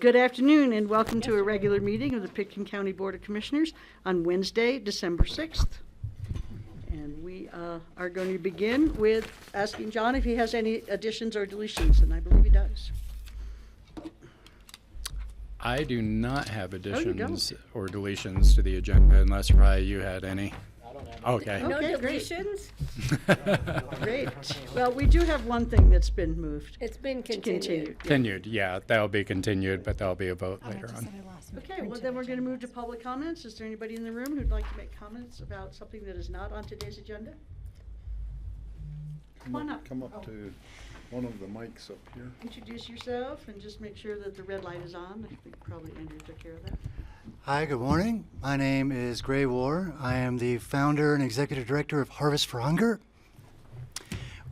Good afternoon and welcome to a regular meeting of the Pitkin County Board of Commissioners on Wednesday, December 6th. And we are going to begin with asking John if he has any additions or deletions, and I believe he does. I do not have additions or deletions to the agenda unless, Rye, you had any. Okay. No deletions? Great. Well, we do have one thing that's been moved. It's been continued. Continued, yeah, that'll be continued, but there'll be a vote later on. Okay, well then we're going to move to public comments. Is there anybody in the room who'd like to make comments about something that is not on today's agenda? Come on up. Come up to one of the mics up here. Introduce yourself and just make sure that the red light is on. I think probably Andrew took care of that. Hi, good morning. My name is Gray War. I am the founder and executive director of Harvest for Hunger.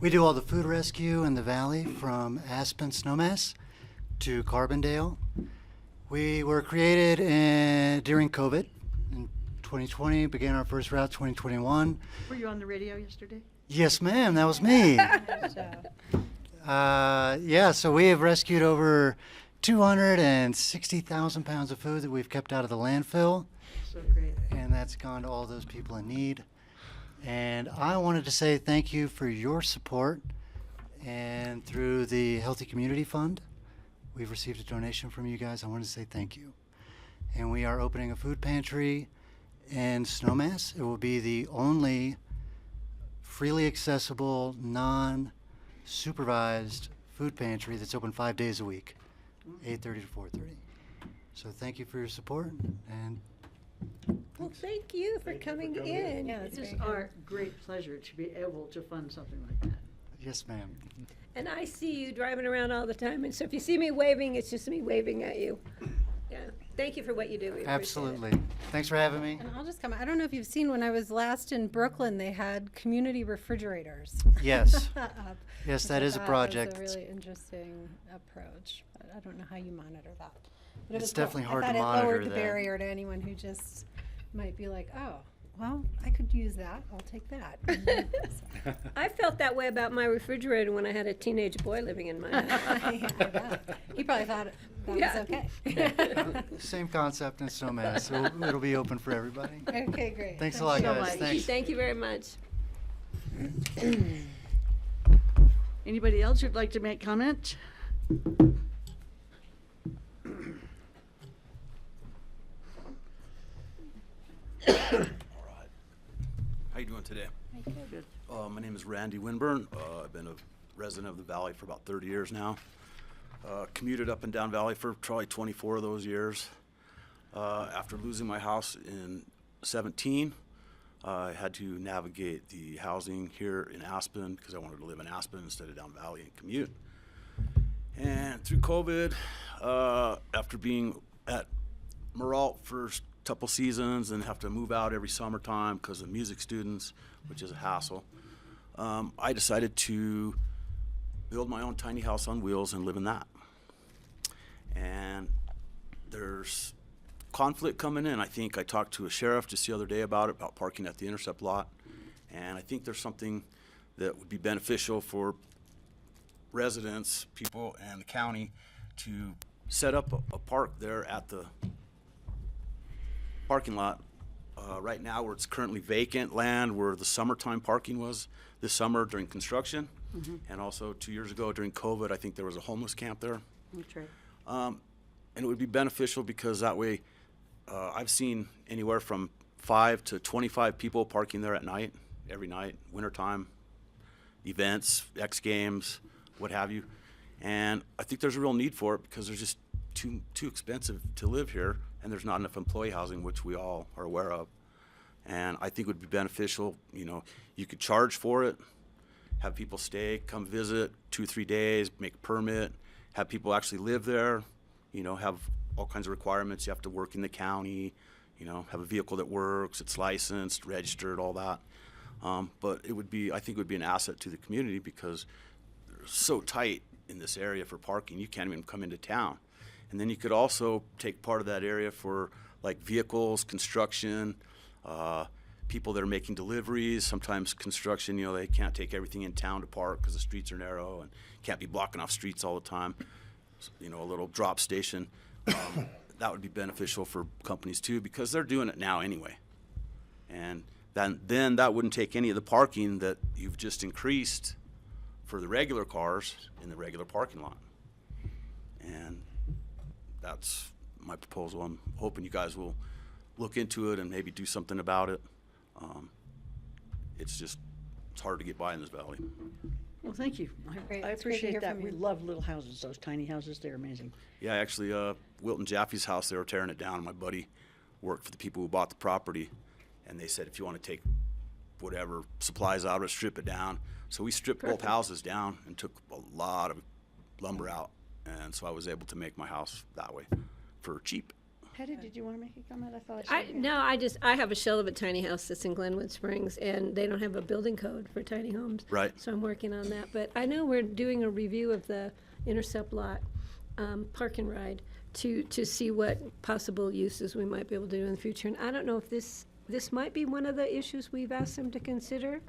We do all the food rescue in the valley from Aspen Snowmass to Carbondale. We were created during COVID in 2020, began our first route 2021. Were you on the radio yesterday? Yes, ma'am, that was me. So we have rescued over 260,000 pounds of food that we've kept out of the landfill. So great. And that's gone to all those people in need. And I wanted to say thank you for your support. And through the Healthy Community Fund, we've received a donation from you guys. I want to say thank you. And we are opening a food pantry in Snowmass. It will be the only freely accessible, non-supervised food pantry that's open 5 days a week. 8:30 to 4:30. So thank you for your support, and Well, thank you for coming in. Yeah, it's just our great pleasure to be able to fund something like that. yes, ma'am. And I see you driving around all the time, and so if you see me waving, it's just me waving at you. Yeah, thank you for what you do. We appreciate it. Absolutely. Thanks for having me. And I'll just come. I don't know if you've seen when I was last in Brooklyn, they had community refrigerators. Yes. up, Yes, which that I is a thought project. Was a really interesting approach. But I don't know how you monitor that. But It's was cool. definitely hard I to thought monitor it lowered the that. barrier to anyone who just might be like, oh, well, I could use that. I'll take that. I felt that way about my refrigerator when I had a teenage boy living in my house. He probably thought that Yeah. was okay. Same concept in Snowmass. So it'll be open for everybody. Okay, great. Thanks a lot, so guys. much. Thanks. Thank you very much. Anybody else who'd like to make comment? All right. How you doing today? Good. My name is Randy Winburn. I've been a resident of the Valley for about 30 years now. Commuted up and down Valley for probably 24 of those years. After losing my house in 17, I had to navigate the housing here in Aspen because I wanted to live in Aspen instead of down Valley and commute. And through COVID, after being at Meralt for a couple seasons and have to move out every summertime because of music students, which is a hassle, I decided to build my own tiny house on wheels and live in that. And there's conflict coming in. I think I talked to a sheriff just the other day about parking at the intercept lot. And I think there's something that would be beneficial for residents, people, and the county to set up a park there at the parking lot. Right now, where it's currently vacant land, where the summertime parking was this summer during construction, and also 2 years ago during COVID, I think there was a homeless camp there. That's right. And it would be beneficial because that way, I've seen anywhere from 5 to 25 people parking there at night, every night, wintertime, events, X Games, what have you. And I think there's a real need for it because there's just too expensive to live here, and there's not enough employee housing, which we all are aware of. And I think it would be beneficial, you could charge for it, have people stay, come visit 2-3 days, make a permit, have people actually live there, have all kinds of requirements. You have to work in the county, have a vehicle that works, it's licensed, registered, all that. But I think it would be an asset to the community because they're so tight in this area for parking, you can't even come into town. And then you could also take part of that area for like vehicles, construction, people that are making deliveries. Sometimes construction, they can't take everything in town to park because the streets are narrow and can't be blocking off streets all the time. So, a little drop station. That would be beneficial for companies too because they're doing it now anyway. And then that wouldn't take any of the parking that you've just increased for the regular cars in the regular parking lot. And that's my proposal. I'm hoping you guys will look into it and maybe do something about it. It's hard to get by in this valley. Well, thank you. Great. I It's great to appreciate hear that. from We you. love little houses, those tiny houses. They're amazing. Yeah, actually, Wilton Jaffe's house, they were tearing it down. My buddy worked for the people who bought the property, and they said, if you want to take whatever supplies out of it, strip it down. So we stripped both houses down and took a lot of lumber out, and so I was able to make my house that way for cheap. Patty, did you want to make a comment? I thought I saw you. No, I have a shell of a tiny house that's in Glenwood Springs, and they don't have a building code for tiny homes. Right. So I'm working on that. But I know we're doing a review of the Intercept lot park and ride to see what possible uses we might be able to do in the future. And I don't know if this might be one of the issues we've asked them to consider.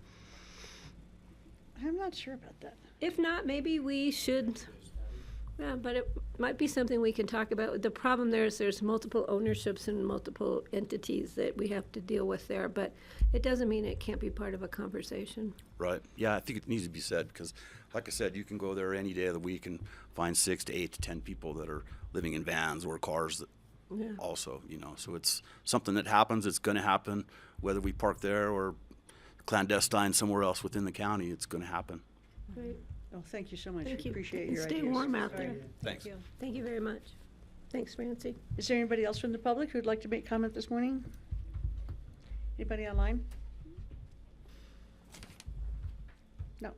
I'm not sure about that. If not, maybe we should. Yeah, but it might be something we can talk about. The problem there is there's multiple ownerships and multiple entities that we have to deal with there, but it doesn't mean it can't be part of a conversation. Right. Yeah, I think it needs to be said because, like I said, you can go there any day of the week and find 6 to 8 to 10 people that are living in vans or cars that Yeah. also, So it's something that happens. It's going to happen whether we park there or clandestine somewhere else within the county. It's going to happen. Right. Oh, thank you so much. Thank you. Appreciate And your stay ideas. warm out there. Thanks. Thank you very much. Thanks, Francie. Is there anybody else from the public who'd like to make comment this morning? Anybody online? No.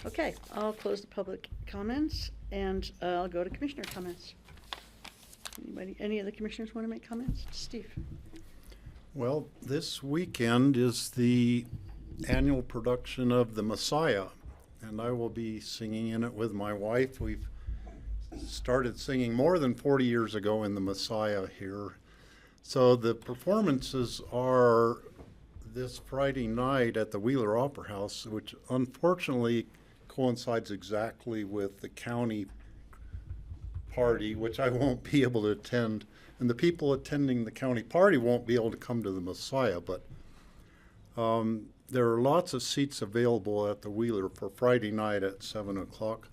Okay, I'll close the public comments and I'll go to commissioner comments. Any of the commissioners want to make comments? Steve? Well, this weekend is the annual production of The Messiah, and I will be singing in it with my wife. We've started singing more than 40 years ago in The Messiah here. So the performances are this Friday night at the Wheeler Opera House, which unfortunately coincides exactly with the county party, which I won't be able to attend. And the people attending the county party won't be able to come to the Messiah, but there are lots of seats available at the Wheeler for Friday night at 7 o'clock.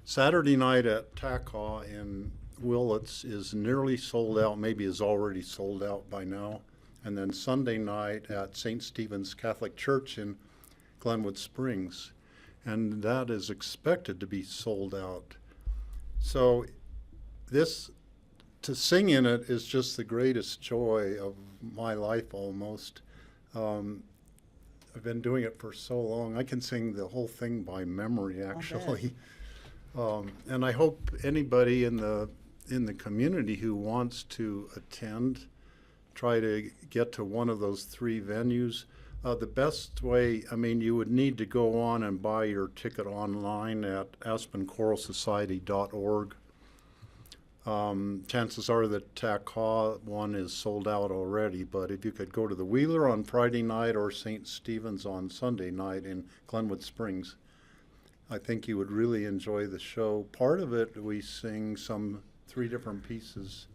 Saturday night at Takaw in Willits is nearly sold out, maybe is already sold out by now. And then Sunday night at St. Stephen's Catholic Church in Glenwood Springs. And that is expected to be sold out. So to sing in it is just the greatest joy of my life almost. I've been doing it for so long. I can sing the whole thing by memory, actually. And I hope anybody in the community who wants to attend, try to get to one of those 3 venues. The best way, you would need to go on and buy your ticket online at aspenchoralsociety.org. Chances are that Takaw one is sold out already, but if you could go to the Wheeler on Friday night or St. Stephen's on Sunday night in Glenwood Springs, I think you would really enjoy the show. Part of it, we sing 3 different pieces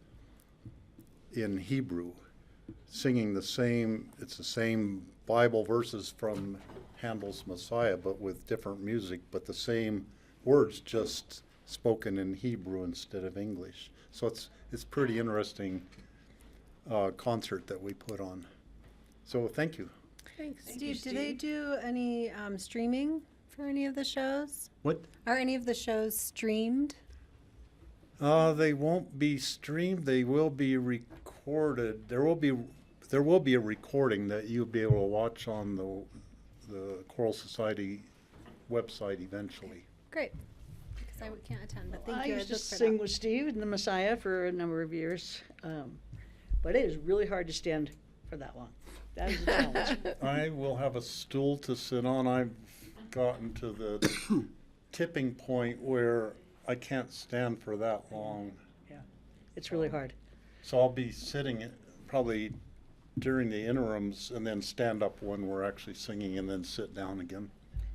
in Hebrew, singing it's the same Bible verses from Handel's Messiah, but with different music, but the same words, just spoken in Hebrew instead of English. So it's pretty interesting concert that we put on. So thank you. Thanks. Steve, do they do any streaming for any of the shows? What? Are any of the shows streamed? They won't be streamed. They will be recorded. There will be there will be a recording that you'll be able to watch on the Choral Society website eventually. Great, because I can't attend, but I thank you. used to I'd look for sing that. with Steve in the Messiah for a number of years, but it is really hard to stand for that long. That is a challenge. I will have a stool to sit on. I've gotten to the tipping point where I can't stand for that long. Yeah, it's really hard. So I'll be sitting probably during the interims and then stand up when we're actually singing and then sit down again.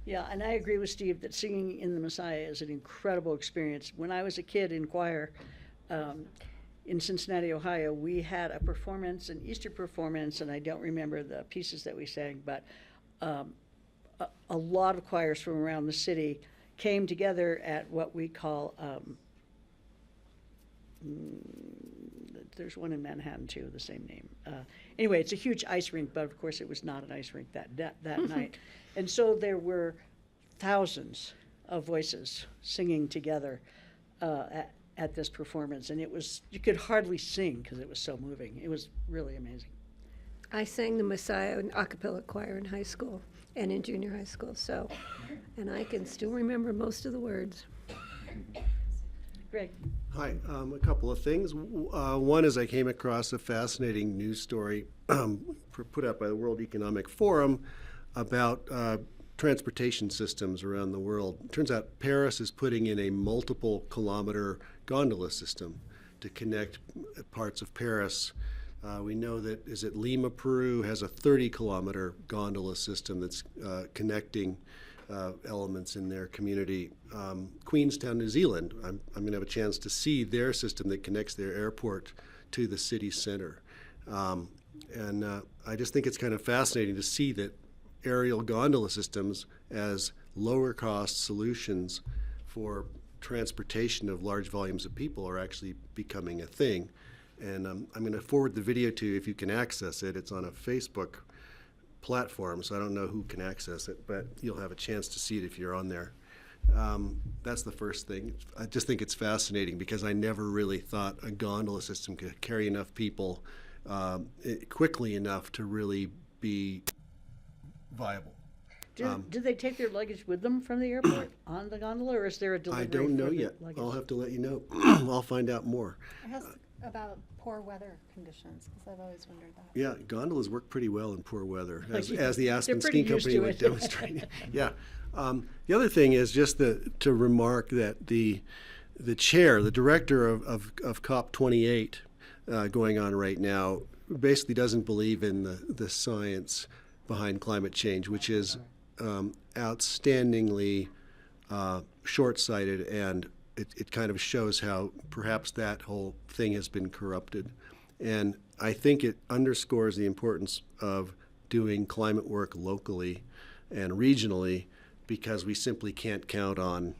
Yeah, and I agree with Steve that singing in the Messiah is an incredible experience. When I was a kid in choir in Cincinnati, Ohio, we had a performance, an Easter performance, and I don't remember the pieces that we sang, but a lot of choirs from around the city came together at what we call, there's one in Manhattan too, the same name. Anyway, it's a huge ice rink, but of course it was not an ice rink that night. And so there were thousands of voices singing together at this performance, and it was, you could hardly sing because it was so moving. It was really amazing. I sang the Messiah in a cappella choir in high school and in junior high school, so, and I can still remember most of the words. Greg? Hi, a couple of things. One is I came across a fascinating news story put out by the World Economic Forum about transportation systems around the world. It turns out Paris is putting in a multiple kilometer gondola system to connect parts of Paris. We know that, is it Lima, Peru, has a 30-kilometer gondola system that's connecting elements in their community. Queenstown, New Zealand, I'm going to have a chance to see their system that connects their airport to the city center. I just think it's kind of fascinating to see that aerial gondola systems as lower cost solutions for transportation of large volumes of people are actually becoming a thing. And I'm going to forward the video to you if you can access it. It's on a Facebook platform, so I don't know who can access it, but you'll have a chance to see it if you're on there. That's the first thing. I just think it's fascinating because I never really thought a gondola system could carry enough people quickly enough to really be viable. Do they take their luggage with them from the airport on the gondola, or is there a delivery? I don't know for the yet. luggage? I'll have to let you know. I'll find out more. I asked about poor weather conditions, because I've always wondered that. Yeah, gondolas work pretty well in poor weather, as Yeah, the Aspen they're pretty Ski used Company to was it. demonstrating. Yeah. The other thing is just to remark that the chair, the director of COP28 going on right now, basically doesn't believe in the science behind climate change, which is outstandingly short-sighted, and it kind of shows how perhaps that whole thing has been corrupted. And I think it underscores the importance of doing climate work locally and regionally, because we simply can't count on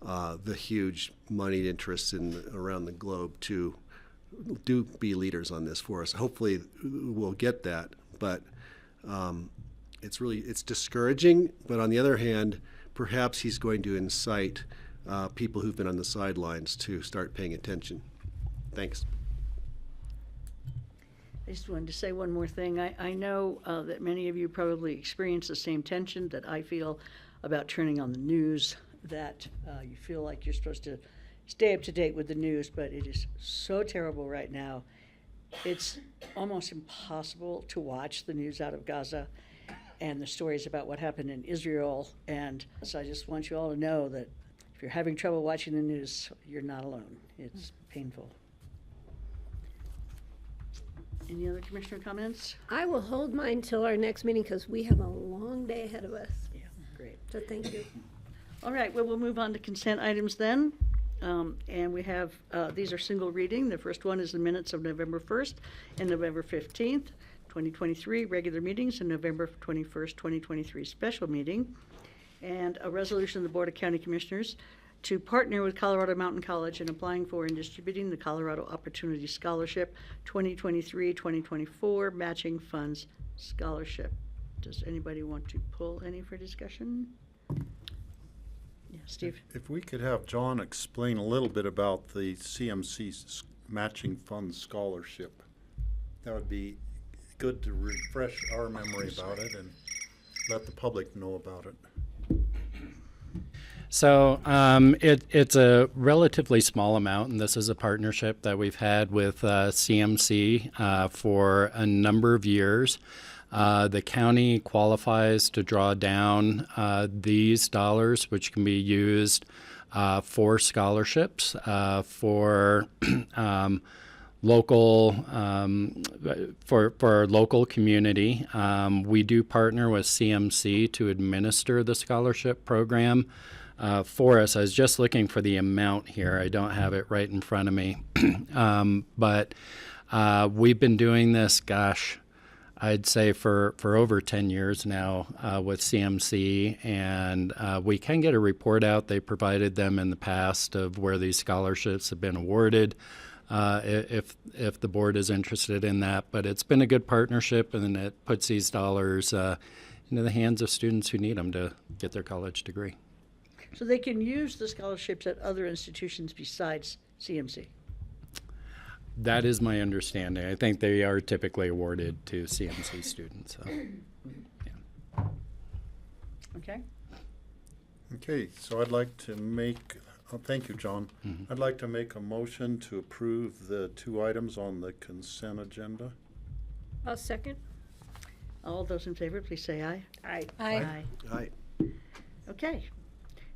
the huge moneyed interests around the globe to be leaders on this for us. Hopefully we'll get that, but it's discouraging. But on the other hand, perhaps he's going to incite people who've been on the sidelines to start paying attention. Thanks. I just wanted to say one more thing. I know that many of you probably experience the same tension that I feel about turning on the news, that you feel like you're supposed to stay up to date with the news, but it is so terrible right now. It's almost impossible to watch the news out of Gaza and the stories about what happened in Israel. And so I just want you all to know that if you're having trouble watching the news, you're not alone. It's painful. Any other commissioner comments? I will hold mine till our next meeting because we have a long day ahead of us. Yeah, great. So thank you. All right, well, we'll move on to consent items then. And we have, these are single reading. The first one is the minutes of November 1st and November 15th, 2023, regular meetings, and November 21st, 2023, special meeting. And a resolution of the Board of County Commissioners to partner with Colorado Mountain College in applying for and distributing the Colorado Opportunity Scholarship 2023-2024 Matching Funds Scholarship. Does anybody want to pull any for discussion? Yeah, Steve? If we could have John explain a little bit about the CMC Matching Funds Scholarship, that would be good to refresh our memory about it and let the public know about it. So it's a relatively small amount, and this is a partnership that we've had with CMC for a number of years. The county qualifies to draw down these dollars, which can be used for scholarships for local for our local community. We do partner with CMC to administer the scholarship program for us. I was just looking for the amount here. I don't have it right in front of me. But we've been doing this, gosh, I'd say for over 10 years now with CMC, and we can get a report out. They provided them in the past of where these scholarships have been awarded, if the board is interested in that. But it's been a good partnership, and it puts these dollars into the hands of students who need them to get their college degree. So they can use the scholarships at other institutions besides CMC? That is my understanding. I think they are typically awarded to CMC students. So, yeah. Okay. Okay, so I'd like to make, thank you, John. I'd like to make a motion to approve the 2 items on the consent agenda. I'll second. All those in favor, please say aye. Aye. Aye. Aye. Okay.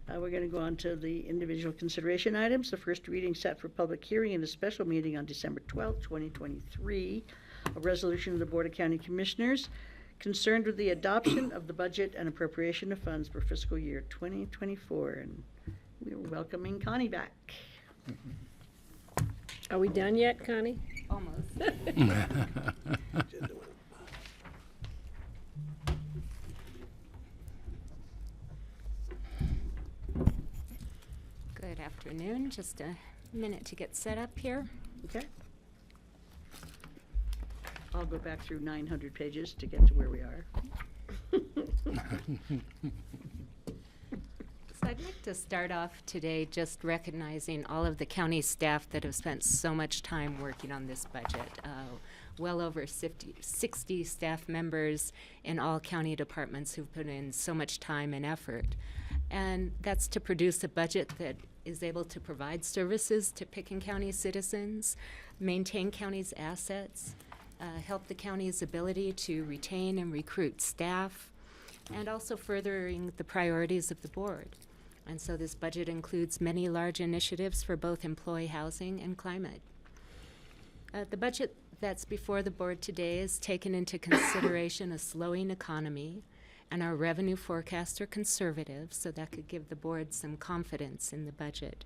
We're going to go on to the individual consideration items. The first reading set for public hearing in a special meeting on December 12th, 2023. A resolution of the Board of County Commissioners concerned with the adoption of the budget and appropriation of funds for fiscal year 2024. And we're welcoming Connie back. Are we done yet, Connie? Almost. Good afternoon. Just a minute to get set up here. Okay. I'll go back through 900 pages to get to where we are. So I'd like to start off today just recognizing all of the county staff that have spent so much time working on this budget. Well over 60 staff members in all county departments who've put in so much time and effort. And that's to produce a budget that is able to provide services to Pickens County citizens, maintain county's assets, help the county's ability to retain and recruit staff, and also furthering the priorities of the board. And so this budget includes many large initiatives for both employee housing and climate. The budget that's before the board today is taken into consideration a slowing economy, and our revenue forecasts are conservative, so that could give the board some confidence in the budget.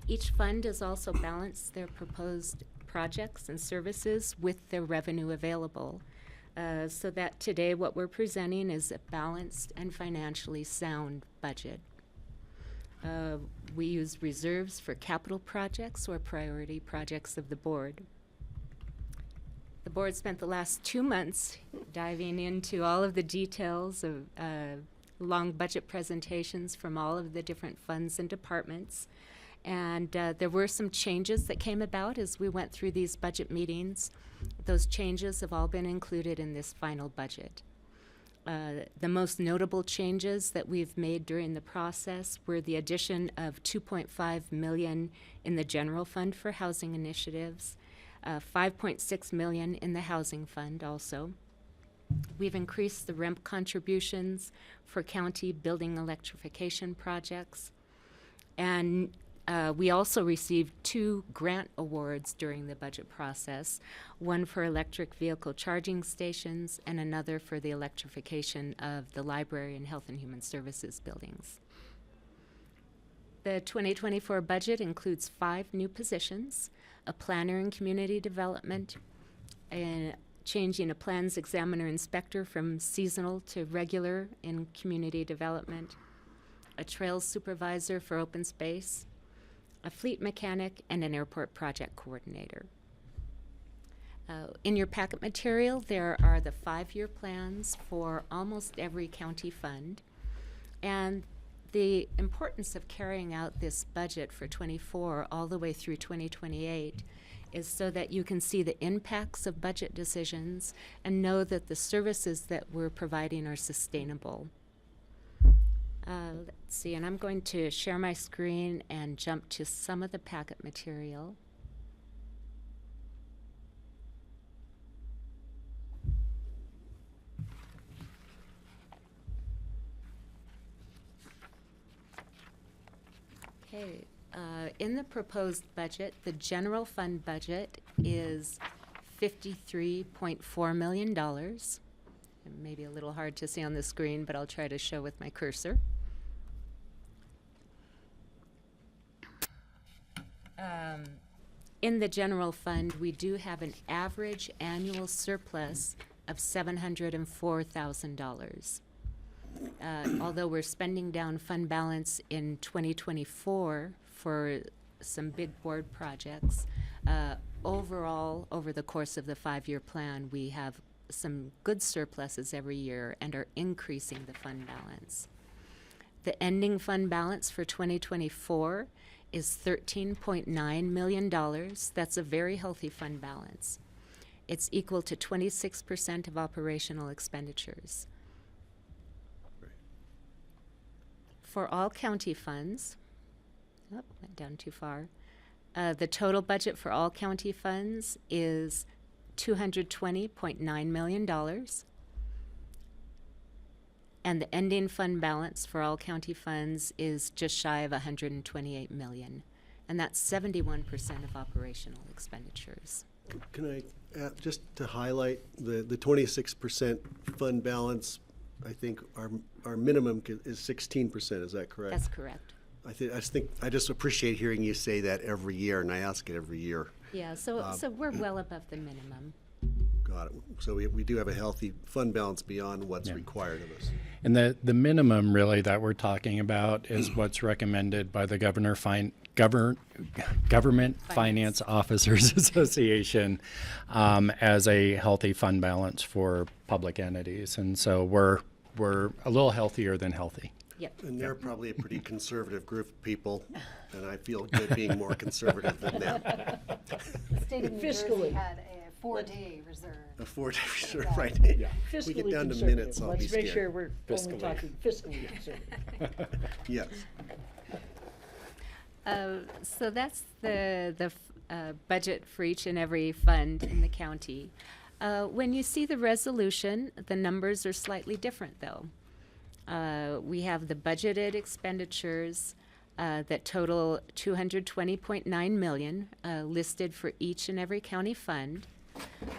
Each fund has also balanced their proposed projects and services with their revenue available, so that today what we're presenting is a balanced and financially sound budget. We use reserves for capital projects or priority projects of the board. The board spent the last 2 months diving into all of the details of long budget presentations from all of the different funds and departments. And there were some changes that came about as we went through these budget meetings. Those changes have all been included in this final budget. The most notable changes that we've made during the process were the addition of $2.5 million in the general fund for housing initiatives, $5.6 million in the housing fund also. We've increased the REMP contributions for county building electrification projects. And we also received 2 grant awards during the budget process, one for electric vehicle charging stations and another for the electrification of the library and health and human services buildings. The 2024 budget includes 5 new positions, a planner in community development, and changing a plans examiner inspector from seasonal to regular in community development, a trails supervisor for open space, a fleet mechanic, and an airport project coordinator. In your packet material, there are the 5-year plans for almost every county fund. And the importance of carrying out this budget for 24 all the way through 2028 is so that you can see the impacts of budget decisions and know that the services that we're providing are sustainable. Let's see, and I'm going to share my screen and jump to some of the packet material. Okay, in the proposed budget, the general fund budget is $53.4 million. It may be a little hard to see on the screen, but I'll try to show with my cursor. In the general fund, we do have an average annual surplus of $704,000. Although we're spending down fund balance in 2024 for some big board projects, overall, over the course of the 5-year plan, we have some good surpluses every year and are increasing the fund balance. The ending fund balance for 2024 is $13.9 million. That's a very healthy fund balance. It's equal to 26% of operational expenditures. For all county funds, went down too far. The total budget for all county funds is $220.9 million. And the ending fund balance for all county funds is just shy of $128 million. And that's 71% of operational expenditures. Can I, just to highlight, the 26% fund balance, I think our minimum is 16%, is that correct? That's correct. I just appreciate hearing you say that every year, and I ask it every year. Yeah, so we're well above the minimum. Got it. So we do have a healthy fund balance beyond what's Yeah. required of us. And the minimum really that we're talking about is what's recommended by the Government Finance Officers Association as a healthy fund balance for public entities. And so we're a little healthier than healthy. Yep. And they're probably a pretty conservative group of people, and I feel good being more conservative than them. The state of New Jersey Fiscally. had a 4-day reserve. A 4-day reserve, right? Yeah. We Fiscally get down to conservative. minutes, I'll be Let's make scared. sure we're only Fiscally. talking fiscally conservative. Yes. So that's the budget for each and every fund in the county. When you see the resolution, the numbers are slightly different, though. We have the budgeted expenditures that total $220.9 million listed for each and every county fund.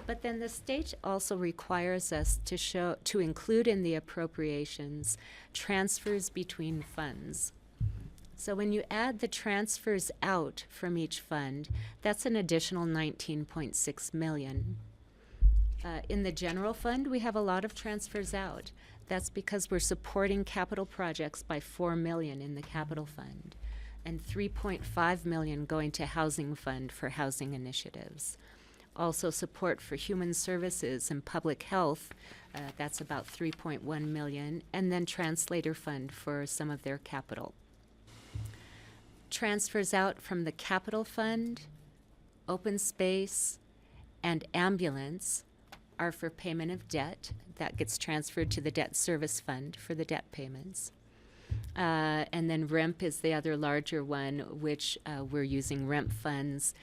But then the state also requires us to include in the appropriations transfers between funds. So when you add the transfers out from each fund, that's an additional $19.6 million. In the general fund, we have a lot of transfers out. That's because we're supporting capital projects by $4 million in the capital fund and $3.5 million going to housing fund for housing initiatives. Also support for human services and public health, that's about $3.1 million, and then translator fund for some of their capital. Transfers out from the capital fund, open space, and ambulance are for payment of debt. That gets transferred to the debt service fund for the debt payments. And then REMP is the other larger one, which we're using REMP funds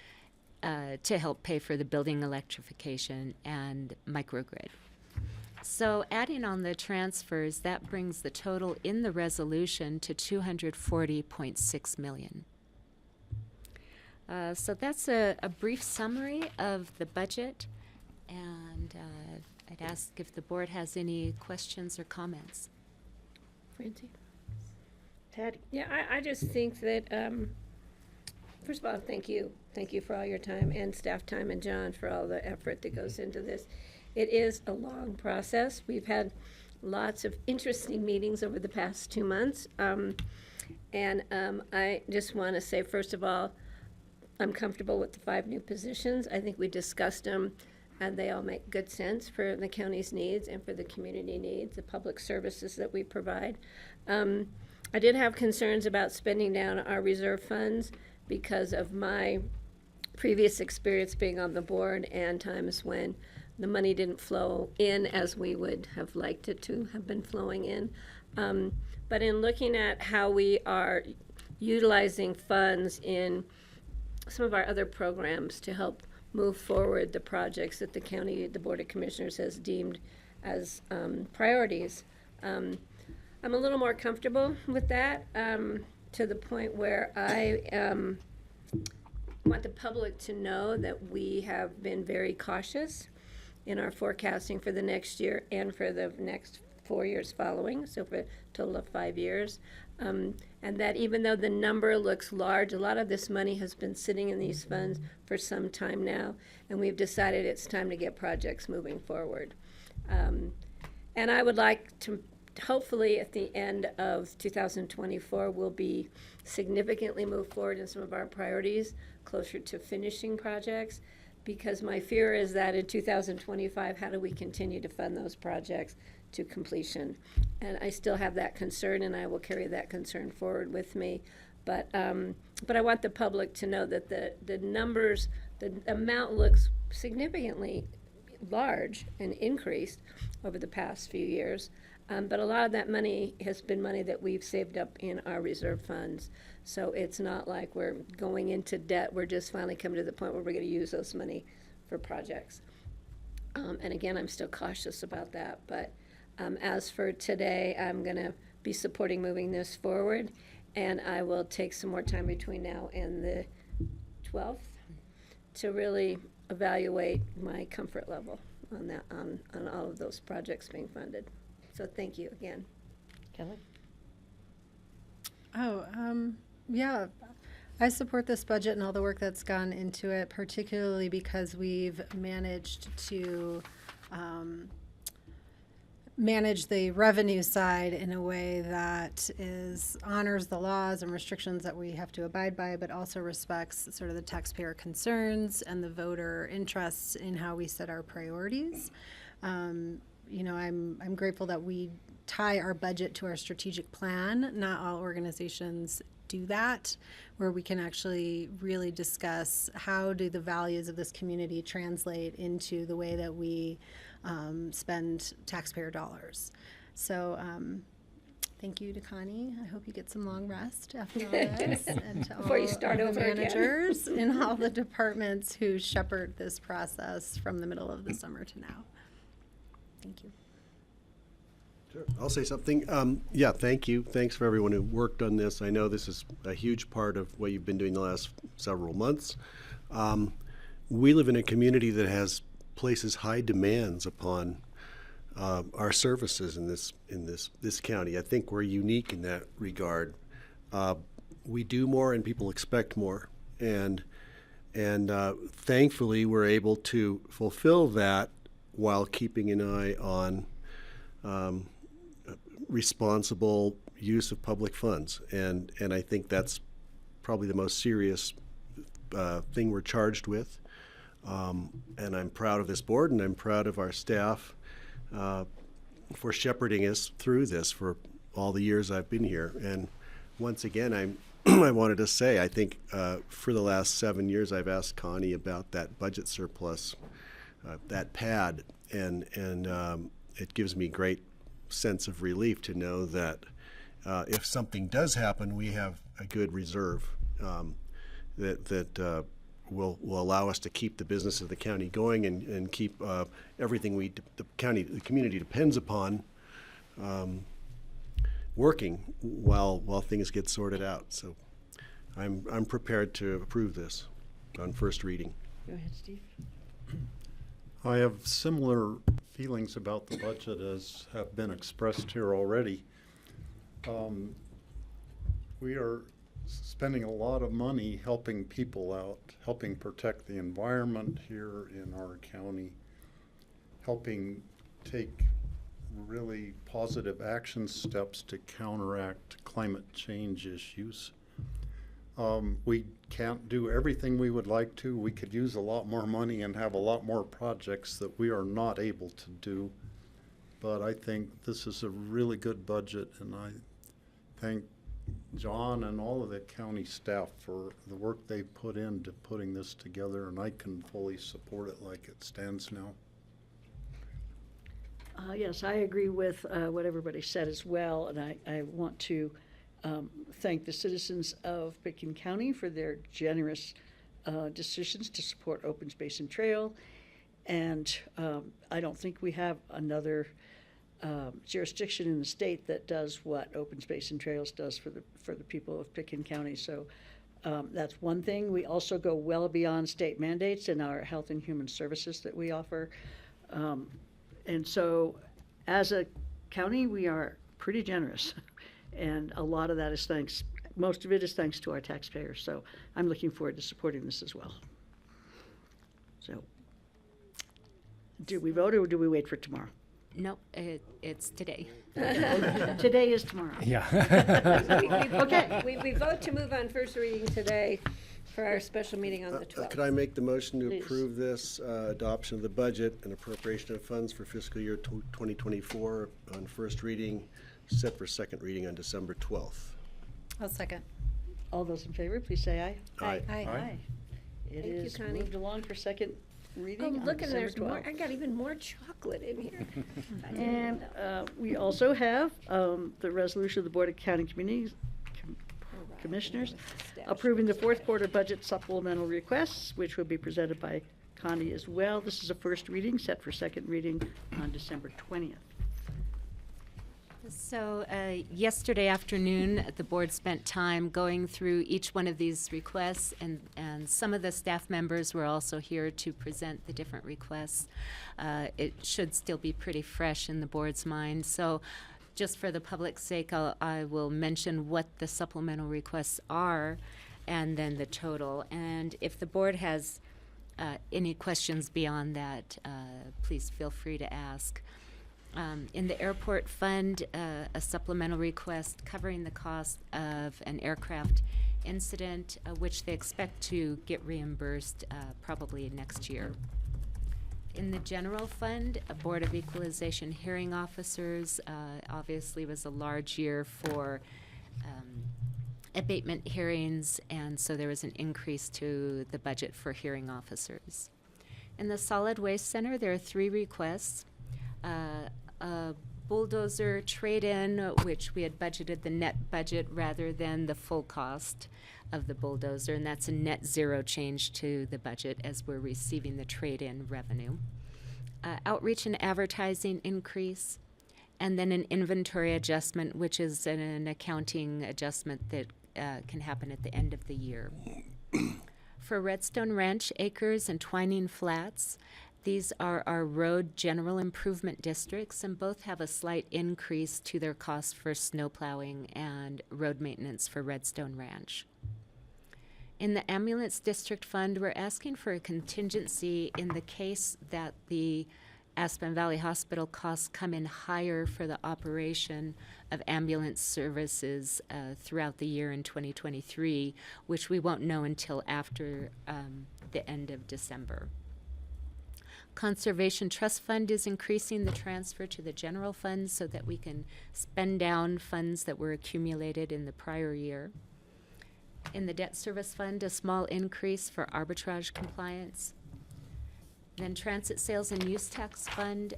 to help pay for the building electrification and microgrid. So adding on the transfers, that brings the total in the resolution to $240.6 million. So that's a brief summary of the budget, and I'd ask if the board has any questions or comments. Francie? Patty? Yeah, I just think that, first of all, thank you. Thank you for all your time and staff time, and John for all the effort that goes into this. It is a long process. We've had lots of interesting meetings over the past 2 months. I just want to say, first of all, I'm comfortable with the 5 new positions. I think we discussed them, and they all make good sense for the county's needs and for the community needs, the public services that we provide. I did have concerns about spending down our reserve funds because of my previous experience being on the board and times when the money didn't flow in as we would have liked it to have been flowing in. But in looking at how we are utilizing funds in some of our other programs to help move forward the projects that the Board of Commissioners has deemed as priorities, I'm a little more comfortable with that, to the point where I want the public to know that we have been very cautious in our forecasting for the next year and for the next 4 years following, so for a total of 5 years. And that even though the number looks large, a lot of this money has been sitting in these funds for some time now, and we've decided it's time to get projects moving forward. And I would like to, hopefully at the end of 2024, we'll be significantly moved forward in some of our priorities, closer to finishing projects, because my fear is that in 2025, how do we continue to fund those projects to completion? And I still have that concern, and I will carry that concern forward with me. But I want the public to know that the numbers, the amount looks significantly large and increased over the past few years. But a lot of that money has been money that we've saved up in our reserve funds. So it's not like we're going into debt. We're just finally coming to the point where we're going to use those money for projects. And again, I'm still cautious about that. But as for today, I'm going to be supporting moving this forward. And I will take some more time between now and the 12th to really evaluate my comfort level on that, on all of those projects being funded. So thank you again. Kelly? Yeah, I support this budget and all the work that's gone into it, particularly because we've managed to manage the revenue side in a way that honors the laws and restrictions that we have to abide by, but also respects sort of the taxpayer concerns and the voter interests in how we set our priorities. You know, I'm grateful that we tie our budget to our strategic plan. Not all organizations do that, where we can actually really discuss how do the values of this community translate into the way that we spend taxpayer dollars. So thank you to Connie. I hope you get some long rest after all this. And to Before all you start of the over again. managers and all the departments who shepherd this process from the middle of the summer to now. Thank you. Sure. I'll say something. Yeah, thank you. Thanks for everyone who worked on this. I know this is a huge part of what you've been doing the last several months. We live in a community that places high demands upon our services in this county. I think we're unique in that regard. We do more and people expect more, and thankfully we're able to fulfill that while keeping an eye on responsible use of public funds. And I think that's probably the most serious thing we're charged with. And I'm proud of this board, and I'm proud of our staff for shepherding us through this for all the years I've been here. And once again, I wanted to say, I think for the last 7 years, I've asked Connie about that budget surplus, that pad, and it gives me great sense of relief to know that if something does happen, we have a good reserve that will allow us to keep the business of the county going and keep everything the community depends upon working while things get sorted out. So I'm prepared to approve this on first reading. Go ahead, Steve. I have similar feelings about the budget as have been expressed here already. We are spending a lot of money helping people out, helping protect the environment here in our county, helping take really positive action steps to counteract climate change issues. We can't do everything we would like to. We could use a lot more money and have a lot more projects that we are not able to do. But I think this is a really good budget, and I thank John and all of the county staff for the work they put into putting this together, and I can fully support it like it stands now. Yes, I agree with what everybody said as well, and I want to thank the citizens of Pitkin County for their generous decisions to support Open Space and Trail. And I don't think we have another jurisdiction in the state that does what Open Space and Trails does for the people of Pitkin County. So that's one thing. We also go well beyond state mandates in our health and human services that we offer. And so as a county, we are pretty generous. And a lot of that is most of it is thanks to our taxpayers. So I'm looking forward to supporting this as well. So do we vote or do we wait for tomorrow? Nope, it's today. Today is tomorrow. Yeah. Okay. We vote to move on first reading today for our special meeting on the 12th. Could I make the motion to Please. approve this adoption of the budget and appropriation of funds for fiscal year 2024 on first reading, set for second reading on December 12th? I'll second. All those in favor, please say aye. Aye. Aye. It Thank you, is Connie. moved along for second reading Oh, on look, and December there's more, 12th. I got even more chocolate in here. And we also have the resolution of the Board of County Commissioners approving the fourth quarter budget supplemental requests, which will be presented by Connie as well. This is a first reading, set for second reading on December 20th. So yesterday afternoon, the board spent time going through each one of these requests, and some of the staff members were also here to present the different requests. It should still be pretty fresh in the board's mind. So just for the public's sake, I will mention what the supplemental requests are and then the total. And if the board has any questions beyond that, please feel free to ask. In the airport fund, a supplemental request covering the cost of an aircraft incident, which they expect to get reimbursed probably next year. In the general fund, a Board of Equalization hearing officers obviously was a large year for abatement hearings, and so there was an increase to the budget for hearing officers. In the Solid Waste Center, there are 3 requests. A bulldozer trade-in, which we had budgeted the net budget rather than the full cost of the bulldozer, and that's a net zero change to the budget as we're receiving the trade-in revenue. Outreach and advertising increase, and then an inventory adjustment, which is an accounting adjustment that can happen at the end of the year. For Redstone Ranch Acres and Twining Flats, these are our road general improvement districts, and both have a slight increase to their cost for snow plowing and road maintenance for Redstone Ranch. In the ambulance district fund, we're asking for a contingency in the case that the Aspen Valley Hospital costs come in higher for the operation of ambulance services throughout the year in 2023, which we won't know until after the end of December. Conservation Trust Fund is increasing the transfer to the general fund so that we can spend down funds that were accumulated in the prior year. In the Debt Service Fund, a small increase for arbitrage compliance. Then Transit Sales and Use Tax Fund,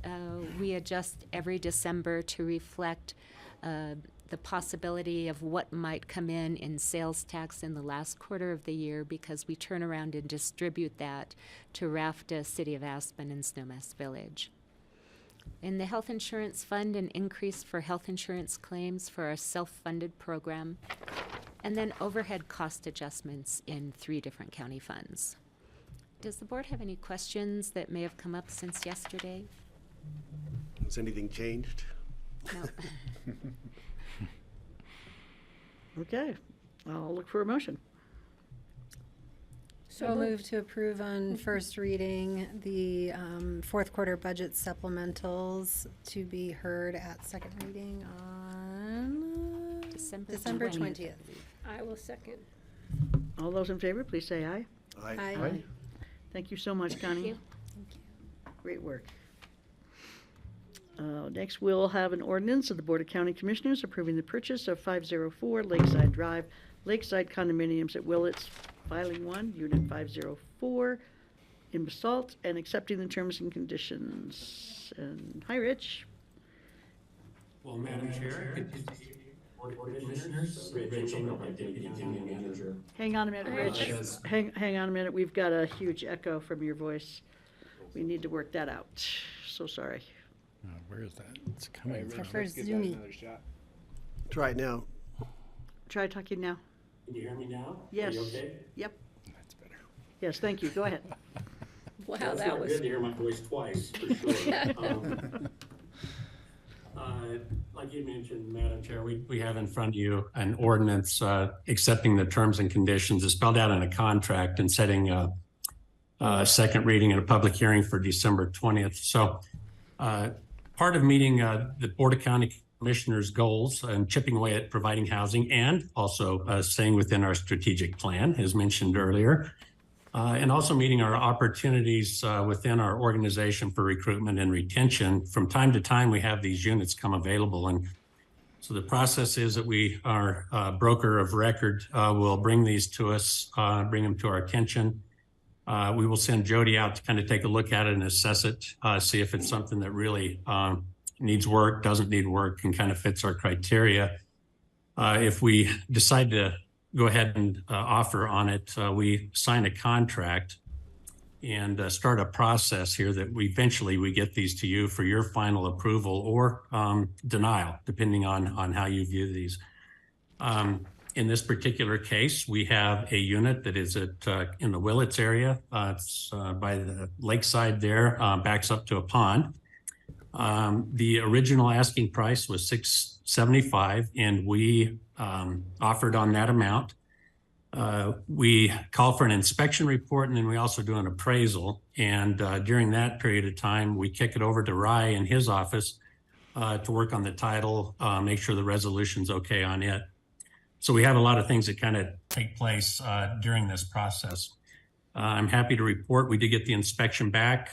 we adjust every December to reflect the possibility of what might come in sales tax in the last quarter of the year, because we turn around and distribute that to RAFTA, City of Aspen, and Snowmass Village. In the Health Insurance Fund, an increase for health insurance claims for our self-funded program, and then overhead cost adjustments in 3 different county funds. Does the board have any questions that may have come up since yesterday? Has anything changed? No. Okay, I'll look for a motion. So I'll move to approve on first reading the fourth quarter budget supplementals to be heard at second reading on December 20th. I will second. All those in favor, please say aye. Aye. Thank you so much, Connie. you. Thank you. Great work. Next, we'll have an ordinance of the Board of County Commissioners approving the purchase of 504 Lakeside Drive, Lakeside Condominiums at Willits, Filing 1, Unit 504, in Basalt, and accepting the terms and conditions. And hi, Rich. Well, Madam Chair, Board of Commissioners, Rich Engel, Deputy County Manager. Hang on a minute, Rich. Hang on a minute. We've got a huge echo from your voice. We need to work that out. So sorry. Where is that? It's coming from. For Zoomy. Try it now. Try talking now. Can you hear me now? Yes. Are you okay? Yep. That's better. Yes, thank you. Go ahead. Wow, Well, it's that not was. good to hear my voice twice, for sure. Like you mentioned, Madam Chair, we have in front of you an ordinance accepting the terms and conditions. It's spelled out in a contract and setting a second reading and a public hearing for December 20th. So part of meeting the Board of County Commissioners' goals and chipping away at providing housing and also staying within our strategic plan, as mentioned earlier, and also meeting our opportunities within our organization for recruitment and retention. From time to time, we have these units come available. And so the process is that our broker of record will bring these to us, bring them to our attention. We will send Jody out to kind of take a look at it and assess it, see if it's something that really needs work, doesn't need work, and kind of fits our criteria. If we decide to go ahead and offer on it, we sign a contract and start a process here that eventually we get these to you for your final approval or denial, depending on how you view these. In this particular case, we have a unit that is in the Willits area. It's by the lakeside there, backs up to a pond. The original asking price was $675, and we offered on that amount. We call for an inspection report, and then we also do an appraisal. And during that period of time, we kick it over to Rye in his office to work on the title, make sure the resolution's okay on it. So we have a lot of things that kind of take place during this process. I'm happy to report we did get the inspection back.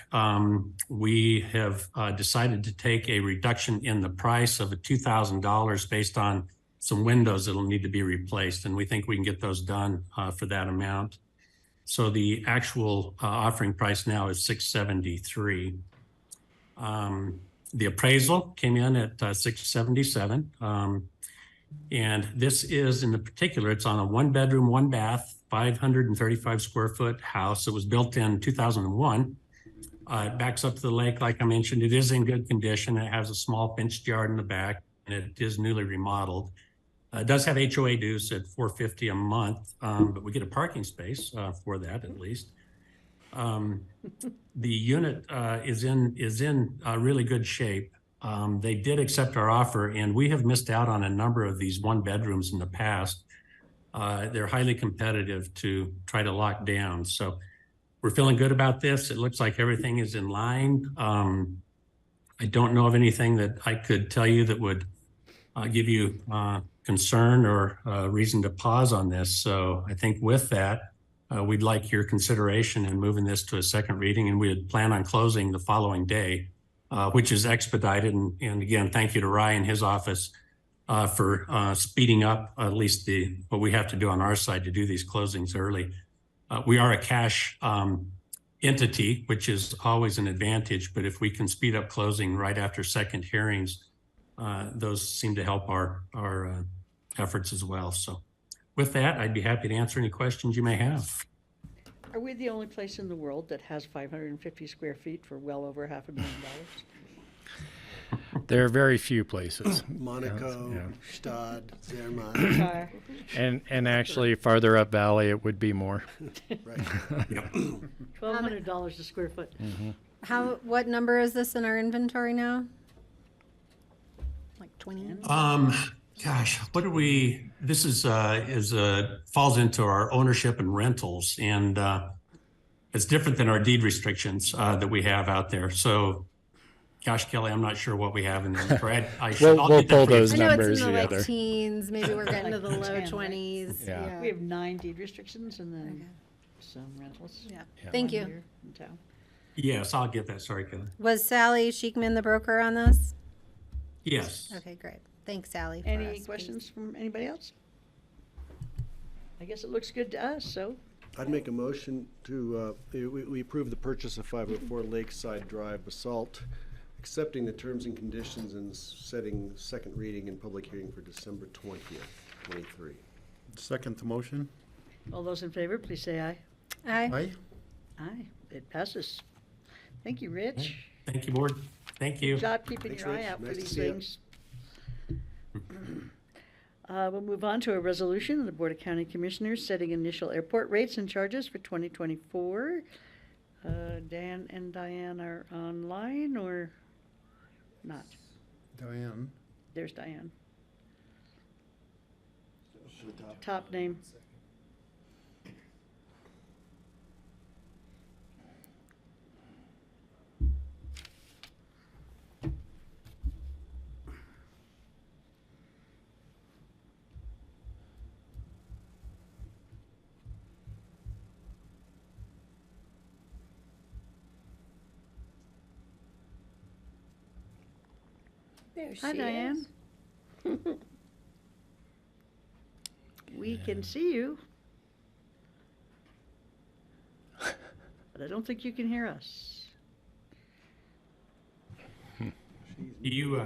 We have decided to take a reduction in the price of $2,000 based on some windows that'll need to be replaced, and we think we can get those done for that amount. So the actual offering price now is $673. The appraisal came in at $677. And this is, in the particular, it's on a 1-bedroom, 1-bath, 535 square foot house. It was built in 2001. It backs up to the lake, like I mentioned. It is in good condition. It has a small fenced yard in the back, and it is newly remodeled. It does have HOA dues at $450 a month, but we get a parking space for that at least. The unit is in really good shape. They did accept our offer, and we have missed out on a number of these 1-bedrooms in the past. They're highly competitive to try to lock down. So we're feeling good about this. It looks like everything is in line. I don't know of anything that I could tell you that would give you concern or reason to pause on this. So I think with that, we'd like your consideration in moving this to a second reading, and we'd plan on closing the following day. Which is expedited. And again, thank you to Ryan and his office for speeding up at least what we have to do on our side to do these closings early. We are a cash entity, which is always an advantage, but if we can speed up closing right after second hearings, those seem to help our efforts as well. So with that, I'd be happy to answer any questions you may have. Are we the only place in the world that has 550 square feet for well over $500,000? There are very few places. Monaco, Yeah. Stad, Zermatt. And actually farther up valley, it would be more. Right. $1,200 a square foot. What number is this in our inventory now? Like 20? Gosh, what do we? This is falls into our ownership and rentals, and it's different than our deed restrictions that we have out there. So, gosh, Kelly, I'm not sure what we have in there. Brad, We'll pull those I know numbers it's in the together. like teens, maybe we're getting to the Like low 10, right? 20s. Yeah. We have 9 deed restrictions and then Okay. some rentals. Yeah. Yeah. Thank One you. here in town. Yes, I'll get that. Sorry, Kelly. Was Sally Sheikman the broker on this? Yes. Okay, great. Thanks, Sally. for Any us, please. questions from anybody else? I guess it looks good to us, so I'd make a motion to, we approve the purchase of 504 Lakeside Drive basalt, accepting the terms and conditions and setting second reading and public hearing for December 20th, 23. Second the motion? all those in favor, please say aye. Aye. Aye. Aye, it passes. Thank you, Rich. Thank you, board. Thank you. Good job keeping Thanks, your eye Rich. out for Nice to these see ya. things. We'll move on to a resolution of the Board of County Commissioners setting initial airport rates and charges for 2024. Dan and Diane are online or not? Diane? There's Diane. Top name. There she Hi, is. Diane. We can see you. But I don't think you can hear us. You,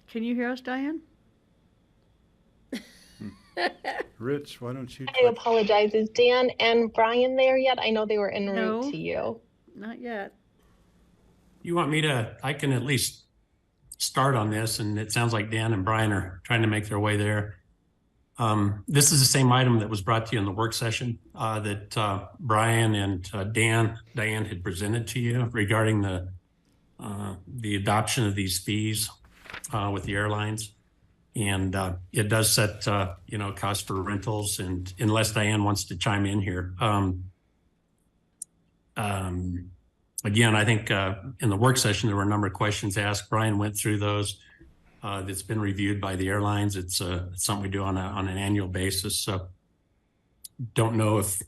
Can you hear us, Diane? Rich, why don't you? I apologize. Is Dan and Brian there yet? I know they were en No. route to you. Not yet. you want me to, I can at least start on this, and it sounds like Dan and Brian are trying to make their way there. This is the same item that was brought to you in the work session that Brian and Diane had presented to you regarding the adoption of these fees with the airlines. And it does set, cost for rentals, and unless Diane wants to chime in here. Again, I think in the work session, there were a number of questions asked. Brian went through those. That's been reviewed by the airlines. It's something we do on an annual basis. So don't know if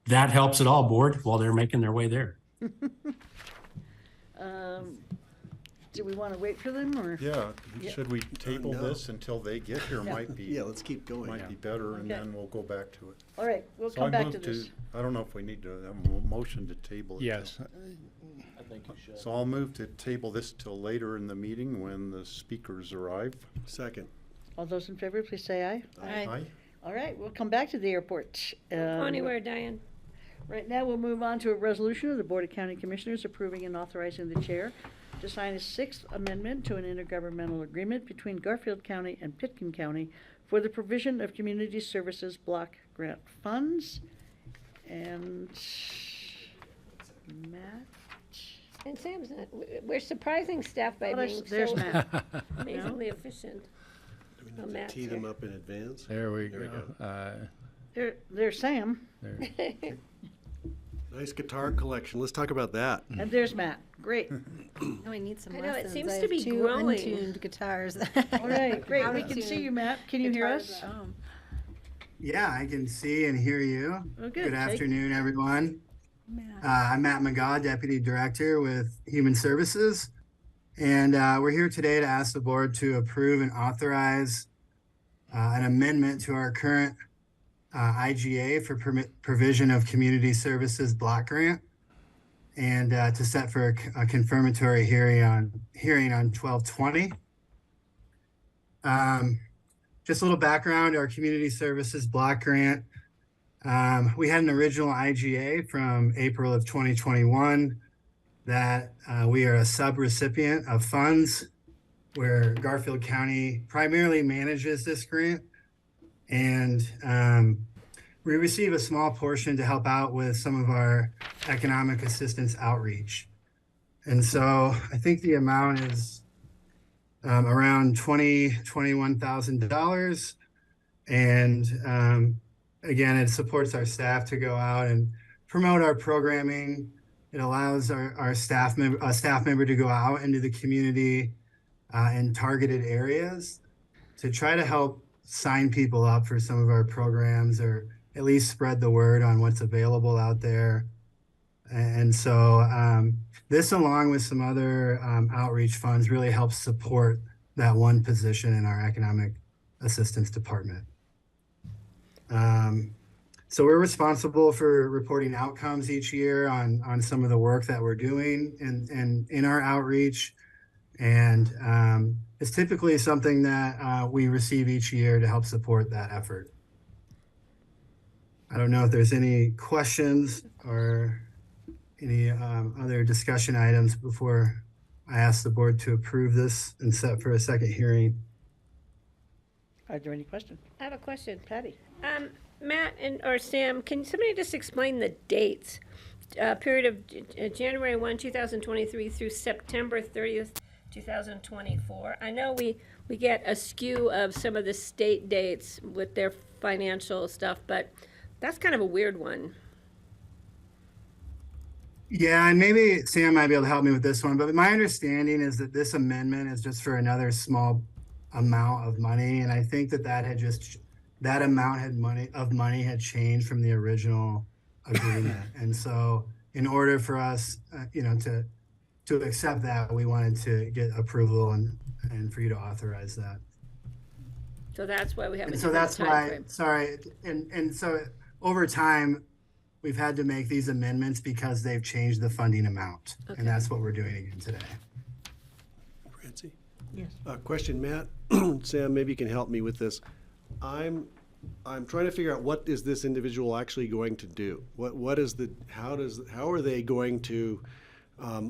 that helps at all, board, while they're making their way there. Do we want to wait for them or? Yeah, Yeah. should we table no. this until they get here? Yeah. Might be, Yeah, let's keep going. might be better, and Okay. then we'll go back to it. All right, we'll So come I back move to this. I don't know if we need to, motion to table it. till- Yes. So I'll move to table this till later in the meeting when the speakers arrive. Second. All those in favor, please say aye. Aye. All right, we'll come back to the airport. Anywhere, Diane. Right now, we'll move on to a resolution of the Board of County Commissioners approving and authorizing the chair to sign a sixth amendment to an intergovernmental agreement between Garfield County and Pitkin County for the provision of community services block grant funds. And Matt? And Sam's not, we're surprising staff by Oh, being there's so Matt. amazingly efficient. Do we Oh, need to Matt's tee them here. up in advance? There we There we go. There's Sam, There. Nice guitar collection. Let's talk about that. and there's Matt. Great. Now we need some I know, it lessons. seems I to have be two growing. untuned guitars. All right, great. Out We of can see tune you, Matt. Can you hear guitars us? at home. Yeah, I can see and hear you. Oh, good. Good Take- afternoon, everyone. Matt. I'm Matt McGaw, Deputy Director with Human Services. And we're here today to ask the board to approve and authorize an amendment to our current IGA for provision of community services block grant, and to set for a confirmatory hearing on 12/20. Just a little background, our community services block grant. We had an original IGA from April of 2021 that we are a sub-recipient of funds where Garfield County primarily manages this grant. And we receive a small portion to help out with some of our economic assistance outreach. And so I think the amount is around $21,000. And again, it supports our staff to go out and promote our programming. It allows our staff member to go out into the community in targeted areas to try to help sign people up for some of our programs, or at least spread the word on what's available out there. And so this, along with some other outreach funds, really helps support that one position in our economic assistance department. So we're responsible for reporting outcomes each year on some of the work that we're doing in our outreach. And it's typically something that we receive each year to help support that effort. I don't know if there's any questions or any other discussion items before I ask the board to approve this and set for a second hearing. Are there any questions? I have a question. Patty? Matt or Sam, can somebody just explain the dates? Period of January 1, 2023 through September 30th, 2024. I know we get a skew of some of the state dates with their financial stuff, but that's kind of a weird one. Yeah, and maybe Sam might be able to help me with this one, but my understanding is that this amendment is just for another small amount of money, and I think that amount of money had changed from the original agreement. And so in order for us, to accept that, we wanted to get approval and for you to authorize that. So that's why we have. And so that's why, sorry, and so over time, we've had to make these amendments because they've changed the funding amount. Okay. And that's what we're doing again today. Francie? Yes. Question, Matt. Sam, maybe you can help me with this. I'm trying to figure out what is this individual actually going to do? How are they going to,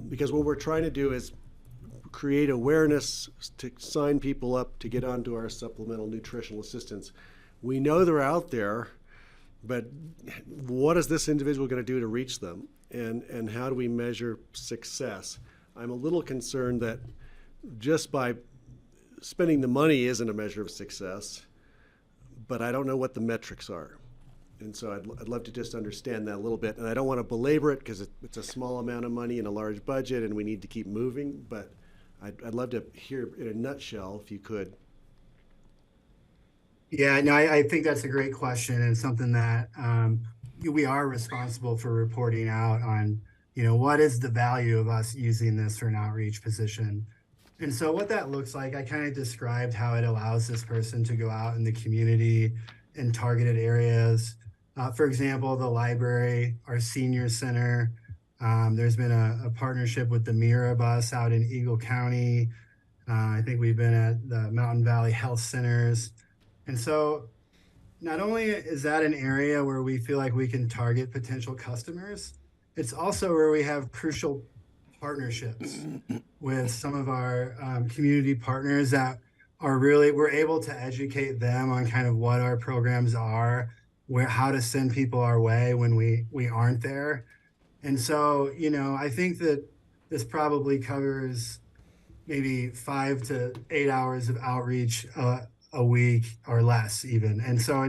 because what we're trying to do is create awareness to sign people up to get onto our supplemental nutritional assistance. We know they're out there, but what is this individual going to do to reach them? And how do we measure success? I'm a little concerned that just by spending the money isn't a measure of success, but I don't know what the metrics are. And so I'd love to just understand that a little bit. And I don't want to belabor it because it's a small amount of money and a large budget and we need to keep moving, but I'd love to hear in a nutshell, if you could. Yeah, no, I think that's a great question and something that we are responsible for reporting out on, what is the value of us using this for an outreach position. And so what that looks like, I kind of described how it allows this person to go out in the community in targeted areas. For example, the library, our senior center. There's been a partnership with the Mira Bus out in Eagle County. I think we've been at the Mountain Valley Health Centers. And so not only is that an area where we feel like we can target potential customers, it's also where we have crucial partnerships with some of our community partners that are we're able to educate them on kind of what our programs are, how to send people our way when we aren't there. And so, I think that this probably covers maybe 5 to 8 hours of outreach a week or less even. And so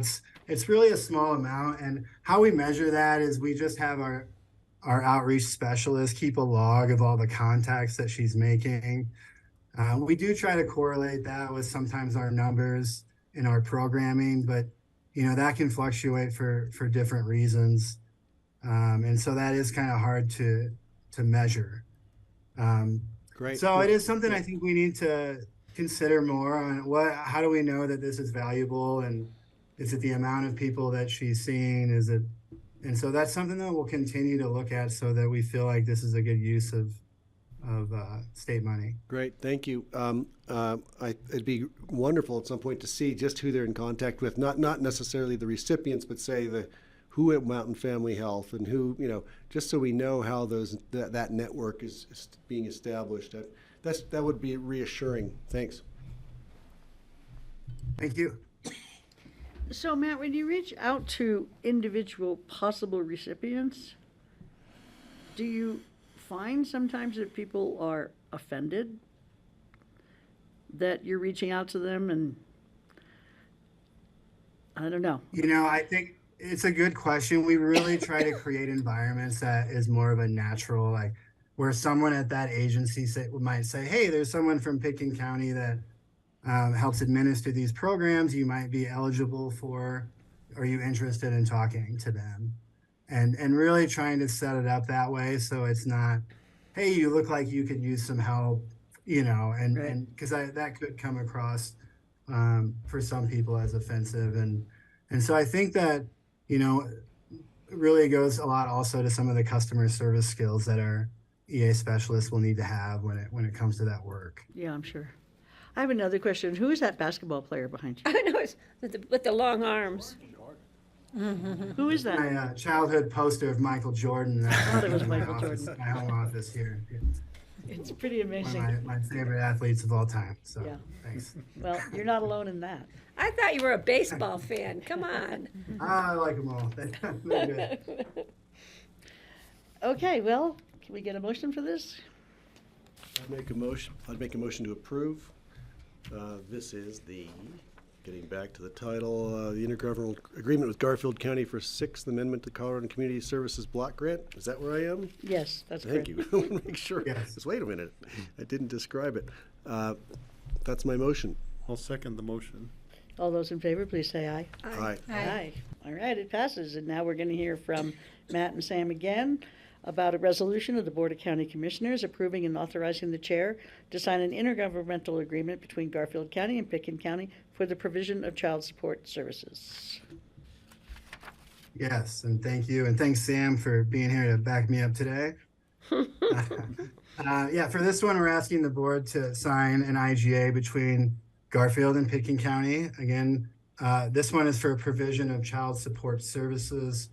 it's really a small amount. And how we measure that is we just have our outreach specialist keep a log of all the contacts that she's making. We do try to correlate that with sometimes our numbers in our programming, but that can fluctuate for different reasons. And so that is kind of hard to measure. Great. So it is something I think we need to consider more on how do we know that this is valuable, and is it the amount of people that she's seeing? And so that's something that we'll continue to look at so that we feel like this is a good use of state money. Great, thank you. It'd be wonderful at some point to see just who they're in contact with, not necessarily the recipients, but say who at Mountain Family Health and who, just so we know how that network is being established. That would be reassuring. Thanks. Thank you. So Matt, when you reach out to individual possible recipients, do you find sometimes that people are offended that you're reaching out to them? And I don't know. I think it's a good question. We really try to create environments that is more of a natural, like where someone at that agency might say, hey, there's someone from Pitkin County that helps administer these programs you might be eligible for. Are you interested in talking to them? and really trying to set it up that way so it's not, hey, you look like you could use some help, and because that could come across for some people as offensive, and so I think that really goes a lot also to some of the customer service skills that our EA specialists will need to have when it comes to that work. Yeah, I'm sure. I have another question. Who is that basketball player behind you? I know, it's with the long arms. Who is that? My childhood poster of Michael Jordan. I thought it was Michael Jordan. My home office here. It's pretty One amazing. of my favorite athletes of all time. So Yeah. thanks. Well, you're not alone in that. I thought you were a baseball fan. Come on. I like them all. They're good. Okay, well, can we get a motion for this? I'd make a motion to approve. This is getting back to the title, the intergovernmental agreement with Garfield County for 6th Amendment to Colorado Community Services Block Grant. Is that where I am? Yes, that's Thank correct. you. I want to make sure. Yes. Just wait a minute. I didn't describe it. That's my motion. I'll second the motion. All those in favor, please say aye. Aye. Aye. All right, it passes. And now we're going to hear from Matt and Sam again about a resolution of the Board of County Commissioners approving and authorizing the chair to sign an intergovernmental agreement between Garfield County and Pitkin County for the provision of child support services. Yes, and thank you, and thanks Sam for being here to back me up today. For this one, we're asking the board to sign an IGA between Garfield and Pitkin County. Again, this one is for provision of child support services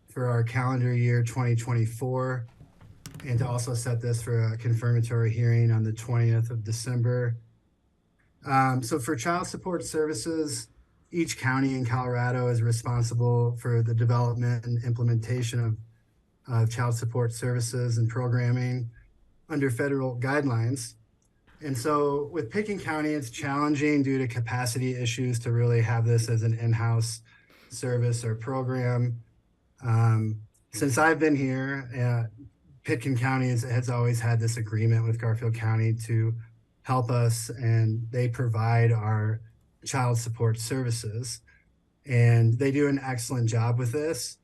for our calendar year 2024, and to also set this for a confirmatory hearing on the 20th of December. So for child support services, each county in Colorado is responsible for the development and implementation of child support services and programming under federal guidelines. And so with Pitkin County, it's challenging due to capacity issues to really have this as an in-house service or program. Since I've been here, Pitkin County has always had this agreement with Garfield County to help us, and they provide our child support services. And they do an excellent job with this.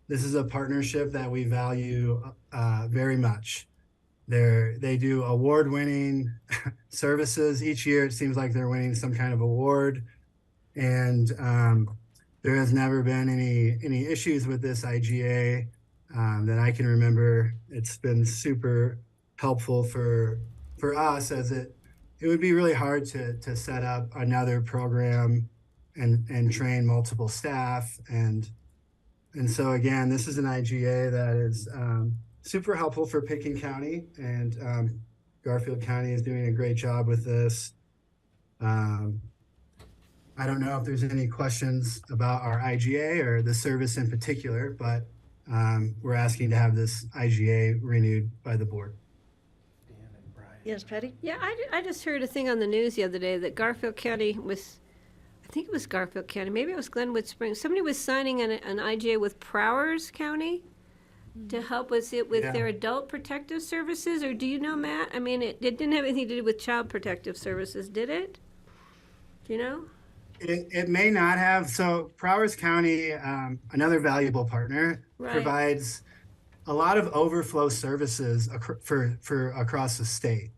This is a partnership that we value very much. They do award-winning services. Each year it seems like they're winning some kind of award. And there has never been any issues with this IGA that I can remember. It's been super helpful for us, as it would be really hard to set up another program and train multiple staff. And so again, this is an IGA that is super helpful for Pitkin County, and Garfield County is doing a great job with this. I don't know if there's any questions about our IGA or the service in particular, but we're asking to have this IGA renewed by the board. Yes, Patty? Yeah, I just heard a thing on the news the other day that Garfield County was, I think it was Garfield County, maybe it was Glenwood Springs. Somebody was signing an IGA with Prowers County to help with their adult protective services, or do you know, Matt? I mean, it didn't have anything to do with child protective services, did it? Do you know? It may not have. So Prowers County, another valuable partner, Right. provides a lot of overflow services for across the state.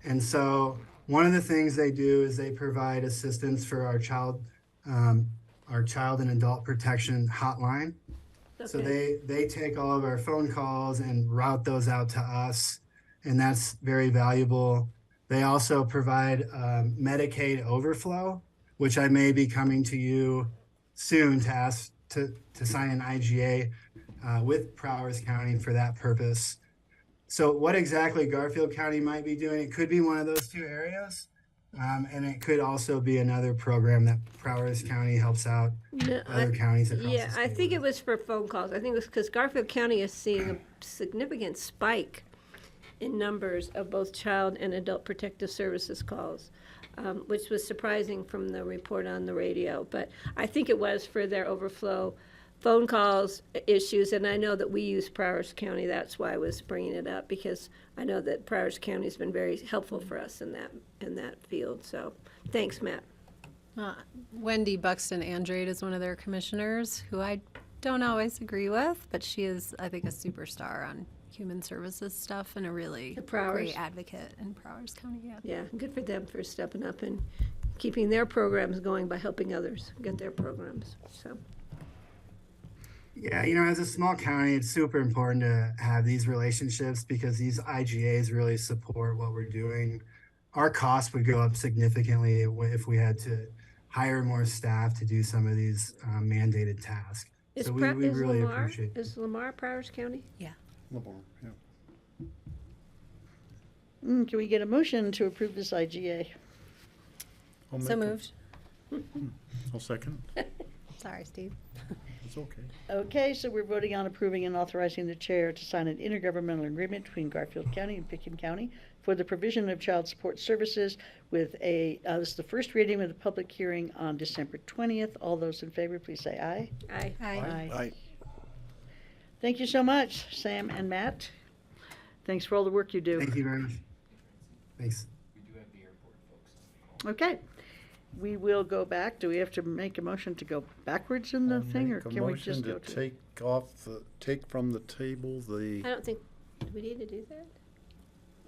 And so one of the things they do is they provide assistance for our child and adult protection hotline. So they take all of our phone calls and route those out to us, and that's very valuable. They also provide Medicaid overflow, which I may be coming to you soon to ask to sign an IGA with Prowers County for that purpose. So what exactly Garfield County might be doing, it could be one of those two areas. And it could also be another program that Prowers County helps out other counties across the state. I think it was for phone calls. I think it was because Garfield County is seeing a significant spike in numbers of both child and adult protective services calls, which was surprising from the report on the radio. But I think it was for their overflow phone calls issues, and I know that we use Prowers County. That's why I was bringing it up, because I know that Prowers County has been very helpful for us in that field. So thanks, Matt. Wendy Buxton Andrade is one of their commissioners, who I don't always agree with, but she is, I think, a superstar on human services stuff and a really The Prowers. great advocate in Prowers County. Yeah. Yeah, good for them for stepping up and keeping their programs going by helping others get their programs, so. Yeah, as a small county, it's super important to have these relationships because these IGAs really support what we're doing. Our costs would go up significantly if we had to hire more staff to do some of these mandated tasks. So we really appreciate it. Is Lamar Prowers County? Yeah. Lamar, yeah. Can we get a motion to approve this IGA? I'll So make a- moved. I'll second. Sorry, Steve. It's okay. Okay, so we're voting on approving and authorizing the chair to sign an intergovernmental agreement between Garfield County and Pitkin County for the provision of child support services with this is the first reading with a public hearing on December 20th. All those in favor, please say aye. Aye. Aye. Aye. Thank you so much, Sam and Matt. Thanks for all the work you do. Thank you very much. Thanks. Okay, we will go back. Do we have to make a motion to go backwards in the I'll thing, or make a can we just motion go to to? take from the table the, I don't think, do we need to do that?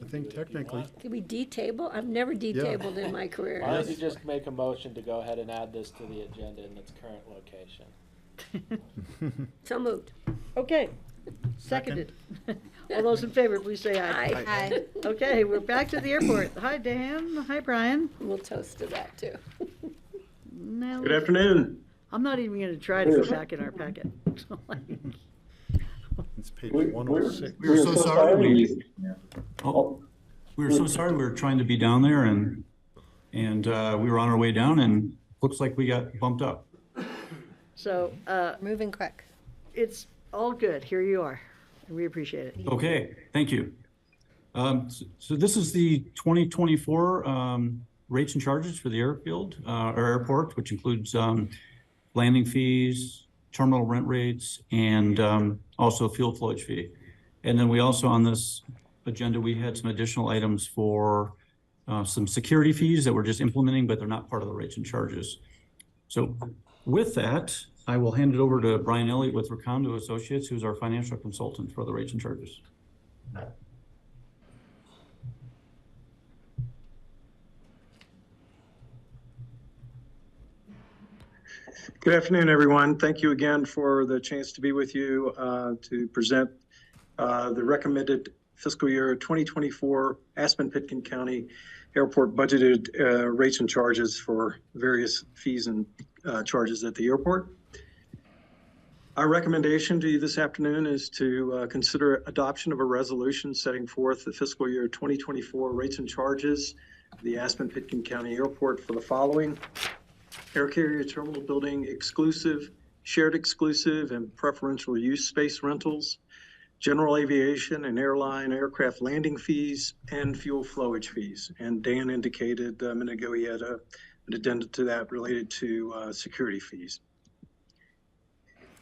I think technically, Did we de-table? I've never de-tabled in my career. Why don't you just make a motion to go ahead and add this to the agenda in its current location? So moved. Okay, seconded. All those in favor, please say aye. Aye. Aye. Okay, we're back to the airport. Hi, Dan. Hi, Brian. We'll toast to that, too. Now, Good afternoon. I'm not even gonna try to go back in our packet. it's page 106. We were so sorry. We were so sorry. We were trying to be down there and we were on our way down and looks like we got bumped up. So, Moving quick. it's all good. Here you are. We appreciate it. Okay, thank you. So this is the 2024 rates and charges for the airfield or airport, which includes landing fees, terminal rent rates, and also fuel flowage fee. And then we also on this agenda, we had some additional items for some security fees that we're just implementing, but they're not part of the rates and charges. So with that, I will hand it over to Brian Elliott with Recondo Associates, who's our financial consultant for the rates and charges. Good afternoon, everyone. Thank you again for the chance to be with you to present the recommended fiscal year 2024 Aspen-Pitkin County Airport budgeted rates and charges for various fees and charges at the airport. Our recommendation to you this afternoon is to consider adoption of a resolution setting forth the fiscal year 2024 rates and charges of the Aspen-Pitkin County Airport for the following: air carrier terminal building exclusive, shared exclusive, and preferential use space rentals, general aviation and airline aircraft landing fees, and fuel flowage fees. And Dan indicated a minute ago he had an addendum to that related to security fees.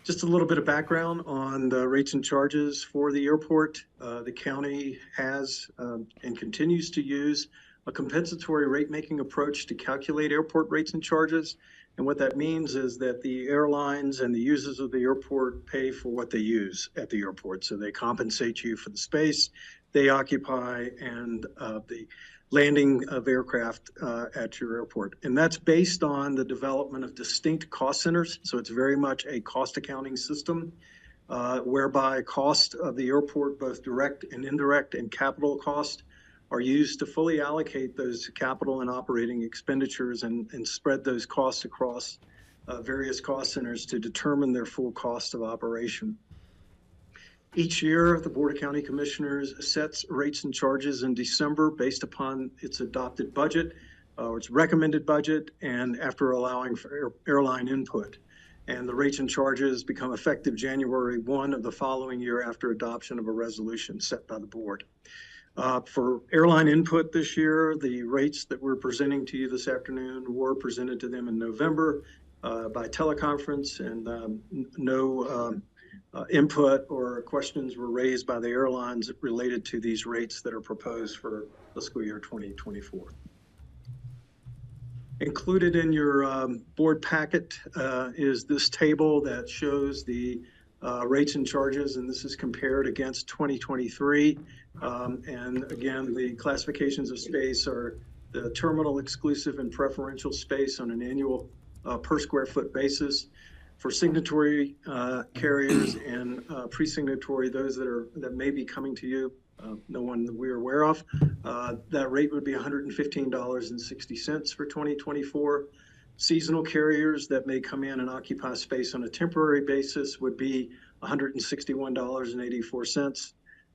Just a little bit of background on the rates and charges for the airport. The county has and continues to use a compensatory rate-making approach to calculate airport rates and charges. And what that means is that the airlines and the users of the airport pay for what they use at the airport. So they compensate you for the space they occupy and the landing of aircraft at your airport. And that's based on the development of distinct cost centers. So it's very much a cost accounting system whereby cost of the airport, both direct and indirect and capital cost, are used to fully allocate those capital and operating expenditures and spread those costs across various cost centers to determine their full cost of operation. Each year, the Board of County Commissioners sets rates and charges in December based upon its adopted budget or its recommended budget, and after allowing for airline input. And the rates and charges become effective January 1 of the following year after adoption of a resolution set by the board. For airline input this year, the rates that we're presenting to you this afternoon were presented to them in November by teleconference, and no input or questions were raised by the airlines related to these rates that are proposed for fiscal year 2024. Included in your board packet is this table that shows the rates and charges, and this is compared against 2023. And again, the classifications of space are the terminal exclusive and preferential space on an annual per square foot basis. For signatory carriers and pre-signatory, those that may be coming to you, no one that we're aware of, that rate would be $115.60 for 2024. Seasonal carriers that may come in and occupy space on a temporary basis would be $161.84.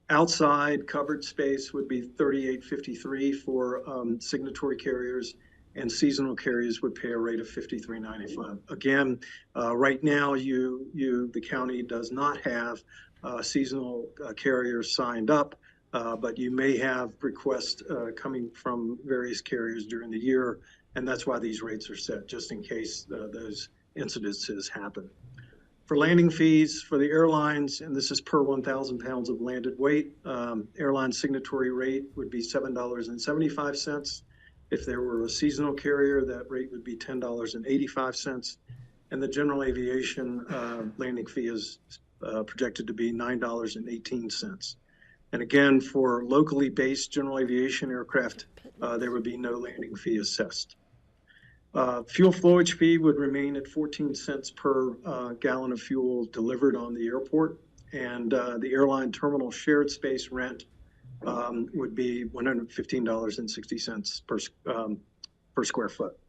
Outside covered space would be $38.53 for signatory carriers, and seasonal carriers would pay a rate of $53.95. Again, right now, the county does not have seasonal carriers signed up, but you may have requests coming from various carriers during the year, and that's why these rates are set, just in case those incidences happen. For landing fees for the airlines, and this is per 1,000 pounds of landed weight, airline signatory rate would be $7.75. If there were a seasonal carrier, that rate would be $10.85. And the general aviation landing fee is projected to be $9.18. And again, for locally based general aviation aircraft, there would be no landing fee assessed. Fuel flowage fee would remain at 14 cents per gallon of fuel delivered on the airport, and the airline terminal shared space rent would be $115.60 per square foot.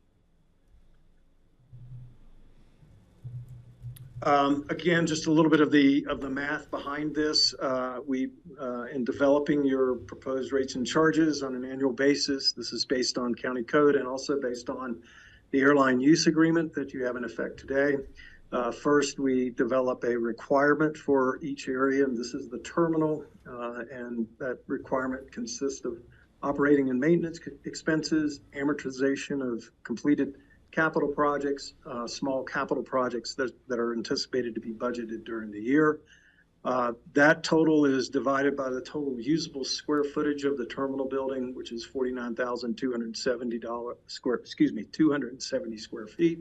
Again, just a little bit of the math behind this. In developing your proposed rates and charges on an annual basis, this is based on county code and also based on the airline use agreement that you have in effect today. First, we develop a requirement for each area, and this is the terminal, and that requirement consists of operating and maintenance expenses, amortization of completed capital projects, small capital projects that are anticipated to be budgeted during the year. That total is divided by the total usable square footage of the terminal building, which is 49,270 square feet.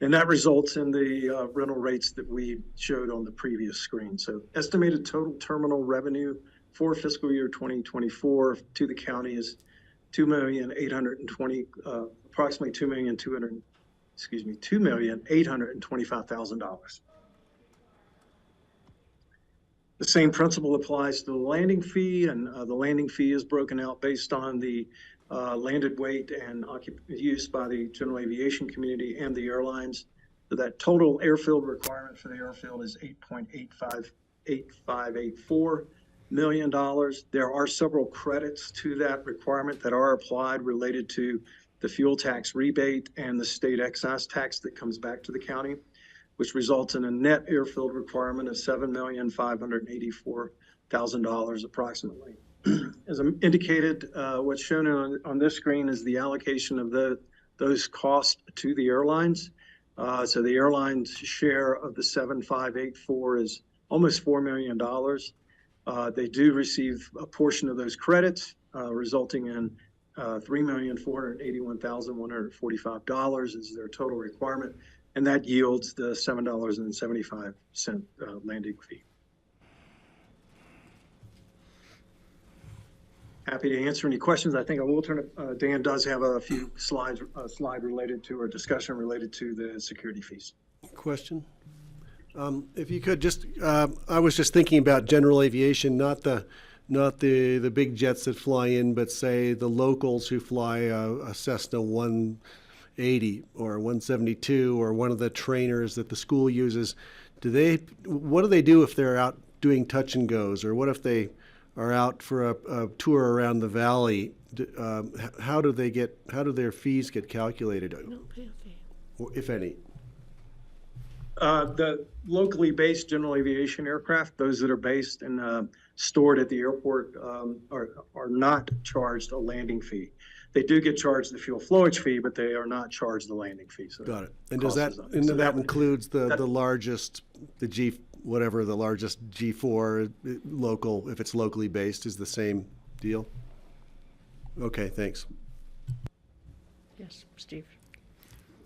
And that results in the rental rates that we showed on the previous screen. So estimated total terminal revenue for fiscal year 2024 to the county is approximately $2,825,000. The same principle applies to the landing fee, and the landing fee is broken out based on the landed weight and use by the general aviation community and the airlines. So that total airfield requirement for the airfield is $8.8584 million. There are several credits to that requirement that are applied related to the fuel tax rebate and the state excise tax that comes back to the county, which results in a net airfield requirement of $7,584,000 approximately. As indicated, what's shown on this screen is the allocation of those costs to the airlines. So the airline's share of the 7,584 is almost $4 million. They do receive a portion of those credits, resulting in $3,481,145 is their total requirement, and that yields the $7.75 landing fee. Happy to answer any questions. I think I will turn it, Dan does have a few slide related to, or discussion related to the security fees. Question? If you could just, I was just thinking about general aviation, not the big jets that fly in, but say the locals who fly a Cessna 180 or 172 or one of the trainers that the school uses. What do they do if they're out doing touch and goes, or what if they are out for a tour around the valley? How do their fees get calculated? Don't pay a fee. If any? The locally based general aviation aircraft, those that are based and stored at the airport, are not charged a landing fee. They do get charged the fuel flowage fee, but they are not charged the landing fee. So got it. And does that includes the largest, the largest G4 local, if it's locally based, is the same deal? Okay, thanks. Yes, Steve.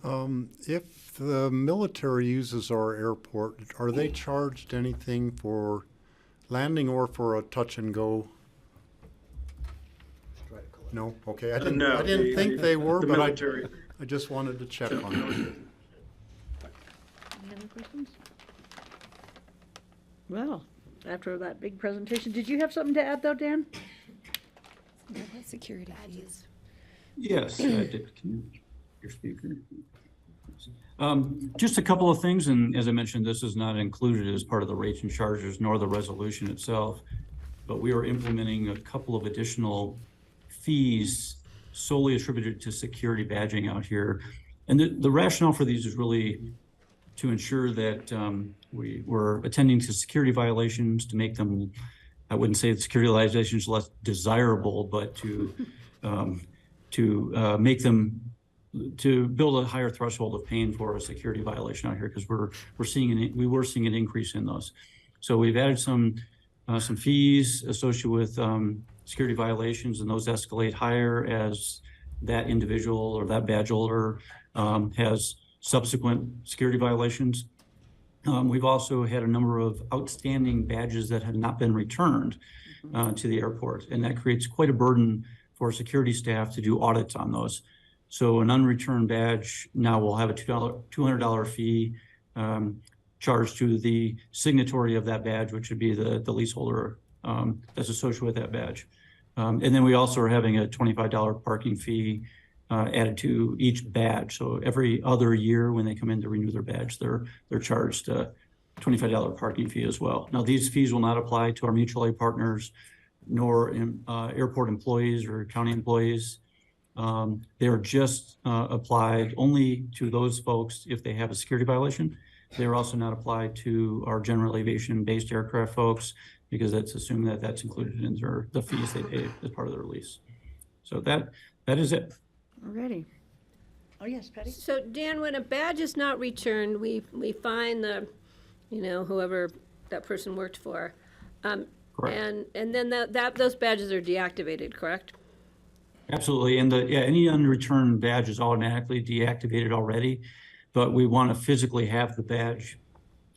If the military uses our airport, are they charged anything for landing or for a touch and go? No, okay, I No, didn't think they were, the but military. I just wanted to check on that. Any other questions? Well, after that big presentation, did you have something to add though, Dan? Security fees. Yes, I did. Can you, your speaker? Just a couple of things, and as I mentioned, this is not included as part of the rates and charges nor the resolution itself, but we are implementing a couple of additional fees solely attributed to security badging out here. And the rationale for these is really to ensure that we're attending to security violations, to make them, I wouldn't say that security violations less desirable, but to make them, to build a higher threshold of paying for a security violation out here, because we were seeing an increase in those. So we've added some fees associated with security violations, and those escalate higher as that individual or that badge holder has subsequent security violations. We've also had a number of outstanding badges that have not been returned to the airport, and that creates quite a burden for security staff to do audits on those. So an unreturned badge now will have a $200 fee charged to the signatory of that badge, which would be the leaseholder that's associated with that badge. And then we also are having a $25 parking fee added to each badge. So every other year when they come in to renew their badge, they're charged a $25 parking fee as well. Now, these fees will not apply to our mutual aid partners, nor airport employees or county employees. They are just applied only to those folks if they have a security violation. They're also not applied to our general aviation-based aircraft folks, because that's assumed that that's included in the fees they pay as part of their lease. So that is it. Alrighty. Oh, yes, Patty? So Dan, when a badge is not returned, we find whoever that person worked for. Correct. And then those badges are deactivated, correct? Absolutely, and any unreturned badge is automatically deactivated already, but we want to physically have the badge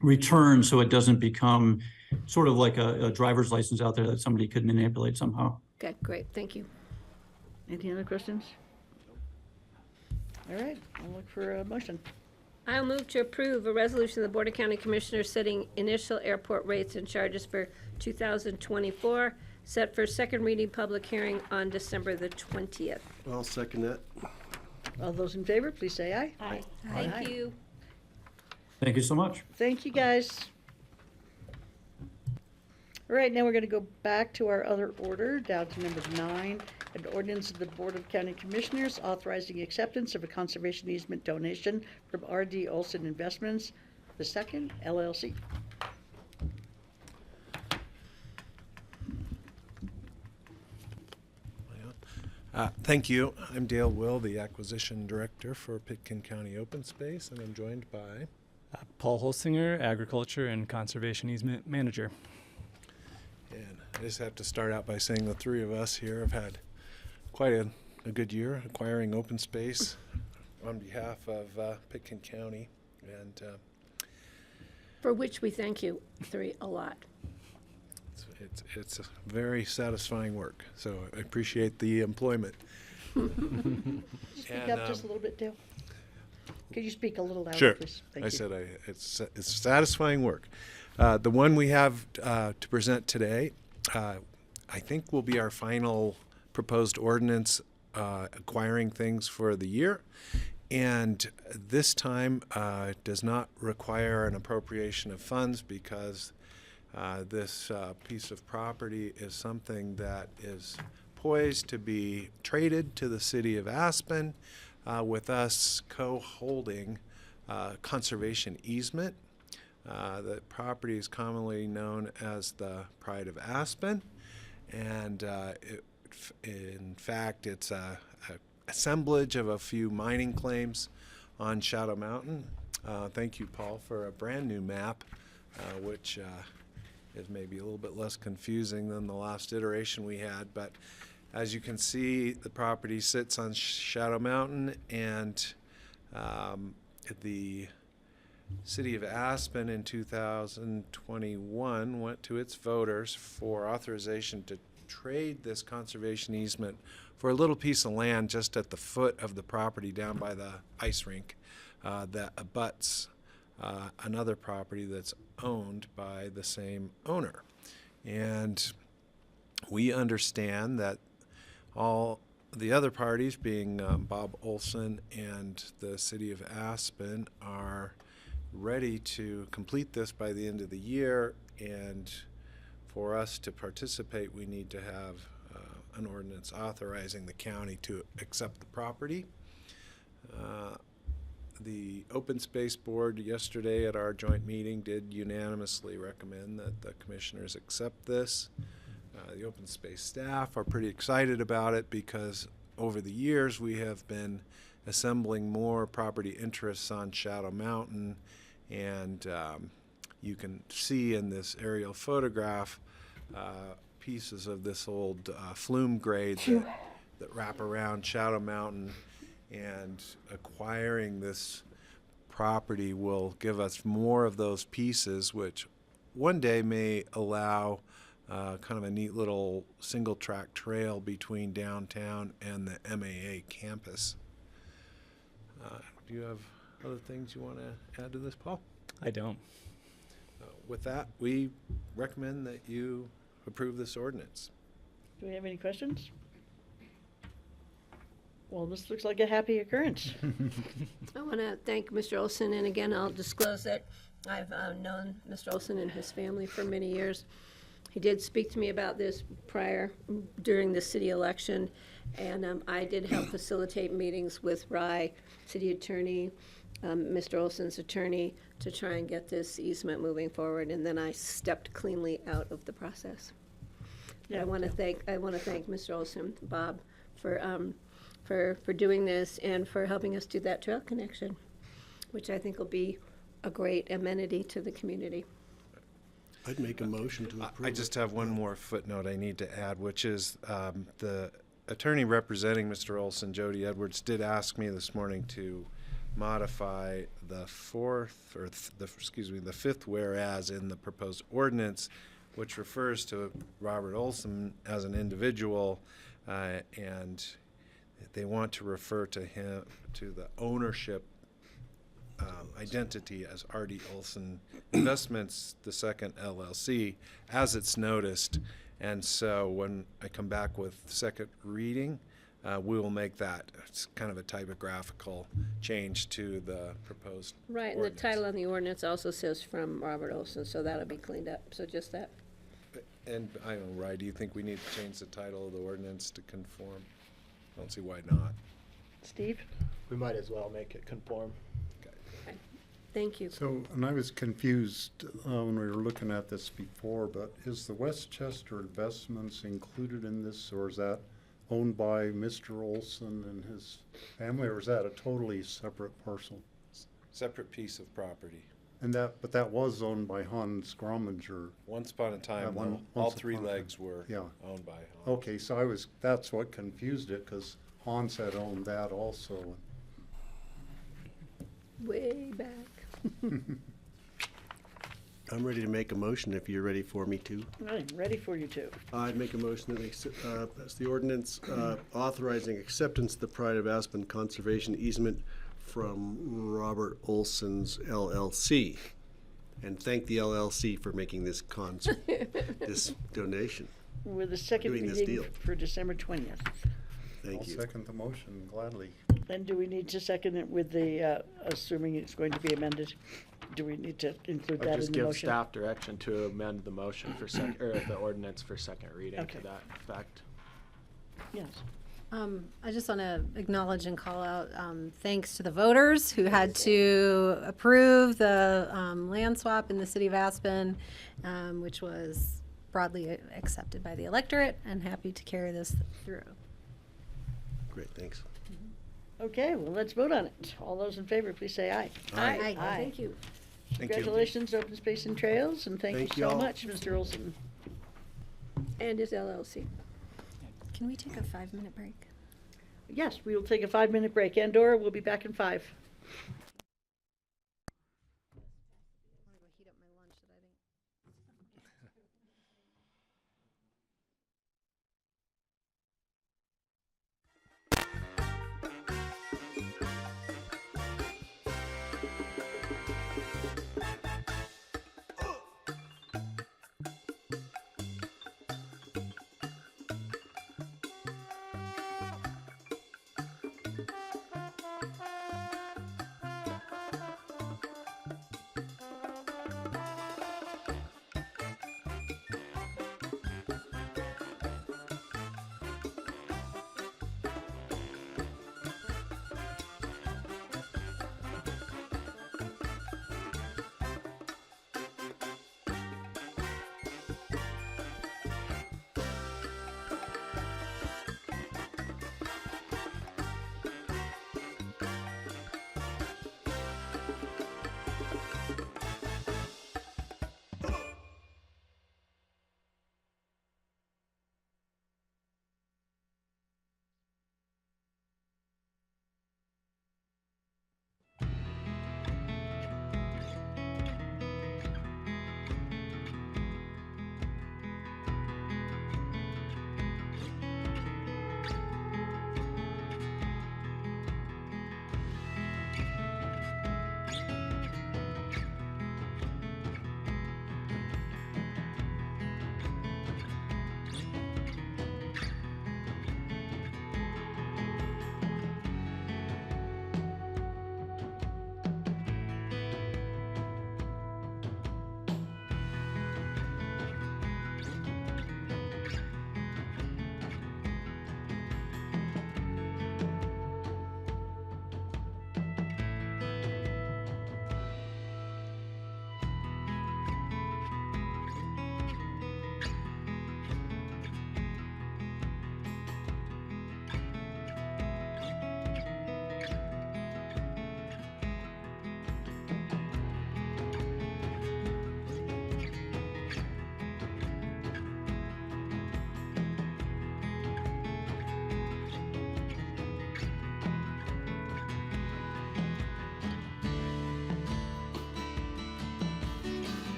returned so it doesn't become sort of like a driver's license out there that somebody could manipulate somehow. Okay, great, thank you. Any other questions? All right, I'll look for a motion. I'll move to approve a resolution of the Board of County Commissioners setting initial airport rates and charges for 2024, set for second reading public hearing on December the 20th. I'll second that. All those in favor, please say aye. Aye. Thank you. Thank you so much. Thank you, guys. All right, now we're going to go back to our other order, down to number 9, an ordinance of the Board of County Commissioners authorizing acceptance of a conservation easement donation from R.D. Olson Investments II, LLC. Thank you. I'm Dale Will, the Acquisition Director for Pitkin County Open Space, and I'm joined by Paul Holsinger, Agriculture and Conservation Easement Manager. And I just have to start out by saying the three of us here have had quite a good year acquiring open space on behalf of Pitkin County, and For which we thank you three a lot. it's very satisfying work. So I appreciate the employment. Speak up just a little bit, Dale. Could you speak a little louder, Sure. please? Thank I you. said it's satisfying work. The one we have to present today, I think will be our final proposed ordinance acquiring things for the year. And this time does not require an appropriation of funds because this piece of property is something that is poised to be traded to the city of Aspen with us co-holding conservation easement. The property is commonly known as the Pride of Aspen, and in fact it's a assemblage of a few mining claims on Shadow Mountain. Thank you, Paul, for a brand new map, which is maybe a little bit less confusing than the last iteration we had, but as you can see, the property sits on Shadow Mountain, and The City of Aspen in 2021 went to its voters for authorization to trade this conservation easement for a little piece of land just at the foot of the property down by the ice rink that abuts another property that's owned by the same owner. And we understand that all the other parties, being Bob Olson and the City of Aspen, are ready to complete this by the end of the year, and for us to participate, we need to have an ordinance authorizing the county to accept the property. The Open Space Board yesterday at our joint meeting did unanimously recommend that the commissioners accept this. The open space staff are pretty excited about it because over the years we have been assembling more property interests on Shadow Mountain, and you can see in this aerial photograph pieces of this old flume grade that wrap around Shadow Mountain, and acquiring this property will give us more of those pieces, which one day may allow kind of a neat little single track trail between downtown and the MAA campus. Do you have other things you want to add to this, Paul? I don't. With that, we recommend that you approve this ordinance. Do we have any questions? Well, this looks like a happy occurrence. I want to thank Mr. Olson, and again, I'll disclose that I've known Mr. Olson and his family for many years. He did speak to me about this prior, during the city election, and I did help facilitate meetings with Rye, city attorney, Mr. Olson's attorney, to try and get this easement moving forward, and then I stepped cleanly out of the process. Yeah, I want to thank Mr. Olson, Bob, for doing this and for helping us do that trail connection, which I think will be a great amenity to the community. I'd make a motion to approve. I just have one more footnote I need to add, which is the attorney representing Mr. Olson, Jody Edwards, did ask me this morning to modify the fifth whereas in the proposed ordinance, which refers to Robert Olson as an individual, and they want to refer to him, to the ownership identity as R.D. Olson Investments II LLC, as it's noticed. And so when I come back with second reading, we will make that. It's kind of a typographical change to the proposed Right, ordinance. and the title on the ordinance also says from Robert Olson, so that'll be cleaned up. So just that. And I don't know, Rye, do you think we need to change the title of the ordinance to conform? I don't see why not. Steve? We might as well make it conform. Thank you. So, and I was confused when we were looking at this before, but is the Westchester Investments included in this, or is that owned by Mr. Olson and his family, or is that a totally separate parcel? Separate piece of property. And but that was owned by Hans Gromminger. Once upon a time, all once three upon a legs time. were Yeah. owned by Hans. Okay, so that's what confused it, because Hans had owned that also. Way back. I'm ready to make a motion if you're ready for me to. I'm ready for you to. I'd make a motion that that's the ordinance authorizing acceptance of the Pride of Aspen conservation easement from Robert Olson's LLC. And thank the LLC for making this this donation. With a second Doing this reading deal. for December 20th. Thank you. I'll second the motion gladly. Then do we need to second it with the, assuming it's going to be amended? Do we need to include Or that just in the give motion? staff direction to amend the motion for or the ordinance for second reading Okay. to that effect. Yes. I just want to acknowledge and call out thanks to the voters who had to approve the land swap in the city of Aspen, which was broadly accepted by the electorate, and happy to carry this through. Great, thanks. Okay, well, let's vote on it. All those in favor, please say aye. Aye. Thank you. Thank you. Congratulations, Open Space and Trails, and thank Thank you so y'all. much, Mr. Olson. And his LLC. Can we take a 5-minute break? Yes, we will take a 5-minute break. Andorra, we'll be back in 5. I'm gonna go heat up my lunch that I didn't.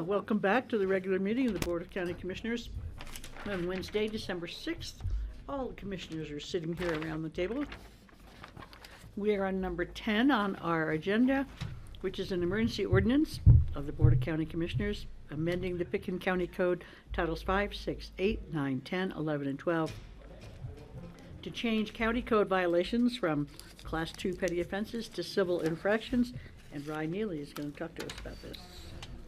Welcome back to the regular meeting of the Board of County Commissioners on Wednesday, December 6th. All the commissioners are sitting here around the table. We are on number 10 on our agenda, which is an emergency ordinance of the Board of County Commissioners amending the Pickens County Code Titles 5, 6, 8, 9, 10, 11, and 12 to change county code violations from Class 2 petty offenses to civil infractions. And Ryan Neely is going to talk to us about this.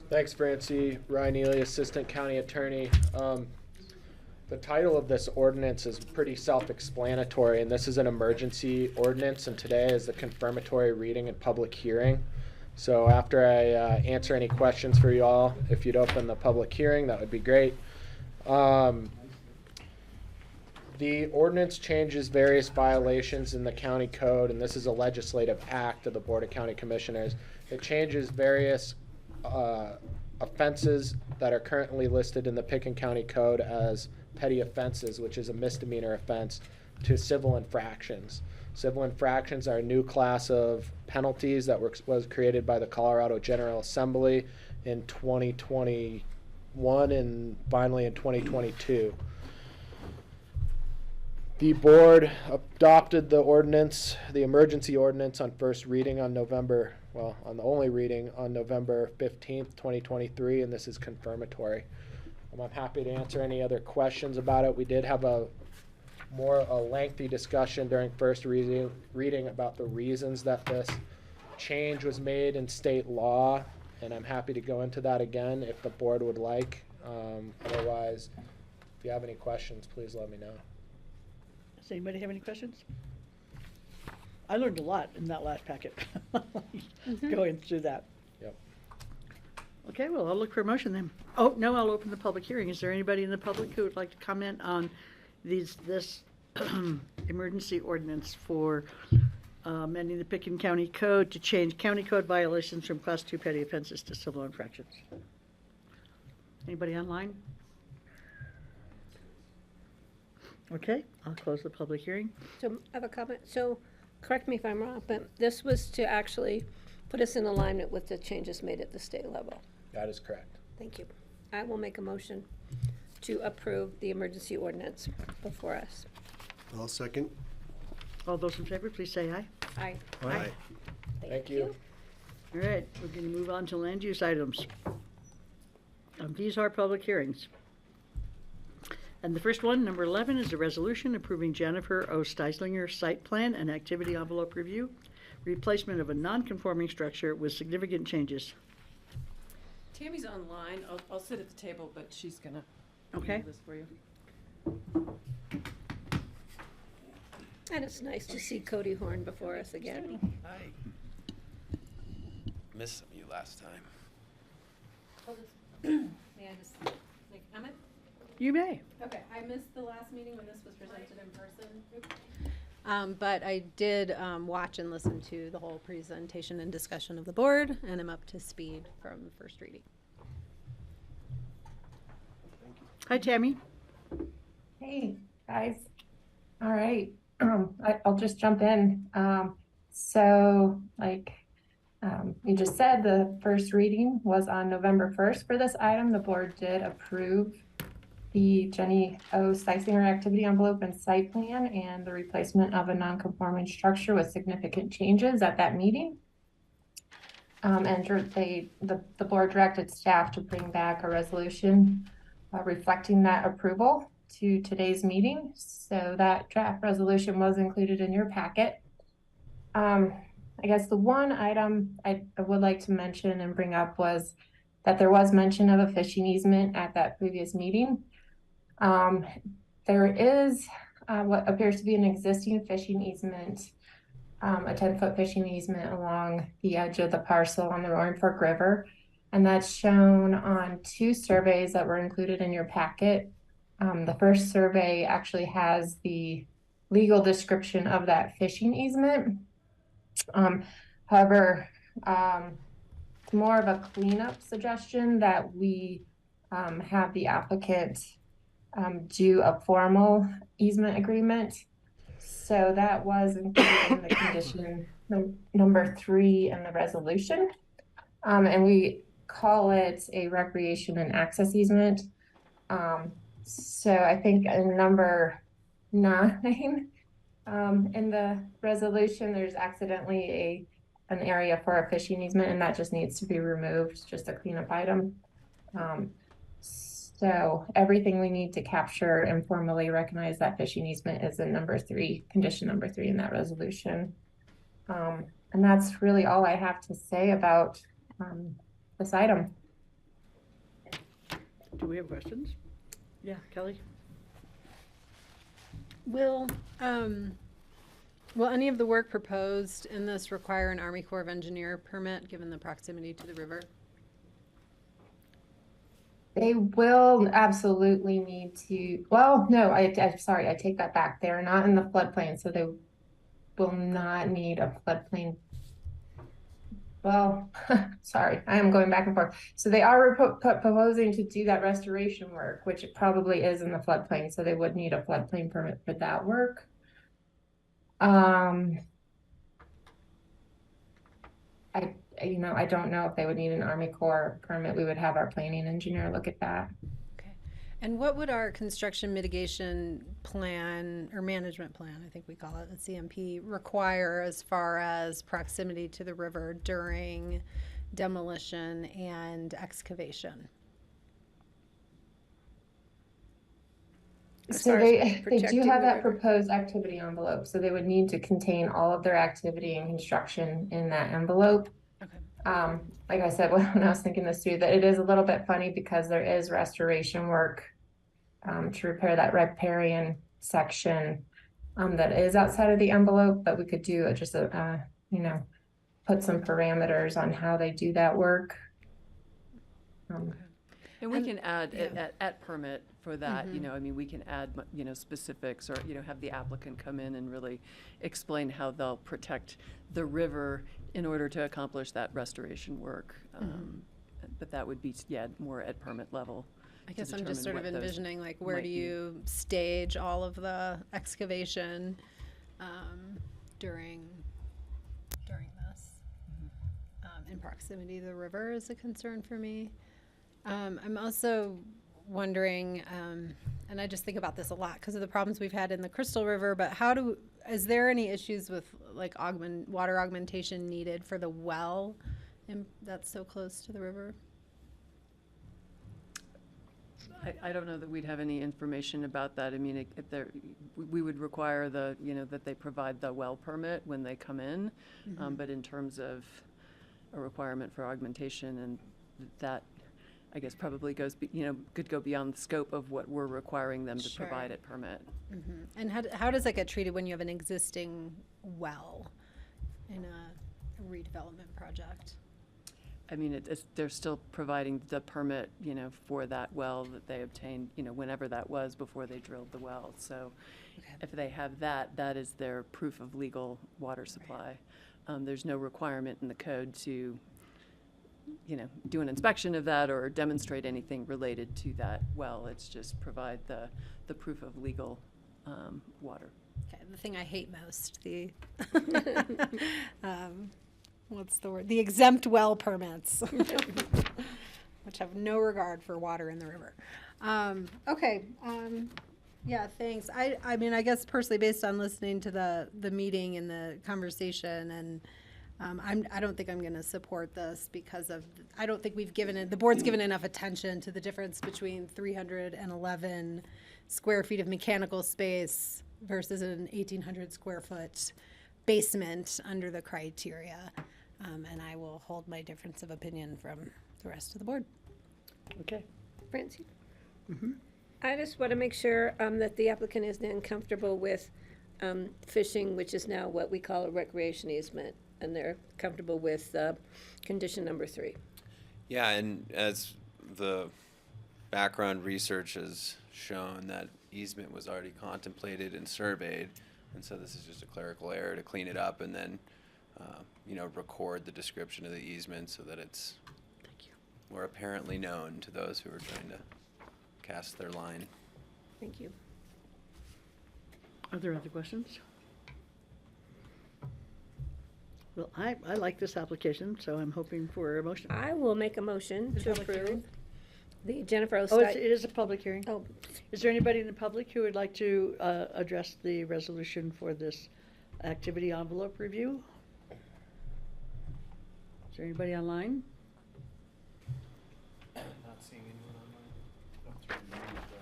Thanks, Francie. Ryan Neely, Assistant County Attorney. The title of this ordinance is pretty self-explanatory, and this is an emergency ordinance, and today is the confirmatory reading and public hearing. So after I answer any questions for you all, if you'd open the public hearing, that would be great. The ordinance changes various violations in the county code, and this is a legislative act of the Board of County Commissioners. It changes various offenses that are currently listed in the Pickens County Code as petty offenses, which is a misdemeanor offense, to civil infractions. Civil infractions are a new class of penalties that was created by the Colorado General Assembly in 2021 and finally in 2022. The board adopted the ordinance, the emergency ordinance, on first reading on on the only reading on November 15th, 2023, and this is confirmatory. I'm happy to answer any other questions about it. We did have a lengthy discussion during first reading about the reasons that this change was made in state law, and I'm happy to go into that again if the board would like. Otherwise, if you have any questions, please let me know. Does anybody have any questions? I learned a lot in that last packet, going through that. Yep. Okay, well, I'll look for a motion then. Oh, no, I'll open the public hearing. Is there anybody in the public who would like to comment on this emergency ordinance for amending the Pickens County Code to change county code violations from Class 2 petty offenses to civil infractions? Anybody online? Okay, I'll close the public hearing. So I have a comment. So correct me if I'm wrong, but this was to actually put us in alignment with the changes made at the state level. That is correct. Thank you. I will make a motion to approve the emergency ordinance before us. I'll second. All those in favor, please say aye. Aye. Aye. Thank you. All right, we're going to move on to land use items. These are public hearings. And the first one, number 11, is a resolution approving Jennifer O. Steislinger site plan and activity envelope review, replacement of a non-conforming structure with significant changes. Tammy's online. I'll sit at the table, but she's gonna Okay. do this for you. And it's nice to see Cody Horn before us again. Hi. Missed some of you last time. May I just make a comment? You may. Okay, I missed the last meeting when this was presented in person. But I did watch and listen to the whole presentation and discussion of the board, and I'm up to speed from first reading. Hi, Tammy. Hey, guys. All right. I'll just jump in. You just said, the first reading was on November 1st for this item. The board did approve the Jenny O. Steisinger activity envelope and site plan and the replacement of a non-conforming structure with significant changes at that meeting. The board directed staff to bring back a resolution reflecting that approval to today's meeting. So that draft resolution was included in your packet. I guess the one item I would like to mention and bring up was that there was mention of a fishing easement at that previous meeting. There is what appears to be an existing fishing easement, a 10-foot fishing easement along the edge of the parcel on the Roaring Fork River. And that's shown on two surveys that were included in your packet. The first survey actually has the legal description of that fishing easement. However, it's more of a cleanup suggestion that we have the applicant do a formal easement agreement. So that was included in the condition number 3 in the resolution. And we call it a recreation and access easement. So I think in number 9, in the resolution, there's accidentally an area for a fishing easement, and that just needs to be removed, just a cleanup item. So everything we need to capture and formally recognize that fishing easement is in number 3, condition number 3 in that resolution. And that's really all I have to say about this item. Do we have questions? Yeah, Kelly? Will any of the work proposed in this require an Army Corps of Engineer permit, given the proximity to the river? They will absolutely need to, well, no, I'm sorry, I take that back. They're not in the floodplain, so they will not need a floodplain. Well, sorry, I am going back and forth. So they are proposing to do that restoration work, which it probably is in the floodplain, so they would need a floodplain permit for that work. I don't know if they would need an Army Corps permit. We would have our planning engineer look at that. Okay. And what would our construction mitigation plan or management plan, I think we call it, the CMP, require as far as proximity to the river during demolition and excavation? So they do have that proposed activity envelope, so they would need to contain all of their activity and construction in that envelope. Okay. Like I said, when I was thinking this through, that it is a little bit funny because there is restoration work to repair that riparian section that is outside of the envelope, but we could do just a put some parameters on how they do that work. And we can add at permit for that, I mean, we can add, specifics or, have the applicant come in and really explain how they'll protect the river in order to accomplish that restoration work. But that would be, more at permit level. I guess I'm just sort of envisioning, like, where do you stage all of the excavation during this? In proximity to the river is a concern for me. I'm also wondering, and I just think about this a lot because of the problems we've had in the Crystal River, but is there any issues with like water augmentation needed for the well that's so close to the river? I don't know that we'd have any information about that. I mean, we would require that they provide the well permit when they come in. But in terms of a requirement for augmentation, and that, I guess, probably goes, could go beyond the scope of what we're requiring them to provide at permit. And how does that get treated when you have an existing well in a redevelopment project? I mean, they're still providing the permit, for that well that they obtained, whenever that was before they drilled the well. So if they have that, that is their proof of legal water supply. There's no requirement in the code to, do an inspection of that or demonstrate anything related to that well. It's just provide the proof of legal water. Okay, the thing I hate most, what's the word? The exempt well permits, which have no regard for water in the river. Yeah, thanks. I mean, I guess personally, based on listening to the meeting and the conversation, and I don't think I'm going to support this because I don't think the board's given enough attention to the difference between 311 square feet of mechanical space versus an 1,800 square foot basement under the criteria. And I will hold my difference of opinion from the rest of the board. Okay. Francie? I just want to make sure that the applicant is then comfortable with fishing, which is now what we call a recreation easement, and they're comfortable with condition number 3. Yeah, and as the background research has shown, that easement was already contemplated and surveyed, and so this is just a clerical error to clean it up and then record the description of the easement so that it's more apparently known to those who are trying to cast their line. Thank you. Are there other questions? Well, I like this application, so I'm hoping for a motion. I will make a motion to Public hearing? approve the Jennifer Oh, it Ostite. is a public hearing. Oh, Is there anybody in the public who would like to address the resolution for this activity envelope review? Is there anybody online? Not seeing anyone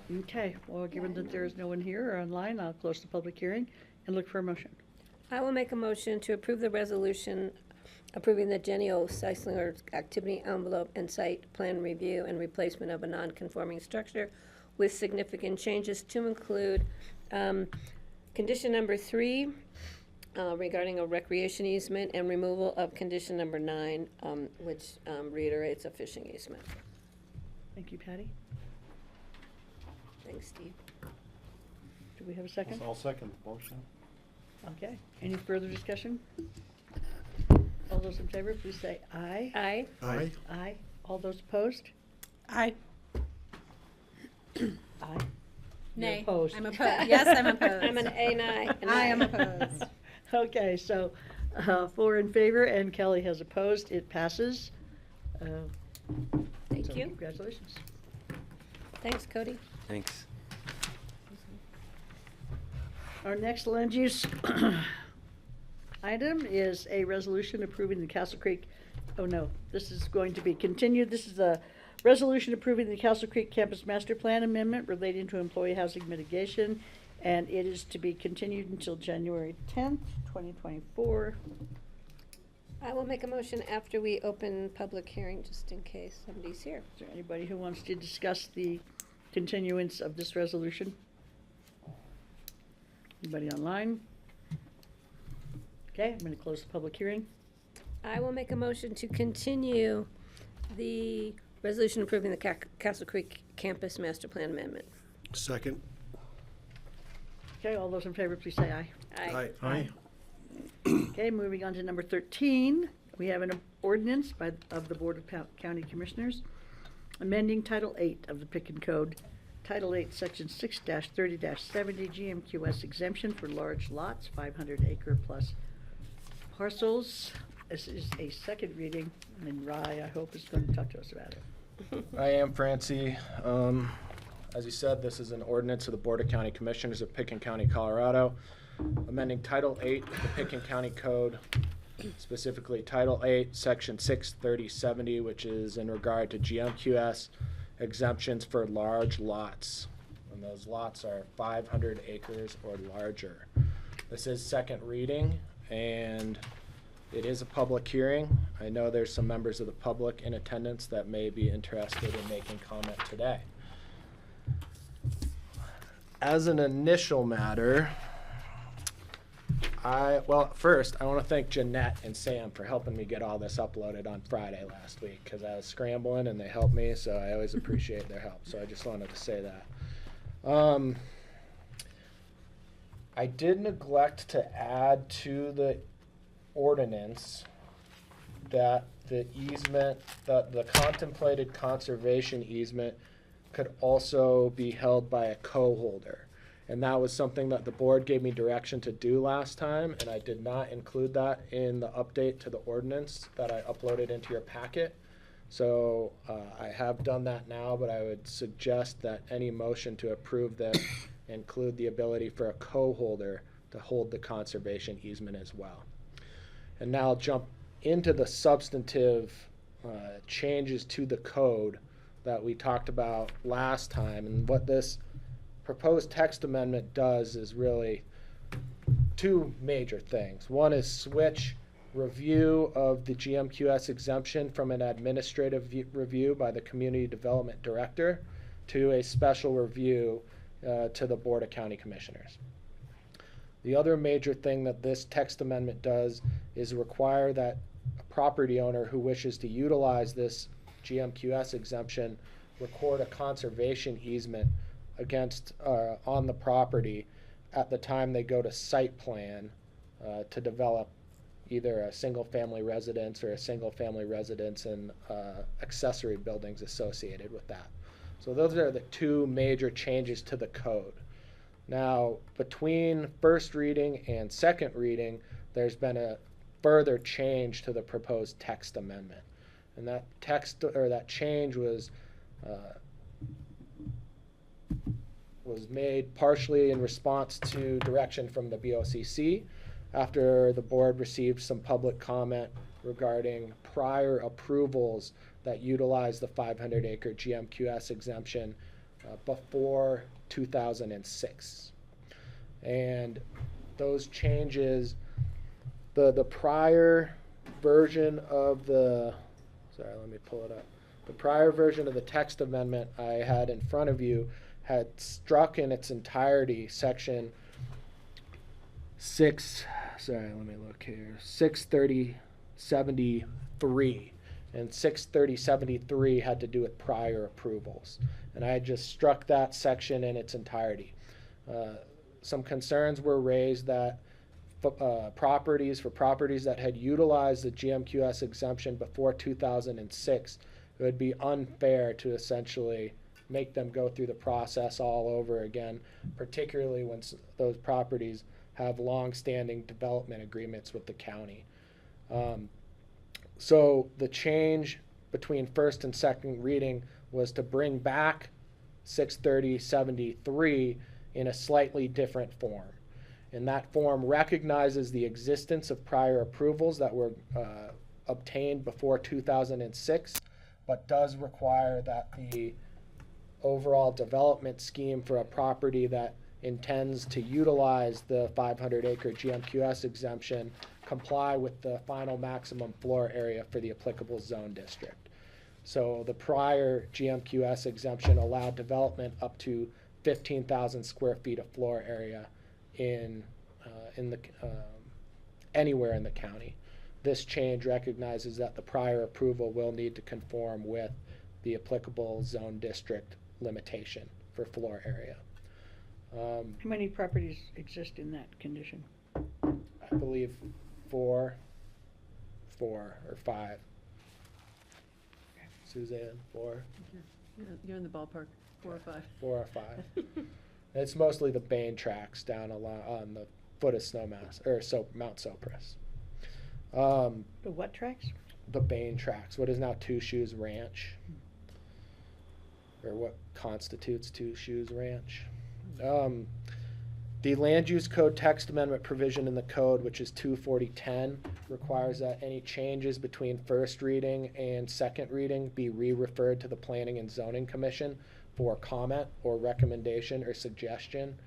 online. Okay, well, given that there is no one here or online, I'll close the public hearing and look for a motion. I will make a motion to approve the resolution approving the Jenny O. Seislinger activity envelope and site plan review and replacement of a non-conforming structure with significant changes to include condition number 3 regarding a recreation easement and removal of condition number 9, which reiterates a fishing easement. Thank you, Patty. Thanks, Steve. Do we have a second? I'll second the motion. Okay, any further discussion? All those in favor, please say aye. Aye. Aye. Aye. All those opposed? Aye. Aye. You're Nay. opposed. I'm opposed. Yes, I'm opposed. I'm an A nay. I am opposed. Okay, so 4 in favor and Kelly has opposed. It passes. Thank So you. Congratulations. Thanks, Cody. Thanks. Our next land use item is a resolution approving the Castle Creek, oh no, this is going to be continued. This is a resolution approving the Castle Creek Campus Master Plan Amendment relating to employee housing mitigation, and it is to be continued until January 10th, 2024. I will make a motion after we open public hearing, just in case somebody's here. Is there anybody who wants to discuss the continuance of this resolution? Anybody online? Okay, I'm going to close the public hearing. I will make a motion to continue the resolution approving the Castle Creek Campus Master Plan Amendment. Second. Okay, all those in favor, please say aye. Aye. Aye. Okay, moving on to number 13, we have an ordinance of the Board of County Commissioners amending Title 8 of the Picken Code, Title 8, Section 6-30-70 GMQS exemption for large lots, 500-acre plus parcels. This is a second reading, and Rye, I hope, is going to talk to us about it. I am Francie. As you said, this is an ordinance of the Board of County Commissioners of Picken County, Colorado, amending Title 8 of the Picken County Code, specifically Title 8, Section 630-70, which is in regard to GMQS exemptions for large lots. And those lots are 500 acres or larger. This is second reading, and it is a public hearing. I know there's some members of the public in attendance that may be interested in making comment today. As an initial matter, first, I want to thank Jeanette and Sam for helping me get all this uploaded on Friday last week, because I was scrambling and they helped me, so I always appreciate their help. So I just wanted to say that. I did neglect to add to the ordinance that the easement, that the contemplated conservation easement could also be held by a co-holder. And that was something that the board gave me direction to do last time, and I did not include that in the update to the ordinance that I uploaded into your packet. So I have done that now, but I would suggest that any motion to approve this include the ability for a co-holder to hold the conservation easement as well. And now I'll jump into the substantive changes to the code that we talked about last time. And what this proposed text amendment does is really two major things. One is switch review of the GMQS exemption from an administrative review by the Community Development Director to a special review to the Board of County Commissioners. The other major thing that this text amendment does is require that a property owner who wishes to utilize this GMQS exemption record a conservation easement against on the property at the time they go to site plan to develop either a single family residence or a single family residence and accessory buildings associated with that. So those are the two major changes to the code. Now, between first reading and second reading, there's been a further change to the proposed text amendment. And that text, or that change was made partially in response to direction from the BOCC after the board received some public comment regarding prior approvals that utilized the 500-acre GMQS exemption before 2006. And those changes, the prior version of the, sorry, let me pull it up. The prior version of the text amendment I had in front of you had struck in its entirety section 63073, and 63073 had to do with prior approvals, and I had just struck that section in its entirety. Some concerns were raised that properties that had utilized the GMQS exemption before 2006, it would be unfair to essentially make them go through the process all over again, particularly when those properties have long-standing development agreements with the county. So the change between first and second reading was to bring back 63073 in a slightly different form. And that form recognizes the existence of prior approvals that were obtained before 2006, but does require that the overall development scheme for a property that intends to utilize the 500-acre GMQS exemption comply with the final maximum floor area for the applicable zone district. So the prior GMQS exemption allowed development up to 15,000 square feet of floor area in the anywhere in the county. This change recognizes that the prior approval will need to conform with the applicable zone district limitation for floor area. How many properties exist in that condition? I believe 4 or 5. Suzanne, 4? You're in the ballpark, 4 or 5. 4 or 5. It's mostly the Bain tracks down on the foot of Mount Sopris. The what tracks? The Bain tracks, what is now Two Shoes Ranch, or what constitutes Two Shoes Ranch. The land use code text amendment provision in the code, which is 24010, requires that any changes between first reading and second reading be re-referred to the Planning and Zoning Commission for comment or recommendation or suggestion.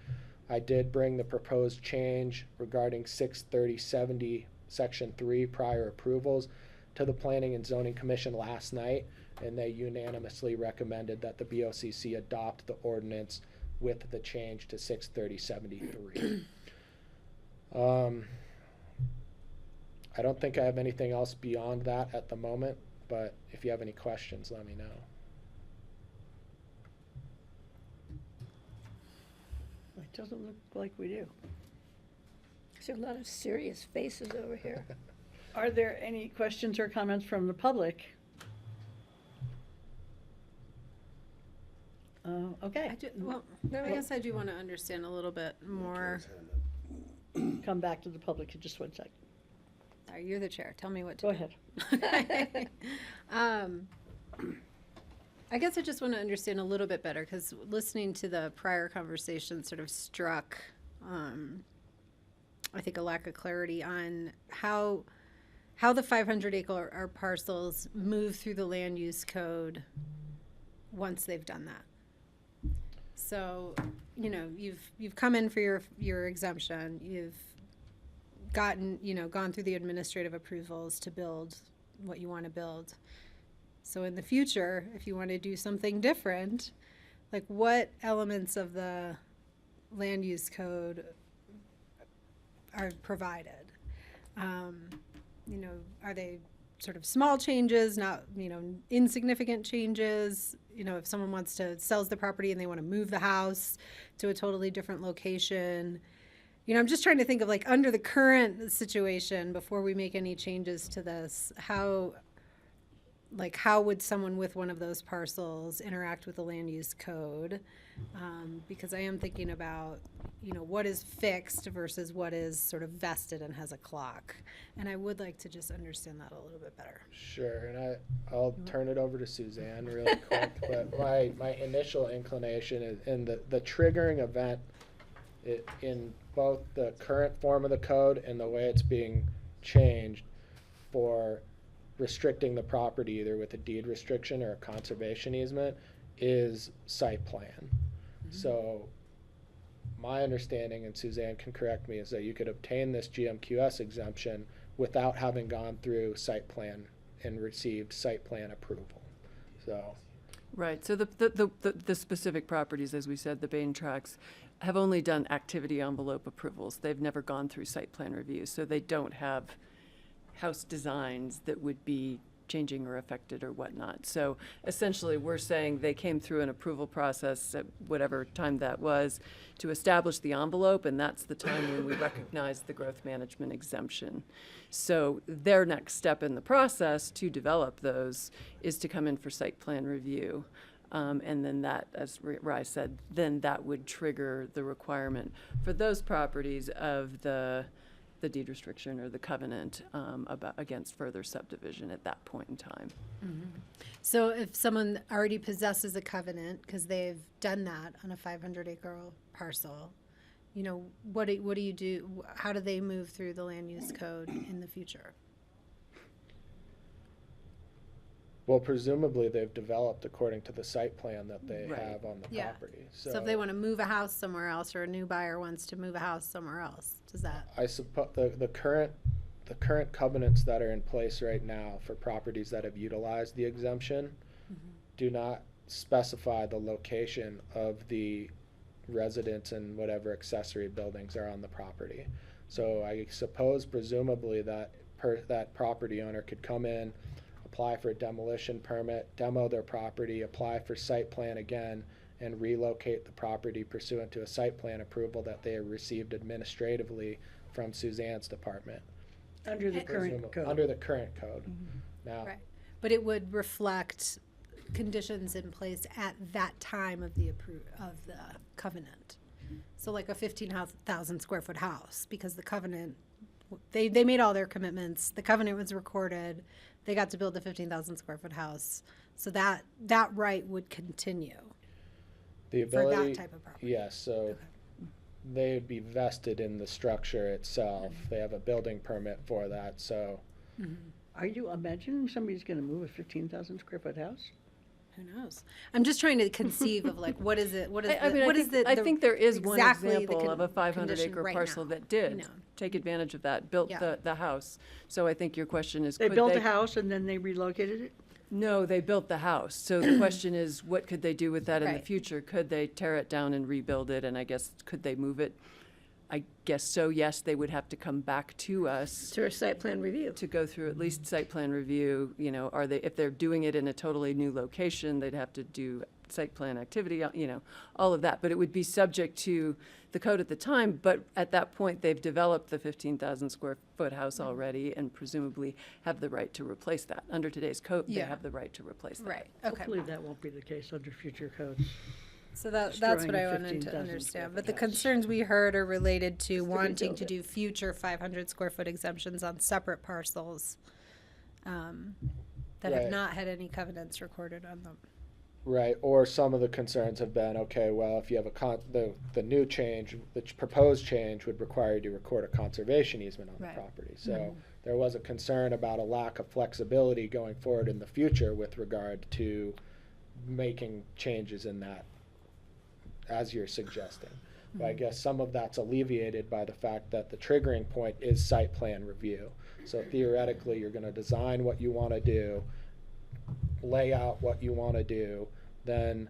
I did bring the proposed change regarding 63070 section 3 prior approvals to the Planning and Zoning Commission last night, and they unanimously recommended that the BOCC adopt the ordinance with the change to 63073. I don't think I have anything else beyond that at the moment, but if you have any questions, let me know. It doesn't look like we do. There's a lot of serious faces over here. Are there any questions or comments from the public? Okay. I guess I do want to understand a little bit more. Come back to the public in just 1 second. Sorry, you're the chair. Tell me what to Go do. ahead. I guess I just want to understand a little bit better, because listening to the prior conversation sort of struck, I think, a lack of clarity on how the 500-acre parcels move through the land use code once they've done that. So, you've come in for your exemption. You've gone through the administrative approvals to build what you want to build. So in the future, if you want to do something different, like what elements of the land use code are provided? Are they sort of small changes, not, insignificant changes? If someone sells the property and they want to move the house to a totally different location. I'm just trying to think of, like, under the current situation, before we make any changes to this, how like, how would someone with one of those parcels interact with the land use code? Because I am thinking about, you know, what is fixed versus what is sort of vested and has a clock. And I would like to just understand that a little bit better. Sure, and I'll turn it over to Suzanne really quick, but my initial inclination is in the triggering event in both the current form of the code and the way it's being changed for restricting the property either with a deed restriction or a conservation easement is site plan. So my understanding, and Suzanne can correct me, is that you could obtain this GMQS exemption without having gone through site plan and received site plan approval. So. Right, so the specific properties, as we said, the Bain tracts, have only done activity envelope approvals. They've never gone through site plan review, so they don't have house designs that would be changing or affected or whatnot. So essentially, we're saying they came through an approval process at whatever time that was to establish the envelope, and that's the time when we recognize the growth management exemption. So their next step in the process to develop those is to come in for site plan review. And then that, as Rai said, then that would trigger the requirement for those properties of the deed restriction or the covenant against further subdivision at that point in time. So if someone already possesses a covenant, because they've done that on a 500-acre parcel, you know, what do you do? How do they move through the land use code in the future? Well, presumably they've developed according to the site plan that they Right. have on the Yeah. property. So if they want to move a house somewhere else, or a new buyer wants to move a house somewhere else, does that? I suppose the current covenants that are in place right now for properties that have utilized the exemption do not specify the location of the residence and whatever accessory buildings are on the property. So I suppose presumably that that property owner could come in, apply for a demolition permit, demo their property, apply for site plan again, and relocate the property pursuant to a site plan approval that they have received administratively from Suzanne's department. Under the current code. Under the current code. Now, Right. But it would reflect conditions in place at that time of the covenant. So like a 15,000 square foot house, because the covenant, they made all their commitments, the covenant was recorded, they got to build the 15,000 square foot house. So that right would continue the for ability, that type of property. yes, so they would be vested in the structure itself. They have a building permit for that, so. Are you imagining somebody's going to move a 15,000 square foot house? Who knows? I'm just trying to conceive of like, what is it, I think there is one exactly the example of a 500 condition acre right parcel now, that did you know? take advantage of that, built Yeah. the house. So I think your question is, They could built a house and then they relocated it? No, they built the house. So the question is, what could they do with that in the Right. future? Could they tear it down and rebuild it? And I guess, could they move it? I guess so, yes, they would have to come back to us. To a site plan review. To go through at least site plan review, you know, if they're doing it in a totally new location, they'd have to do site plan activity, you know, all of that. But it would be subject to the code at the time, but at that point, they've developed the 15,000 square foot house already and presumably have the right to replace that. Under today's code, they Yeah. have the right to replace that. Right, okay. Hopefully that won't be the case under future codes. So that's Destroying what I a wanted to 15,000 understand. square But the foot house. concerns we heard are related to to wanting rebuild to it. do future 500 square foot exemptions on separate parcels that have Right. not had any covenants recorded on them. Right, or some of the concerns have been, okay, well, if you have the new change, the proposed change would require you to record a conservation easement on Right. the property. So there was a concern about a lack of flexibility going forward in the future with regard to making changes in that, as you're suggesting. But I guess some of that's alleviated by the fact that the triggering point is site plan review. So theoretically, you're gonna design what you wanna do, lay out what you wanna do, then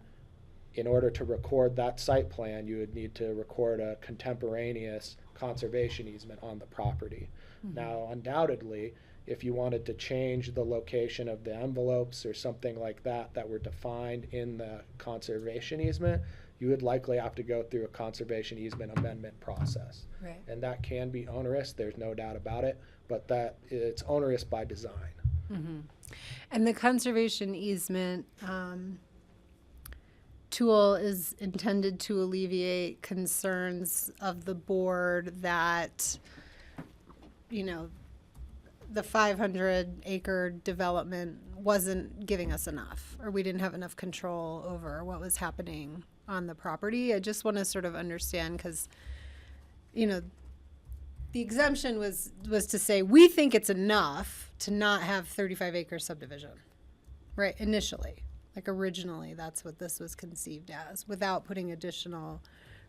in order to record that site plan, you would need to record a contemporaneous conservation easement on the property. Now, undoubtedly, if you wanted to change the location of the envelopes or something like that that were defined in the conservation easement, you would likely have to go through a conservation easement amendment process. Right. And that can be onerous, there's no doubt about it, but that it's onerous by design. And the conservation easement tool is intended to alleviate concerns of the board that, you know, the 500-acre development wasn't giving us enough, or we didn't have enough control over what was happening on the property. I just want to sort of understand, because, you know, the exemption was to say we think it's enough to not have 35-acre subdivision, right? Initially, like originally, that's what this was conceived as, without putting additional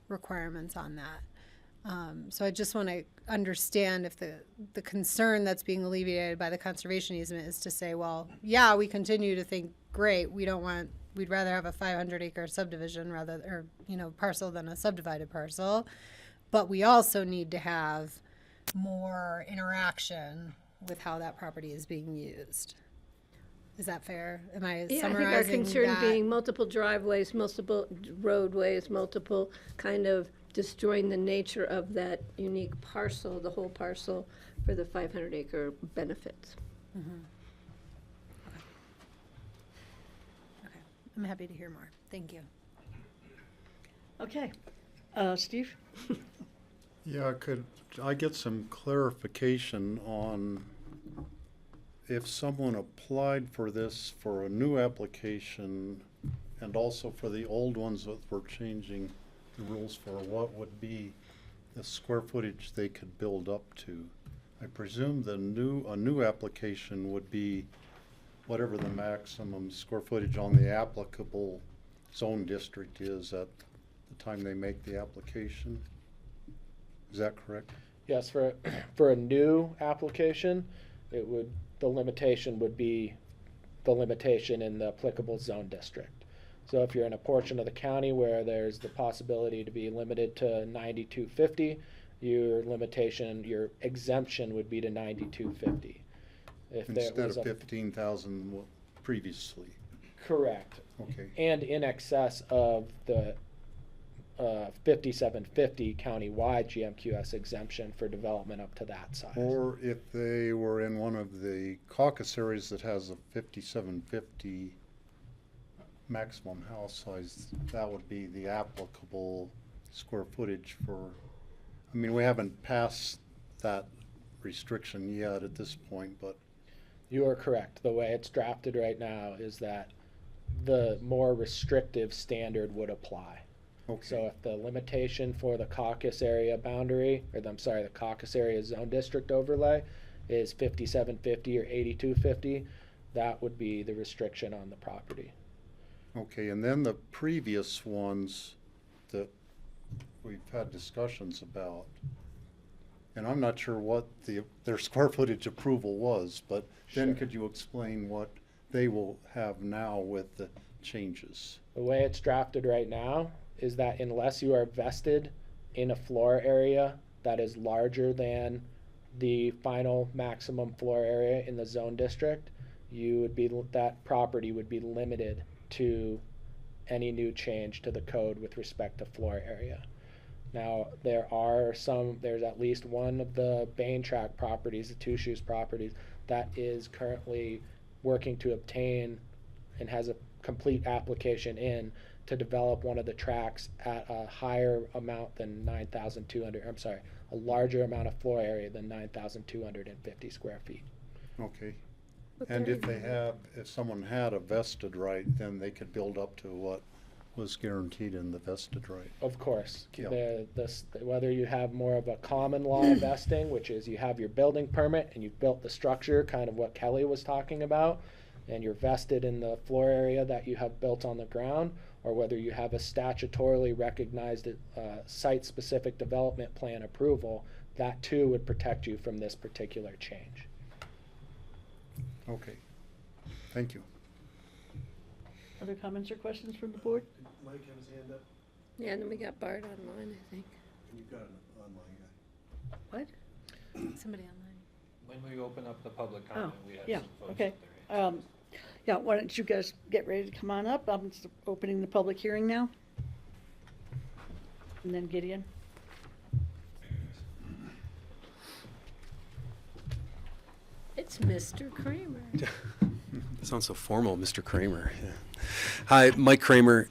requirements on that. So I just want to understand if the concern that's being alleviated by the conservation easement is to say, well, yeah, we continue to think, great, we'd rather have a 500-acre subdivision parcel than a subdivided parcel, but we also need to have more interaction with how that property is being used. Is that fair? Am I Yeah, I summarizing think our concern that? being multiple driveways, multiple roadways, multiple kind of destroying the nature of that unique parcel, the whole parcel, for the 500-acre benefits. Okay, I'm happy to hear more. Thank you. Okay. Steve? Yeah, could I get some clarification on if someone applied for this for a new application and also for the old ones that we're changing the rules for, what would be the square footage they could build up to? I presume a new application would be whatever the maximum square footage on the applicable zone district is at the time they make the application. Is that correct? Yes, for a new application, the limitation would be the limitation in the applicable zone district. So if you're in a portion of the county where there's the possibility to be limited to 9250, your exemption would be to 9250. Instead of 15,000 previously. Correct. Okay. And in excess of the 5750 countywide GMQS exemption for development up to that size. Or if they were in one of the caucus areas that has a 5750 maximum house size, that would be the applicable square footage for, I mean, we haven't passed that restriction yet at this point, but. You are correct. The way it's drafted right now is that the more restrictive standard would apply. Okay. So if the limitation for the caucus area boundary, the caucus area zone district overlay is 5750 or 8250, that would be the restriction on the property. Okay, and then the previous ones that we've had discussions about, and I'm not sure what their square footage approval was, but then could you explain what they will have now with the changes? The way it's drafted right now is that unless you are vested in a floor area that is larger than the final maximum floor area in the zone district, that property would be limited to any new change to the code with respect to floor area. Now, there's at least one of the Bain Track properties, the Two Shoes properties, that is currently working to obtain and has a complete application in to develop one of the tracks at a higher amount than 9,200, a larger amount of floor area than 9,250 square feet. Okay. And if someone had a vested right, then they could build up to what was guaranteed in the vested right. Of course. Yeah. Whether you have more of a common law vesting, which is you have your building permit and you've built the structure, kind of what Kelly was talking about, and you're vested in the floor area that you have built on the ground, or whether you have a statutorily recognized site-specific development plan approval, that too would protect you from this particular change. Okay, thank you. Other comments or questions from the board? Mike has his hand up. Yeah, and then we got Bart online, I think. You've got an online guy. What? Somebody online. When we open up the public comment, we have Yeah, some folks okay. with their hands up. Yeah, why don't you guys get ready to come on up? I'm opening the public hearing now. And then Gideon. It's Mr. Kramer. Sounds so formal, Mr. Kramer. Yeah. Hi, Mike Kramer.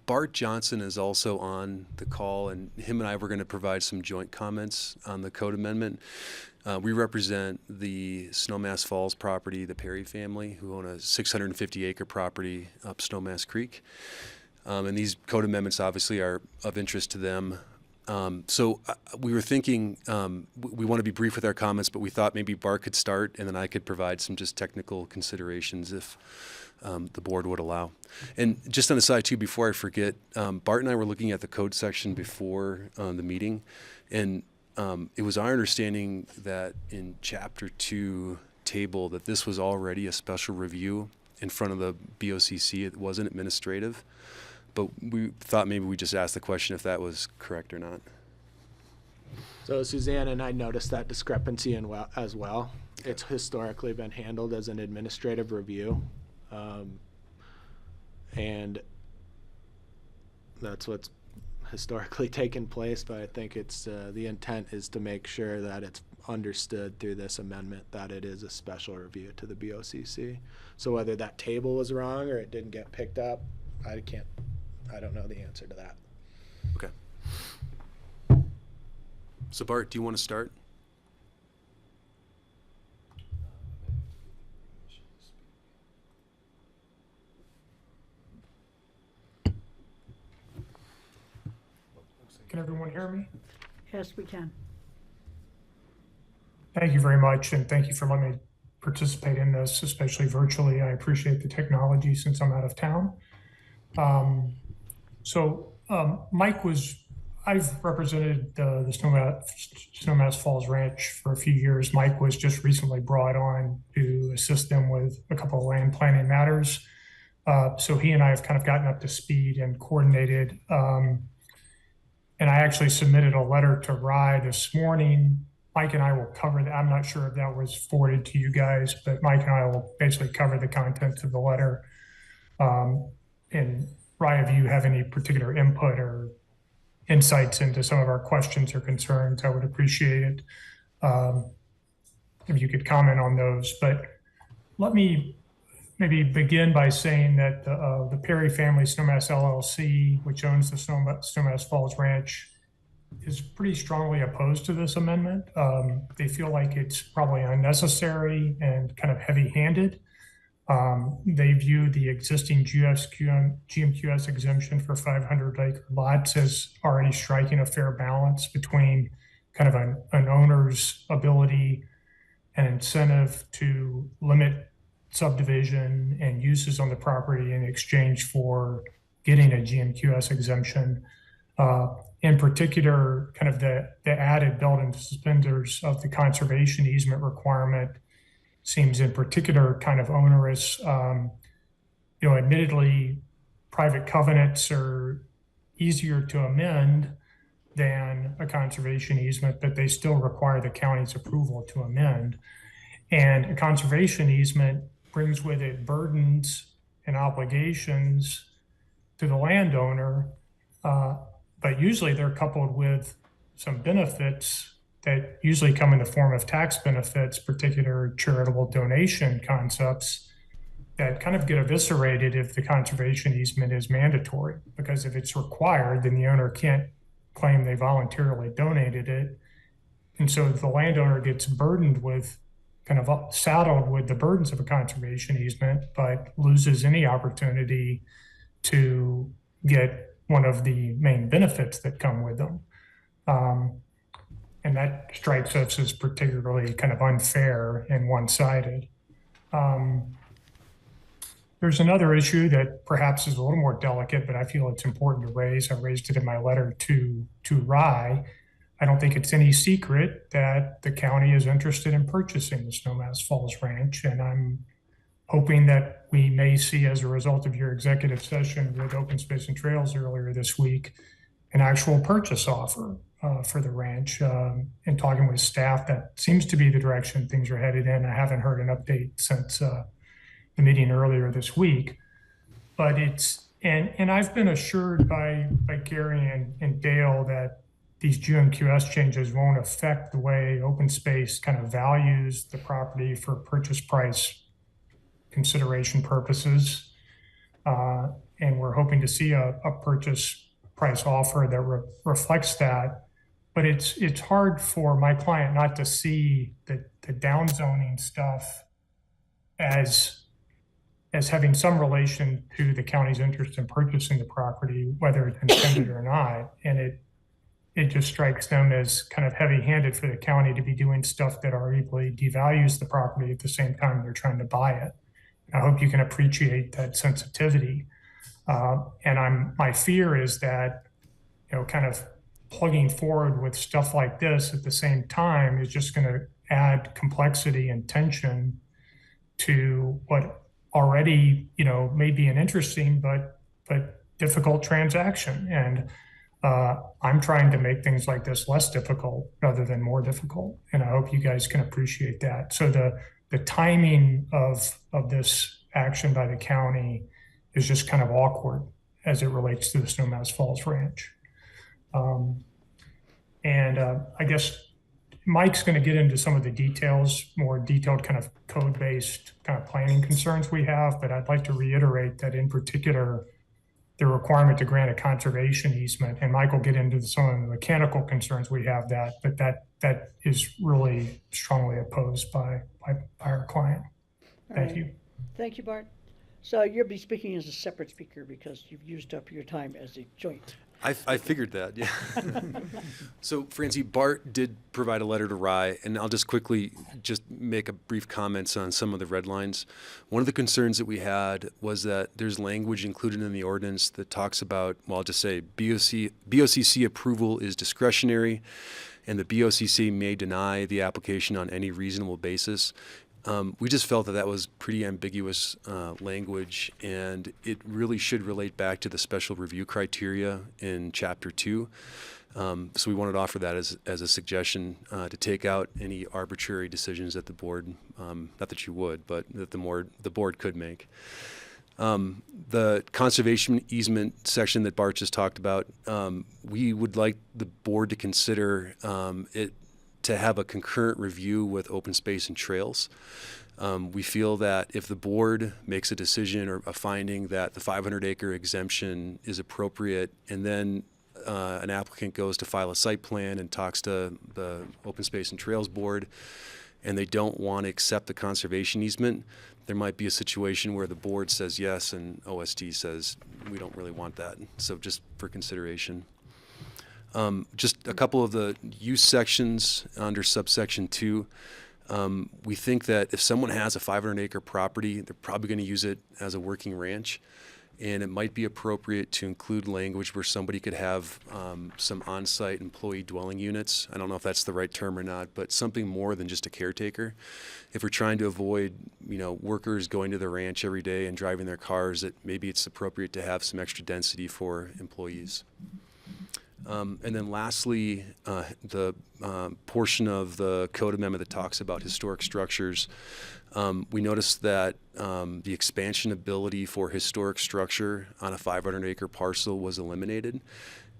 Bart Johnson is also on the call, and him and I were going to provide some joint comments on the code amendment. We represent the Snowmass Falls property, the Perry family, who own a 650-acre property up Snowmass Creek. And these code amendments obviously are of interest to them. So we were thinking, we want to be brief with our comments, but we thought maybe Bart could start and then I could provide some just technical considerations if the board would allow. And just on the side too, before I forget, Bart and I were looking at the code section before the meeting, and it was our understanding that in Chapter 2 table that this was already a special review in front of the BOCC. It wasn't administrative. But we thought maybe we just ask the question if that was correct or not. So Suzanne and I noticed that discrepancy as well. It's historically been handled as an administrative review. And that's what's historically taken place, but I think it's the intent is to make sure that it's understood through this amendment that it is a special review to the BOCC. So whether that table was wrong or it didn't get picked up, I don't know the answer to that. Okay. So Bart, do you want to start? Can everyone hear me? Yes, we can. Thank you very much, and thank you for letting me participate in this, especially virtually. I appreciate the technology since I'm out of town. I've represented the Snowmass Falls Ranch for a few years. Mike was just recently brought on to assist them with a couple of land planning matters. So he and I have kind of gotten up to speed and coordinated. And I actually submitted a letter to Rye this morning. Mike and I will cover that. I'm not sure if that was forwarded to you guys, but Mike and I will basically cover the contents of the letter. And Rye, if you have any particular input or insights into some of our questions or concerns, I would appreciate it if you could comment on those. But let me maybe begin by saying that the Perry family Snowmass LLC, which owns the Snowmass Falls Ranch, is pretty strongly opposed to this amendment. They feel like it's probably unnecessary and kind of heavy-handed. They view the existing GMQS exemption for 500-acre lots as already striking a fair balance between kind of an owner's ability and incentive to limit subdivision and uses on the property in exchange for getting a GMQS exemption. In particular, kind of the added belt and suspenders of the conservation easement requirement seems in particular kind of onerous. Admittedly, private covenants are easier to amend than a conservation easement, but they still require the county's approval to amend. And a conservation easement brings with it burdens and obligations to the landowner, but usually they're coupled with some benefits that usually come in the form of tax benefits, particular charitable donation concepts that kind of get eviscerated if the conservation easement is mandatory. Because if it's required, then the owner can't claim they voluntarily donated it. And so the landowner gets burdened with, kind of saddled with the burdens of a conservation easement, but loses any opportunity to get one of the main benefits that come with them. And that strikes us as particularly kind of unfair and one-sided. There's another issue that perhaps is a little more delicate, but I feel it's important to raise. I raised it in my letter to Rye. I don't think it's any secret that the county is interested in purchasing the Snowmass Falls Ranch, and I'm hoping that we may see, as a result of your executive session with Open Space and Trails earlier this week, an actual purchase offer for the ranch. In talking with staff, that seems to be the direction things are headed in. I haven't heard an update since the meeting earlier this week, but and I've been assured by Gary and Dale that these GMQS changes won't affect the way open space kind of values the property for purchase price consideration purposes. And we're hoping to see a purchase price offer that reflects that. But it's hard for my client not to see the downzoning stuff as having some relation to the county's interest in purchasing the property, whether it's intended or not. And it just strikes them as kind of heavy-handed for the county to be doing stuff that arguably devalues the property at the same time they're trying to buy it. I hope you can appreciate that sensitivity. And my fear is that, kind of plugging forward with stuff like this at the same time is just going to add complexity and tension to what already, may be an interesting but difficult transaction. And I'm trying to make things like this less difficult rather than more difficult. And I hope you guys can appreciate that. So the timing of this action by the county is just kind of awkward as it relates to the Snowmass Falls Ranch. I guess Mike's going to get into some of the details, more detailed kind of code-based kind of planning concerns we have, but I'd like to reiterate that in particular, the requirement to grant a conservation easement, and Mike will get into some of the mechanical concerns we have but that is really strongly opposed by our client. Thank you. Thank you, Bart. So you'll be speaking as a separate speaker because you've used up your time as a joint. I figured that, yeah. So, Francie, Bart did provide a letter to Rye, and I'll just quickly make a brief comments on some of the red lines. One of the concerns that we had was that there's language included in the ordinance that talks about, well, I'll just say BOCC approval is discretionary, and the BOCC may deny the application on any reasonable basis. We just felt that was pretty ambiguous language, and it really should relate back to the special review criteria in Chapter 2. So we wanted to offer that as a suggestion to take out any arbitrary decisions that the board, not that you would, but that the board could make. The conservation easement section that Bart just talked about, we would like the board to consider it to have a concurrent review with open space and trails. We feel that if the board makes a decision or a finding that the 500-acre exemption is appropriate, and then an applicant goes to file a site plan and talks to the Open Space and Trails Board, and they don't want to accept the conservation easement, there might be a situation where the board says yes and OSD says we don't really want that. So just for consideration. Just a couple of the use sections under subsection 2. We think that if someone has a 500-acre property, they're probably going to use it as a working ranch, and it might be appropriate to include language where somebody could have some on-site employee dwelling units. I don't know if that's the right term or not, but something more than just a caretaker. If we're trying to avoid, workers going to the ranch every day and driving their cars, maybe it's appropriate to have some extra density for employees. And then lastly, the portion of the code amendment that talks about historic structures, we noticed that the expansion ability for historic structure on a 500-acre parcel was eliminated.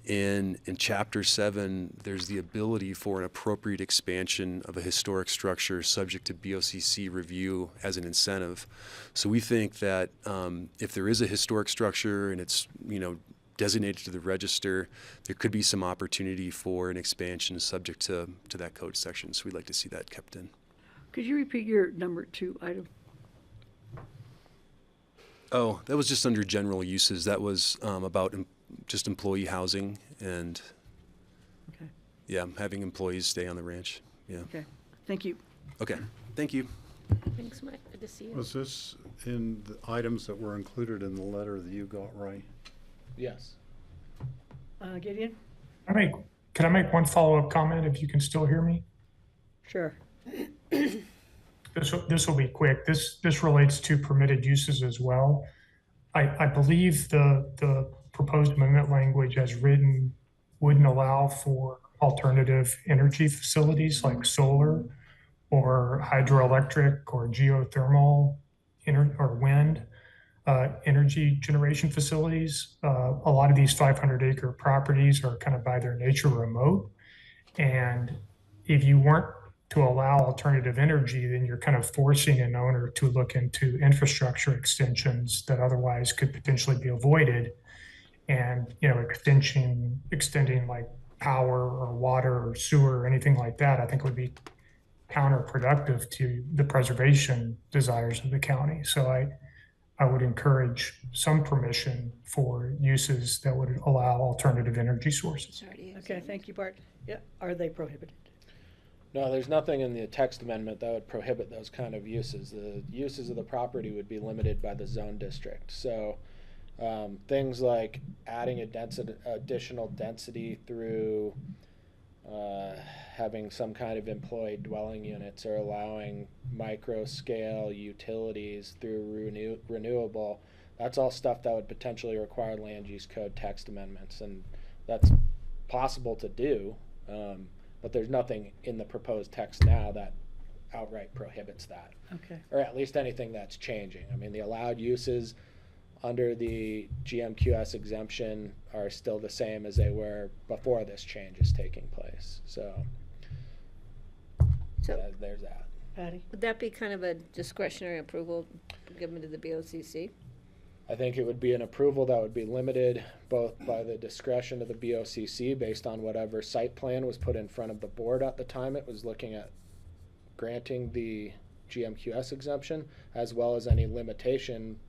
In Chapter 7, there's the ability for an appropriate expansion of a historic structure subject to BOCC review as an incentive. So we think that if there is a historic structure and it's, designated to the register, there could be some opportunity for an expansion subject to that code section. So we'd like to see that kept in. Could you repeat your number 2 item? Oh, that was just under general uses. That was about just employee housing and having employees stay on the ranch. Yeah. Okay. Thank you. Okay. Thank you. Thanks, Mike. Good to see you. Was this in the items that were included in the letter that you got, right? Yes. Gideon? Can I make one follow-up comment if you can still hear me? Sure. This will be quick. This relates to permitted uses as well. I believe the proposed amendment language as written wouldn't allow for alternative energy facilities like solar or hydroelectric or geothermal or wind. energy generation facilities. A lot of these 500-acre properties are kind of by their nature remote. And if you weren't to allow alternative energy, then you're kind of forcing an owner to look into infrastructure extensions that otherwise could potentially be avoided. And, extending like power or water or sewer or anything like that, I think would be counterproductive to the preservation desires of the county. So I would encourage some permission for uses that would allow alternative energy sources. Okay, thank you, Bart. Yeah, are they prohibited? No, there's nothing in the text amendment that would prohibit those kind of uses. The uses of the property would be limited by the zone district. So things like adding additional density through having some kind of employee dwelling units, or allowing micro scale utilities through renewable, that's all stuff that would potentially require land use code text amendments, and that's possible to do, but there's nothing in the proposed text now that outright prohibits that. Okay. Or at least anything that's changing. I mean, the allowed uses under the GMQS exemption are still the same as they were before this change is taking place. So there's that. Patty? Would that be kind of a discretionary approval given to the BOCC? I think it would be an approval that would be limited both by the discretion of the BOCC based on whatever site plan was put in front of the board at the time it was looking at granting the GMQS exemption, as well as any limitation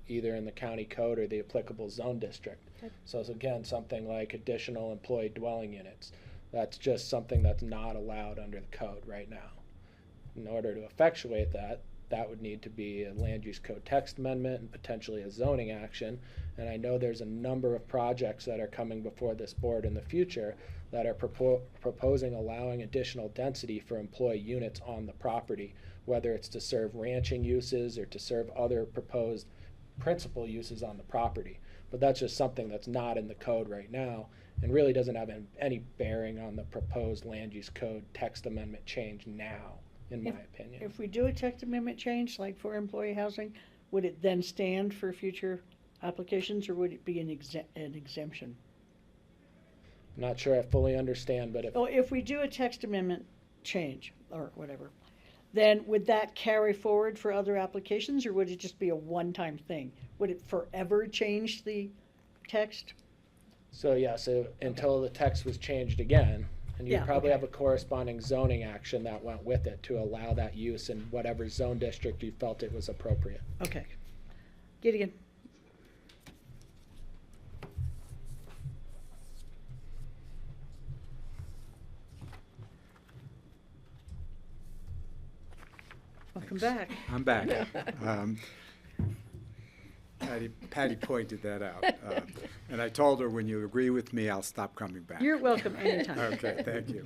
either in the county code or the applicable zone district. Okay. So it's again something like additional employee dwelling units. That's just something that's not allowed under the code right now. In order to effectuate that, that would need to be a land use code text amendment and potentially a zoning action. And I know there's a number of projects that are coming before this board in the future that are proposing allowing additional density for employee units on the property, whether it's to serve ranching uses or to serve other proposed principal uses on the property. But that's just something that's not in the code right now and really doesn't have any bearing on the proposed land use code text amendment change now, in my opinion. If we do a text amendment change, like for employee housing, would it then stand for future applications, or would it be an exemption? I'm not sure I fully understand, but If we do a text amendment change, or whatever, then would that carry forward for other applications, or would it just be a one-time thing? Would it forever change the text? So until the text was changed again, and you'd Yeah, probably okay. have a corresponding zoning action that went with it to allow that use in whatever zone district you felt it was appropriate. Okay. Gideon? Welcome back. I'm back. Patty pointed that out. And I told her, when you agree with me, I'll stop coming back. You're welcome anytime. Okay, thank you.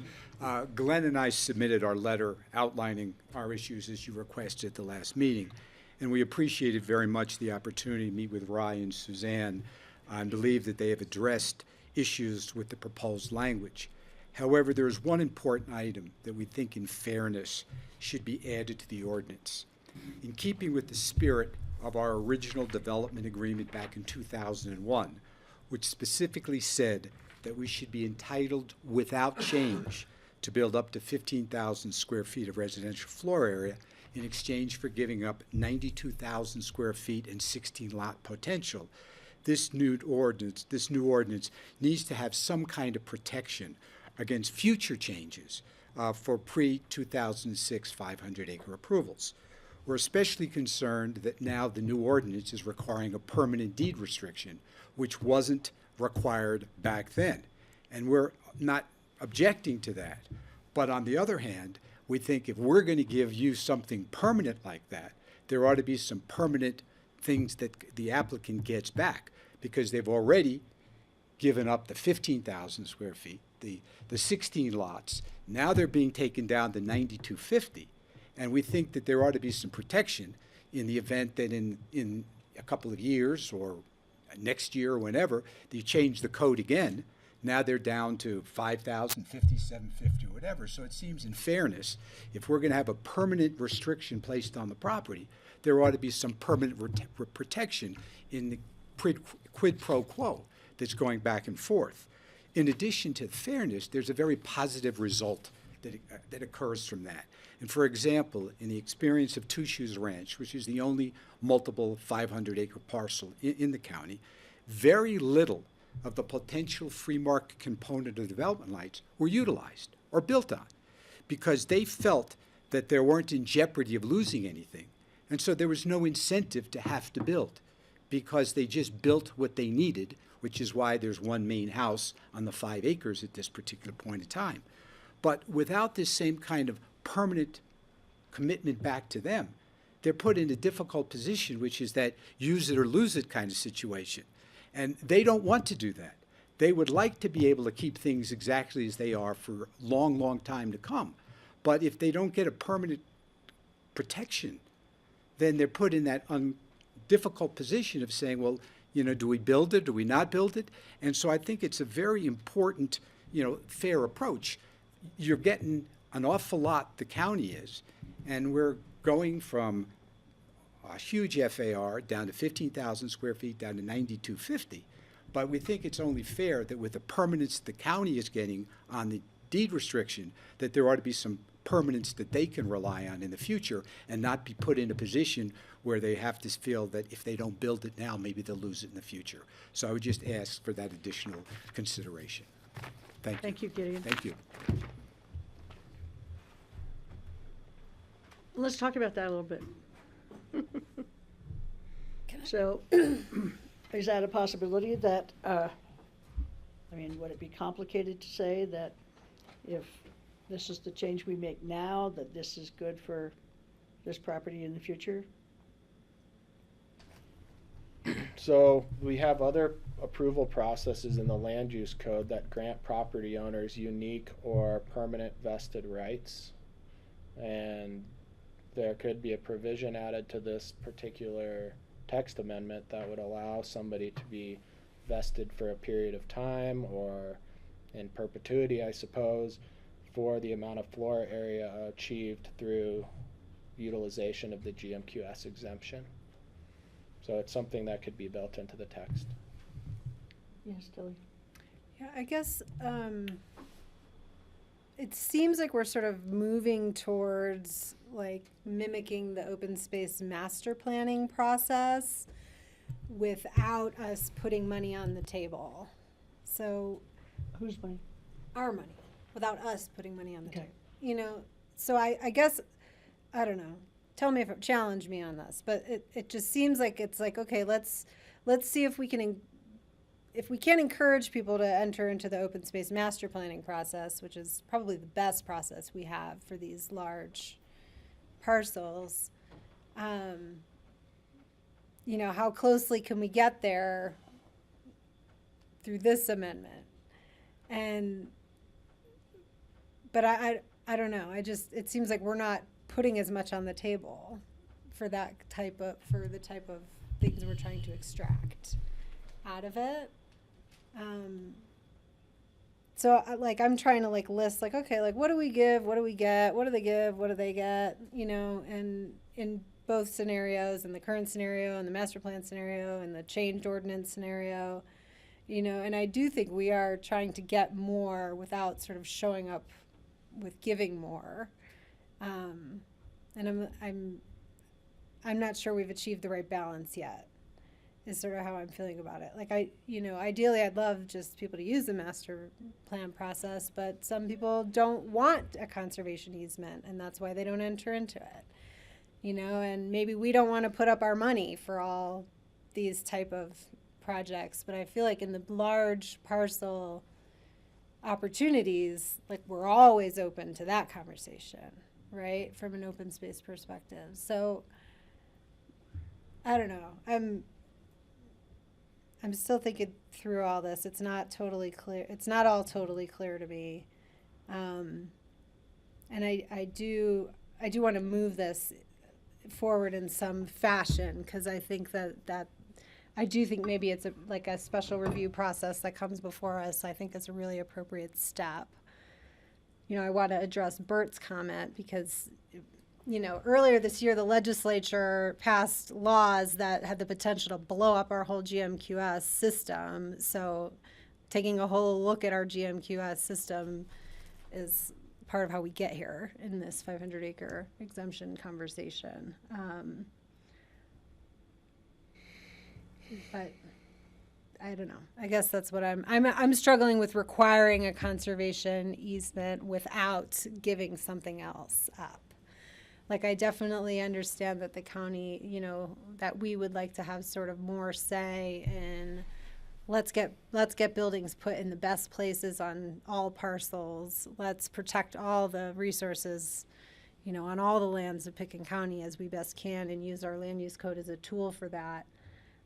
Glenn and I submitted our letter outlining our issues as you requested at the last meeting. And we appreciated very much the opportunity to meet with Rye and Suzanne and believe that they have addressed issues with the proposed language. However, there is one important item that we think in fairness should be added to the ordinance. In keeping with the spirit of our original development agreement back in 2001, which specifically said that we should be entitled without change to build up to 15,000 square feet of residential floor area in exchange for giving up 92,000 square feet and 16 lot potential, this new ordinance needs to have some kind of protection against future changes for pre-2006 500-acre approvals. We're especially concerned that now the new ordinance is requiring a permanent deed restriction, which wasn't required back then. And we're not objecting to that. But on the other hand, we think if we're going to give you something permanent like that, there ought to be some permanent things that the applicant gets back, because they've already given up the 15,000 square feet, the 16 lots. Now they're being taken down to 9,250. And we think that there ought to be some protection in the event that in a couple of years or next year or whenever, they change the code again. Now they're down to 5,000, 750, whatever. So it seems in fairness, if we're going to have a permanent restriction placed on the property, there ought to be some permanent protection in the quid pro quo that's going back and forth. In addition to fairness, there's a very positive result that occurs from that. And for example, in the experience of Two Shoes Ranch, which is the only multiple 500-acre parcel in the county, very little of the potential free market component of development rights were utilized or built on because they felt that they weren't in jeopardy of losing anything. And so there was no incentive to have to build because they just built what they needed, which is why there's one main house on the 5 acres at this particular point in time. But without this same kind of permanent commitment back to them, they're put in a difficult position, which is that use it or lose it kind of situation. And they don't want to do that. They would like to be able to keep things exactly as they are for a long, long time to come. But if they don't get a permanent protection, then they're put in that difficult position of saying, well, you know, do we build it? Do we not build it? And so I think it's a very important, you know, fair approach. You're getting an awful lot, the county is, and we're going from a huge FAR down to 15,000 square feet down to 9,250. But we think it's only fair that with the permanence the county is getting on the deed restriction, that there ought to be some permanence that they can rely on in the future and not be put in a position where they have to feel that if they don't build it now, maybe they'll lose it in the future. So I would just ask for that additional consideration. Thank you. Thank you, Gideon. Thank you. Let's talk about that a little bit. So, is that a possibility that, I mean, would it be complicated to say that if this is the change we make now, that this is good for this property in the future? So we have other approval processes in the land use code that grant property owners unique or permanent vested rights. And there could be a provision added to this particular text amendment that would allow somebody to be vested for a period of time or in perpetuity, I suppose, for the amount of floor area achieved through utilization of the GMQS exemption. So it's something that could be built into the text. Yes, Tilly. Yeah, I guess it seems like we're sort of moving towards like mimicking the open space master planning process without us putting money on the table. So whose money? Our money, without us putting money on the table. You know, so I guess, I don't know. Tell me challenge me on this, but it just seems like it's like, okay, let's see if we can encourage people to enter into the open space master planning process, which is probably the best process we have for these large parcels. You know, how closely can we get there through this amendment? But I don't know. It seems like we're not putting as much on the table for the type of things we're trying to extract out of it. So I'm trying to list okay, what do we give? What do we get? What do they give? What do they get? You know, and in both scenarios, in the current scenario and the master plan scenario and the changed ordinance scenario, you know, and I do think we are trying to get more without sort of showing up with giving more. And I'm not sure we've achieved the right balance yet, is sort of how I'm feeling about it. Ideally I'd love just people to use the master plan process, but some people don't want a conservation easement, and that's why they don't enter into it. You know, and maybe we don't want to put up our money for all these type of projects, but I feel like in the large parcel opportunities, we're always open to that conversation, right, from an open space perspective. So I don't know. I'm still thinking through all this. It's not totally clear. It's not all totally clear to me. And I do want to move this forward in some fashion, because I think that I do think maybe it's a special review process that comes before us. I think it's a really appropriate step. You know, I want to address Bert's comment, because earlier this year, the legislature passed laws that had the potential to blow up our whole GMQS system. So taking a whole look at our GMQS system is part of how we get here in this 500-acre exemption conversation. But I don't know. I guess that's what I'm struggling with, requiring a conservation easement without giving something else up. Like, I definitely understand that the county, that we would like to have sort of more say in let's get buildings put in the best places on all parcels. Let's protect all the resources, on all the lands of Pickens County as we best can, and use our land use code as a tool for that.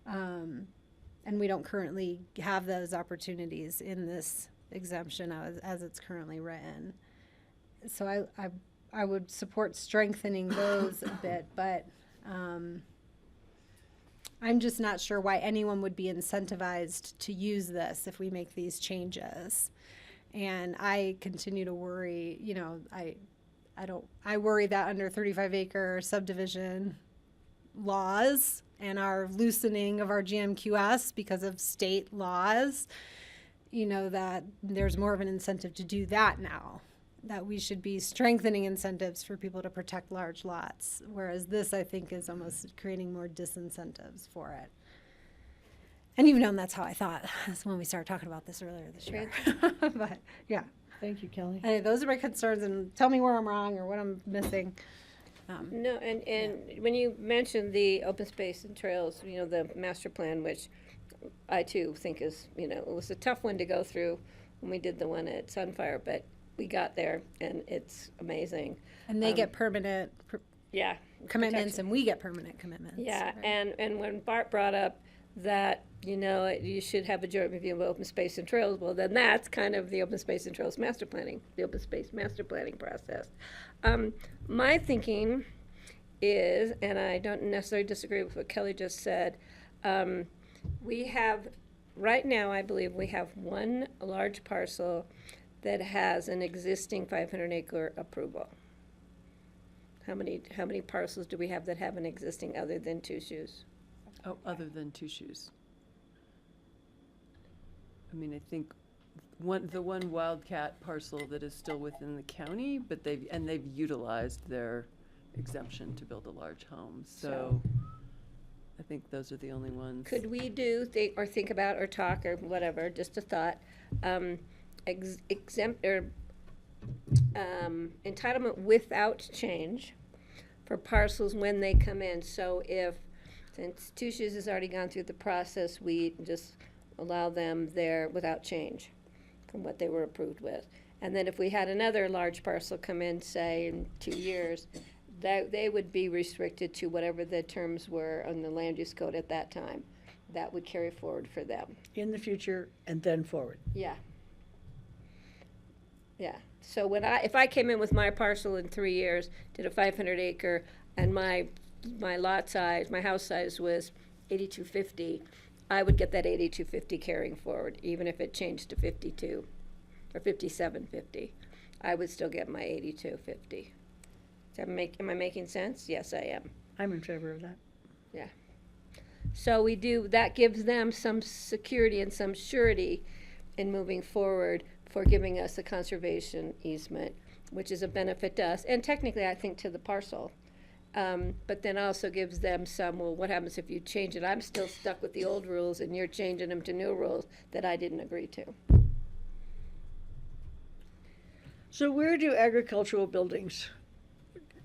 And we don't currently have those opportunities in this exemption as it's currently written. So I would support strengthening those a bit, but I'm just not sure why anyone would be incentivized to use this if we make these changes. And I continue to worry, I worry that under 35-acre subdivision laws and our loosening of our GMQS because of state laws, that there's more of an incentive to do that now, that we should be strengthening incentives for people to protect large lots, whereas this, I think, is almost creating more disincentives for it. And you've known that's how I thought. That's when we started talking about this earlier this year. But, yeah. Thank you, Kelly. Anyway, those are my concerns, and tell me where I'm wrong or what I'm missing. No, and when you mentioned the open space and trails, the master plan, which I too think is, it was a tough one to go through when we did the one at Sunfire, but we got there and it's amazing. And they get permanent commitments, protection. and we get permanent commitments. Yeah, right? and when Bart brought up that, you should have a joint review of open space and trails, well, then that's kind of the open space and trails master planning, the open space master planning process. My thinking is, and I don't necessarily disagree with what Kelly just said, we have, right now, I believe we have one large parcel that has an existing 500-acre approval. How many parcels do we have that have an existing other than Two Shoes? Oh, other than Two Shoes. I mean, I think the one Wildcat parcel that is still within the county, but they've utilized their exemption to build a large home. So I think those are the only ones. Could we think about or talk or whatever, just a thought, exempt or entitlement without change for parcels when they come in? So since Two Shoes has already gone through the process, we just allow them there without change from what they were approved with. And then if we had another large parcel come in, say in 2 years, that they would be restricted to whatever the terms were on the land use code at that time. That would carry forward for them. In the future and then forward. Yeah. Yeah. So if I came in with my parcel in 3 years, did a 500-acre, and my lot size, my house size was 8250, I would get that 8250 carrying forward, even if it changed to 52 or 5750. I would still get my 8250. Am I making sense? Yes, I am. I'm in favor of that. Yeah. So that gives them some security and some surety in moving forward for giving us a conservation easement, which is a benefit to us, and technically, I think, to the parcel. But then also gives them what happens if you change it? I'm still stuck with the old rules, and you're changing them to new rules that I didn't agree to. So where do agricultural buildings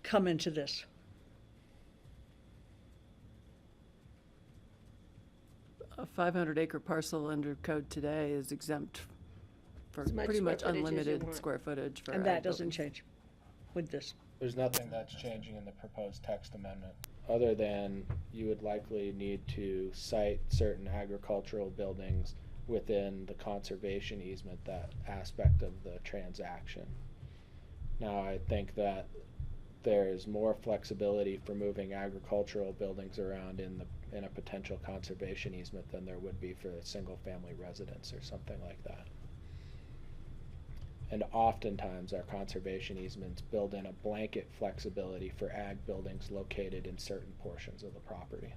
come into this? A 500-acre parcel under code today is exempt for pretty much square footage as you unlimited want. square footage for And that ag doesn't buildings. change with this. There's nothing that's changing in the proposed text amendment, other than you would likely need to cite certain agricultural buildings within the conservation easement, that aspect of the transaction. Now, I think that there's more flexibility for moving agricultural buildings around in a potential conservation easement than there would be for a single family residence or something like that. And oftentimes, our conservation easements build in a blanket flexibility for ag buildings located in certain portions of the property.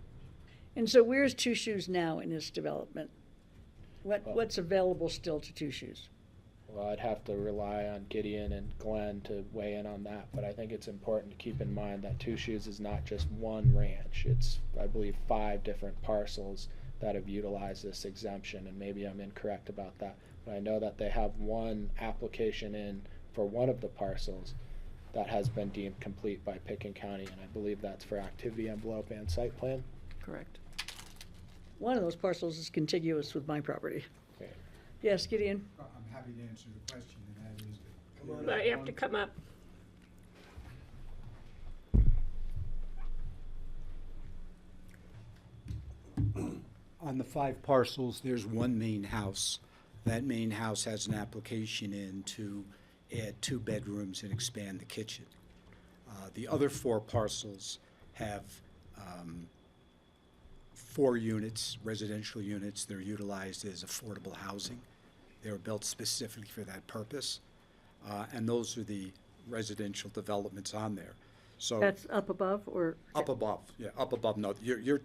And so where's Two Shoes now in this development? What's available still to Two Shoes? Well, I'd have to rely on Gideon and Glenn to weigh in on that, but I think it's important to keep in mind that Two Shoes is not just one ranch. It's, I believe, 5 different parcels that have utilized this exemption, and maybe I'm incorrect about that. But I know that they have one application in for one of the parcels that has been deemed complete by Pitkin County, and I believe that's for activity envelope and site plan. Correct. One of those parcels is contiguous with my property. Okay. Yes, Gideon? I'm happy to answer the question, and that is. But you have to come up. On the 5 parcels, there's one main house. That main house has an application in to add 2 bedrooms and expand the kitchen. The other 4 parcels have 4 units, residential units. They're utilized as affordable housing. They were built specifically for that purpose. And those are the residential developments on there. So That's up above or? up above, yeah, up above. No, your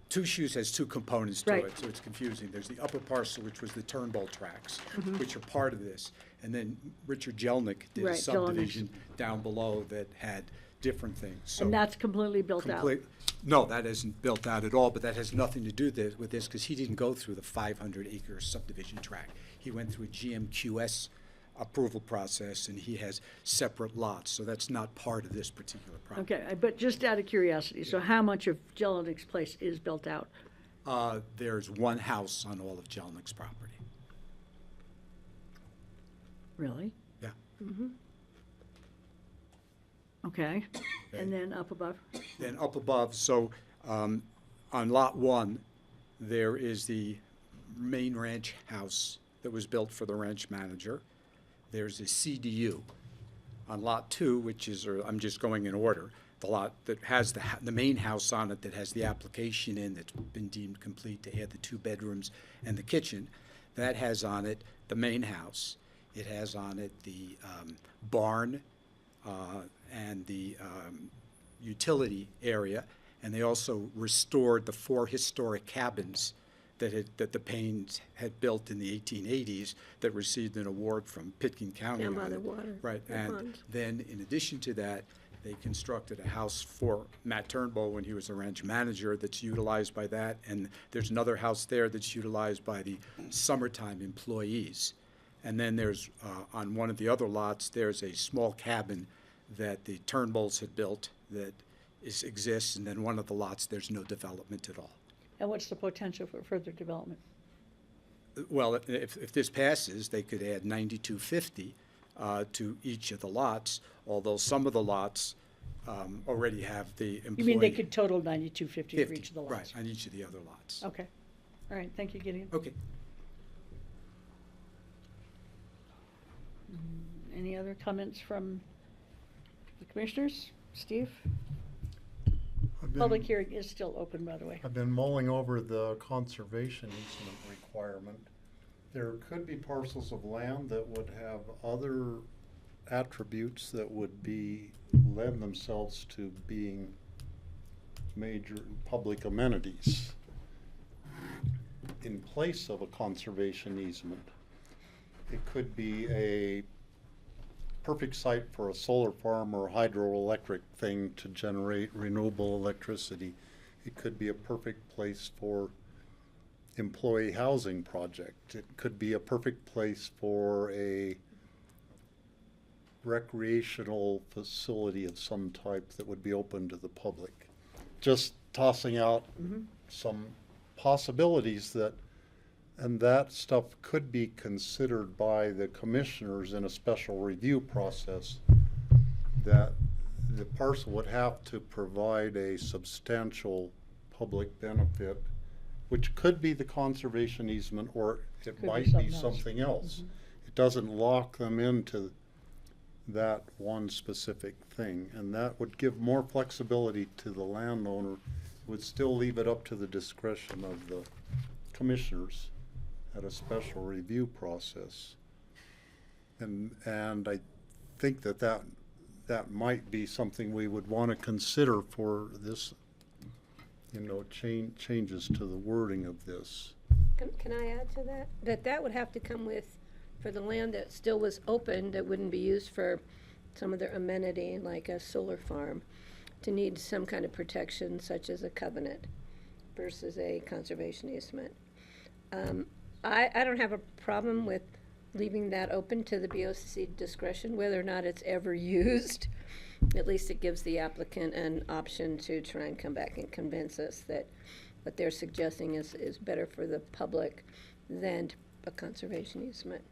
Two Shoes has 2 components to Right. it, so it's confusing. There's the upper parcel, which was the Turnbull tracks, Mhm. which are part of this. And then Richard Jelnick did a Right, Jelnick's. subdivision down below that had different things. So And that's completely built out? No, that isn't built out at all, but that has nothing to do with this, because he didn't go through the 500-acre subdivision tract. He went through a GMQS approval process, and he has separate lots, so that's not part of this particular project. Okay, but just out of curiosity, so how much of Jelenick's place is built out? There's 1 house on all of Jelnick's property. Really? Yeah. Mm-hmm. Okay, and then up above? Then up above, so on Lot 1, there is the main ranch house that was built for the ranch manager. There's a CDU. On Lot 2, which is, or I'm just going in order, the lot that has the main house on it that has the application in that's been deemed complete to add the 2 bedrooms and the kitchen, that has on it the main house. It has on it the barn and the utility area, and they also restored the 4 historic cabins that the Paynes had built in the 1880s that received an award from Pitkin County. Down by on the it. water, Right, the and pond. then in addition to that, they constructed a house for Matt Turnbull when he was a ranch manager that's utilized by that, and there's another house there that's utilized by the summertime employees. And then there's, on one of the other lots, there's a small cabin that the Turnbulls had built that exists, and then one of the lots, there's no development at all. And what's the potential for further development? Well, if this passes, they could add 9250 to each of the lots, although some of the lots already have the employee. You mean they could total 9250 for 50, each of the lots? Right, on each of the other lots. Okay. All right, thank you, Gideon. Okay. Any other comments from the commissioners? Steve? Public hearing is still open, by the way. I've been mulling over the conservation easement requirement. There could be parcels of land that would have other attributes that would lend themselves to being major public amenities in place of a conservation easement. It could be a perfect site for a solar farm or hydroelectric thing to generate renewable electricity. It could be a perfect place for employee housing project. It could be a perfect place for a recreational facility of some type that would be open to the public. Just tossing out some possibilities and that stuff could be considered by the commissioners in a special review process, that the parcel would have to provide a substantial public benefit, which could be the conservation easement, or it might be something else. It doesn't lock them into that one specific thing, and that would give more flexibility to the landowner. It would still leave it up to the discretion of the commissioners at a special review process. And I think that might be something we would want to consider for this, changes to the wording of this. Can I add to that? That would have to come with, for the land that still was open, that wouldn't be used for some other amenity, like a solar farm, to need some kind of protection such as a covenant versus a conservation easement. I don't have a problem with leaving that open to the BOCC discretion, whether or not it's ever used. At least it gives the applicant an option to try and come back and convince us that what they're suggesting is better for the public than a conservation easement.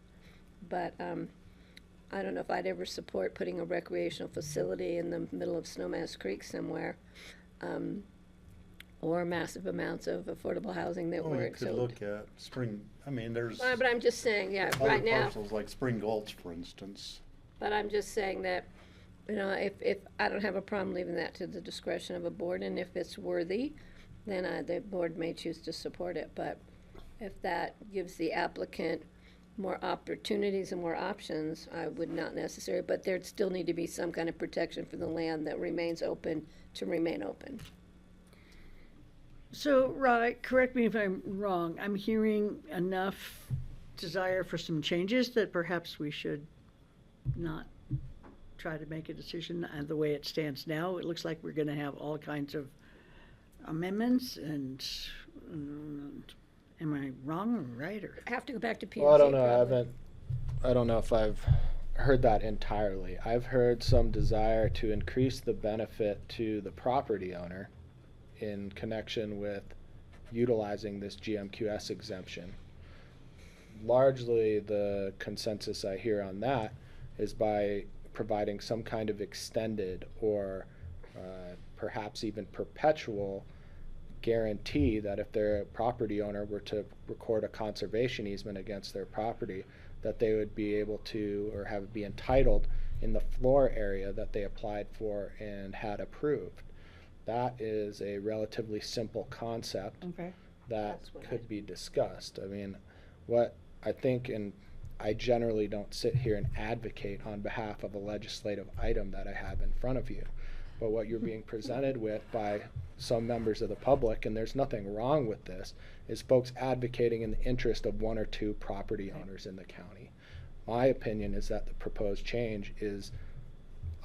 But I don't know if I'd ever support putting a recreational facility in the middle of Snowmass Creek somewhere, or massive amounts of affordable housing that Well, you weren't could sold. look at there's But I'm just saying, yeah, other right now. parcels like Spring Gulch, for instance. But I'm just saying that, if I don't have a problem leaving that to the discretion of a board, and if it's worthy, then the board may choose to support it. But if that gives the applicant more opportunities and more options, I would not necessarily, but there'd still need to be some kind of protection for the land that remains open to remain open. So, Rod, correct me if I'm wrong, I'm hearing enough desire for some changes that perhaps we should not try to make a decision the way it stands now. It looks like we're gonna have all kinds of amendments and, am I wrong or right, or? I have to go back to P&Z. Well, I don't know. probably. I don't know if I've heard that entirely. I've heard some desire to increase the benefit to the property owner in connection with utilizing this GMQS exemption. Largely, the consensus I hear on that is by providing some kind of extended or perhaps even perpetual guarantee that if their property owner were to record a conservation easement against their property, that they would be able to or be entitled in the floor area that they applied for and had approved. That is a relatively simple concept that could be discussed. I mean, what I think, and I generally don't sit here and advocate on behalf of a legislative item that I have in front of you, but what you're being presented with by some members of the public, and there's nothing wrong with this, is folks advocating in the interest of one or two property owners in the county. My opinion is that the proposed change is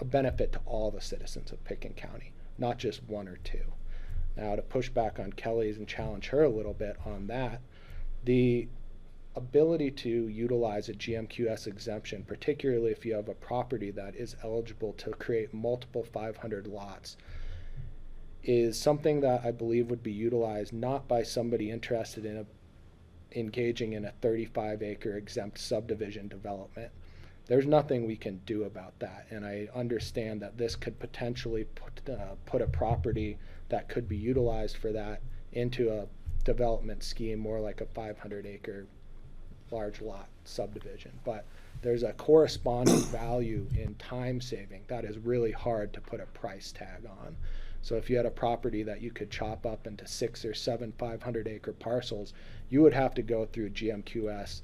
a benefit to all the citizens of Pitkin County, not just one or two. Now, to push back on Kelly's and challenge her a little bit on that, the ability to utilize a GMQS exemption, particularly if you have a property that is eligible to create multiple 500 lots, is something that I believe would be utilized not by somebody interested in engaging in a 35-acre exempt subdivision development. There's nothing we can do about that, and I understand that this could potentially put a property that could be utilized for that into a development scheme more like a 500-acre large lot subdivision. But there's a corresponding value in time saving that is really hard to put a price tag on. So if you had a property that you could chop up into 6 or 7 500-acre parcels, you would have to go through GMQS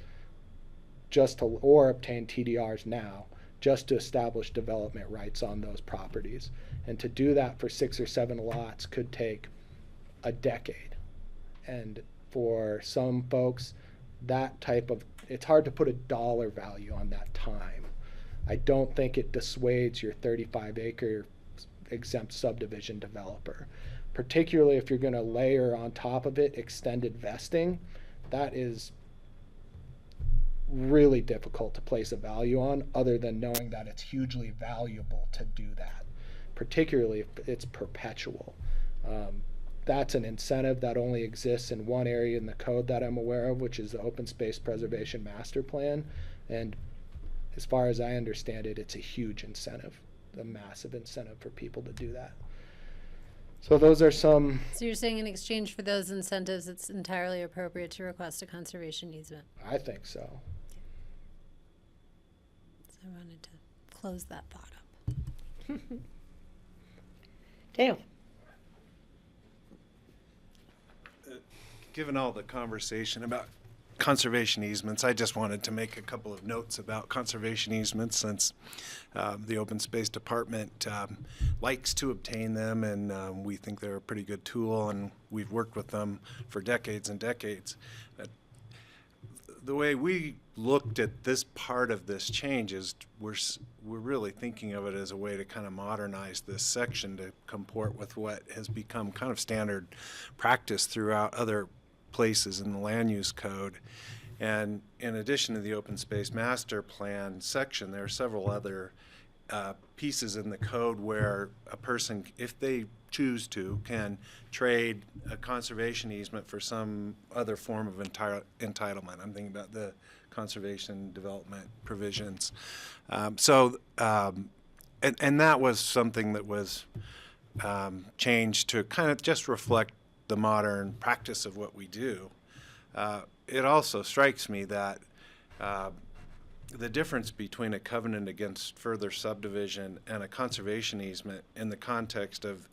or obtain TDRs now just to establish development rights on those properties. And to do that for 6 or 7 lots could take a decade. And for some folks, it's hard to put a dollar value on that time. I don't think it dissuades your 35-acre exempt subdivision developer, particularly if you're going to layer on top of it extended vesting. That is really difficult to place a value on, other than knowing that it's hugely valuable to do that, particularly if it's perpetual. That's an incentive that only exists in one area in the code that I'm aware of, which is the Open Space Preservation Master Plan. And as far as I understand it, it's a huge incentive, a massive incentive for people to do that. So those are some. So you're saying in exchange for those incentives, it's entirely appropriate to request a conservation easement? I think so. So I wanted to close that thought up. Dale. Given all the conversation about conservation easements. I just wanted to make a couple of notes about conservation easements since the Open Space Department likes to obtain them, and we think they're a pretty good tool, and we've worked with them for decades and decades. The way we looked at this part of this change is we're really thinking of it as a way to kind of modernize this section to comport with what has become kind of standard practice throughout other places in the land use code. And in addition to the open space master plan section, there are several other pieces in the code where a person, if they choose to, can trade a conservation easement for some other form of entitlement. I'm thinking about the conservation development provisions. And that was something that was changed to kind of just reflect the modern practice of what we do. It also strikes me that the difference between a covenant against further subdivision and a conservation easement in the context of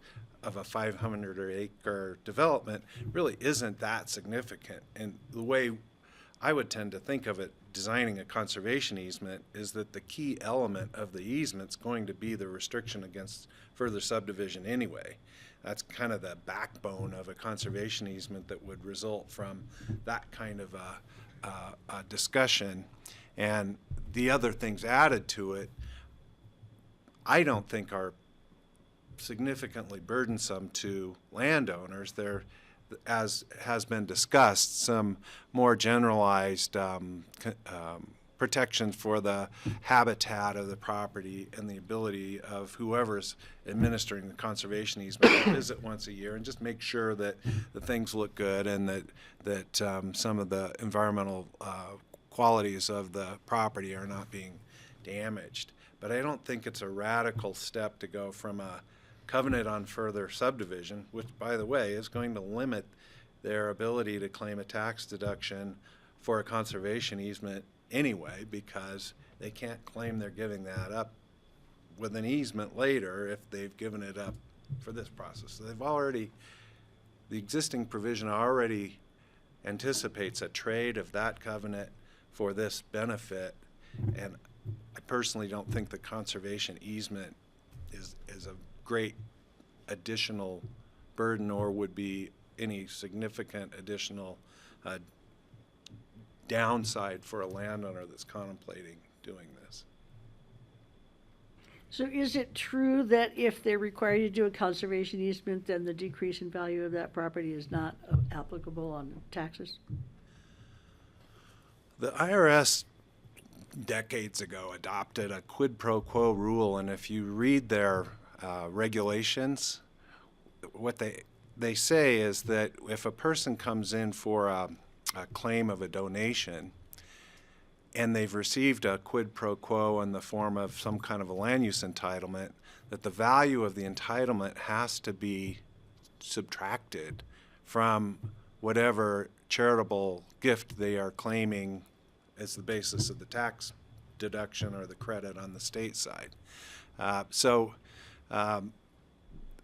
a 500-acre development really isn't that significant. And the way I would tend to think of it, designing a conservation easement, is that the key element of the easement is going to be the restriction against further subdivision anyway. That's kind of the backbone of a conservation easement that would result from that kind of a discussion. And the other things added to it, I don't think are significantly burdensome to landowners. There, as has been discussed, some more generalized protections for the habitat of the property and the ability of whoever's administering the conservation easement to visit once a year and just make sure that the things look good and that some of the environmental qualities of the property are not being damaged. But I don't think it's a radical step to go from a covenant on further subdivision, which, by the way, is going to limit their ability to claim a tax deduction for a conservation easement anyway, because they can't claim they're giving that up with an easement later if they've given it up for this process. So they've already, the existing provision already anticipates a trade of that covenant for this benefit, and I personally don't think the conservation easement is a great additional burden or would be any significant additional downside for a landowner that's contemplating doing this. So is it true that if they're required to do a conservation easement, then the decrease in value of that property is not applicable on taxes? The IRS decades ago adopted a quid pro quo rule, and if you read their regulations, what they say is that if a person comes in for a claim of a donation and they've received a quid pro quo in the form of some kind of a land use entitlement, that the value of the entitlement has to be subtracted from whatever charitable gift they are claiming as the basis of the tax deduction or the credit on the state side.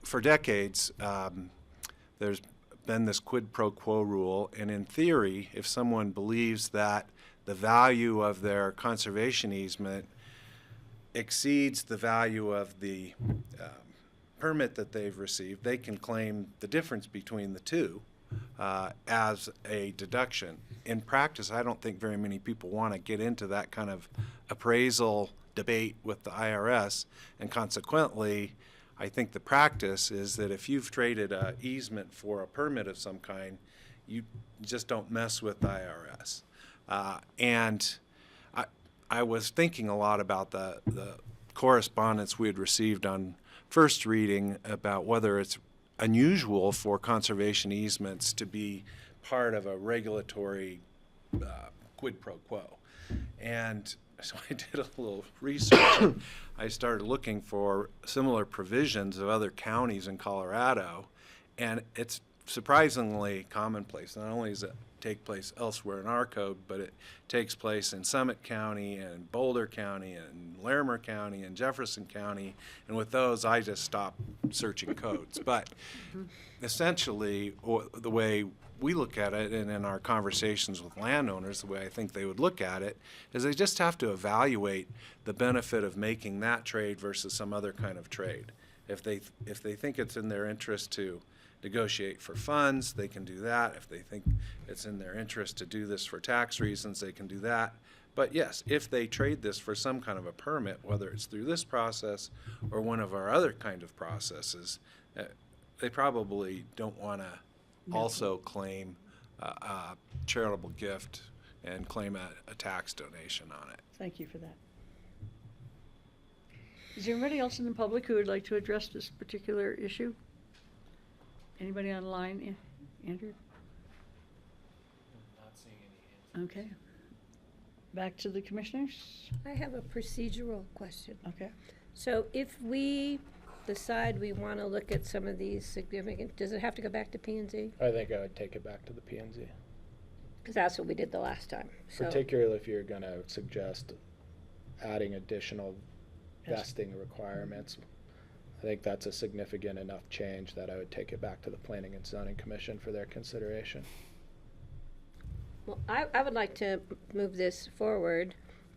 For decades, there's been this quid pro quo rule, and in theory, if someone believes that the value of their conservation easement exceeds the value of the permit that they've received, they can claim the difference between the two as a deduction. In practice, I don't think very many people want to get into that kind of appraisal debate with the IRS, and consequently, I think the practice is that if you've traded an easement for a permit of some kind, you just don't mess with the IRS. And I was thinking a lot about the correspondence we had received on first reading about whether it's unusual for conservation easements to be part of a regulatory quid pro quo. And so I did a little research. I started looking for similar provisions of other counties in Colorado, and it's surprisingly commonplace. Not only does it take place elsewhere in our code, but it takes place in Summit County and Boulder County and Larimer County and Jefferson County, and with those I just stopped searching codes. But essentially the way we look at it, and in our conversations with landowners, the way I think they would look at it, is they just have to evaluate the benefit of making that trade versus some other kind of trade. If they think it's in their interest to negotiate for funds, they can do that. If they think it's in their interest to do this for tax reasons, they can do that. But yes, if they trade this for some kind of a permit, whether it's through this process or one of our other kind of processes, they probably don't want to also claim a charitable gift and claim a tax donation on it. Thank you for that. Is there anybody else in the public who would like to address this particular issue? Anybody online? Andrew? Not seeing any hands. Okay. Back to the commissioners. I have a procedural question. Okay. So if we decide we want to look at some of these significant, does it have to go back to P&Z? I think I would take it back to the P&Z. Because that's what we did the last time. So Particularly if you're going to suggest adding additional vesting requirements. I think that's a significant enough change that I would take it back to the Planning and Zoning Commission for their consideration. Well, I would like to move this forward,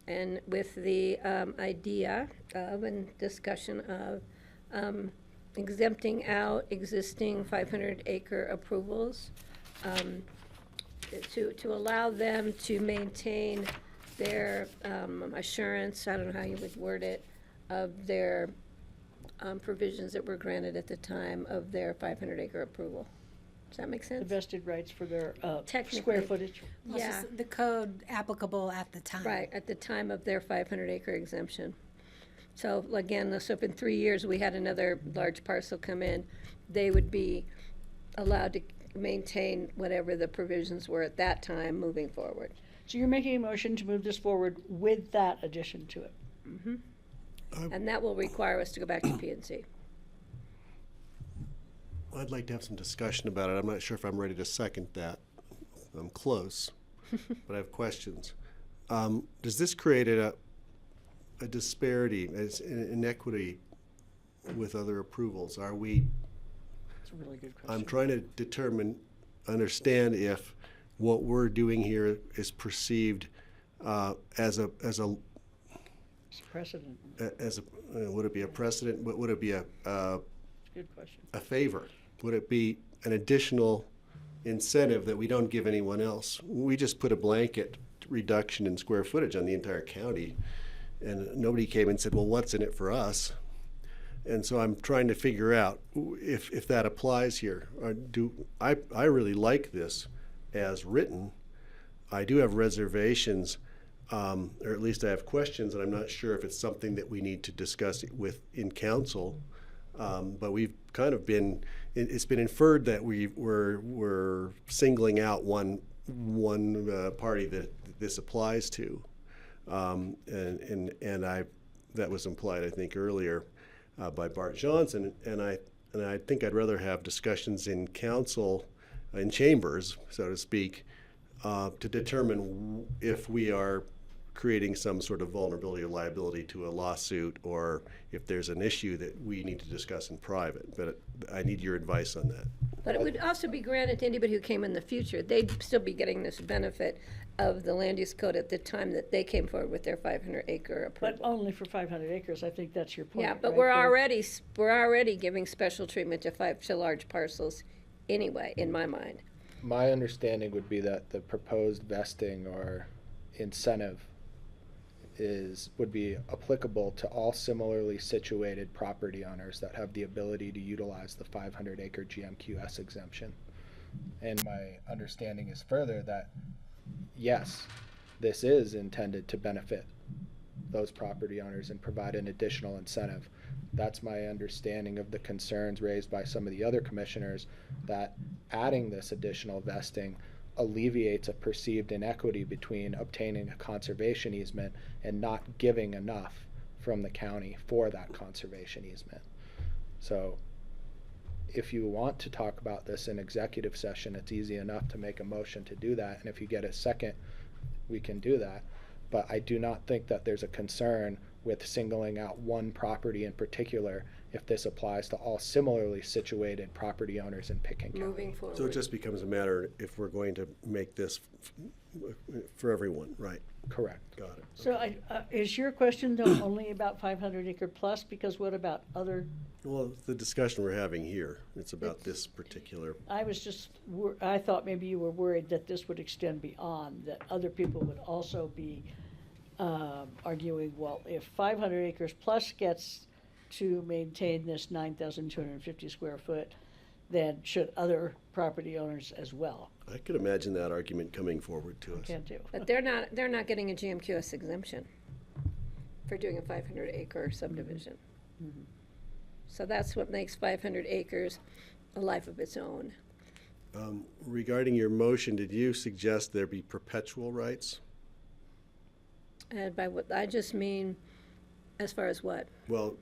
and with the idea of and discussion of exempting out existing 500-acre approvals to allow them to maintain their assurance, I don't know how you would word it, of their provisions that were granted at the time of their 500-acre approval. Does that make The sense? vested rights for their Technically. square footage. Yeah, The code applicable at the time. right, at the time of their 500-acre exemption. So again, so if in 3 years we had another large parcel come in, they would be allowed to maintain whatever the provisions were at that time moving forward. So you're making a motion to move this forward with that addition to it. Mm-hmm. And that will require us to go back to P&Z. I'd like to have some discussion about it. I'm not sure if I'm ready to second that. I'm close, but I have questions. Does this create a disparity, an inequity with other approvals? Are we? That's a really good question. I'm trying to understand if what we're doing here is perceived as a precedent. Would it be a precedent? Would it be a Good question. a favor? Would it be an additional incentive that we don't give anyone else? We just put a blanket reduction in square footage on the entire county, and nobody came and said, well, what's in it for us? And so I'm trying to figure out if that applies here. I really like this as written. I do have reservations, or at least I have questions, and I'm not sure if it's something that we need to discuss in council. But we've kind of it's been inferred that we're singling out one party that this applies to, and that was implied, I think, earlier by Bart Johnson, and I think I'd rather have discussions in council, in chambers, so to speak, to determine if we are creating some sort of vulnerability or liability to a lawsuit, or if there's an issue that we need to discuss in private. But I need your advice on that. But it would also be granted to anybody who came in the future. They'd still be getting this benefit of the land use code at the time that they came forward with their 500-acre approval. But only for 500 acres. I think that's your point. Yeah, but right? we're already giving special treatment to large parcels anyway, in my mind. My understanding would be that the proposed vesting or incentive would be applicable to all similarly situated property owners that have the ability to utilize the 500-acre GMQS exemption. And my understanding is further that, yes, this is intended to benefit those property owners and provide an additional incentive. That's my understanding of the concerns raised by some of the other commissioners, that adding this additional vesting alleviates a perceived inequity between obtaining a conservation easement and not giving enough from the county for that conservation easement. So if you want to talk about this in executive session, it's easy enough to make a motion to do that, and if you get a second, we can do that. but I do not think that there's a concern with singling out one property in particular if this applies to all similarly situated property owners in Pitkin County. Moving forward. So it just becomes a matter if we're going to make this for everyone, right? Correct. Got it. So is your question though only about 500 acre plus? Because what about other? Well, the discussion we're having here, it's about this particular. I was just, I thought maybe you were worried that this would extend beyond, that other people would also be arguing, well, if 500 acres plus gets to maintain this 9,250 square foot, then should other property owners as well? I could imagine that argument coming forward to us. Can do. But they're not getting a GMQS exemption for doing a 500 acre subdivision. Mm-hmm. So that's what makes 500 acres a life of its own. Regarding your motion, did you suggest there be perpetual rights? And by what, I just mean, as far as what? Well,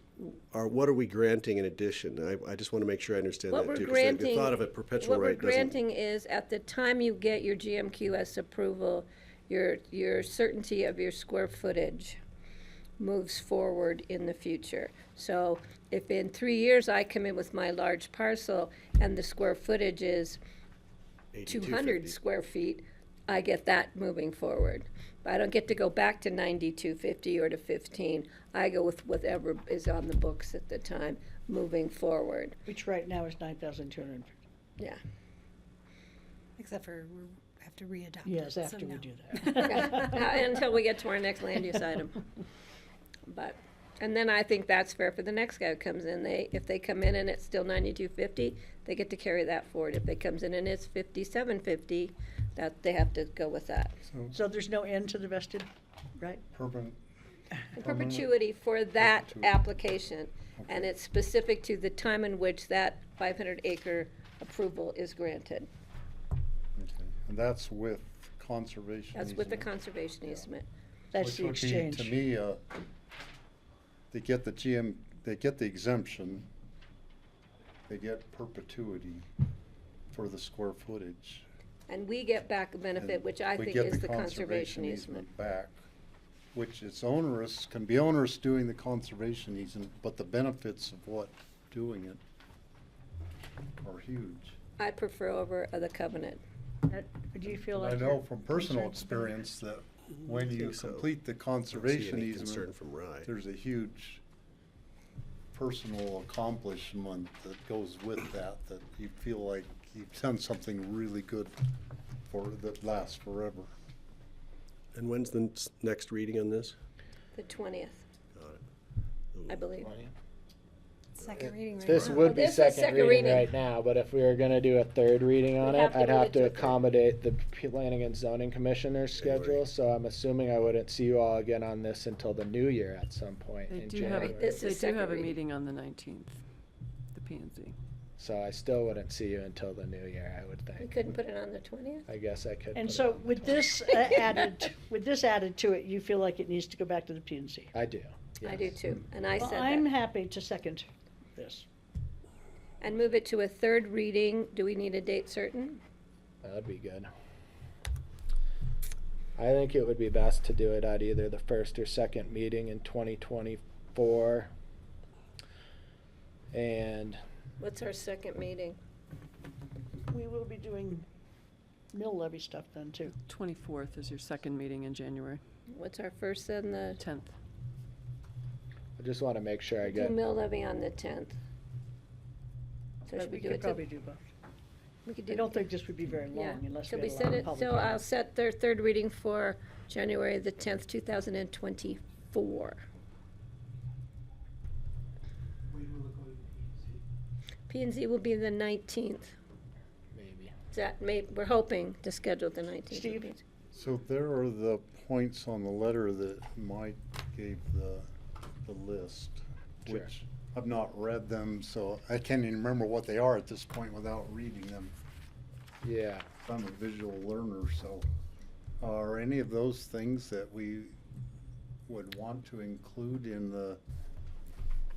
what are we granting in addition? I just want to make sure I understand What that we're too. 'Cause granting, the thought of a perpetual what we're right doesn't. granting is at the time you get your GMQS approval, your certainty of your square footage moves forward in the future. So if in 3 years I come in with my large parcel and the square footage is 200 square feet, I get that moving forward. But I don't get to go back to 9250 or to 15. I go with whatever is on the books at the time, moving forward. Which right now is 9,250. Yeah. Except for we have to re-adopt it. Yes, so after we no. do that. Until we get to our next land use item. But, and then I think that's fair for the next guy who comes in. If they come in and it's still 9250, they get to carry that forward. If they comes in and it's 5750, that they have to go with that. So there's no end to the vested, right? Permanent. In perpetuity for that application, and it's specific to the time in which that 500 acre approval is granted. And that's with conservation. That's with the easement. conservation easement. That's Which the would be, exchange. to me, they get the exemption, they get perpetuity for the square footage. And we get back a benefit, And which I we think get is the conservation easement. back, which is onerous, can be onerous doing the conservation easement, but the benefits of what, doing it are huge. I prefer over the covenant. Do you feel And like? I you're know from personal concerned? experience that when I you think so. complete the I don't see conservation any easement, concern from Rye. there's a huge personal accomplishment that goes with that you feel like you've done something really good that lasts forever. And when's the next reading on this? The 20th, Got it. I believe. Second reading right This now. would be This is second second reading reading. right now, but if we were gonna do a third reading on We'd it, have to I'd move have it to to a third. accommodate the planning and zoning commissioner's January. schedule, so I'm assuming I wouldn't see you all again on this until the new year at some point They in do have, January. This they is do have a second reading. meeting on the 19th, the P and Z. So I still wouldn't see you until the new year, I would We think. couldn't put it on the 20th? I guess I could. And put it so on the with this added to it, you feel like it needs to go back to the P and Z? I do. I do too, and I Well, said I'm that. happy to second this. And move it to a third reading. Do we need a date certain? That'd be good. I think it would be best to do it at either the first or second meeting in 2024. And What's our second meeting? We will be doing mill levy stuff then too. 24th is your second meeting in January, What's our first then, the 10th. I just want to make sure I do get, mill levy on the 10th? So But should we we do could it probably to? do both. We could I do. don't think this would be very Yeah. long unless So we we had a set lot of it, public so hearings. I'll set their third reading for January the 10th, 2024. P and Z will be the 19th. maybe. We're hoping to schedule the 19th. with Steve? P&Z. So there are the points on the letter that Mike gave the list, Sure. which I've not read them, so I can't even remember what they are at this point without reading them. Yeah. I'm a visual learner, so are any of those things that we would want to include in the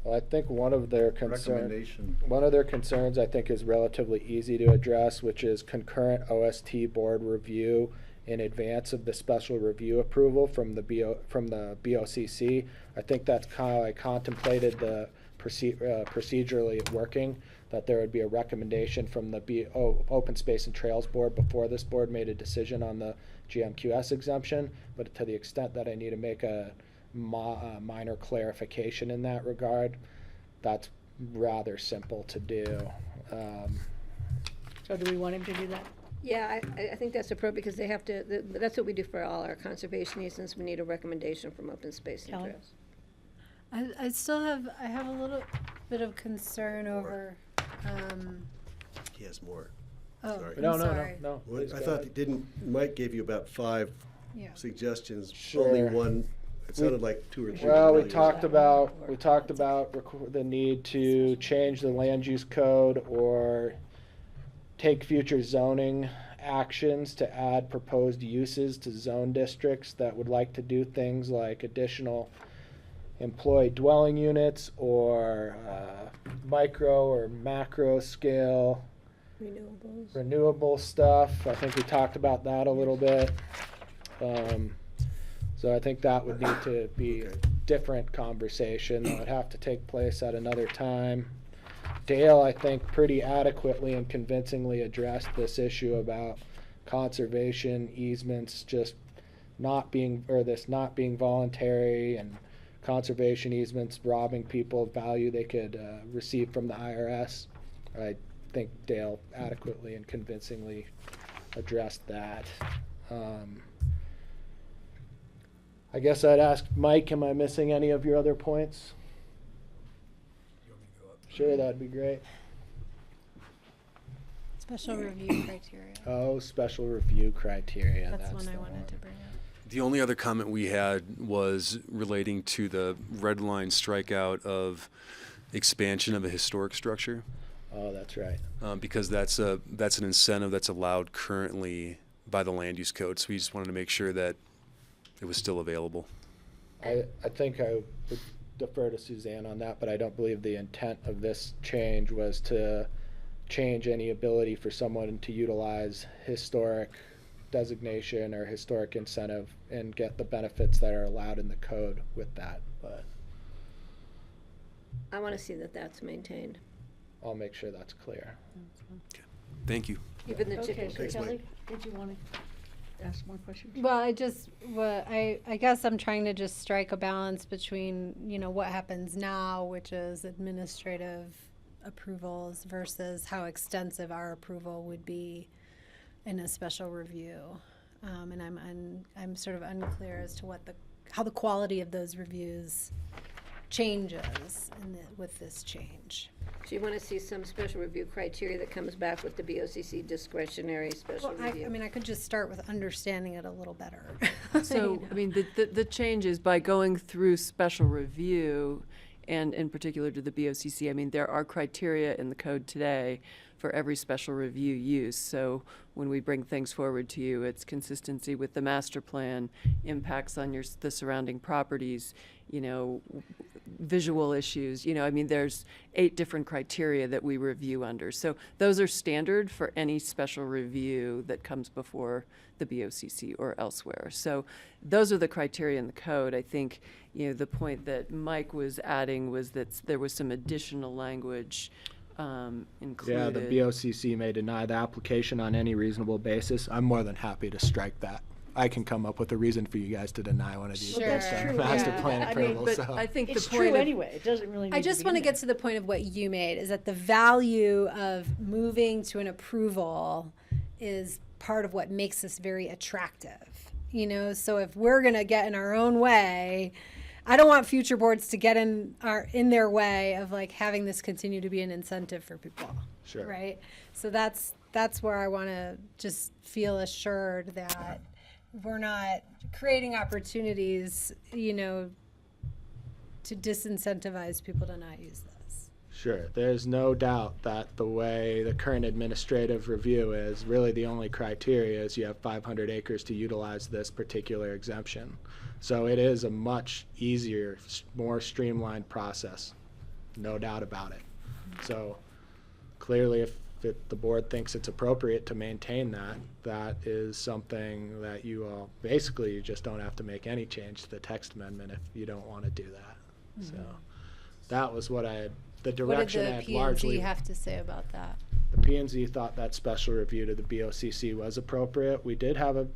Well, I think one of their concerns, recommendation? one of their concerns I think is relatively easy to address, which is concurrent OST board review in advance of the special review approval from the BOCC. I think that's how I contemplated the procedurally working, that there would be a recommendation from the Open Space and Trails Board before this board made a decision on the GMQS exemption. But to the extent that I need to make a minor clarification in that regard, that's rather simple to do. So do we want him to do that? Yeah, I think that's appropriate because they have to, that's what we do for all our conservation easements. We need a recommendation from Open Space and Kelly? Trails. I have a little bit of concern over, He has more. oh, Sorry. I'm No, sorry. please I go thought ahead. he didn't, Mike gave you about 5 Yeah. suggestions, Sure. only one, it sounded like 2 or 3. Well, we really. talked about the need to change the land use code or take future zoning actions to add proposed uses to zone districts that would like to do things like additional employee dwelling units or micro or macro scale Renewables. renewable stuff. I think we talked about that a little bit. So I think that would need to be a different conversation that would have to take place at another time. Dale, I think, pretty adequately and convincingly addressed this issue about conservation easements just not being, or this not being voluntary, and conservation easements robbing people of value they could receive from the IRS. I think Dale adequately and convincingly addressed that. I guess I'd ask Mike, am I missing any of your other points? Sure, that'd be great. Special review criteria. Oh, special review criteria. That's one I the wanted to bring up. The only other comment we had was relating to the red line strikeout of expansion of a historic structure. Oh, that's right. Because that's an incentive that's allowed currently by the land use code. So we just wanted to make sure that it was still available. I think I would defer to Suzanne on that, but I don't believe the intent of this change was to change any ability for someone to utilize historic designation or historic incentive and get the benefits that are allowed in the code with that. But I want to see that that's maintained. I'll make sure that's clear. Thank you. Even the Okay, chicken. so Kelly, did you want to ask more questions? Well, I guess I'm trying to just strike a balance between, what happens now, which is administrative approvals, versus how extensive our approval would be in a special review. And I'm sort of unclear as to how the quality of those reviews changes with this change. So you want to see some special review criteria that comes back with the BOCC discretionary special Well, review? I could just start with understanding it a little better. So, I mean, the change is by going through special review, and in particular to the BOCC, I mean, there are criteria in the code today for every special review use. So when we bring things forward to you, it's consistency with the master plan, impacts on the surrounding properties, visual issues, I mean, there's 8 different criteria that we review under. So those are standard for any special review that comes before the BOCC or elsewhere. So those are the criteria in the code. I think, the point that Mike was adding was that there was some additional language included. Yeah, the BOCC may deny the application on any reasonable basis. I'm more than happy to strike that. I can come up with a reason for you guys to deny one of these Sure. That's true, master yeah. plan I mean, approvals. but So. I think It's the point true of, anyway. It doesn't really need I just to want to be get to the point of what you made, is that the value of moving to an approval is part of what makes this very attractive. So if we're going to get in our own way, I don't want future boards to get in their way of having this continue to be an incentive for people. Sure. Right? So that's where I want to just feel assured that we're not creating opportunities, to disincentivize people to not use this. Sure. There's no doubt that the way the current administrative review is, really the only criteria is you have 500 acres to utilize this particular exemption. So it is a much easier, more streamlined process. No doubt about it. So clearly, if the board thinks it's appropriate to maintain that, that is something that you all, basically, you just don't have to make any change to the text amendment if you don't want to do that. So that was what the direction I What had did the largely. P&Z have to say about that? The P&Z thought that special review to the BOCC was appropriate. We did have a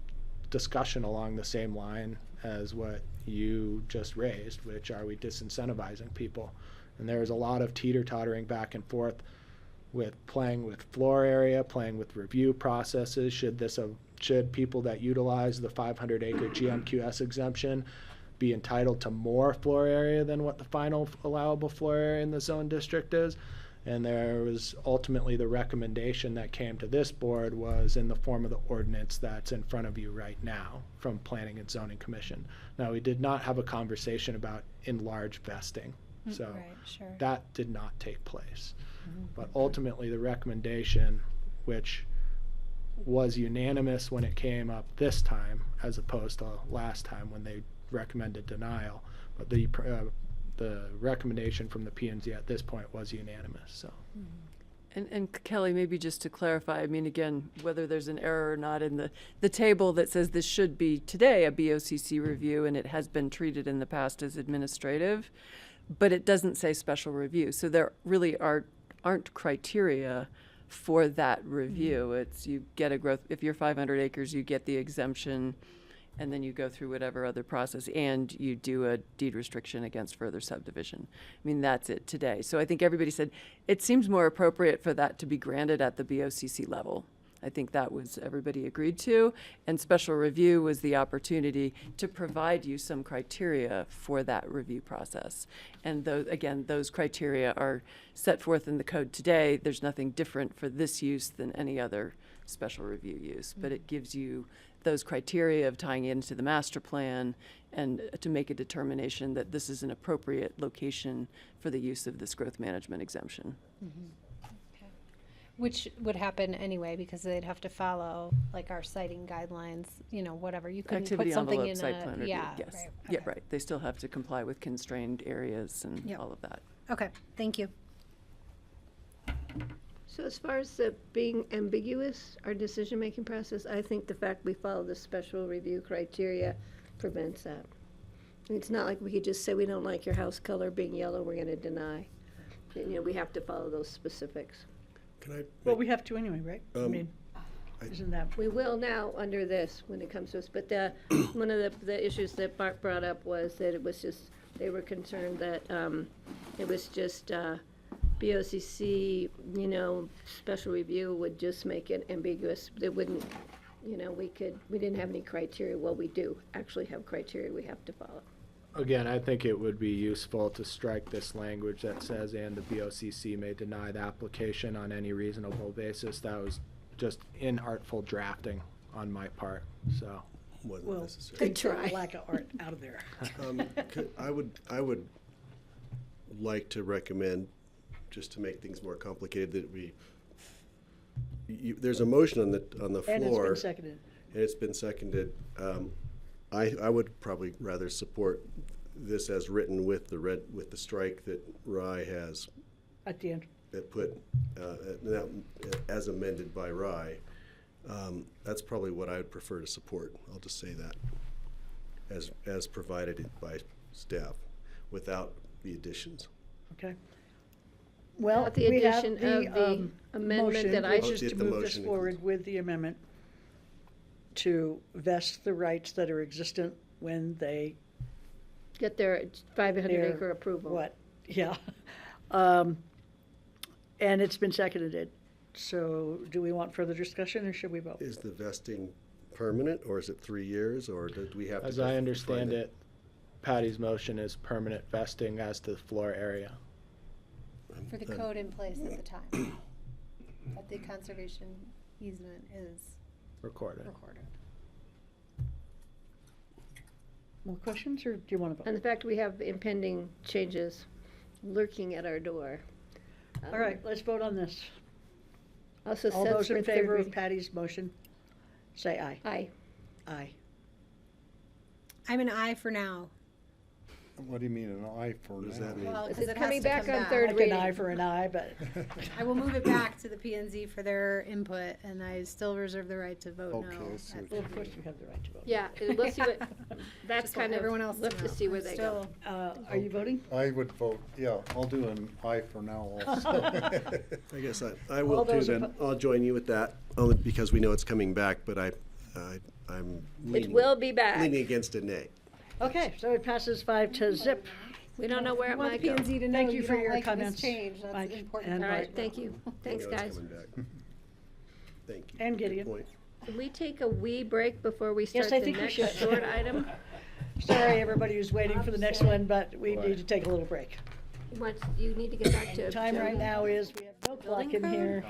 discussion along the same line as what you just raised, which are we disincentivizing people? And there was a lot of teeter-tottering back and forth with playing with floor area, playing with review processes. Should people that utilize the 500-acre GMQS exemption be entitled to more floor area than what the final allowable floor area in the zone district is? And there was ultimately the recommendation that came to this board was in the form of the ordinance that's in front of you right now from Planning and Zoning Commission. Now, we did not have a conversation about enlarged vesting. So that did not take place. But ultimately, the recommendation, which was unanimous when it came up this time, as opposed to last time when they recommended denial, but the recommendation from the P&Z at this point was unanimous. So. And Kelly, maybe just to clarify, I mean, again, whether there's an error or not in the table that says this should be today a BOCC review, and it has been treated in the past as administrative, but it doesn't say special review. So there really aren't criteria for that review. It's you get a growth, if you're 500 acres, you get the exemption, and then you go through whatever other process, and you do a deed restriction against further subdivision. I mean, that's it today. So I think everybody said it seems more appropriate for that to be granted at the BOCC level. I think that was everybody agreed to, and special review was the opportunity to provide you some criteria for that review process. And those criteria are set forth in the code today. There's nothing different for this use than any other special review use, but it gives you those criteria of tying into the master plan and to make a determination that this is an appropriate location for the use of this growth management exemption. Which would happen anyway because they'd have to follow like our citing guidelines, whatever. You couldn't Activity put something envelope, in site plan review, yeah, yes. right. Yeah, Okay. right. They still have to comply with constrained areas and all of that. Okay, thank you. So as far as being ambiguous, our decision-making process, I think the fact we follow the special review criteria prevents that. It's not like we could just say we don't like your house color being yellow, we're going to deny. We have to follow those specifics. Well, we have to anyway, right? I mean, isn't that? We will now under this when it comes to us, but one of the issues that Bart brought up was that it was just, they were concerned that it was just BOCC, special review would just make it ambiguous. It wouldn't, we didn't have any criteria. Well, we do actually have criteria we have to follow. Again, I think it would be useful to strike this language that says, and the BOCC may deny the application on any reasonable basis. That was just inartful drafting on my part, so. Wasn't necessary. Good try. Lack of art out of there. I would like to recommend, just to make things more complicated, that there's a motion on the floor. And it's been seconded. And it's been seconded. I would probably rather support this as written with the strike that Rye has At the end. put as amended by Rye. That's probably what I would prefer to support. I'll just say that as provided by staff, without the additions. Okay. Well, The we have addition of the amendment motion, that I which is just- to move this forward with the amendment to vest the rights that are existent when they get their 500-acre approval. What? Yeah. And it's been seconded. So do we want further discussion or should we vote? Is the vesting permanent, or is it 3 years, or do we have to? As I understand it, Patty's motion is permanent vesting as to the floor area. For the code in place at the time, that the conservation easement is Recorded. More questions, or do you want to vote? And the fact we have impending changes lurking at our door. All right, let's vote on this. Also All sets those for in third favor of reading. Patty's motion, say aye. Aye. Aye. I'm an aye for now. What do you mean, an eye for What does now? that mean? Well, Is 'cause it it coming has to back come on back. third Like reading? an eye for an eye, but I will move it back to the P and Z for their input, and I still reserve the right to vote no. Okay, I see at what well, third of course reading. you have the right to vote. Yeah, let's see what, that's Just want kind of, everyone else let's to just know. see where I'm they go. still- Are you voting? I would vote, yeah, I'll do an eye for now also. I guess I will All too those then. oppo- I'll join you with that, only because we know it's coming back, but I'm leaning. It will be back. Leaning against a nay. Okay, so it passes 5-0. We don't know where it I want might the go. P and Z to know Thank you you for don't your like this comments, change. That's Mike important. and All Bart. right, thank you. Thanks, I know it's guys. coming back. Thank you. And Good Gideon. point. Can we take a wee break before we Yes, start I the think we next should. short item? Sorry, everybody who's waiting for the next one, but we need to take a little break. You need to get back to. Time right now is, we have no clock in Building here.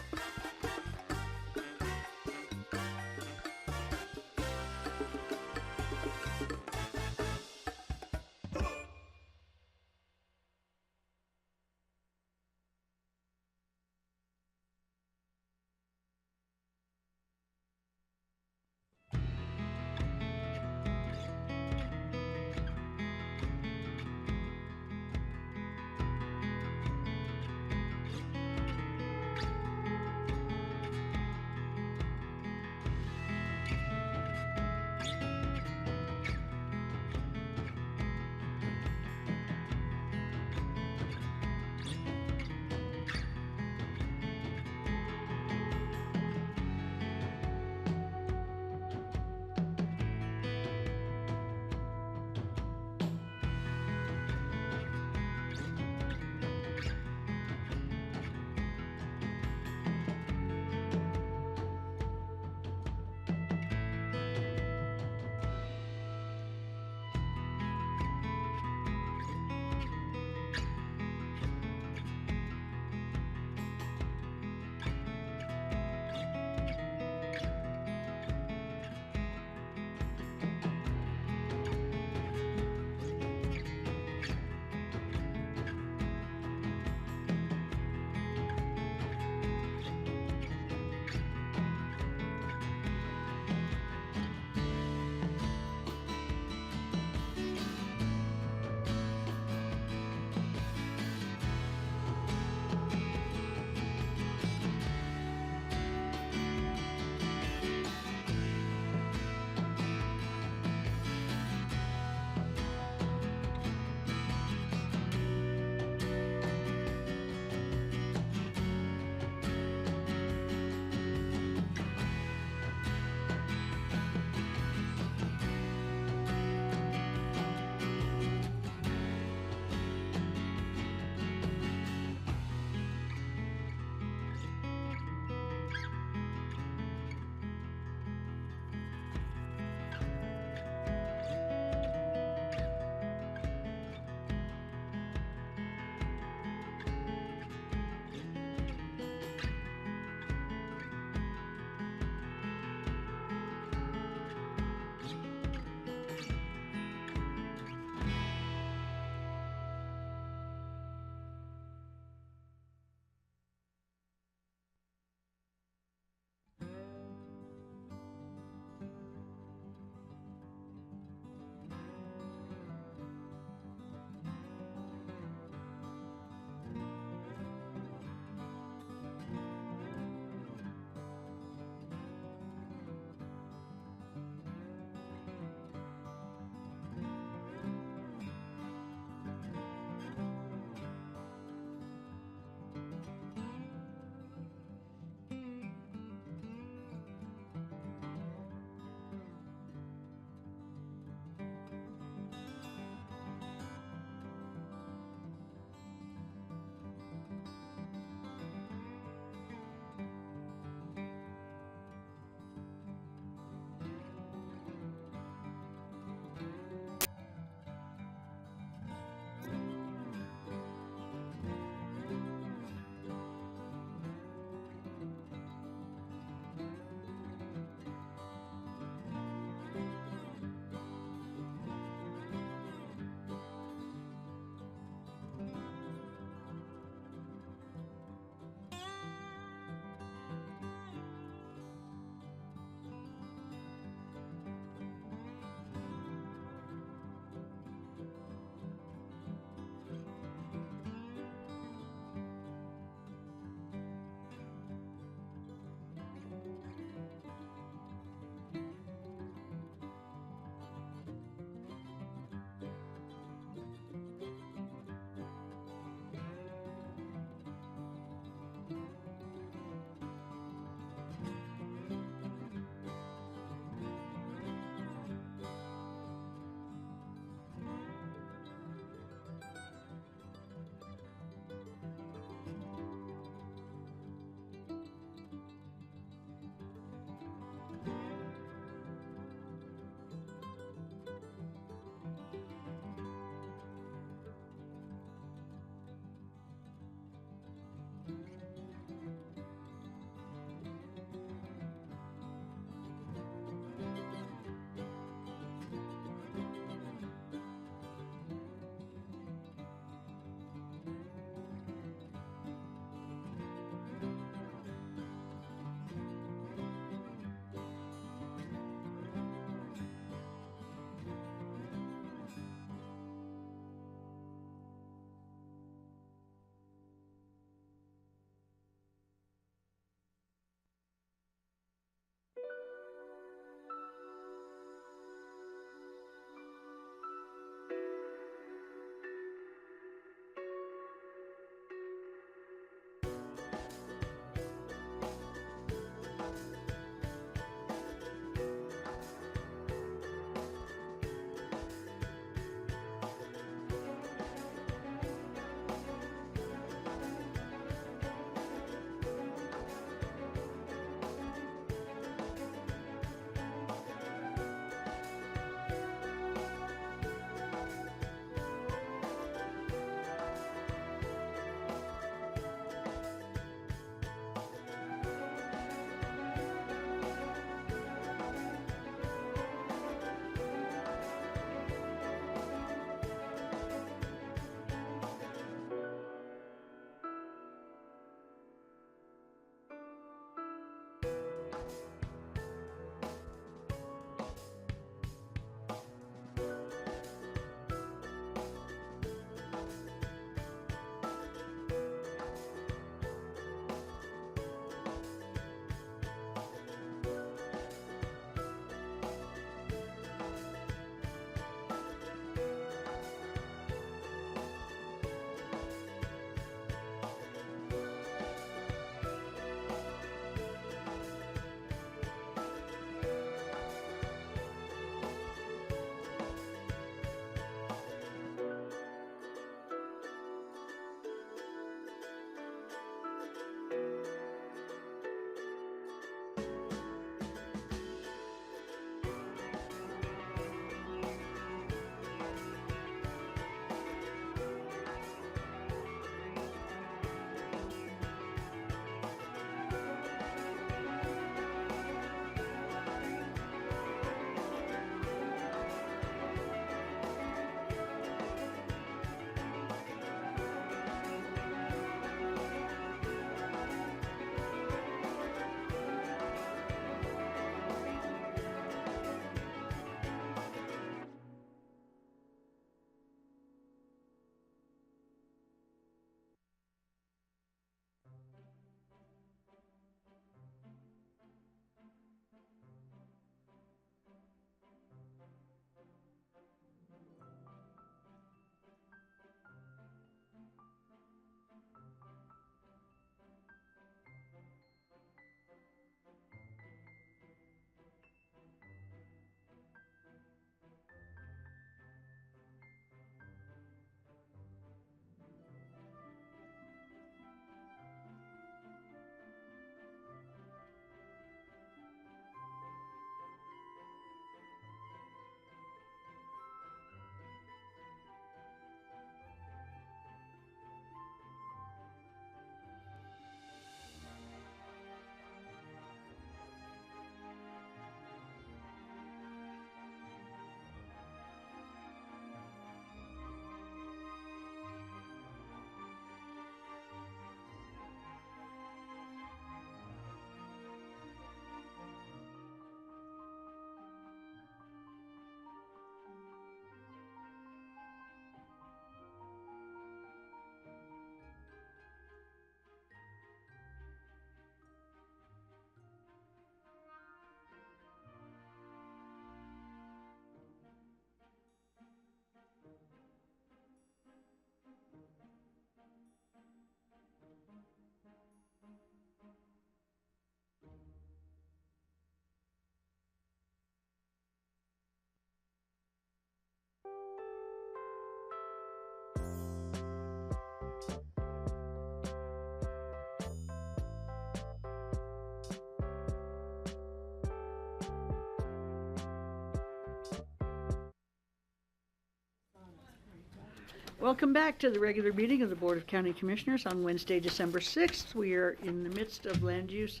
Welcome back to the regular meeting of the Board of County Commissioners on Wednesday, December 6th. We are in the midst of land use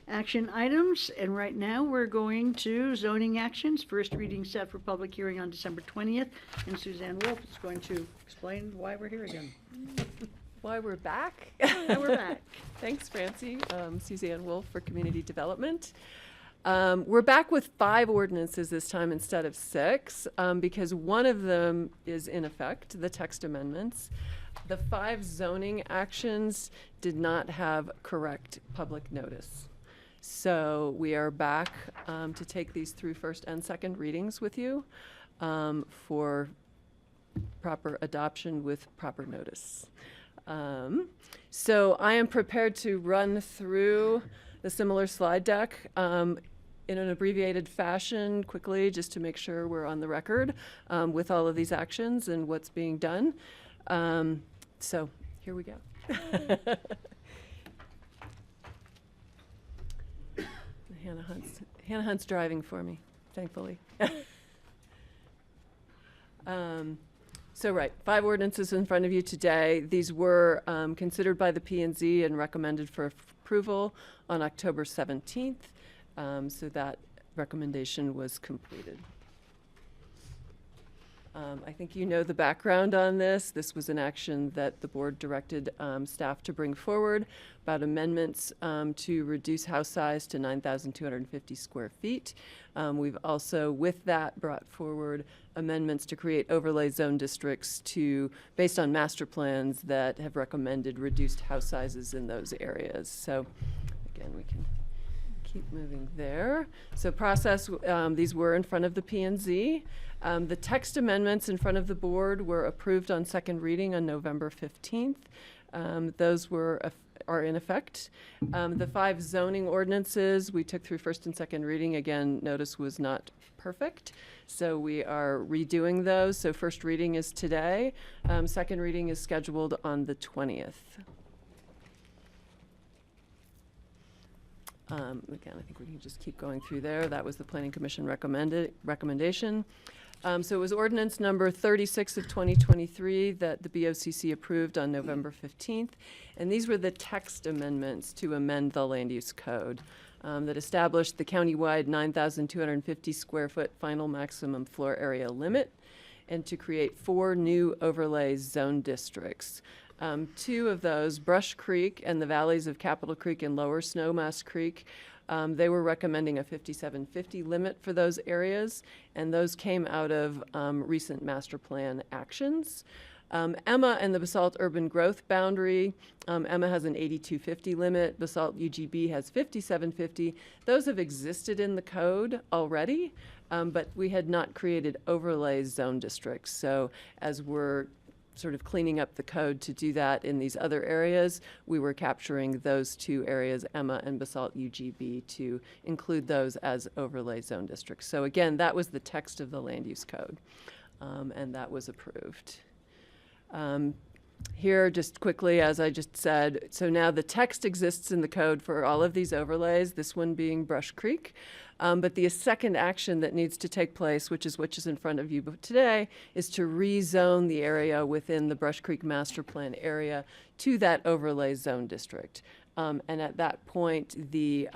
action items, and right now we're going to zoning actions. First reading set for public hearing on December 20th, and Suzanne Wolf is going to explain why we're here again. Why we're back? Why we're back. Thanks, Francie. Suzanne Wolf for Community Development. We're back with 5 ordinances this time instead of 6 because one of them is in effect, the text amendments. The 5 zoning actions did not have correct public notice. So we are back to take these through first and second readings with you for proper adoption with proper notice. So I am prepared to run through the similar slide deck in an abbreviated fashion quickly, just to make sure we're on the record with all of these actions and what's being done. So here we go. Hannah Hunt's driving for me, thankfully. So right, 5 ordinances in front of you today. These were considered by the P&Z and recommended for approval on October 17th. So that recommendation was completed. I think you know the background on this. This was an action that the board directed staff to bring forward about amendments to reduce house size to 9,250 square feet. We've also, with that, brought forward amendments to create overlay zone districts based on master plans that have recommended reduced house sizes in those areas. So again, we can keep moving there. So process, these were in front of the P&Z. The text amendments in front of the board were approved on second reading on November 15th. Those are in effect. The 5 zoning ordinances we took through first and second reading. Again, notice was not perfect, so we are redoing those. So first reading is today. Second reading is scheduled on the 20th. Again, I think we can just keep going through there. That was the Planning Commission recommendation. So it was ordinance number 36 of 2023 that the BOCC approved on November 15th. And these were the text amendments to amend the land use code that established the countywide 9,250 square foot final maximum floor area limit and to create 4 new overlay zone districts. 2 of those, Brush Creek and the valleys of Capitol Creek and Lower Snowmass Creek, they were recommending a 5750 limit for those areas, and those came out of recent master plan actions. Emma and the Basalt Urban Growth Boundary, Emma has an 8250 limit, Basalt UGB has 5750. Those have existed in the code already, but we had not created overlay zone districts. So as we're sort of cleaning up the code to do that in these other areas, we were capturing those 2 areas, Emma and Basalt UGB, to include those as overlay zone districts. So again, that was the text of the land use code, and that was approved. Here, just quickly, as I just said, so now the text exists in the code for all of these overlays, this one being Brush Creek. But the second action that needs to take place, which is in front of you today, is to rezone the area within the Brush Creek Master Plan area to that overlay zone district. And at that point, the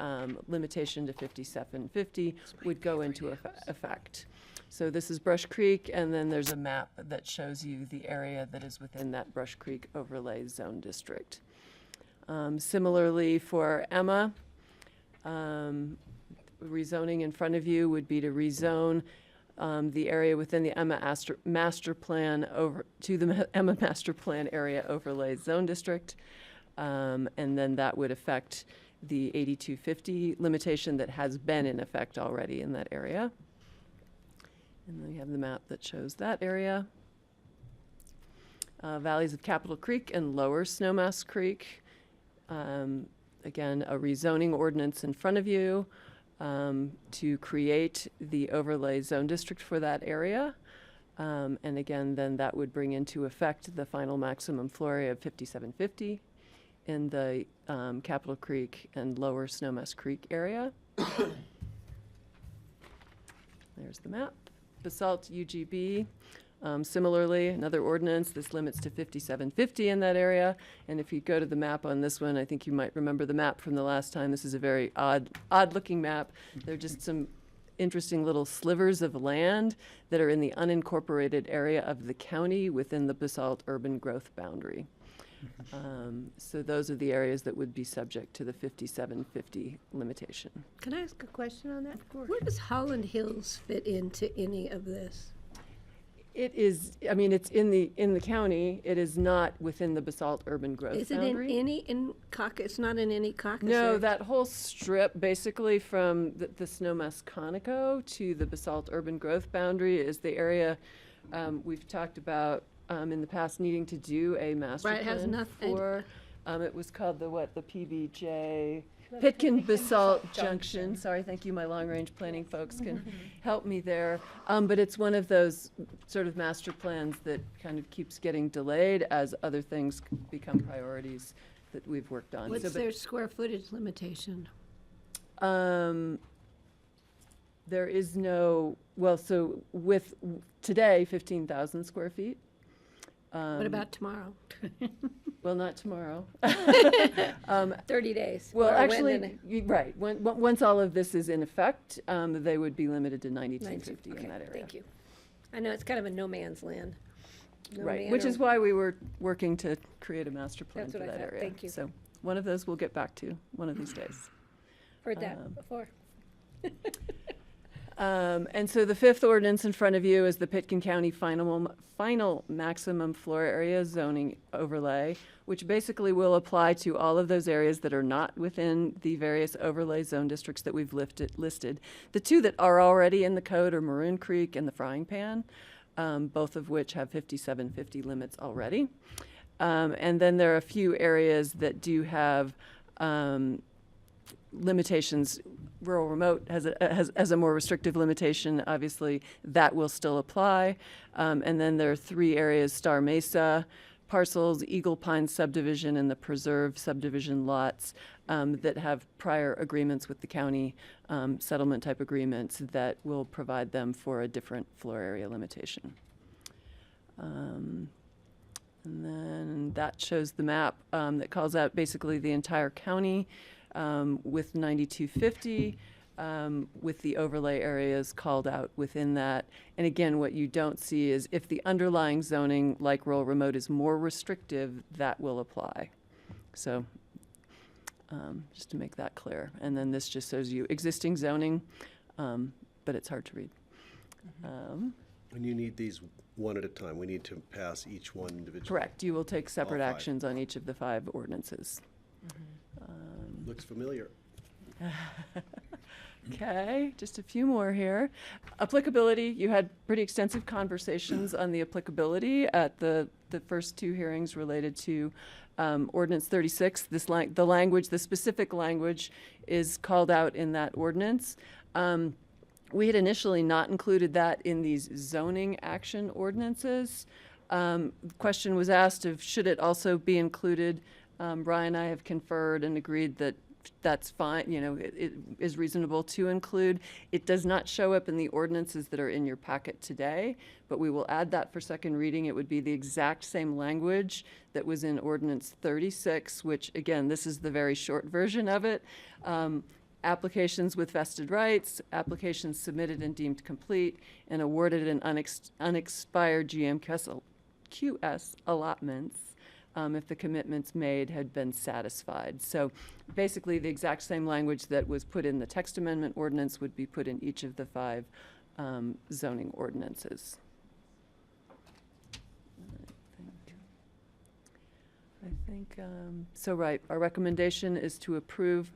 limitation to 5750 would go into effect. So this is Brush Creek, and then there's a map that shows you the area that is within that Brush Creek overlay zone district. Similarly for Emma, rezoning in front of you would be to rezone the area within the Emma Master Plan over to the Emma Master Plan area overlay zone district. And then that would affect the 8250 limitation that has been in effect already in that area. And then we have the map that shows that area. Valleys of Capitol Creek and Lower Snowmass Creek. Again, a rezoning ordinance in front of you to create the overlay zone district for that area. And again, then that would bring into effect the final maximum floor area of 5750 in the Capitol Creek and Lower Snowmass Creek area. There's the map. Basalt UGB, Similarly, another ordinance, this limits to 5750 in that area. And if you go to the map on this one, I think you might remember the map from the last time. This is a very odd-looking map. There are just some interesting little slivers of land that are in the unincorporated area of the county within the Basalt urban growth boundary. So those are the areas that would be subject to the 5750 limitation. Can I ask a question on that? Of course. Where does Holland Hills fit into any of this? It is, I mean, it's in the county. It is not within the Basalt urban growth Is it boundary. in Caucus? It's not in any Caucus? No, area? that whole strip, basically from the Snowmass Conoco to the Basalt urban growth boundary, is the area we've talked about in the past needing to do a master Right, it has plan nothing- for. It was called the PBJ? Pitkin Basalt Junction. Sorry, thank you. My long-range planning folks can help me there. But it's one of those sort of master plans that kind of keeps getting delayed as other things become priorities that we've worked on. What's So, but, their square footage limitation? there is no, well, so with today, 15,000 square feet. What about tomorrow? Well, not tomorrow. 30 days. Well, or when actually, right. Once all of this is in effect, they would be limited to 9250 in that area. Thank you. I know it's kind of a no man's land. No Right, man which or- is why we were working to create a master plan That's for what I that thought. area. Thank you. So one of those we'll get back to one of these days. Heard that before. And so the fifth ordinance in front of you is the Pitkin County final maximum floor area zoning overlay, which basically will apply to all of those areas that are not within the various overlay zone districts that we've listed. The two that are already in the code are Maroon Creek and the Frying Pan, both of which have 5750 limits already. And then there are a few areas that do have limitations. Rural remote has a more restrictive limitation. Obviously, that will still apply. And then there are three areas: Star Mesa parcels, Eagle Pine subdivision, and the Preserve subdivision lots that have prior agreements with the county, settlement type agreements that will provide them for a different floor area limitation. And then that shows the map that calls out basically the entire county. With 9250, with the overlay areas called out within that. And again, what you don't see is if the underlying zoning, like rural remote, is more restrictive, that will apply. So just to make that clear. And then this just shows you existing zoning, but it's hard to read. And you need these one at a time. We need to pass each one individually. Correct. You will take separate All five. actions on each of the 5 ordinances. Looks familiar. Okay, just a few more here. Applicability, you had pretty extensive conversations on the applicability at the first 2 hearings related to Ordinance 36. The specific language is called out in that ordinance. We had initially not included that in these zoning action ordinances. The question was asked of should it also be included. Brian and I have conferred and agreed that that's fine, it is reasonable to include. It does not show up in the ordinances that are in your packet today, but we will add that for second reading. It would be the exact same language that was in Ordinance 36, which, again, this is the very short version of it. Applications with vested rights, applications submitted and deemed complete, and awarded an unexpired GMQS allotments if the commitments made had been satisfied. So basically the exact same language that was put in the text amendment ordinance would be put in each of the 5 zoning ordinances. I think so right, our recommendation is to approve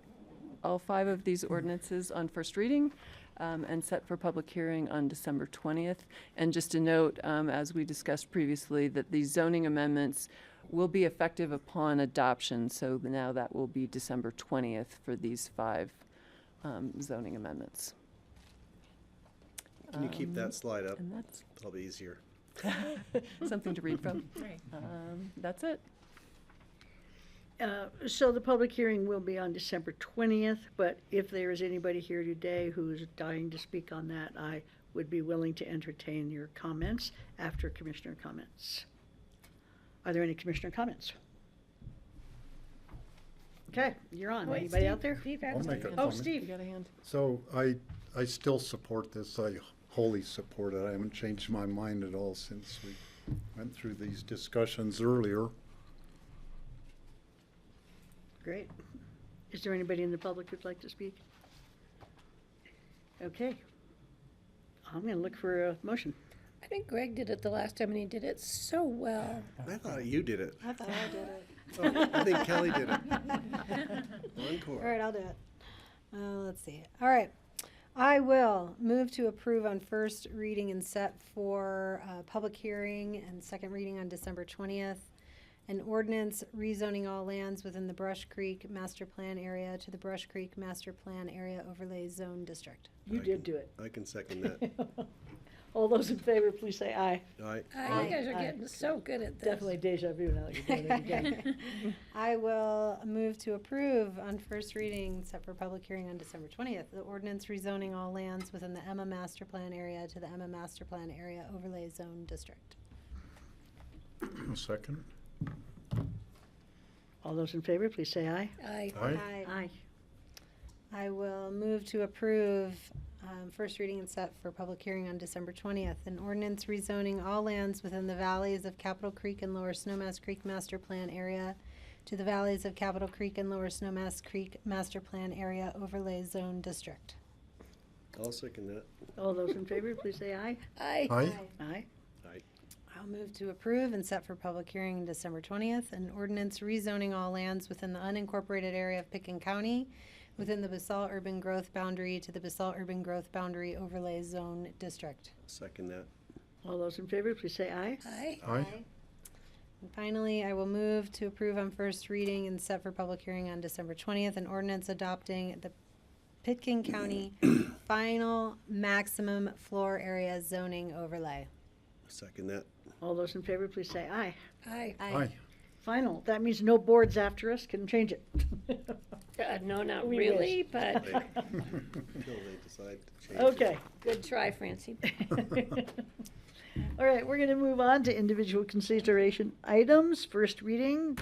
all 5 of these ordinances on first reading and set for public hearing on December 20th. And just a note, as we discussed previously, that these zoning amendments will be effective upon adoption. So now that will be December 20th for these 5 zoning amendments. Can you keep that slide up? And that's That'll be easier. something to read from. That's it. So the public hearing will be on December 20th, but if there is anybody here today who's dying to speak on that, I would be willing to entertain your comments after commissioner comments. Are there any commissioner comments? Okay, you're on. Wait, Anybody Steve- out there? Steve I'll make a Oh, comment. Steve. You got a hand? So I still support this. I wholly support it. I haven't changed my mind at all since we went through these discussions earlier. Great. Is there anybody in the public who'd like to speak? Okay. I'm going to look for a motion. I think Greg did it the last time and he did it so well. I thought you did it. I thought I did it. Oh, I think Kelly did it. All Encore. right, I'll do it. Let's see. All right. I will move to approve on first reading and set for public hearing and second reading on December 20th. An ordinance rezoning all lands within the Brush Creek Master Plan area to the Brush Creek Master Plan Area Overlay Zone District. You did do it. I can second that. All those in favor, please say aye. Aye. You guys are getting so good at this. Definitely deja vu now that you're doing it again. I will move to approve on first reading, set for public hearing on December 20th, the ordinance rezoning all lands within the Emma Master Plan area to the Emma Master Plan Area Overlay Zone District. A second. All those in favor, please say aye. Aye. Aye. Aye. I will move to approve first reading and set for public hearing on December 20th, an ordinance rezoning all lands within the valleys of Capitol Creek and Lower Snowmass Creek Master Plan Area to the valleys of Capitol Creek and Lower Snowmass Creek Master Plan Area Overlay Zone District. I'll second that. All those in favor, please say aye. Aye. Aye. Aye. Aye. I'll move to approve and set for public hearing on December 20th, an ordinance rezoning all lands within the unincorporated area of Pickens County within the Basalt Urban Growth Boundary to the Basalt Urban Growth Boundary Overlay Zone District. Second that. All those in favor, please say aye. Aye. Aye. And finally, I will move to approve on first reading and set for public hearing on December 20th, an ordinance adopting the Pitkin County final maximum floor area zoning overlay. Second that. All those in favor, please say aye. Aye. Aye. Final. That means no boards after us can change it. No, not We really, wish. but Until they decide to change it. Okay. good try, Francie. All right, we're going to move on to individual consideration items. First reading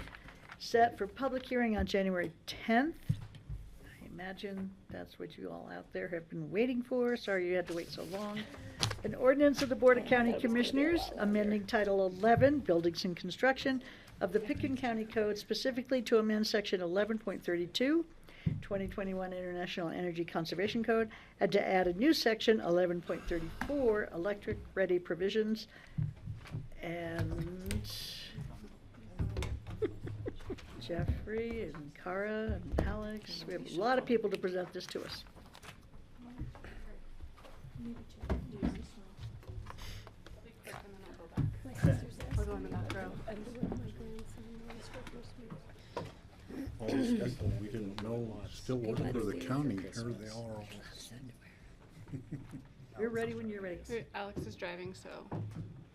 set for public hearing on January 10th. I imagine that's what you all out there have been waiting for. Sorry you had to wait so long. An ordinance of the Board of County Commissioners amending Title 11, Buildings and Construction, of the Pitkin County Code specifically to amend Section 11.32, 2021 International Energy Conservation Code, and to add a new Section 11.34, Electric Ready Provisions. And Jeffrey and Cara and Alex, we have a lot of people to present this to us. I'll go in the back row. Always guessing we didn't know, still working for the county. Here they are. You're ready when you're ready. Alex is driving, so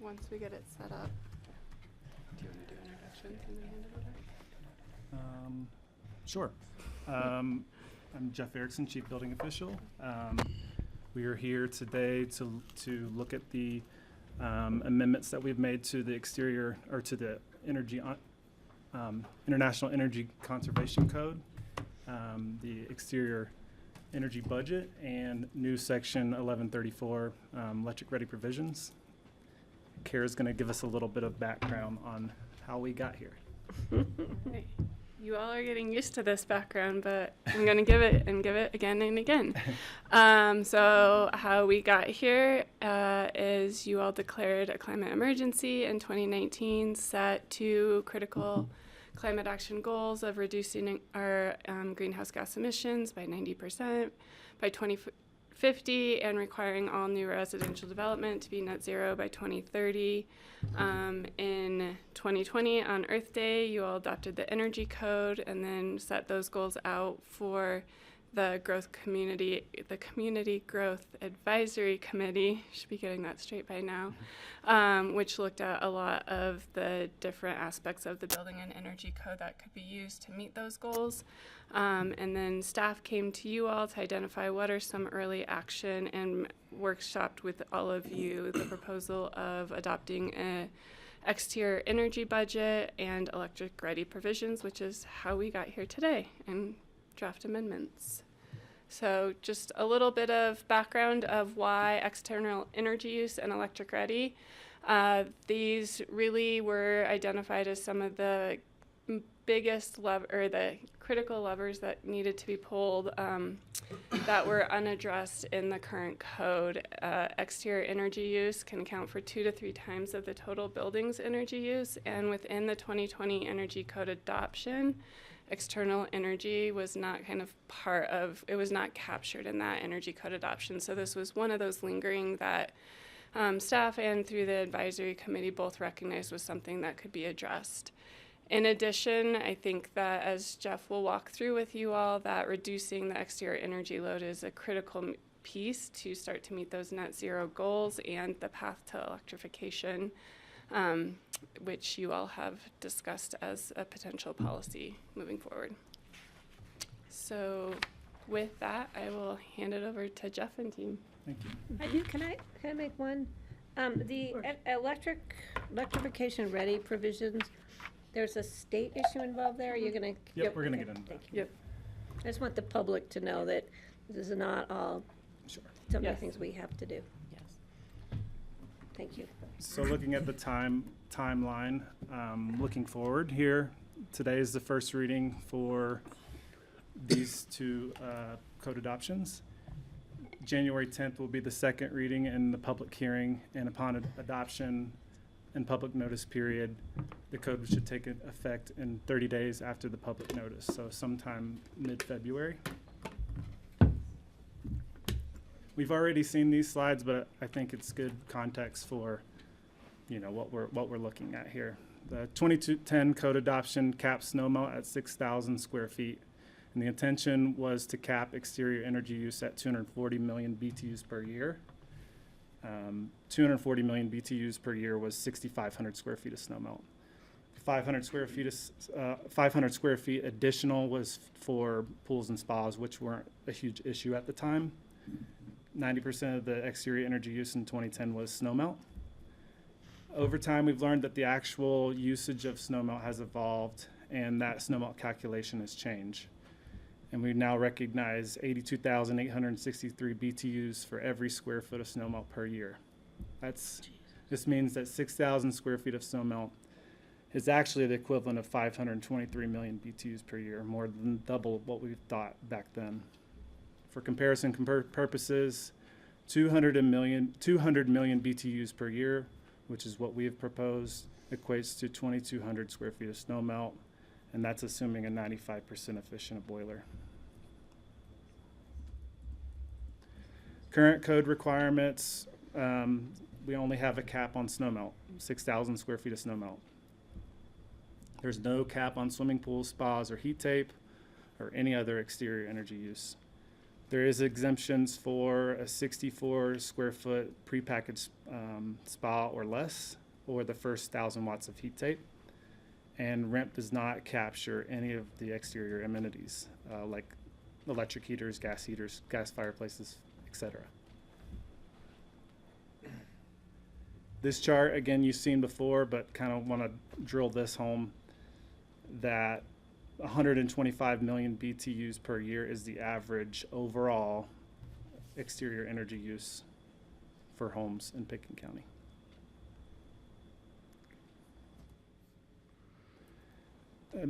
once we get it set up, do you want to do introductions and then hand it over? Sure. I'm Jeff Erickson, Chief Building Official. We are here today to look at the amendments that we've made to the exterior, or to the energy International Energy Conservation Code, the exterior energy budget, and new Section 1134, Electric Ready Provisions. Kara's going to give us a little bit of background on how we got here. Okay. You all are getting used to this background, but I'm going to give it again and again. So how we got here is you all declared a climate emergency in 2019, set two critical climate action goals of reducing our greenhouse gas emissions by 90% by 2050 and requiring all new residential development to be net zero by 2030. In 2020, on Earth Day, you all adopted the Energy Code and then set those goals out for the Community Growth Advisory Committee, should be getting that straight by now, which looked at a lot of the different aspects of the building and energy code that could be used to meet those goals. And then staff came to you all to identify what are some early action, and workshopped with all of you the proposal of adopting a exterior energy budget and electric ready provisions, which is how we got here today, and draft amendments. So just a little bit of background of why external energy use and electric ready. These really were identified as some of the biggest the critical levers that needed to be pulled that were unaddressed in the current code. Exterior energy use can account for 2 to 3 times of the total building's energy use, and within the 2020 energy code adoption, external energy was not it was not captured in that energy code adoption. So this was one of those lingering that staff and through the advisory committee both recognized was something that could be addressed. In addition, I think that, as Jeff will walk through with you all, that reducing the exterior energy load is a critical piece to start to meet those net zero goals and the path to electrification, which you all have discussed as a potential policy moving forward. So with that, I will hand it over to Jeff and team. Thank you. Can I make one? The electrification ready provisions, there's a state issue involved there. Are you gonna? Yep, we're gonna get into that. Yep. I just want the public to know that this is not all some of the things we have to do. Yes. Thank you. So looking at the timeline, looking forward here, today is the first reading for these two code adoptions. January 10th will be the second reading and the public hearing, and upon adoption and public notice period, the code should take effect in 30 days after the public notice, so sometime mid-February. We've already seen these slides, but I think it's good context for, what we're looking at here. The 2210 code adoption caps snowmelt at 6,000 square feet, and the intention was to cap exterior energy use at 240 million BTUs per year. 240 million BTUs per year was 6,500 square feet of snowmelt. 500 square feet additional was for pools and spas, which weren't a huge issue at the time. 90% of the exterior energy use in 2010 was snowmelt. Over time, we've learned that the actual usage of snowmelt has evolved, and that snowmelt calculation has changed. And we now recognize 82,863 BTUs for every square foot of snowmelt per year. This means that 6,000 square feet of snowmelt is actually the equivalent of 523 million BTUs per year, more than double what we thought back then. For comparison purposes, 200 million BTUs per year, which is what we have proposed, equates to 2,200 square feet of snowmelt, and that's assuming a 95% efficient boiler. Current code requirements, we only have a cap on snowmelt, 6,000 square feet of snowmelt. There's no cap on swimming pools, spas, or heat tape, or any other exterior energy use. There is exemptions for a 64 square foot prepackaged spa or less, or the first 1,000 watts of heat tape. And REMP does not capture any of the exterior amenities, like electric heaters, gas fireplaces, etc. This chart, again, you've seen before, but kind of want to drill this home, that 125 million BTUs per year is the average overall exterior energy use for homes in Pitkin County.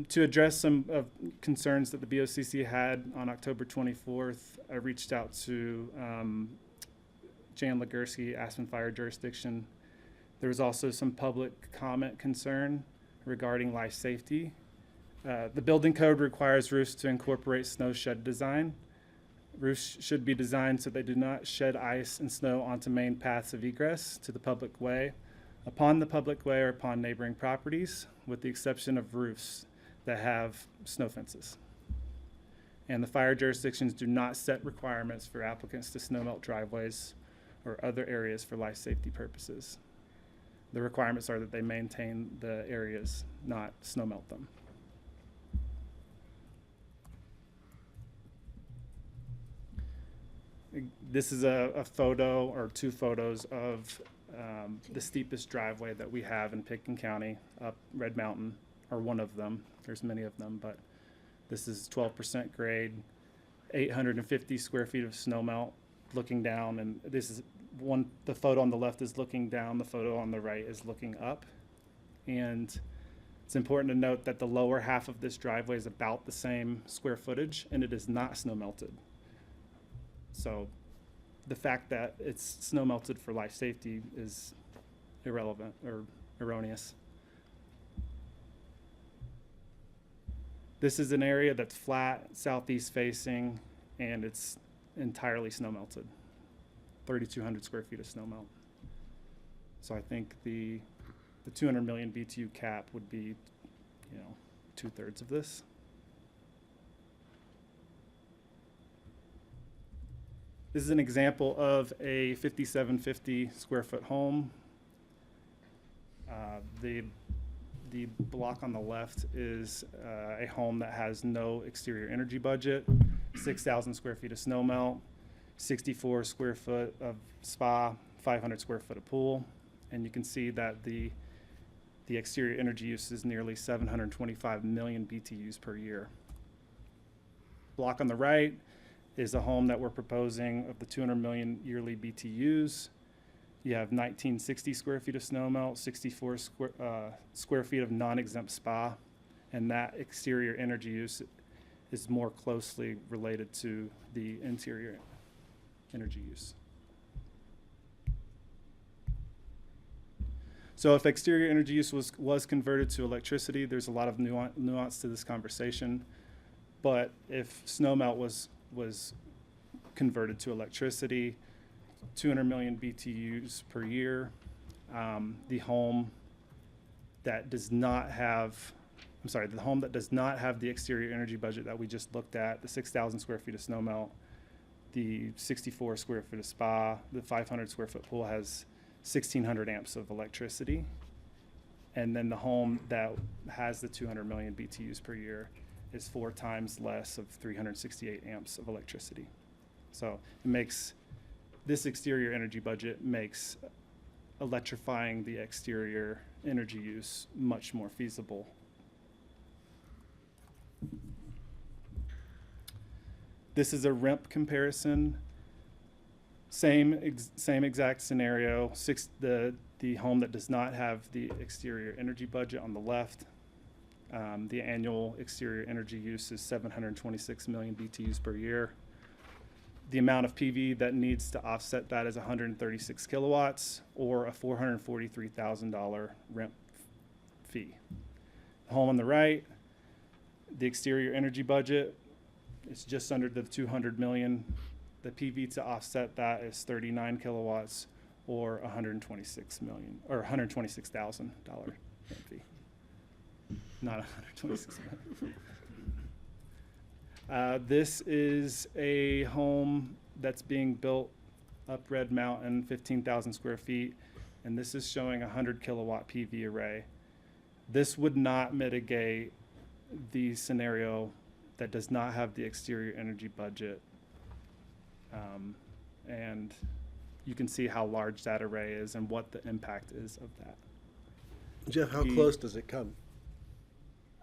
To address some of concerns that the BOCC had on October 24th, I reached out to Jan Legursky, Aspen Fire Jurisdiction. There was also some public comment concern regarding life safety. The building code requires roofs to incorporate snow shed design. Roofs should be designed so they do not shed ice and snow onto main paths of egress to the public way, upon the public way, or upon neighboring properties, with the exception of roofs that have snow fences. And the fire jurisdictions do not set requirements for applicants to snowmelt driveways or other areas for life safety purposes. The requirements are that they maintain the areas, not snowmelt them. This is a photo or two photos of the steepest driveway that we have in Pitkin County up Red Mountain, or one of them. There's many of them, but this is 12% grade, 850 square feet of snowmelt looking down, and this is one, the photo on the left is looking down, the photo on the right is looking up. And it's important to note that the lower half of this driveway is about the same square footage, and it is not snow melted. So the fact that it's snow melted for life safety is irrelevant or erroneous. This is an area that's flat, southeast facing, and it's entirely snow melted. 3,200 square feet of snow melt. So I think the 200 million BTU cap would be, 2/3 of this. This is an example of a 5750 square foot home. The block on the left is a home that has no exterior energy budget, 6,000 square feet of snow melt, 64 square foot of spa, 500 square foot of pool. And you can see that the exterior energy use is nearly 725 million BTUs per year. Block on the right is a home that we're proposing of the 200 million yearly BTUs. You have 1960 square feet of snow melt, 64 square feet of non-exempt spa, and that exterior energy use is more closely related to the interior energy use. So if exterior energy use was converted to electricity, there's a lot of nuance to this conversation. But if snowmelt was converted to electricity, 200 million BTUs per year, the home that does not have, the home that does not have the exterior energy budget that we just looked at, the 6,000 square feet of snowmelt, the 64 square foot of spa, the 500 square foot pool has 1,600 amps of electricity. And then the home that has the 200 million BTUs per year is 4 times less of 368 amps of electricity. So it makes, this exterior energy budget makes electrifying the exterior energy use much more feasible. This is a REMP comparison. Same exact scenario. The home that does not have the exterior energy budget on the left. The annual exterior energy use is 726 million BTUs per year. The amount of PV that needs to offset that is 136 kilowatts or a $443,000 REMP fee. The home on the right, the exterior energy budget is just under the 200 million. The PV to offset that is 39 kilowatts or $126 million or $126,000 REMP fee. Not 126 million. This is a home that's being built up Red Mountain, 15,000 square feet, and this is showing a 100 kilowatt PV array. This would not mitigate the scenario that does not have the exterior energy budget. And you can see how large that array is and what the impact is of that. Jeff, how close does it come?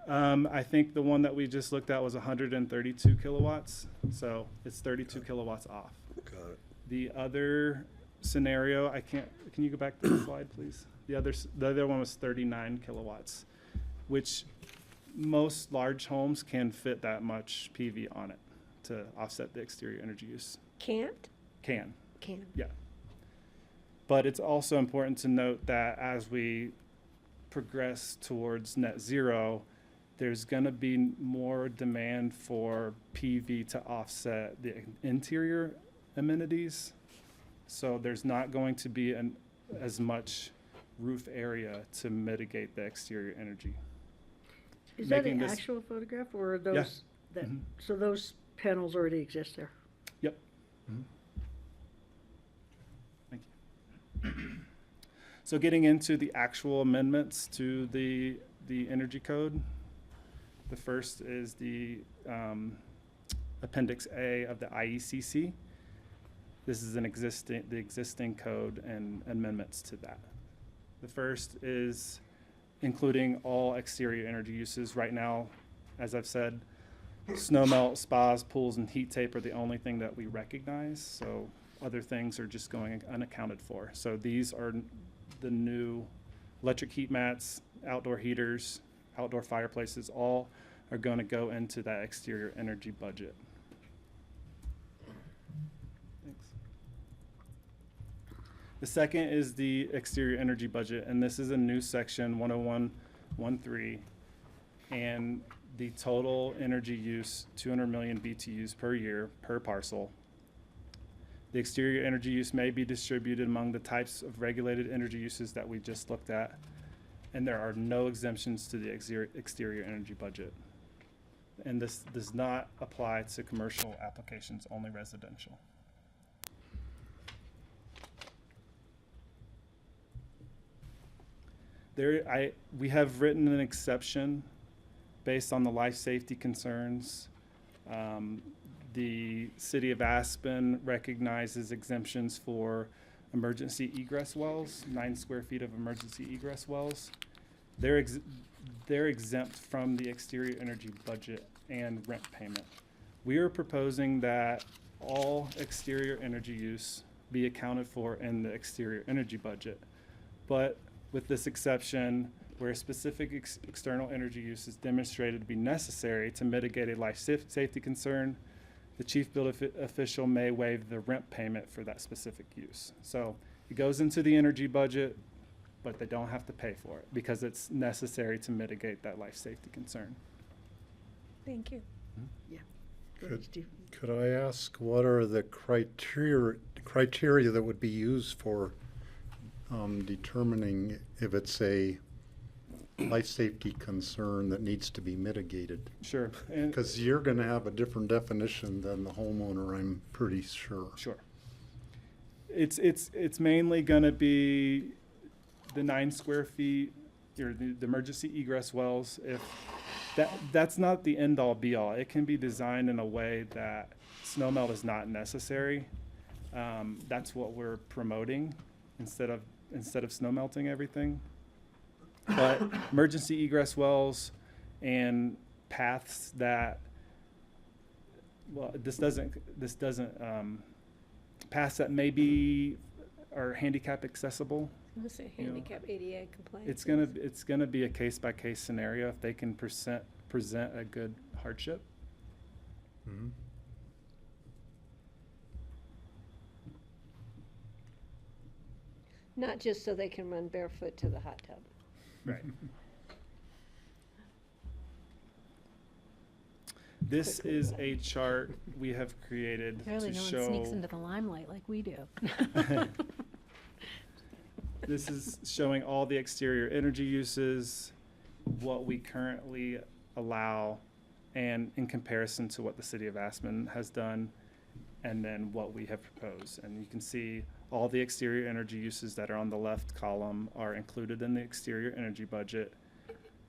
I think the one that we just looked at was 132 kilowatts, so it's 32 kilowatts off. Got it. The other scenario, can you go back to the slide, please? The other one was 39 kilowatts, which most large homes can fit that much PV on it to offset the exterior energy use. Can't? Can. Can. Yeah. But it's also important to note that as we progress towards net zero, there's going to be more demand for PV to offset the interior amenities. So there's not going to be as much roof area to mitigate the exterior energy. Is that an actual photograph or are those, so those panels already exist there. Yep. Thank you. So getting into the actual amendments to the energy code, the first is the Appendix A of the IECC. This is the existing code and amendments to that. The first is including all exterior energy uses. Right now, as I've said, snowmelt, spas, pools, and heat tape are the only thing that we recognize. So other things are just going unaccounted for. So these are the new electric heat mats, outdoor heaters, outdoor fireplaces, all are going to go into that exterior energy budget. Thanks. The second is the exterior energy budget, and this is a new section 101.13, and the total energy use, 200 million BTUs per year per parcel. The exterior energy use may be distributed among the types of regulated energy uses that we just looked at, and there are no exemptions to the exterior energy budget. And this does not apply to commercial applications, only residential. We have written an exception based on the life safety concerns. The city of Aspen recognizes exemptions for emergency egress wells, 9 square feet of emergency egress wells. They're exempt from the exterior energy budget and rent payment. We are proposing that all exterior energy use be accounted for in the exterior energy budget. But with this exception, where specific external energy use is demonstrated to be necessary to mitigate a life safety concern, the chief building official may waive the rent payment for that specific use. So it goes into the energy budget, but they don't have to pay for it because it's necessary to mitigate that life safety concern. Thank you. Yeah. Go ahead, Steve. Could I ask, what are the criteria that would be used for determining if it's a life safety concern that needs to be mitigated? Sure. Because you're going to have a different definition than the homeowner, I'm pretty sure. Sure. It's mainly going to be the 9 square feet, or the emergency egress wells. If that's not the end all be all. It can be designed in a way that snowmelt is not necessary. That's what we're promoting instead of snowmelting everything. But emergency egress wells and paths that, well, this doesn't paths that maybe are handicap accessible. I'm gonna say handicap ADA compliance. It's gonna be a case by case scenario if they can present a good hardship. Mm-hmm. Not just so they can run barefoot to the hot tub. Right. This is a chart we have created Apparently to no show. one sneaks into the limelight like we do. This is showing all the exterior energy uses, what we currently allow, and in comparison to what the city of Aspen has done, and then what we have proposed. And you can see all the exterior energy uses that are on the left column are included in the exterior energy budget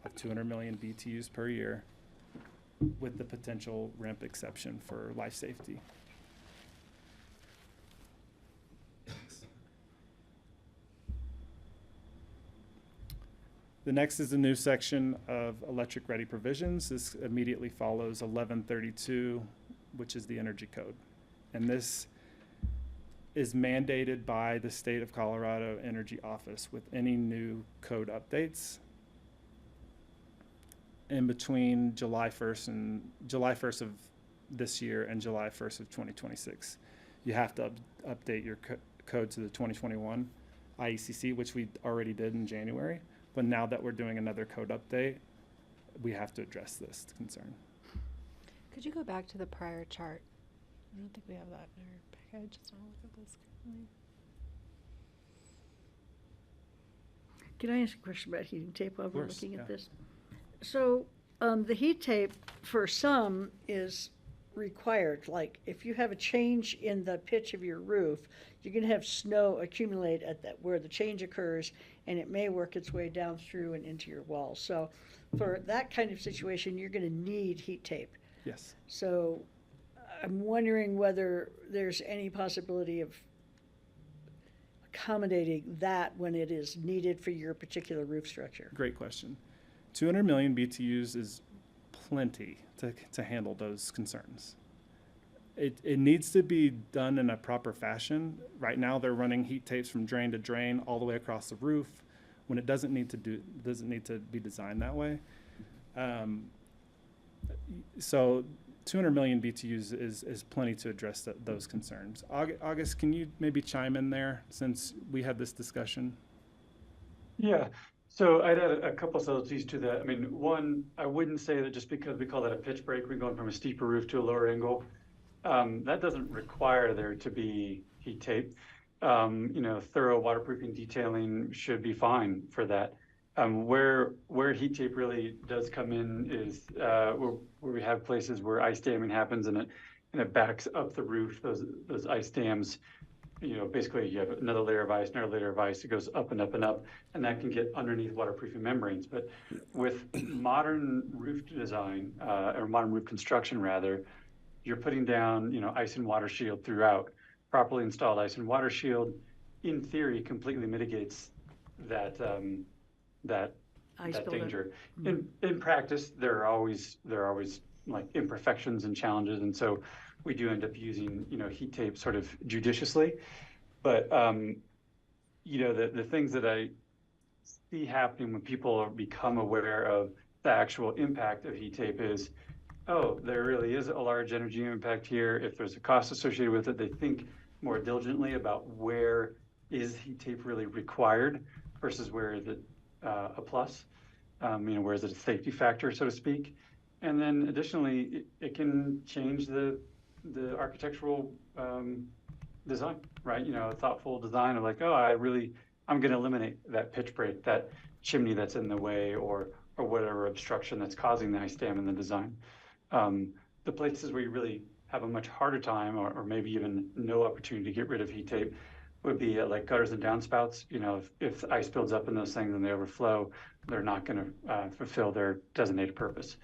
of 200 million BTUs per year, with the potential REMP exception for life safety. The next is a new section of electric ready provisions. This immediately follows 1132, which is the energy code. And this is mandated by the State of Colorado Energy Office with any new code updates in between July 1st of this year and July 1st of 2026. You have to update your code to the 2021 IECC, which we already did in January. But now that we're doing another code update, we have to address this concern. Could you go back to the prior chart? I don't think we have that in our package. So I'll look at this quickly. Can I ask a question about heating tape while we're course, looking at yeah. this? So the heat tape for some is required. Like, if you have a change in the pitch of your roof, you're gonna have snow accumulate at that, where the change occurs, and it may work its way down through and into your walls. So for that kind of situation, you're gonna need heat tape. Yes. So I'm wondering whether there's any possibility of accommodating that when it is needed for your particular roof structure. Great question. 200 million BTUs is plenty to handle those concerns. It needs to be done in a proper fashion. Right now, they're running heat tapes from drain to drain all the way across the roof, when it doesn't need to be designed that way. So 200 million BTUs is plenty to address those concerns. August, can you maybe chime in there since we had this discussion? Yeah, so I'd add a couple subtleties to that. I mean, one, I wouldn't say that just because we call that a pitch break, we're going from a steeper roof to a lower angle. That doesn't require there to be heat tape. Thorough waterproofing detailing should be fine for that. Where heat tape really does come in is where we have places where ice damming happens and it backs up the roof. Those ice dams, basically you have another layer of ice, it goes up and up and up, and that can get underneath waterproofing membranes. But with modern roof design, or modern roof construction rather, you're putting down, ice and water shield throughout. Properly installed ice and water shield, in theory, completely mitigates that danger. In practice, there are always like imperfections and challenges, and so we do end up using heat tape sort of judiciously. But the things that I see happening when people become aware of the actual impact of heat tape is, oh, there really is a large energy impact here. If there's a cost associated with it, they think more diligently about where is heat tape really required versus where is it a plus, where is it a safety factor, so to speak. And then additionally, it can change the architectural design, right? A thoughtful design of like, oh, I'm going to eliminate that pitch break, that chimney that's in the way, or whatever obstruction that's causing the ice dam in the design. The places where you really have a much harder time, or maybe even no opportunity to get rid of heat tape, would be like gutters and downspouts. If the ice builds up in those things and they overflow, they're not going to fulfill their designated purpose.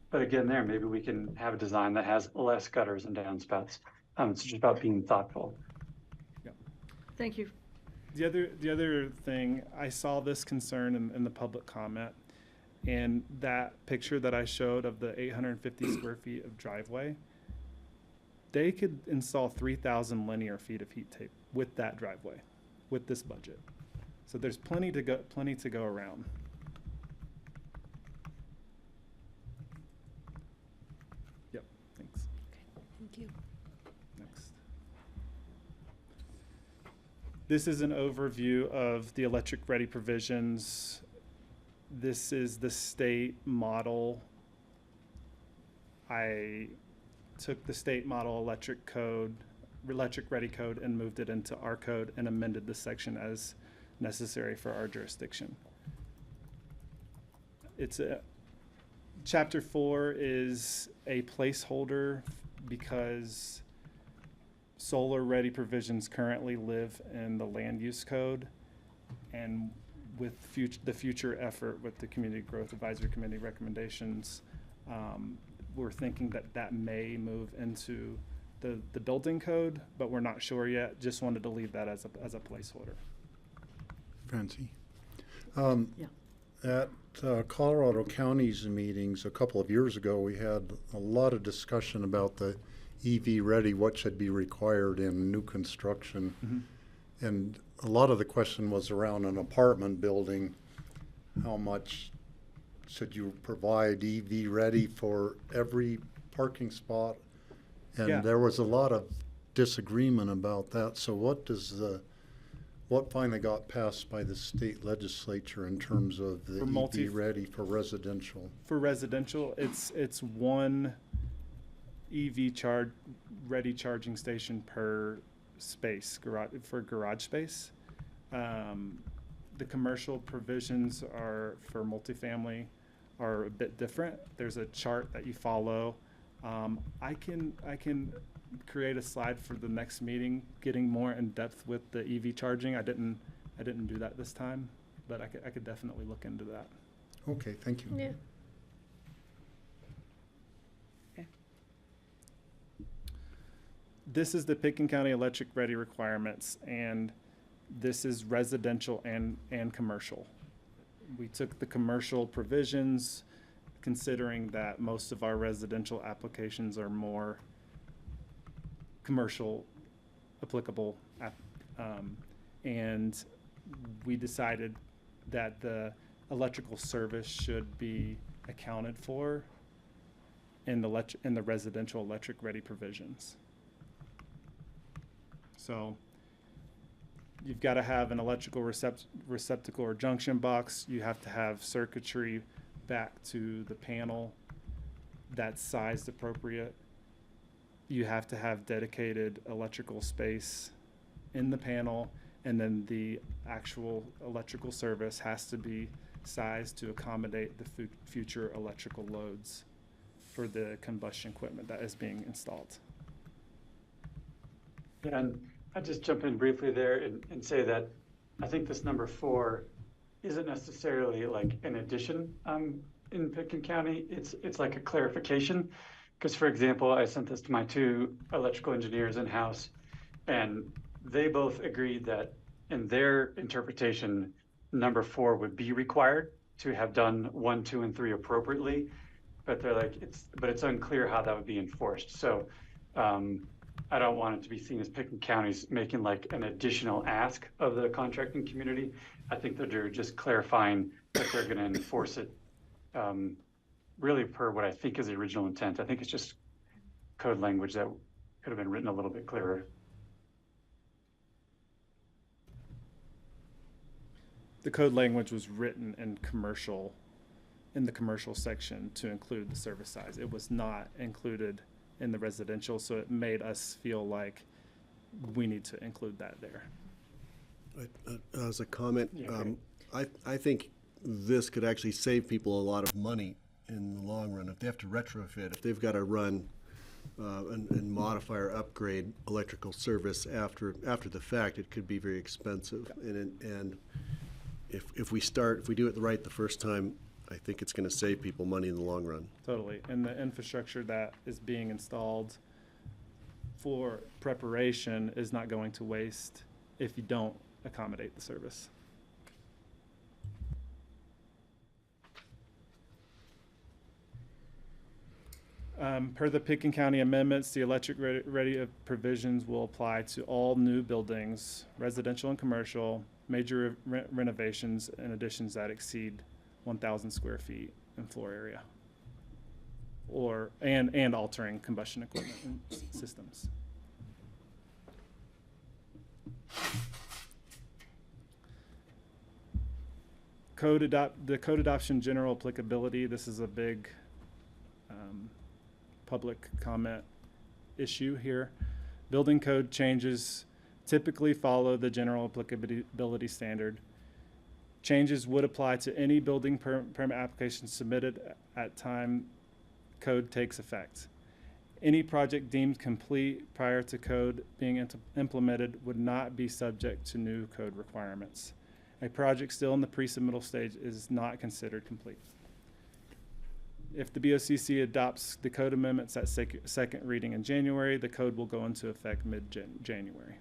But again, there, maybe we can have a design that has less gutters and downspouts. It's just about being thoughtful. Yeah. Thank you. The other thing, I saw this concern in the public comment, and that picture that I showed of the 850 square feet of driveway, they could install 3,000 linear feet of heat tape with that driveway, with this budget. So there's plenty to go around. Yep, thanks. Okay, thank you. Next. This is an overview of the electric ready provisions. This is the state model. I took the state model electric ready code and moved it into our code and amended the section as necessary for our jurisdiction. Chapter 4 is a placeholder because solar ready provisions currently live in the land use code, and with the future effort with the Community Growth Advisory Committee recommendations, we're thinking that may move into the building code, but we're not sure yet. Just wanted to leave that as a placeholder. Francie? Yeah. At Colorado County's meetings a couple of years ago, we had a lot of discussion about the EV ready, what should be required in new construction. Mm-hmm. And a lot of the question was around an apartment building. How much should you provide EV ready for every parking spot? And there was a lot of disagreement about that. So what finally got passed by the state legislature in terms of the EV ready for residential? For residential, it's one EV ready charging station per space, garage space. The commercial provisions are for multifamily are a bit different. There's a chart that you follow I can create a slide for the next meeting, getting more in depth with the EV charging. I didn't do that this time, but I could definitely look into that. Okay, thank you. Yeah. This is the Pitkin County electric ready requirements, and this is residential and commercial. We took the commercial provisions, considering that most of our residential applications are more commercial applicable, and we decided that the electrical service should be accounted for in the residential electric ready provisions. So you've got to have an electrical receptacle or junction box. You have to have circuitry back to the panel that's sized appropriate. You have to have dedicated electrical space in the panel, and then the actual electrical service has to be sized to accommodate the future electrical loads for the combustion equipment that is being installed. Yeah, and I'd just jump in briefly there and say that I think this number 4 isn't necessarily like an addition in Pitkin County. It's like a clarification. Because, for example, I sent this to my 2 electrical engineers in-house, and they both agreed that in their interpretation, number 4 would be required to have done 1, 2, and 3 appropriately. But they're like, it's unclear how that would be enforced. So I don't want it to be seen as Pitkin County's making like an additional ask of the contracting community. I think that they're just clarifying that they're going to enforce it really per what I think is the original intent. I think it's just code language that could have been written a little bit clearer. The code language was written in the commercial section to include the service size. It was not included in the residential, so it made us feel like we need to include that there. As a comment, Yeah, okay. I think this could actually save people a lot of money in the long run. If they have to retrofit, if they've got to run and modify or upgrade electrical service after the fact, it could be very expensive. And if we do it right the first time, I think it's going to save people money in the long run. Totally. And the infrastructure that is being installed for preparation is not going to waste if you don't accommodate the service. Per the Pitkin County amendments, the electric ready provisions will apply to all new buildings, residential and commercial, major renovations and additions that exceed 1,000 square feet in floor area, and altering combustion equipment and systems. The code adoption general applicability. This is a big public comment issue here. Building code changes typically follow the general applicability standard. Changes would apply to any building permit application submitted at time code takes effect. Any project deemed complete prior to code being implemented would not be subject to new code requirements. A project still in the pre-submittal stage is not considered complete. If the BOCC adopts the code amendments at second reading in January, the code will go into effect mid-January.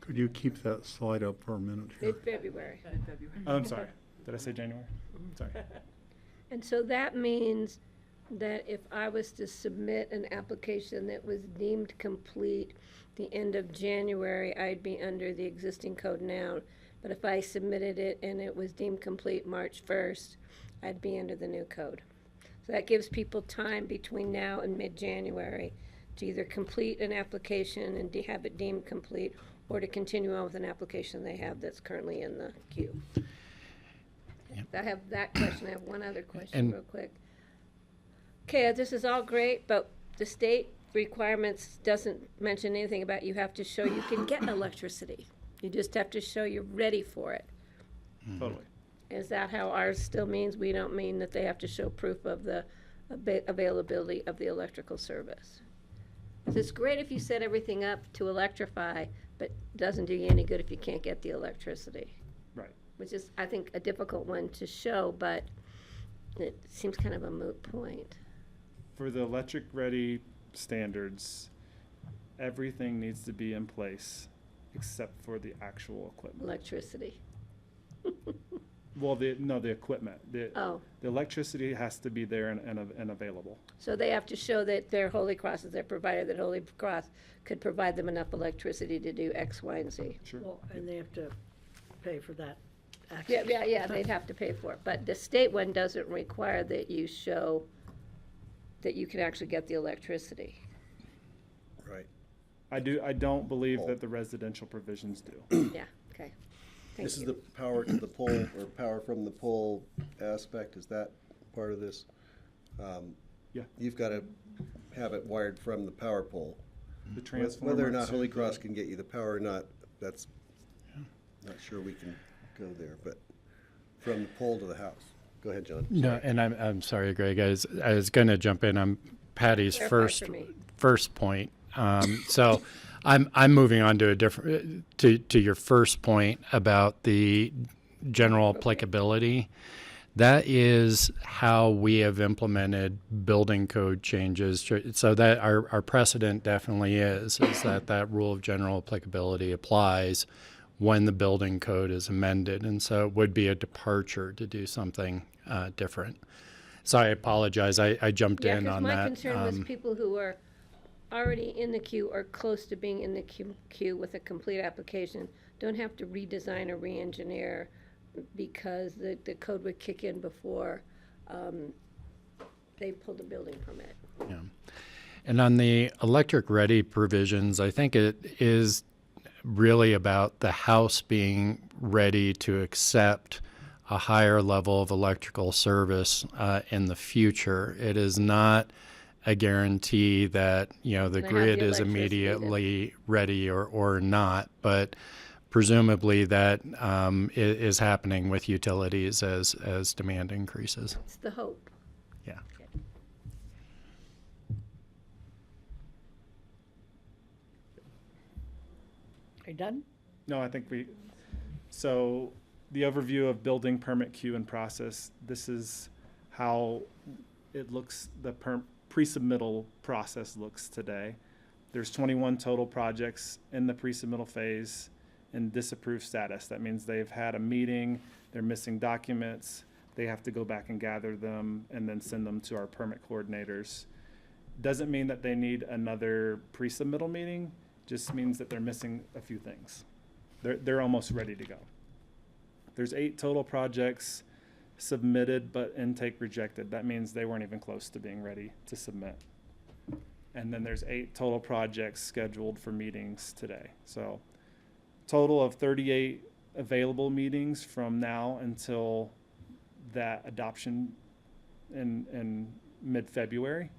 Could you keep that slide up for a minute here? Mid-February. Oh, I'm sorry. Did I say January? Sorry. And so that means that if I was to submit an application that was deemed complete the end of January, I'd be under the existing code now. But if I submitted it and it was deemed complete March 1st, I'd be under the new code. So that gives people time between now and mid-January to either complete an application and have it deemed complete, or to continue on with an application they have that's currently in the queue. Yep. I have that question. I have one other question real quick. Okay, this is all great, but the state requirements doesn't mention anything about you have to show you can get electricity. You just have to show you're ready for it. Totally. Is that how ours still means? We don't mean that they have to show proof of the availability of the electrical service. So it's great if you set everything up to electrify, but doesn't do you any good if you can't get the electricity. Right. Which is, I think, a difficult one to show, but it seems kind of a moot point. For the electric ready standards, everything needs to be in place except for the actual equipment. Electricity. Well, the equipment. Oh. The electricity has to be there and available. So they have to show that their Holy Cross is their provider, that Holy Cross could provide them enough electricity to do X, Y, and Z. Sure. Well, and they have to pay for that access. Yeah, they'd have to pay for it. But the state one doesn't require that you show that you can actually get the electricity. Right. I don't believe that the residential provisions do. Yeah, okay. Thank This is you. the power to the pole or power from the pole aspect. Is that part of this? Yeah. You've got to have it wired from the power pole. The transformer. Whether or not Holy Cross can get you the power or not, that's not sure we can go there, but from the pole to the house. Go ahead, John. No, and I'm sorry, Greg. I was going to jump in on Patty's Clarify for me. first point. So I'm moving on to a different to your first point about the general applicability. That is how we have implemented building code changes. So that our precedent definitely is that rule of general applicability applies when the building code is amended. And so it would be a departure to do something different. So I apologize. I jumped in on that. Yeah, because my concern was people who are already in the queue or close to being in the queue with a complete application don't have to redesign or re-engineer because the code would kick in before they pulled the building permit. Yeah. And on the electric ready provisions, I think it is really about the house being ready to accept a higher level of electrical service in the future. It is not a guarantee that, you know, the grid is immediately ready or not, but presumably that is happening with utilities as demand increases. It's the hope. Yeah. Are you done? No, I think so the overview of building permit queue and process, this is how it looks, the pre-submittal process looks today. There's 21 total projects in the pre-submittal phase in disapproved status. That means they've had a meeting, they're missing documents, they have to go back and gather them and then send them to our permit coordinators. Doesn't mean that they need another pre-submittal meeting, just means that they're missing a few things. They're almost ready to go. There's 8 total projects submitted but intake rejected. That means they weren't even close to being ready to submit. And then there's 8 total projects scheduled for meetings today. So total of 38 available meetings from now until that adoption in mid-February.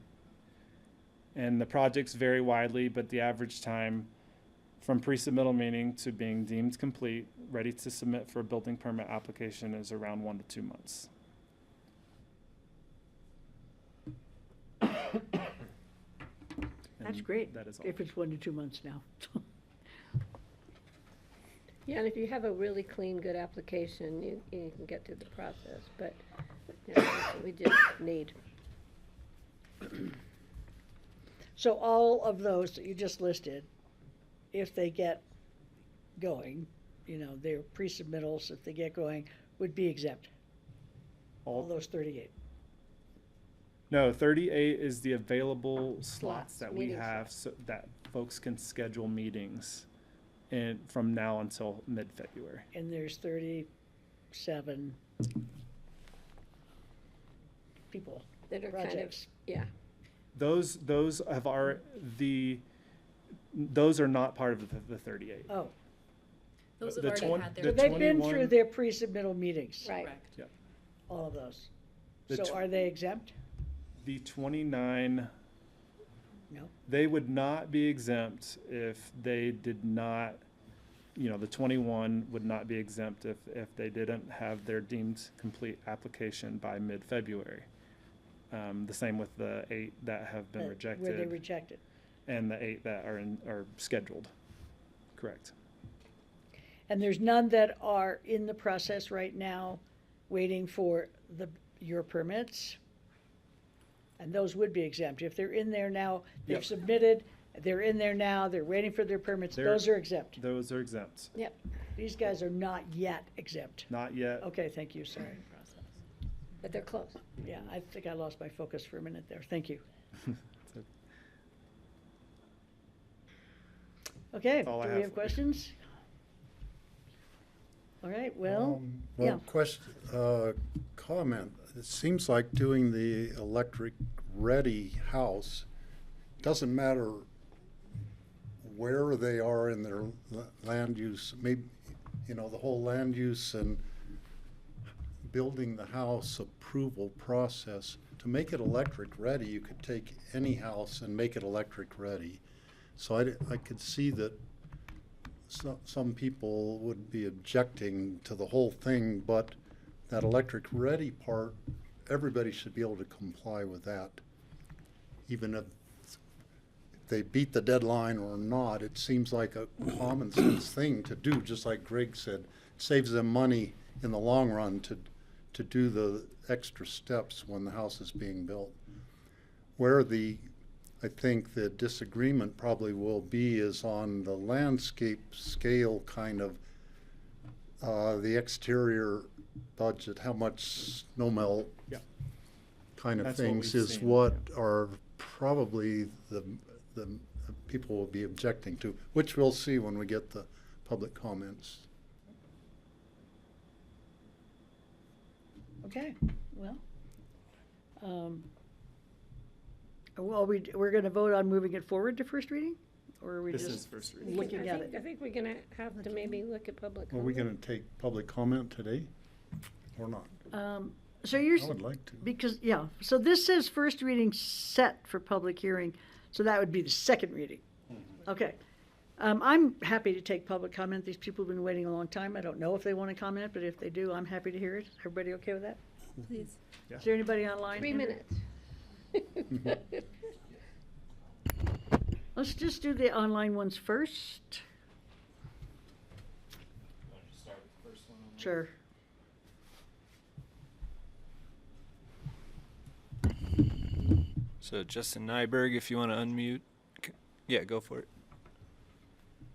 And the projects vary widely, but the average time from pre-submittal meeting to being deemed complete, ready to submit for a building permit application is around 1 to 2 months. That's great, that is all. if it's 1 to 2 months now. Yeah, and if you have a really clean, good application, you can get through the process, but you know, we just need. So all of those that you just listed, if they get going, you know, their pre-submittals, if they get going, would be exempt. All those 38. No, 38 is the available slots that we meeting have so that folks can schedule meetings from now until mid-February. And there's 37 people, That are projects. yeah. Those are not part of the 38. Oh, Those have The already twen- had the their. so they've been 21 through their pre-submittal meetings, Right. Correct. Yep. all of those. The So are they exempt? The 29, No? they would not be exempt if they did not, you know, the 21 would not be exempt if they didn't have their deemed complete application by mid-February. The same with the 8 that have been rejected. Where they rejected. And the 8 that are scheduled. Correct. And there's none that are in the process right now waiting for your permits? And those would be exempt. If they're in there now, they've Yep. submitted, they're in there now, they're waiting for their permits, those are exempt. Those are exempt. Yep. These guys are not yet exempt. Not yet. Okay, thank you, sorry. But they're close. Yeah, I think I lost my focus for a minute there. Thank you. Okay, do all I we have have for you. questions? All right, well, yeah. Question, comment. It seems like doing the electric-ready house, doesn't matter where they are in their land use, maybe, you know, the whole land use and building the house approval process. To make it electric-ready, you could take any house and make it electric-ready. So I could see that some people would be objecting to the whole thing, but that electric ready part, everybody should be able to comply with that. Even if they beat the deadline or not, it seems like a common sense thing to do, just like Greg said. Saves them money in the long run to do the extra steps when the house is being built. Where I think the disagreement probably will be is on the landscape scale kind of, the exterior budget, how much snow melt kind of That's what things we've is seen, what are probably the people will be objecting to, which we'll see when we get the public comments. Okay, well. We're going to vote on moving it forward to first reading? Or are we This just is first reading. looking at it? I think we're gonna have to maybe look at public Are we comment. gonna take public comment today or not? So you're. I would like to. Because, yeah, so this says first reading set for public hearing, so that would be the second reading. Okay. I'm happy to take public comment. These people have been waiting a long time. I don't know if they want to comment, but if they do, I'm happy to hear it. Everybody okay with that? Please. Yeah. Is there anybody online? 3 minutes. Let's just do the online ones first. Sure. So Justin Nyberg, if you want to unmute, yeah, go for it.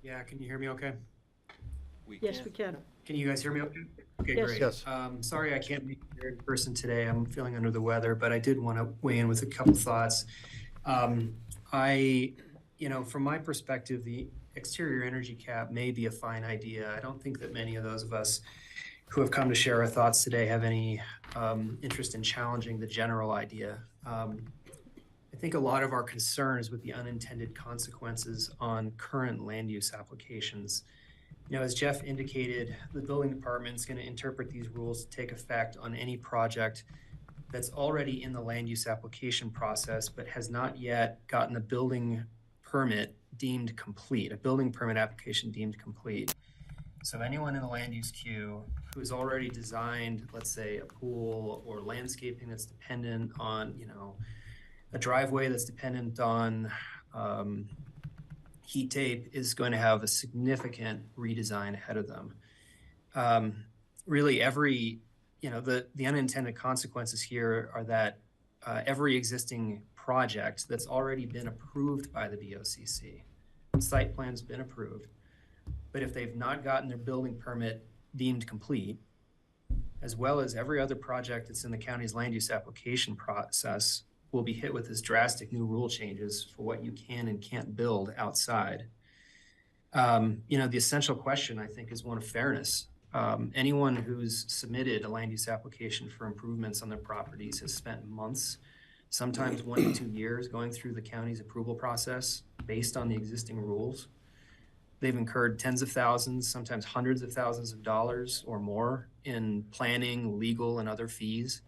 Yeah, can you hear me okay? Yes, we can. Can you guys hear me okay? Okay, Yes. great. Yes. Sorry I can't be here in person today. I'm feeling under the weather, but I did want to weigh in with a couple thoughts. From my perspective, the exterior energy cap may be a fine idea. I don't think that many of those of us who have come to share our thoughts today have any interest in challenging the general idea. I think a lot of our concerns with the unintended consequences on current land use applications. As Jeff indicated, the building department is going to interpret these rules to take effect on any project that's already in the land use application process, but has not yet gotten a building permit deemed complete, a building permit application deemed complete. So anyone in the land use queue who's already designed, let's say, a pool or landscaping that's dependent on, a driveway that's dependent on heat tape is going to have a significant redesign ahead of them. Really, the unintended consequences here are that every existing project that's already been approved by the BOCC, site plan's been approved, but if they've not gotten their building permit deemed complete, as well as every other project that's in the county's land use application process, will be hit with this drastic new rule changes for what you can and can't build outside. The essential question, I think, is one of fairness. Anyone who's submitted a land use application for improvements on their properties has spent months, sometimes 1 to 2 years, going through the county's approval process based on the existing rules. They've incurred tens of thousands, sometimes hundreds of thousands of dollars or more in planning, legal, and other fees.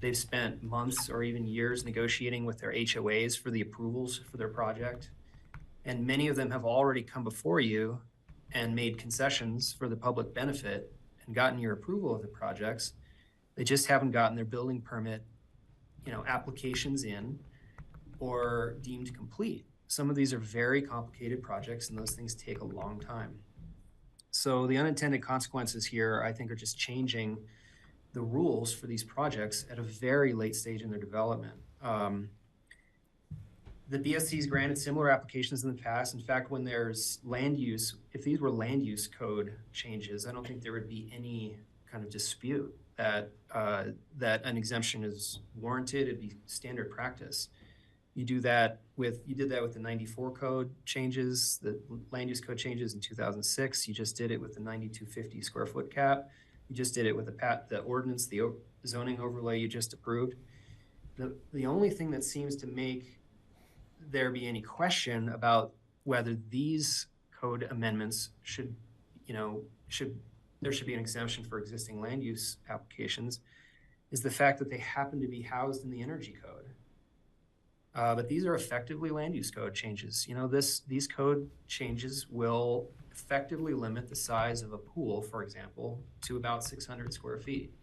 They've spent months or even years negotiating with their HOAs for the approvals for their project. And many of them have already come before you and made concessions for the public benefit and gotten your approval of the projects. They just haven't gotten their building permit applications in or deemed complete. Some of these are very complicated projects, and those things take a long time. So the unintended consequences here, I think, are just changing the rules for these projects at a very late stage in their development. The BSC's granted similar applications in the past. In fact, when there's land use, if these were land use code changes, I don't think there would be any kind of dispute that that an exemption is warranted. It'd be standard practice. You did that with the 94 code changes, the land use code changes in 2006. You just did it with the 9250 square foot cap. You just did it with the ordinance, the zoning overlay you just approved. The only thing that seems to make there be any question about whether these code amendments should be an exemption for existing land use applications is the fact that they happen to be housed in the energy code. But these are effectively land use code changes. These code changes will effectively limit the size of a pool, for example, to about 600 square feet.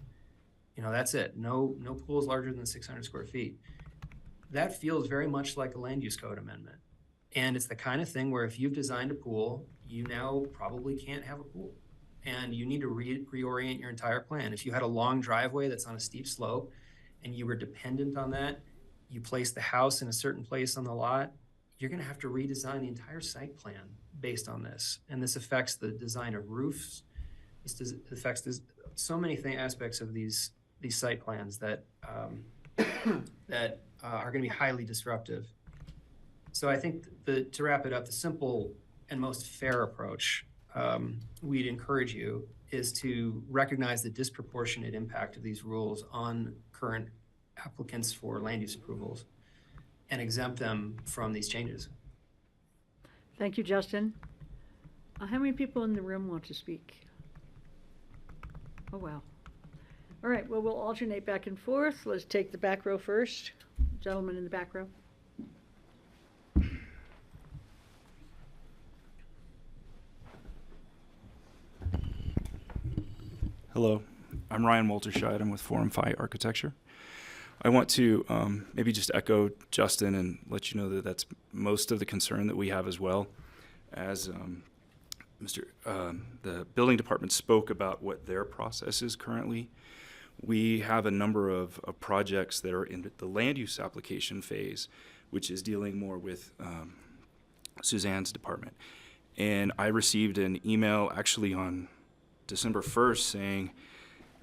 That's it. No pool is larger than 600 square feet. That feels very much like a land use code amendment. And it's the kind of thing where if you've designed a pool, you now probably can't have a pool. And you need to reorient your entire plan. If you had a long driveway that's on a steep slope and you were dependent on that, you place the house in a certain place on the lot, you're going to have to redesign the entire site plan based on this. And this affects the design of roofs. This affects so many aspects of these site plans that are going to be highly disruptive. So I think to wrap it up, the simple and most fair approach we'd encourage you is to recognize the disproportionate impact of these rules on current applicants for land use approvals and exempt them from these changes. Thank you, Justin. How many people in the room want to speak? Oh, wow. All right, well, we'll alternate back and forth. Let's take the back row first. Gentleman in the back row. Hello, I'm Ryan Walterscheid. I'm with Forum Phi Architecture. I want to maybe just echo Justin and let you know that that's most of the concern that we have as well. As the building department spoke about what their process is currently, we have a number of projects that are in the land use application phase, which is dealing more with Suzanne's department. And I received an email actually on December 1st saying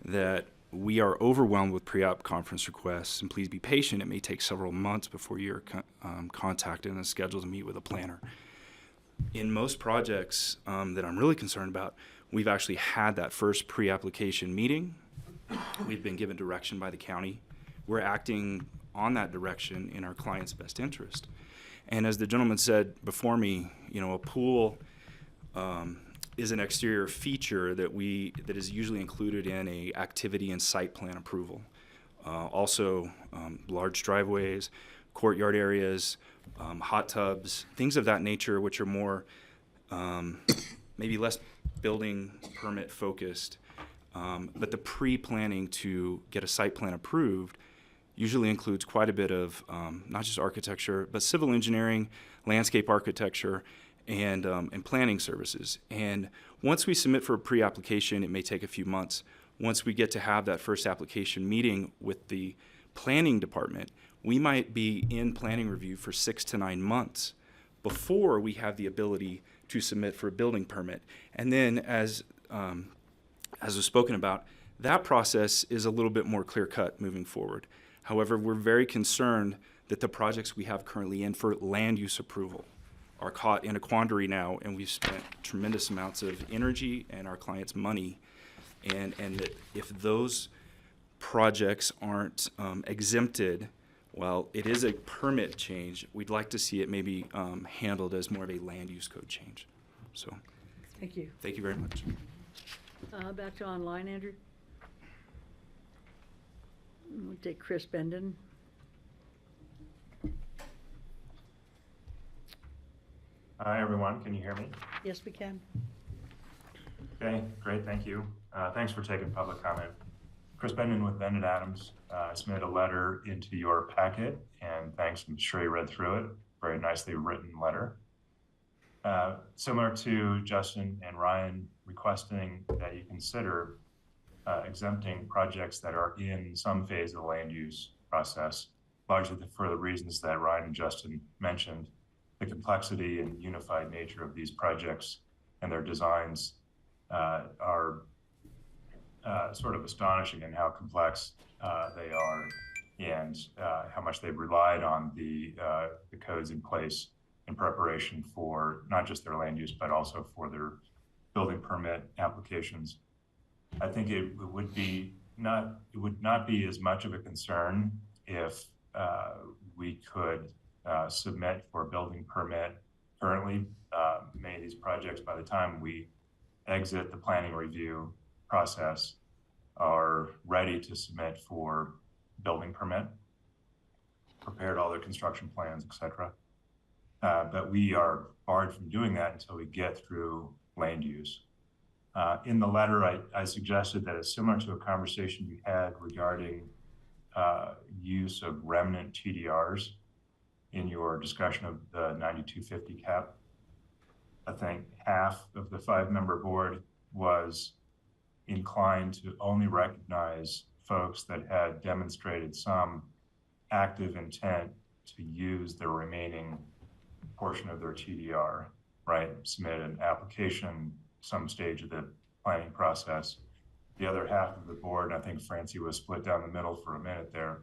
that we are overwhelmed with pre-op conference requests, and please be patient. It may take several months before you're contacted and scheduled to meet with a planner. In most projects that I'm really concerned about, we've actually had that first pre-application meeting. We've been given direction by the county. We're acting on that direction in our client's best interest. And as the gentleman said before me, a pool is an exterior feature that is usually included in a activity and site plan approval. Also, large driveways, courtyard areas, hot tubs, things of that nature, which are more maybe less building permit focused. But the pre-planning to get a site plan approved usually includes quite a bit of not just architecture, but civil engineering, landscape architecture, and planning services. And once we submit for a pre-application, it may take a few months. Once we get to have that first application meeting with the planning department, we might be in planning review for 6 to 9 months before we have the ability to submit for a building permit. And then as was spoken about, that process is a little bit more clear-cut moving forward. However, we're very concerned that the projects we have currently in for land use approval are caught in a quandary now, and we've spent tremendous amounts of energy and our clients' money, and that if those projects aren't exempted, well, it is a permit change. We'd like to see it maybe handled as more of a land use code change. So, thank you. Thank you very much. Back to online, Andrew. We'll take Chris Benden. Hi, everyone. Can you hear me? Yes, we can. Okay, great. Thank you. Thanks for taking public comment. Chris Bendon with Bendon Adams. I submitted a letter into your packet, and thanks, I'm sure you read through it. Very nicely written letter. Similar to Justin and Ryan, requesting that you consider exempting projects that are in some phase of the land use process, largely for the reasons that Ryan and Justin mentioned. The complexity and unified nature of these projects and their designs are sort of astonishing in how complex they are, and how much they've relied on the codes in place in preparation for not just their land use, but also for their building permit applications. I think it would not be as much of a concern if we could submit for a building permit currently. Many of these projects, by the time we exit the planning review process, are ready to submit for building permit, prepared all their construction plans, etc. But we are barred from doing that until we get through land use. In the letter, I suggested that it's similar to a conversation you had regarding use of remnant TDRs in your discussion of the 9250 cap. I think half of the 5-member board was inclined to only recognize folks that had demonstrated some active intent to use the remaining portion of their TDR, right? Submit an application some stage of the planning process. The other half of the board, I think Francie was split down the middle for a minute there.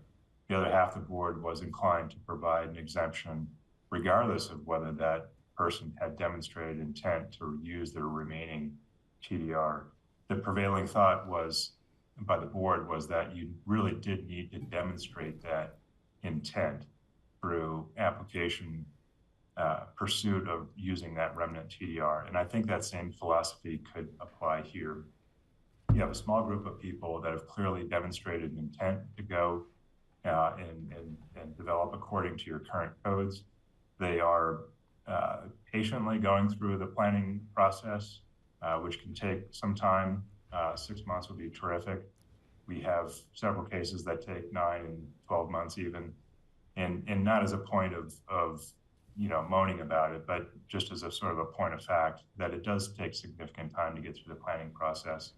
The other half of the board was inclined to provide an exemption regardless of whether that person had demonstrated intent to use their remaining TDR. The prevailing thought was by the board was that you really did need to demonstrate that intent through application pursuit of using that remnant TDR. And I think that same philosophy could apply here. You have a small group of people that have clearly demonstrated an intent to go and develop according to your current codes. They are patiently going through the planning process, which can take some time. 6 months would be terrific. We have several cases that take 9 and 12 months even, and not as a point of moaning about it, but just as a sort of a point of fact that it does take significant time to get through the planning process.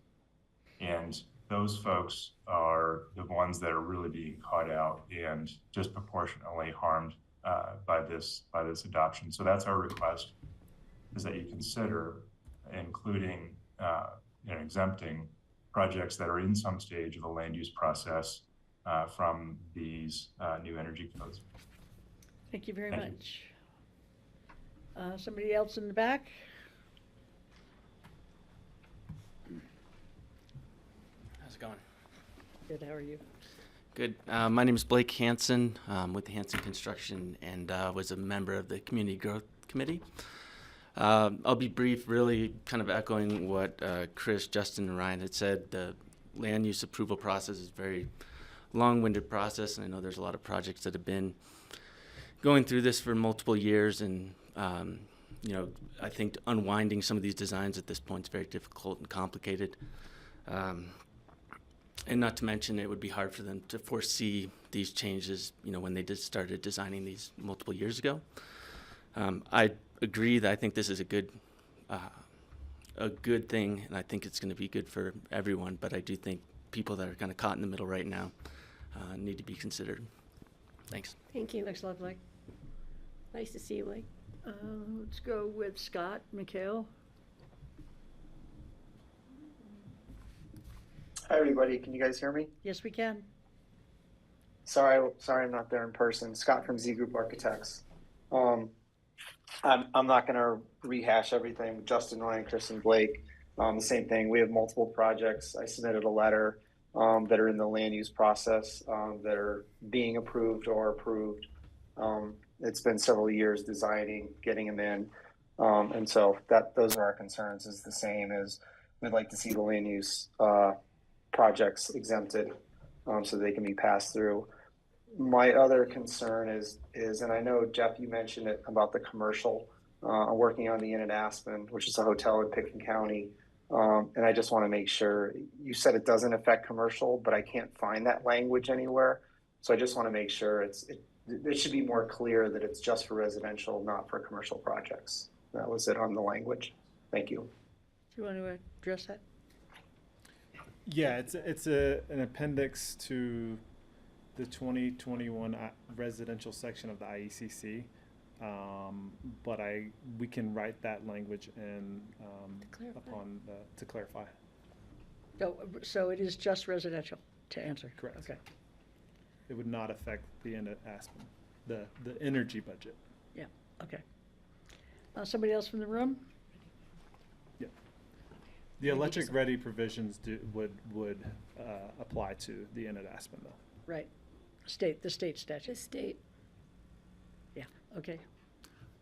And those folks are the ones that are really being caught out and disproportionately harmed by this adoption. So that's our request, is that you consider including exempting projects that are in some stage of a land use process from these new energy codes. Thank you very much. Somebody else in the back? How's it going? Good, how are you? Good. My name is Blake Hansen with Hansen Construction, and was a member of the Community Growth Committee. I'll be brief, really kind of echoing what Chris, Justin, and Ryan had said. The land use approval process is a very long-winded process, and I know there's a lot of projects that have been going through this for multiple years, and I think unwinding some of these designs at this point is very difficult and complicated. And not to mention, it would be hard for them to foresee these changes, when they started designing these multiple years ago. I agree that I think this is a good thing, and I think it's going to be good for everyone, but I do think people that are kind of caught in the middle right now need to be considered. Thanks. Thank you. Thanks a lot, Blake. Nice to see you, Blake. Let's go with Scott McHale. Hi, everybody. Can you guys hear me? Yes, we can. Sorry, I'm not there in person. Scott from Z Group Architects. I'm not going to rehash everything with Justin, Ryan, Chris, and Blake. The same thing. We have multiple projects. I submitted a letter that are in the land use process that are being approved or approved. It's been several years designing, getting them in. And so those are our concerns, is the same as we'd like to see the land use projects exempted so they can be passed through. My other concern is, and I know, Jeff, you mentioned it about the commercial. I'm working on the Inn at Aspen, which is a hotel in Pickens County. And I just want to make sure, you said it doesn't affect commercial, but I can't find that language anywhere. So I just want to make sure it should be more clear that it's just for residential, not for commercial projects. That was it on the language. Thank you. Do you want to address that? Yeah, it's an appendix to the 2021 residential section of the IECC. But we can write that language in to clarify. So it is just residential, to answer? Correct. Okay. It would not affect the Aspen, the energy budget. Yeah, okay. Somebody else from the room? Yeah. The electric ready provisions would apply to the Enid Aspen though. Right. The state statute. The state. Yeah, okay.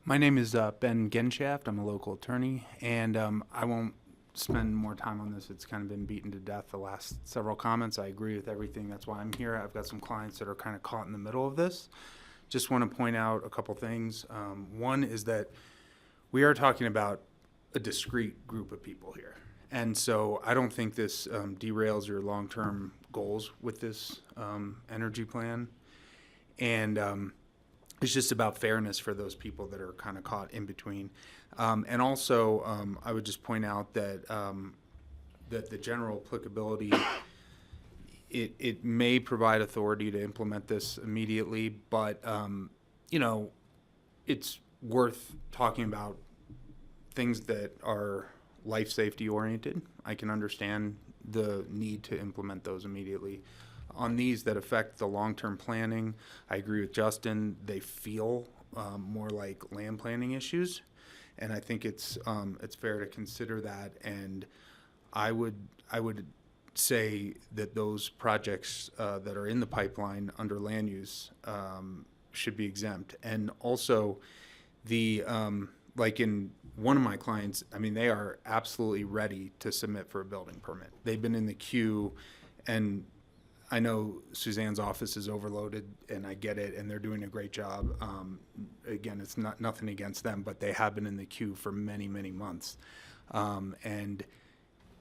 My name is Ben Genshaft. I'm a local attorney, and I won't spend more time on this. It's kind of been beaten to death the last several comments. I agree with everything. That's why I'm here. I've got some clients that are kind of caught in the middle of this. Just want to point out a couple things. One is that we are talking about a discrete group of people here. And so I don't think this derails your long-term goals with this energy plan. And it's just about fairness for those people that are kind of caught in between. And also, I would just point out that that the general applicability, it may provide authority to implement this immediately, but it's worth talking about things that are life safety oriented. I can understand the need to implement those immediately. On these that affect the long-term planning, I agree with Justin. They feel more like land planning issues, and I think it's fair to consider that. And I would say that those projects that are in the pipeline under land use should be exempt. And also, like in one of my clients, I mean, they are absolutely ready to submit for a building permit. They've been in the queue, and I know Suzanne's office is overloaded, and I get it, and they're doing a great job. Again, it's nothing against them, but they have been in the queue for many, many months. And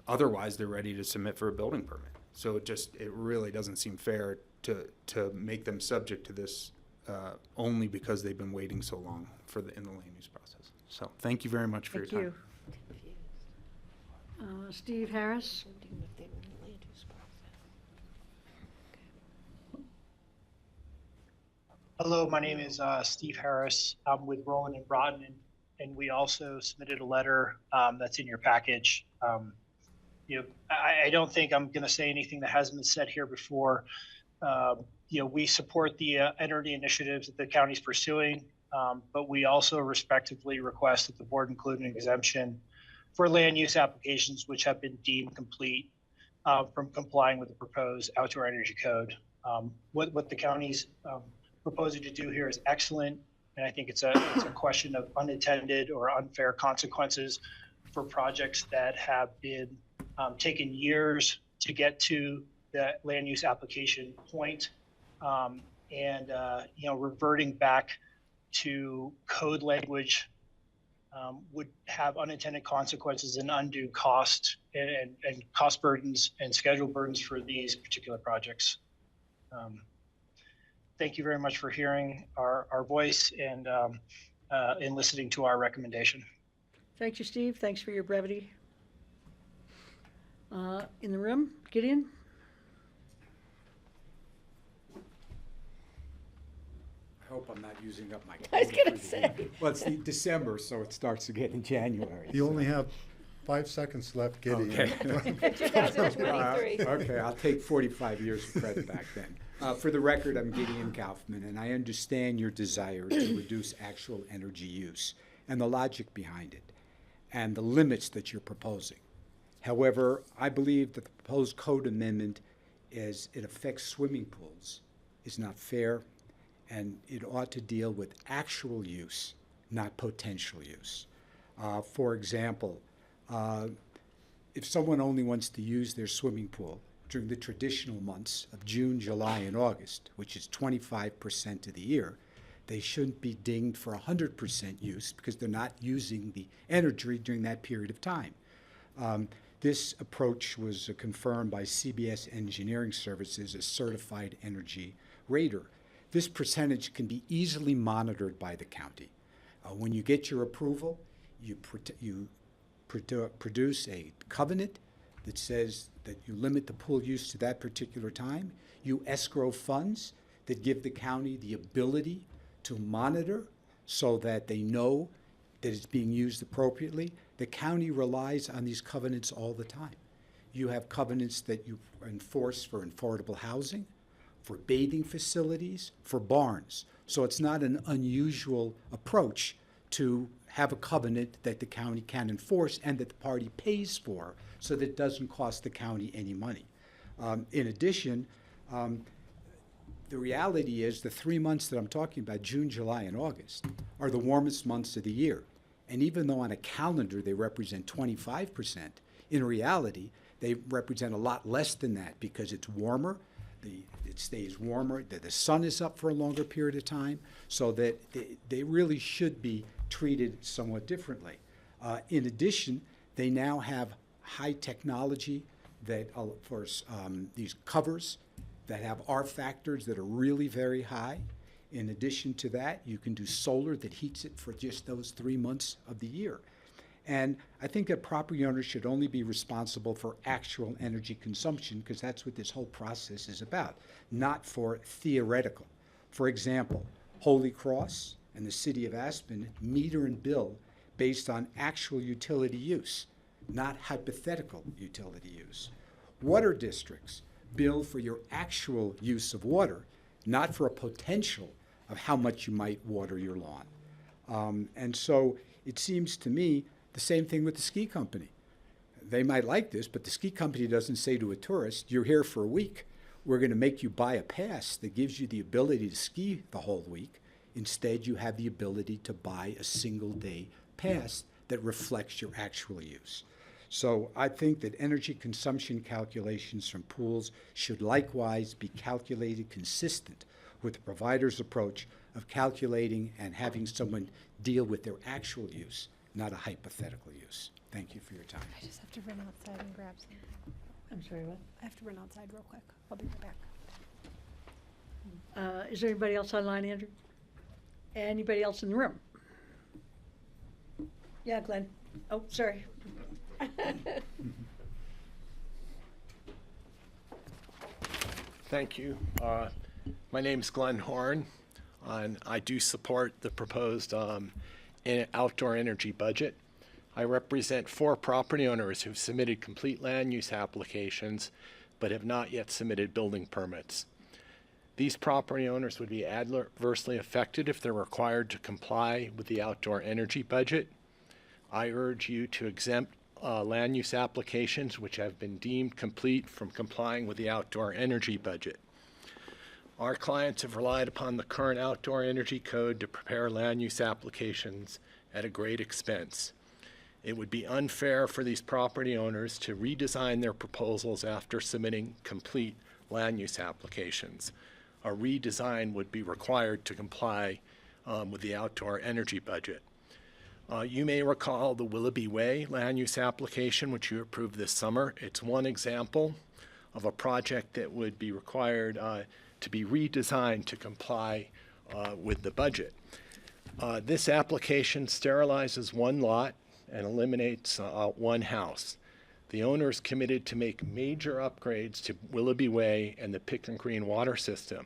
otherwise, they're ready to submit for a building permit. So it really doesn't seem fair to make them subject to this only because they've been waiting so long in the land use process. So thank you very much for your time. Thank you. Steve Harris? Hello, my name is Steve Harris. I'm with Roland and Broughton, and we also submitted a letter that's in your package. I don't think I'm going to say anything that hasn't been said here before. We support the energy initiatives that the county's pursuing, but we also respectively request that the board include an exemption for land use applications which have been deemed complete from complying with the proposed outdoor energy code. What the county's proposing to do here is excellent, and I think it's a question of unintended or unfair consequences for projects that have been taken years to get to the land use application point, and reverting back to code language would have unintended consequences and undue cost and cost burdens and schedule burdens for these particular projects. Thank you very much for hearing our voice and listening to our recommendation. Thank you, Steve. Thanks for your brevity. In the room, Gideon? I hope I'm not using up my. I was gonna say. Well, it's December, so it starts again in January. You only have 5 seconds left, Gideon. Okay. 2023. Okay, I'll take 45 years of credit back then. For the record, I'm Gideon Kaufman, and I understand your desire to reduce actual energy use and the logic behind it and the limits that you're proposing. However, I believe that the proposed code amendment, as it affects swimming pools, is not fair, and it ought to deal with actual use, not potential use. For example, if someone only wants to use their swimming pool during the traditional months of June, July, and August, which is 25% of the year, they shouldn't be dinged for 100% use because they're not using the energy during that period of time. This approach was confirmed by CBS Engineering Services, a certified energy rater. This percentage can be easily monitored by the county. When you get your approval, you produce a covenant that says that you limit the pool use to that particular time. You escrow funds that give the county the ability to monitor so that they know that it's being used appropriately. The county relies on these covenants all the time. You have covenants that you enforce for affordable housing, for bathing facilities, for barns. So it's not an unusual approach to have a covenant that the county can enforce and that the party pays for so that it doesn't cost the county any money. In addition, the reality is the 3 months that I'm talking about, June, July, and August, are the warmest months of the year. And even though on a calendar they represent 25%, in reality, they represent a lot less than that because it's warmer, it stays warmer, the sun is up for a longer period of time, so that they really should be treated somewhat differently. In addition, they now have high technology that for these covers that have R factors that are really very high. In addition to that, you can do solar that heats it for just those 3 months of the year. And I think that property owners should only be responsible for actual energy consumption, because that's what this whole process is about, not for theoretical. For example, Holy Cross and the city of Aspen meter and bill based on actual utility use, not hypothetical utility use. Water districts bill for your actual use of water, not for a potential of how much you might water your lawn. And so it seems to me the same thing with the ski company. They might like this, but the ski company doesn't say to a tourist, you're here for a week. We're going to make you buy a pass that gives you the ability to ski the whole week. Instead, you have the ability to buy a single-day pass that reflects your actual use. So I think that energy consumption calculations from pools should likewise be calculated consistent with the provider's approach of calculating and having someone deal with their actual use, not a hypothetical use. Thank you for your time. I just have to run outside and grab something. I'm sorry, what? I have to run outside real quick. I'll be right back. Is there anybody else online, Andrew? Anybody else in the room? Yeah, Glenn. Oh, sorry. Thank you. My name's Glenn Horn, and I do support the proposed outdoor energy budget. I represent 4 property owners who've submitted complete land use applications but have not yet submitted building permits. These property owners would be adversely affected if they're required to comply with the outdoor energy budget. I urge you to exempt land use applications which have been deemed complete from complying with the outdoor energy budget. Our clients have relied upon the current outdoor energy code to prepare land use applications at a great expense. It would be unfair for these property owners to redesign their proposals after submitting complete land use applications. A redesign would be required to comply with the outdoor energy budget. You may recall the Willoughby Way land use application, which you approved this summer. It's one example of a project that would be required to be redesigned to comply with the budget. This application sterilizes one lot and eliminates one house. The owner is committed to make major upgrades to Willoughby Way and the Pick and Green water system.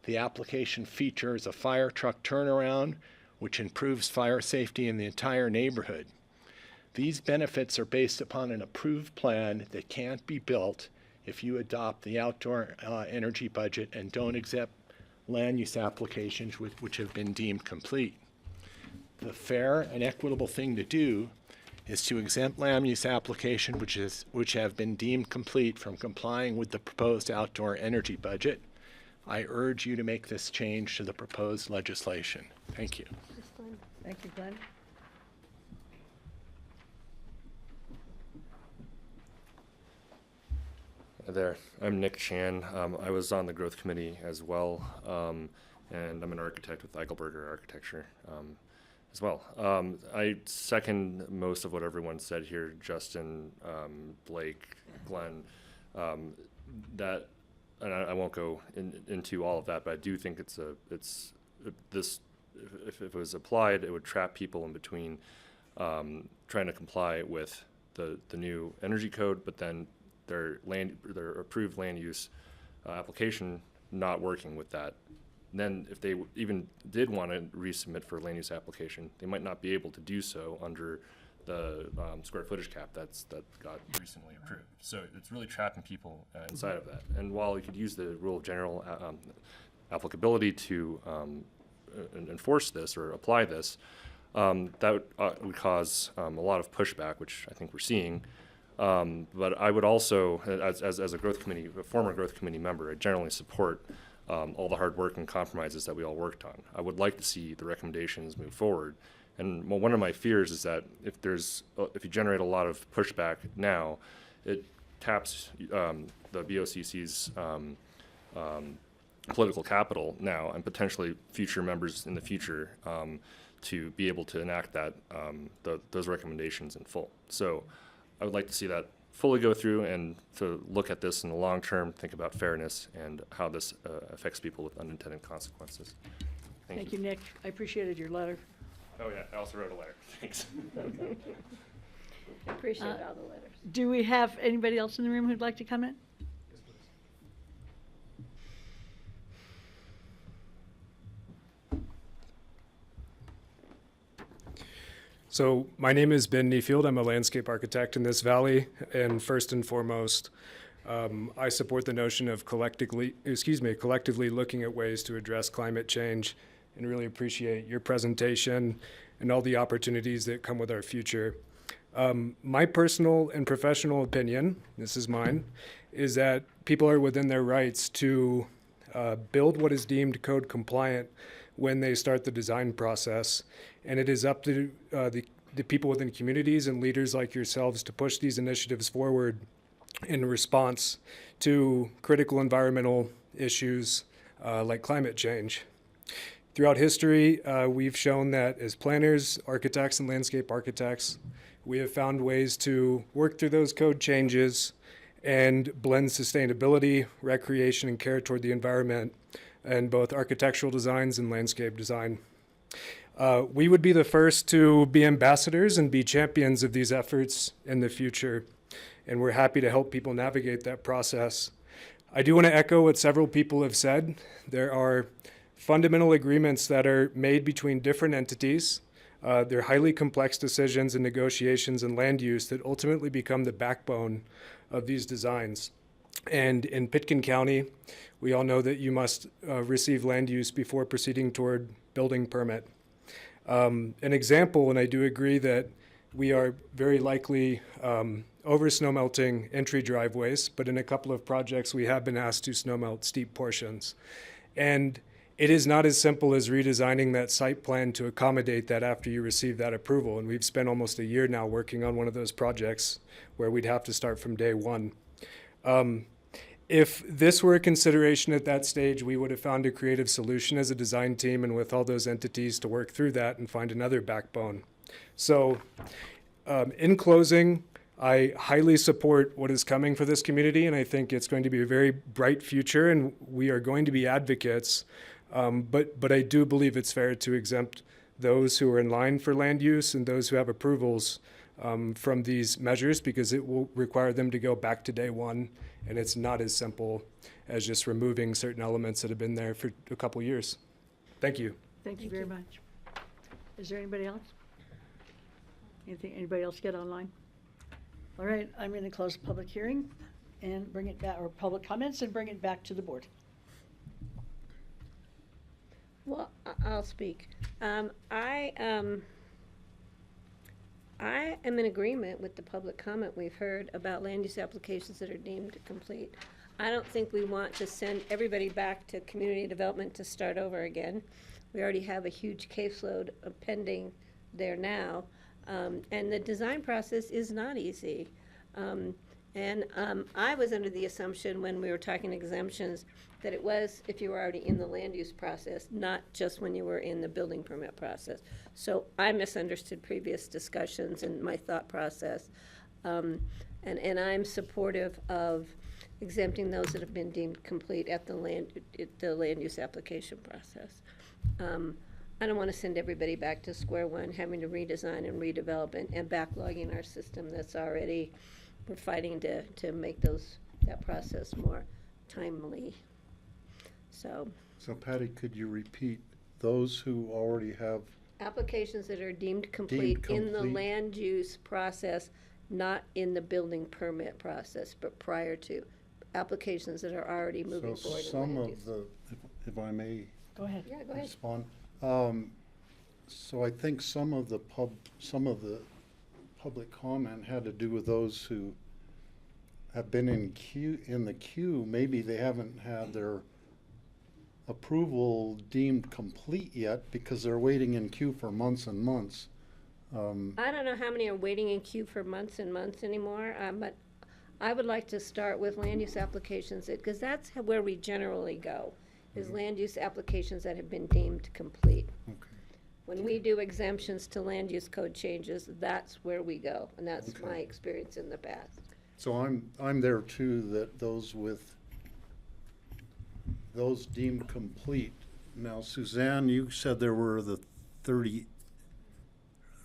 The application features a fire truck turnaround, which improves fire safety in the entire neighborhood. These benefits are based upon an approved plan that can't be built if you adopt the outdoor energy budget and don't accept land use applications which have been deemed complete. The fair and equitable thing to do is to exempt land use applications which have been deemed complete from complying with the proposed outdoor energy budget. I urge you to make this change to the proposed legislation. Thank you. Thank you, Glenn. Hi there, I'm Nick Chan. I was on the growth committee as well, and I'm an architect with Eichelberger Architecture. as well. I second most of what everyone said here, Justin, Blake, Glenn, that, and I won't go into all of that, but I do think if it was applied, it would trap people in between trying to comply with the new energy code, but then their approved land use application not working with that. And then if they even did want to resubmit for a land use application, they might not be able to do so under the square footage cap that got recently approved. So it's really trapping people inside of that. And while you could use the rule of general applicability to enforce this or apply this, that would cause a lot of pushback, which I think we're seeing. But I would also, as a former growth committee member, I generally support all the hard work and compromises that we all worked on. I would like to see the recommendations move forward. And one of my fears is that if you generate a lot of pushback now, it taps the BOCC's political capital now and potentially future members in the future to be able to enact those recommendations in full. So I would like to see that fully go through and to look at this in the long term, think about fairness and how this affects people with unintended consequences. Thank you, Nick. I appreciated your letter. Oh yeah, I also wrote a letter. Thanks. I appreciate all the letters. Do we have anybody else in the room who'd like to comment? So my name is Ben Neefield. I'm a landscape architect in this valley, and first and foremost, I support the notion of collectively looking at ways to address climate change, and really appreciate your presentation and all the opportunities that come with our future. My personal and professional opinion, this is mine, is that people are within their rights to build what is deemed code compliant when they start the design process. And it is up to the people within communities and leaders like yourselves to push these initiatives forward in response to critical environmental issues like climate change. Throughout history, we've shown that as planners, architects, and landscape architects, we have found ways to work through those code changes and blend sustainability, recreation, and care toward the environment in both architectural designs and landscape design. We would be the first to be ambassadors and be champions of these efforts in the future, and we're happy to help people navigate that process. I do want to echo what several people have said. There are fundamental agreements that are made between different entities. They're highly complex decisions and negotiations and land use that ultimately become the backbone of these designs. And in Pitkin County, we all know that you must receive land use before proceeding toward building permit. An example, and I do agree that we are very likely over snowmelting entry driveways, but in a couple of projects we have been asked to snowmelt steep portions. And it is not as simple as redesigning that site plan to accommodate that after you receive that approval. And we've spent almost a year now working on one of those projects where we'd have to start from day one. If this were a consideration at that stage, we would have found a creative solution as a design team and with all those entities to work through that and find another backbone. So in closing, I highly support what is coming for this community, and I think it's going to be a very bright future, and we are going to be advocates. But I do believe it's fair to exempt those who are in line for land use and those who have approvals from these measures, because it will require them to go back to day one, and it's not as simple as just removing certain elements that have been there for a couple years. Thank you. Thank you very much. Is there anybody else? Anybody else get online? All right, I'm going to close the public hearing and bring it back, or public comments, and bring it back to the board. Well, I'll speak. I am in agreement with the public comment we've heard about land use applications that are deemed complete. I don't think we want to send everybody back to community development to start over again. We already have a huge caseload pending there now. And the design process is not easy. I was under the assumption when we were talking exemptions that it was if you were already in the land use process, not just when you were in the building permit process. So I misunderstood previous discussions and my thought process. And I'm supportive of exempting those that have been deemed complete at the land use application process. I don't want to send everybody back to square one, having to redesign and redevelop and backlogging our system that's already, we're fighting to make that process more timely. So Patty, could you repeat those who already have applications that are deemed complete in the land use process, not in the building permit process, but prior to applications that are already moving forward. Some of the, if I may Go ahead. Yeah, go ahead. respond. So I think some of the public comment had to do with those who have been in the queue. Maybe they haven't had their approval deemed complete yet because they're waiting in queue for months and months. I don't know how many are waiting in queue for months and months anymore, but I would like to start with land use applications, because that's where we generally go, is land use applications that have been deemed complete. Okay. When we do exemptions to land use code changes, that's where we go, and that's Okay. my experience in the past. So I'm there too, that those deemed complete. Now, Suzanne, you said there were the 30,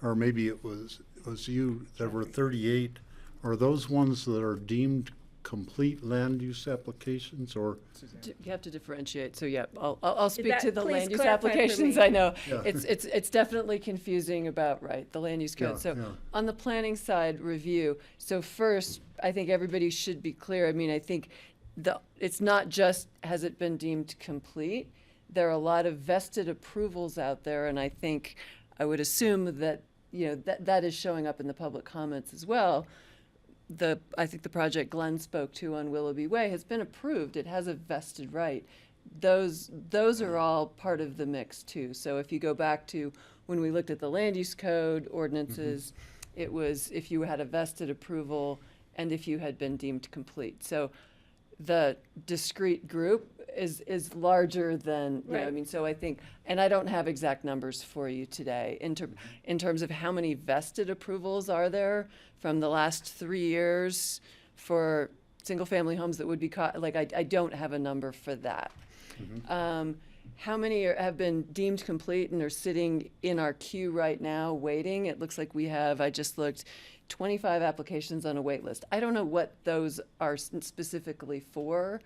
or maybe it was you, there were 38. Are those ones that are deemed complete land use applications, or? You have to differentiate, so yeah, I'll speak to the please land use clarify for applications, me. I know. Yeah. It's definitely confusing about, right, the land use code. Yeah, So yeah. on the planning side review, so first, I think everybody should be clear, I mean, I think it's not just has it been deemed complete, there are a lot of vested approvals out there, and I think, I would assume that, that is showing up in the public comments as well. I think the project Glenn spoke to on Willoughby Way has been approved. It has a vested right. Those are all part of the mix too. So if you go back to when we looked at the land use code ordinances, it was if you had a vested approval and if you had been deemed complete. So the discrete group is larger than, Right. I mean, so I think, and I don't have exact numbers for you today in terms of how many vested approvals are there from the last 3 years for single-family homes that would be I don't have a number for that. How many have been deemed complete and are sitting in our queue right now waiting? It looks like we have, I just looked, 25 applications on a wait list. I don't know what those are specifically for.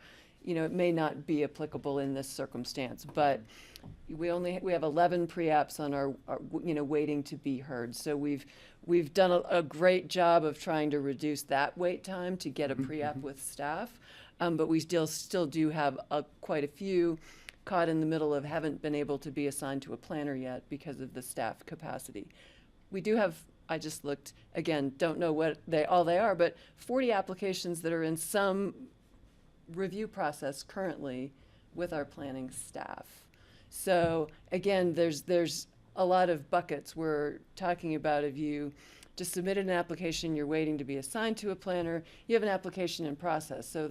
It may not be applicable in this circumstance, but we have 11 pre-apps on our waiting to be heard. So we've done a great job of trying to reduce that wait time to get a pre-app with staff, but we still do have quite a few caught in the middle of haven't been able to be assigned to a planner yet because of the staff capacity. We do have, I just looked, again, don't know what they are, but 40 applications that are in some review process currently with our planning staff. So again, there's a lot of buckets we're talking about. If you just submitted an application, you're waiting to be assigned to a planner, you have an application in process. So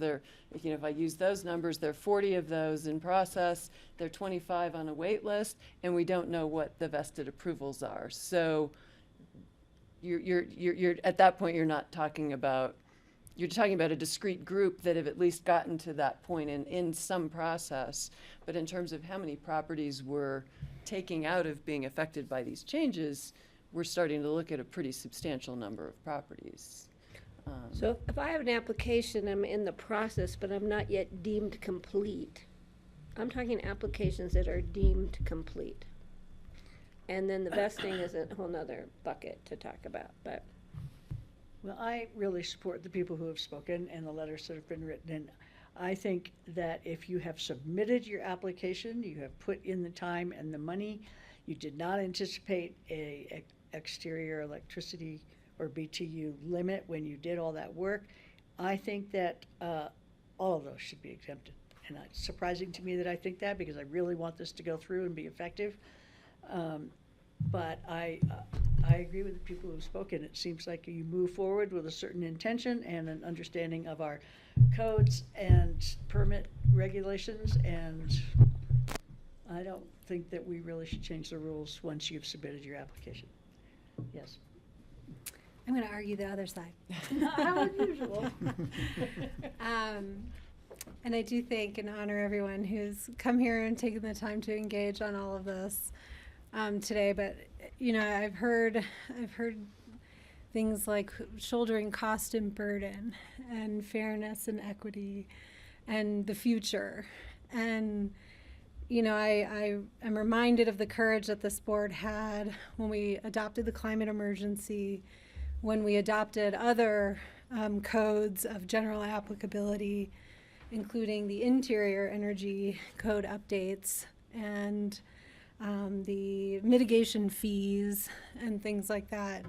if I use those numbers, there are 40 of those in process, there are 25 on a wait list, and we don't know what the vested approvals are. So you're at that point, you're talking about a discrete group that have at least gotten to that point in some process. But in terms of how many properties we're taking out of being affected by these changes, we're starting to look at a pretty substantial number of properties. So if I have an application, I'm in the process, but I'm not yet deemed complete, I'm talking applications that are deemed complete. And then the vesting is a whole nother bucket to talk about, but. Well, I really support the people who have spoken and the letters that have been written. And I think that if you have submitted your application, you have put in the time and the money, you did not anticipate a exterior electricity or BTU limit when you did all that work, I think that all of those should be exempted. And it's surprising to me that I think that, because I really want this to go through and be effective. But I agree with the people who've spoken. It seems like you move forward with a certain intention and an understanding of our codes and permit regulations, and I don't think that we really should change the rules once you've submitted your application. Yes. I'm going to argue the other side. How unusual. And I do thank and honor everyone who's come here and taken the time to engage on all of this today. But you know, I've heard things like shouldering cost and burden, and fairness and equity, and the future. And you know, I am reminded of the courage that this board had when we adopted the climate emergency, when we adopted other codes of general applicability, including the interior energy code updates and the mitigation fees and things like that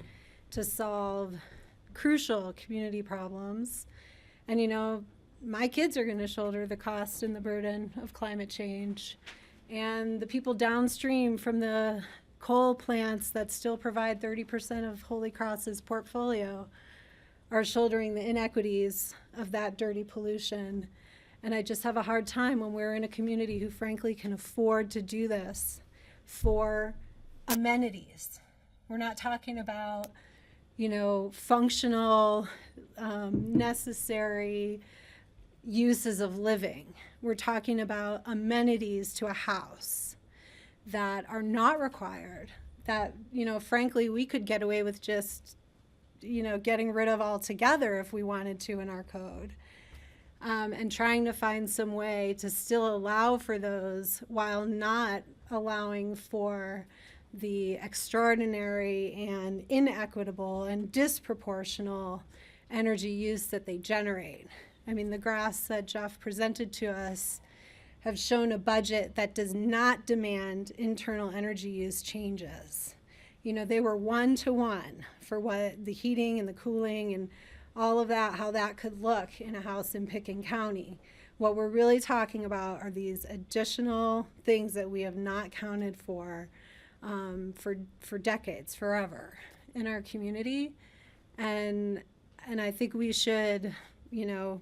to solve crucial community problems. And you know, my kids are going to shoulder the cost and the burden of climate change, and the people downstream from the coal plants that still provide 30% of Holy Cross's portfolio are shouldering the inequities of that dirty pollution. And I just have a hard time when we're in a community who frankly can afford to do this for amenities. We're not talking about, you know, functional, necessary uses of living. We're talking about amenities to a house that are not required, that, you know, frankly, we could get away with just, you know, getting rid of altogether if we wanted to in our code. And trying to find some way to still allow for those while not allowing for the extraordinary and inequitable and disproportional energy use that they generate. I mean, the graphs that Jeff presented to us have shown a budget that does not demand internal energy use changes. You know, they were 1-to-1 for what the heating and the cooling and all of that, how that could look in a house in Pickens County. What we're really talking about are these additional things that we have not counted for decades, forever in our community. And I think we should, you know,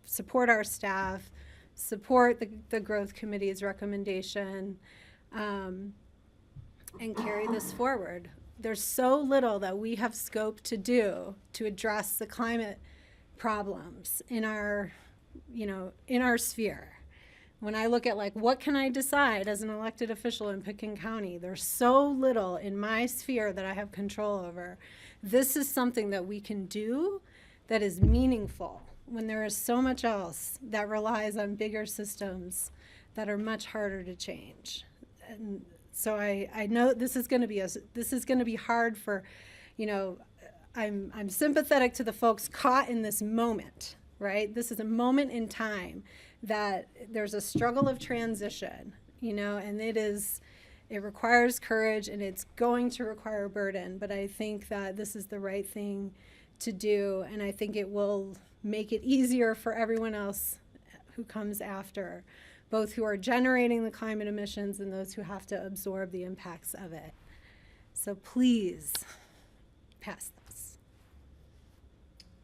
support our staff, support the growth committee's recommendation, and carry this forward. There's so little that we have scope to do to address the climate problems in our, you know, in our sphere. When I look at like, what can I decide as an elected official in Pickens County? There's so little in my sphere that I have control over. This is something that we can do that is meaningful when there is so much else that relies on bigger systems that are much harder to change. And so I know this is going to be hard for, you know, I'm sympathetic to the folks caught in this moment, right? This is a moment in time that there's a struggle of transition, you know, and it requires courage and it's going to require burden, but I think that this is the right thing to do, and I think it will make it easier for everyone else who comes after, both who are generating the climate emissions and those who have to absorb the impacts of it. So please pass this.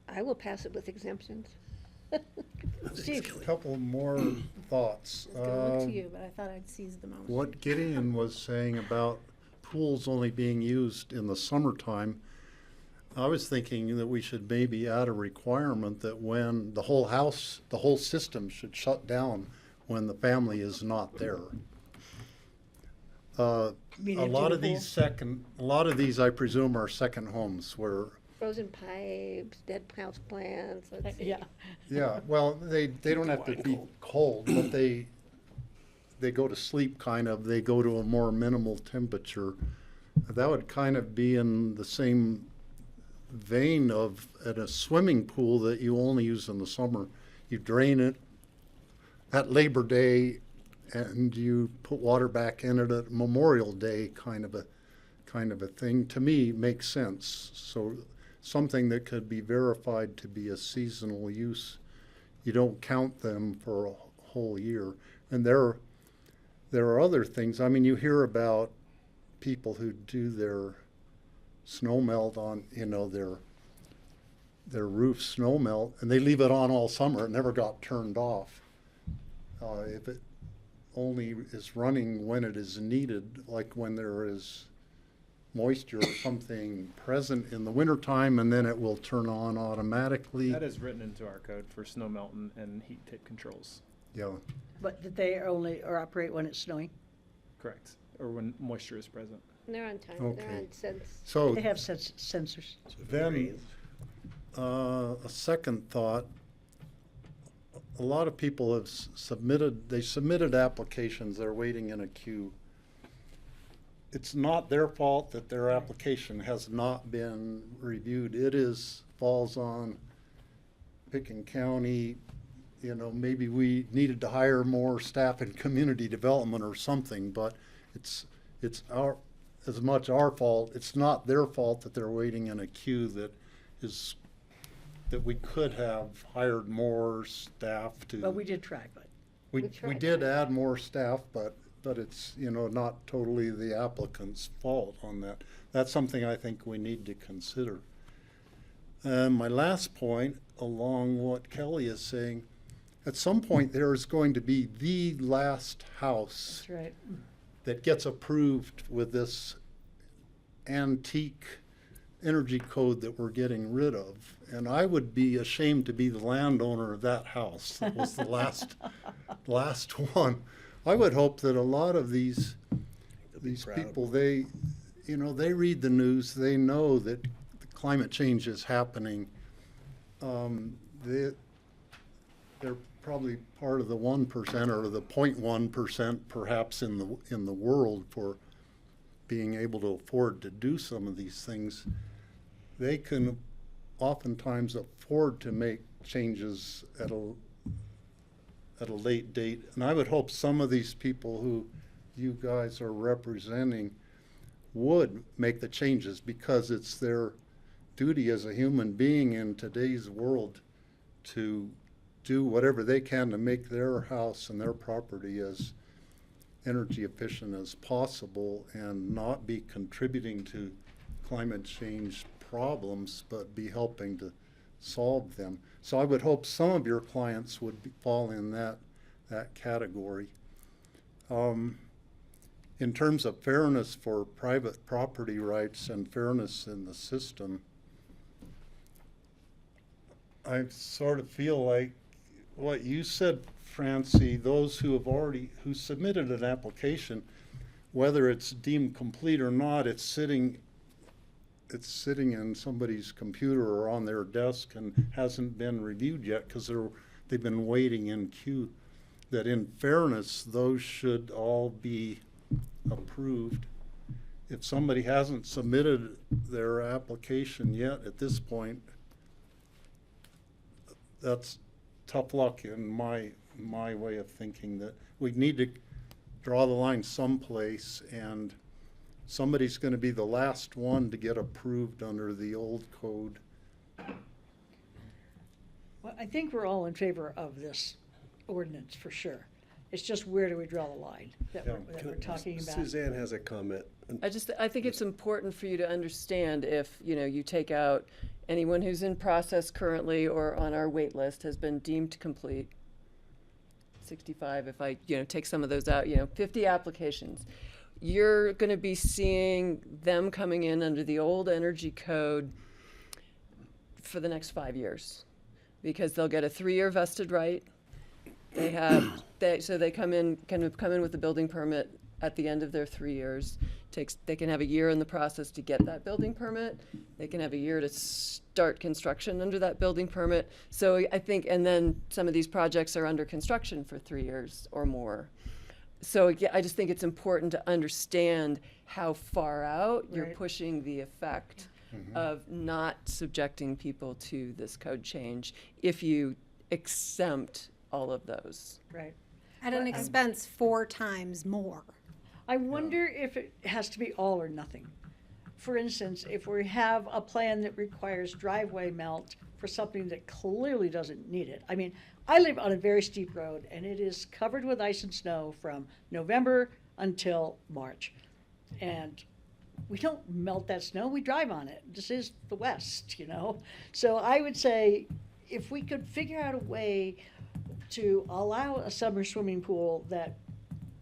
I will pass it with exemptions. Steve. A couple more thoughts. I was going to look to you, but I thought I'd seize the moment. What Gideon was saying about pools only being used in the summertime, I was thinking that we should maybe add a requirement that when the whole house, the whole system should shut down when the family is not there. A lot of these, I presume, are second homes where. Frozen pipes, dead house plants. Yeah. Yeah. Well, they don't have to be cold, but they go to sleep kind of. They go to a more minimal temperature. That would kind of be in the same vein of at a swimming pool that you only use in the summer. You drain it at Labor Day and you put water back in it at Memorial Day, kind of a thing, to me makes sense. So something that could be verified to be a seasonal use, you don't count them for a whole year. And there are other things. I mean, you hear about people who do their snow melt on, their roof snow melt, and they leave it on all summer. It never got turned off. If it only is running when it is needed, like when there is moisture or something present in the wintertime, and then it will turn on automatically. That is written into our code for snow melt and heat tape controls. Yeah. But that they only or operate when it's snowing? Correct. Or when moisture is present. They're on time. They're Okay. on sense. So They have sensors. then, a second thought, a lot of people have submitted applications, they're waiting in a queue. It's not their fault that their application has not been reviewed. Falls on Picken County. Maybe we needed to hire more staff in community development or something, but it's as much our fault. It's not their fault that they're waiting in a queue that we could have hired more staff to. But we did try, but. We did add more staff, but it's, not totally the applicant's fault on that. That's something I think we need to consider. My last point, along what Kelly is saying, at some point there is going to be the last house That's right. that gets approved with this antique energy code that we're getting rid of. And I would be ashamed to be the landowner of that house. That was the last one. I would hope that a lot of these people, they read the news, they know that climate change is happening. They're probably part of the 1% or the 0.1% perhaps in the world for being able to afford to do some of these things. They can oftentimes afford to make changes at a late date. And I would hope some of these people who you guys are representing would make the changes, because it's their duty as a human being in today's world to do whatever they can to make their house and their property as energy efficient as possible and not be contributing to climate change problems, but be helping to solve them. So I would hope some of your clients would fall in that category. In terms of fairness for private property rights and fairness in the system, I sort of feel like what you said, Francie, those who submitted an application, whether it's deemed complete or not, it's sitting in somebody's computer or on their desk and hasn't been reviewed yet because they've been waiting in queue. That in fairness, those should all be approved. If somebody hasn't submitted their application yet at this point, that's tough luck in my way of thinking, that we need to draw the line someplace, and somebody's going to be the last one to get approved under the old code. Well, I think we're all in favor of this ordinance for sure. It's just where do we draw the line that we're talking about. Suzanne has a comment. I think it's important for you to understand if, you take out anyone who's in process currently or on our wait list has been deemed complete. 65, if I, take some of those out, 50 applications. You're going to be seeing them coming in under the old energy code for the next 5 years, because they'll get a 3-year vested right. So they come in with a building permit at the end of their 3 years. They can have a year in the process to get that building permit. They can have a year to start construction under that building permit. So I think, and then some of these projects are under construction for 3 years or more. So I just think it's important to understand how far out you're pushing the effect of not subjecting people to this code change if you exempt all of those. Right. At an expense 4 times more. I wonder if it has to be all or nothing. For instance, if we have a plan that requires driveway melt for something that clearly doesn't need it. I mean, I live on a very steep road and it is covered with ice and snow from November until March. And we don't melt that snow, we drive on it. This is the West, you know? So I would say if we could figure out a way to allow a summer swimming pool that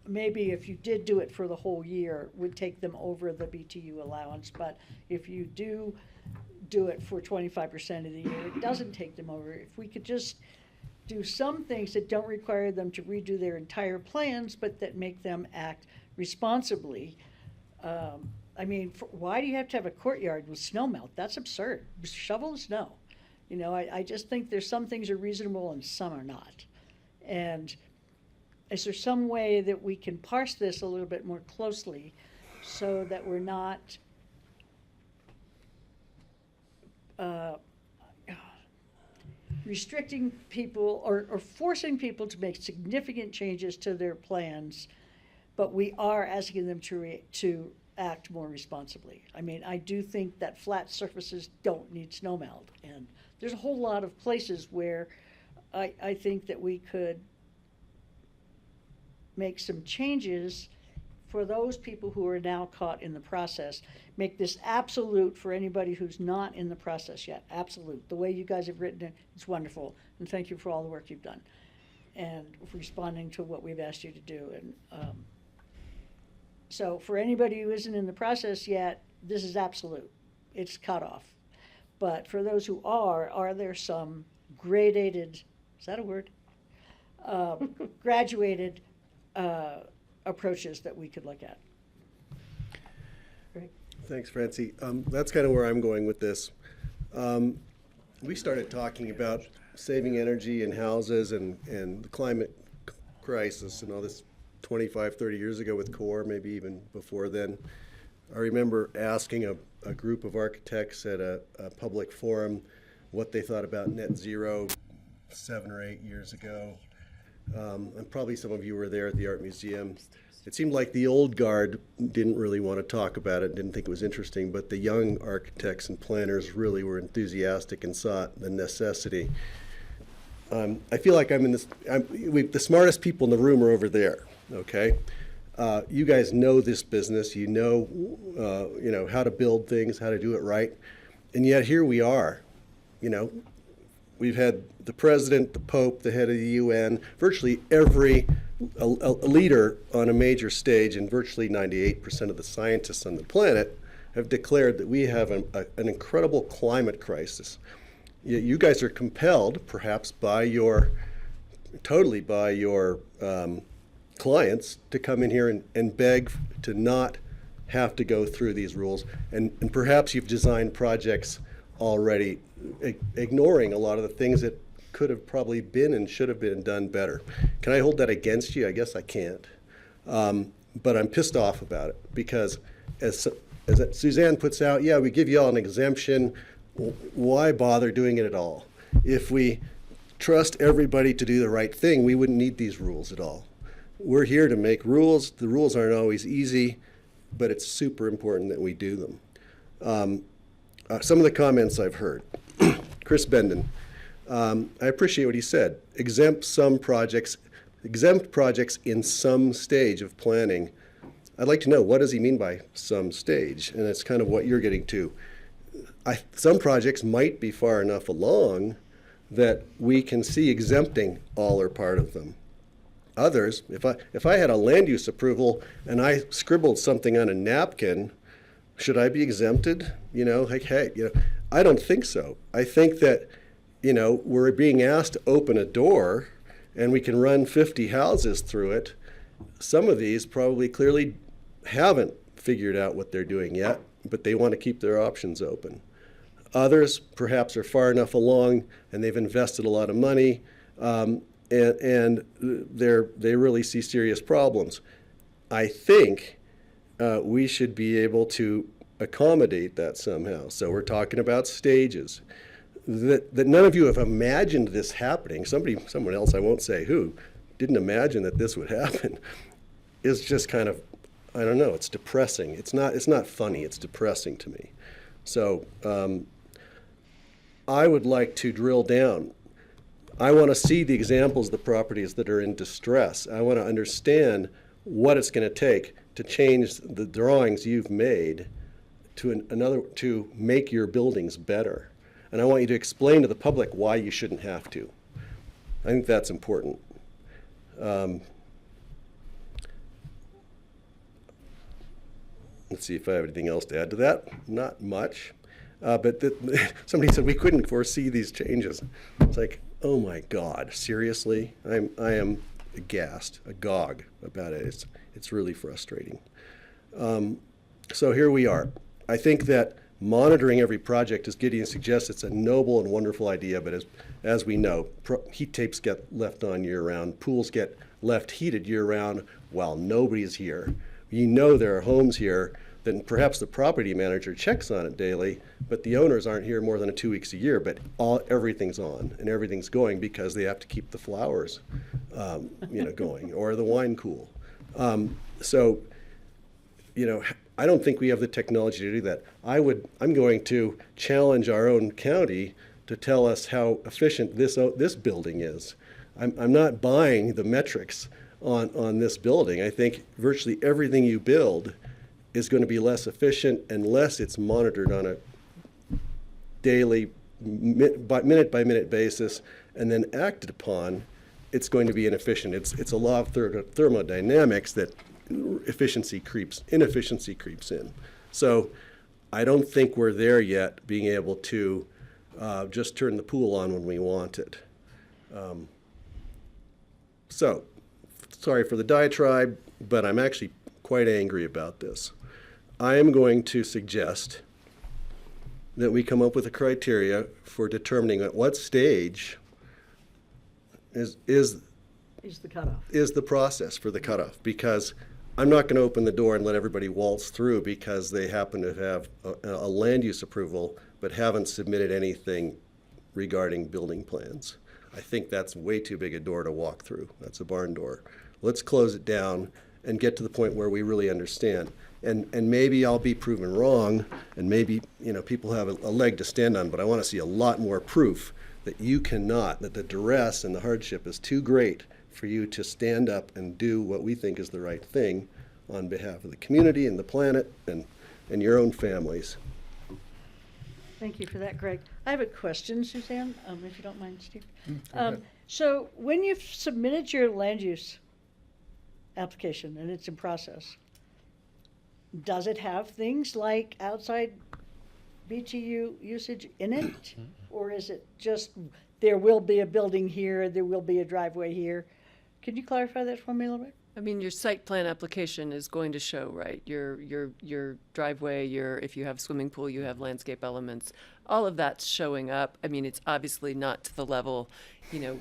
maybe if you did do it for the whole year would take them over the BTU allowance, but if you do it for 25% of the year, it doesn't take them over. If we could just do some things that don't require them to redo their entire plans, but that make them act responsibly. I mean, why do you have to have a courtyard with snow melt? That's absurd. Shovel the snow. You know, I just think there's some things are reasonable and some are not. And is there some way that we can parse this a little bit more closely so that we're not restricting people or forcing people to make significant changes to their plans, but we are asking them to act more responsibly. I mean, I do think that flat surfaces don't need snow melt, and there's a whole lot of places where I think that we could make some changes for those people who are now caught in the process. Make this absolute for anybody who's not in the process yet. Absolute. The way you guys have written it, it's wonderful. And thank you for all the work you've done and responding to what we've asked you to do. And so for anybody who isn't in the process yet, this is absolute. It's cut off. But for those who are there some gradated, is that a word? Graduated approaches that we could look at. Greg? Thanks, Francie. That's kind of where I'm going with this. We started talking about saving energy in houses and the climate crisis and all this 25, 30 years ago with CORE, maybe even before then. I remember asking a group of architects at a public forum what they thought about net zero 7 or 8 years ago. And probably some of you were there at the Art Museum. It seemed like the old guard didn't really want to talk about it, didn't think it was interesting, but the young architects and planners really were enthusiastic and saw the necessity. I feel like I'm in this, the smartest people in the room are over there, okay? You guys know this business, you know how to build things, how to do it right, and yet here we are, you know. We've had the president, the Pope, the head of the UN, virtually every a leader on a major stage, and virtually 98% of the scientists on the planet have declared that we have an incredible climate crisis. You guys are compelled, perhaps totally by your clients, to come in here and beg to not have to go through these rules. And perhaps you've designed projects already ignoring a lot of the things that could have probably been and should have been done better. Can I hold that against you? I guess I can't. But I'm pissed off about it because as Suzanne puts out, yeah, we give you all an exemption. Why bother doing it at all? If we trust everybody to do the right thing, we wouldn't need these rules at all. We're here to make rules. The rules aren't always easy, but it's super important that we do them. Some of the comments I've heard. Chris Benden, I appreciate what he said. Exempt projects in some stage of planning. I'd like to know, what does he mean by some stage? And that's kind of what you're getting to. Some projects might be far enough along that we can see exempting all or part of them. Others, if I had a land use approval and I scribbled something on a napkin, should I be exempted? You know, like, hey, I don't think so. I think that, we're being asked to open a door and we can run 50 houses through it. Some of these probably clearly haven't figured out what they're doing yet, but they want to keep their options open. Others perhaps are far enough along and they've invested a lot of money and they really see serious problems. I think we should be able to accommodate that somehow. So we're talking about stages. That none of you have imagined this happening. Someone else, I won't say who, didn't imagine that this would happen. Is just kind of, I don't know, it's depressing. It's not funny, it's depressing to me. So I would like to drill down. I want to see the examples of the properties that are in distress. I want to understand what it's going to take to change the drawings you've made to make your buildings better. And I want you to explain to the public why you shouldn't have to. I think that's important. Let's see if I have anything else to add to that. Not much. But somebody said we couldn't foresee these changes. It's like, oh my God, seriously? I am aghast, agog about it. It's really frustrating. So here we are. I think that monitoring every project, as Gideon suggests, it's a noble and wonderful idea, but as we know, heat tapes get left on year-round, pools get left heated year-round while nobody's here. You know there are homes here that perhaps the property manager checks on it daily, but the owners aren't here more than 2 weeks a year, but everything's on and everything's going because they have to keep the flowers going, or the wine cool. So, I don't think we have the technology to do that. I'm going to challenge our own county to tell us how efficient this building is. I'm not buying the metrics on this building. I think virtually everything you build is going to be less efficient unless it's monitored on a daily, minute by minute basis, and then acted upon. It's going to be inefficient. It's a law of thermodynamics that inefficiency creeps in. So I don't think we're there yet, being able to just turn the pool on when we want it. So sorry for the diatribe, but I'm actually quite angry about this. I am going to suggest that we come up with a criteria for determining at what stage is the cutoff. Is the process for the cutoff, because I'm not going to open the door and let everybody waltz through because they happen to have a land use approval but haven't submitted anything regarding building plans. I think that's way too big a door to walk through. That's a barn door. Let's close it down and get to the point where we really understand. And maybe I'll be proven wrong, and maybe people have a leg to stand on, but I want to see a lot more proof that you cannot, that the duress and the hardship is too great for you to stand up and do what we think is the right thing on behalf of the community and the planet and your own families. Thank you for that, Greg. I have a question, Suzanne, if you don't mind, Steve. So when you've submitted your land use application and it's in process, does it have things like outside BTU usage in it? Or is it just, there will be a building here, there will be a driveway here? Could you clarify that for me a little bit? I mean, your site plan application is going to show, right, your driveway, if you have swimming pool, you have landscape elements, all of that's showing up. I mean, it's obviously not to the level,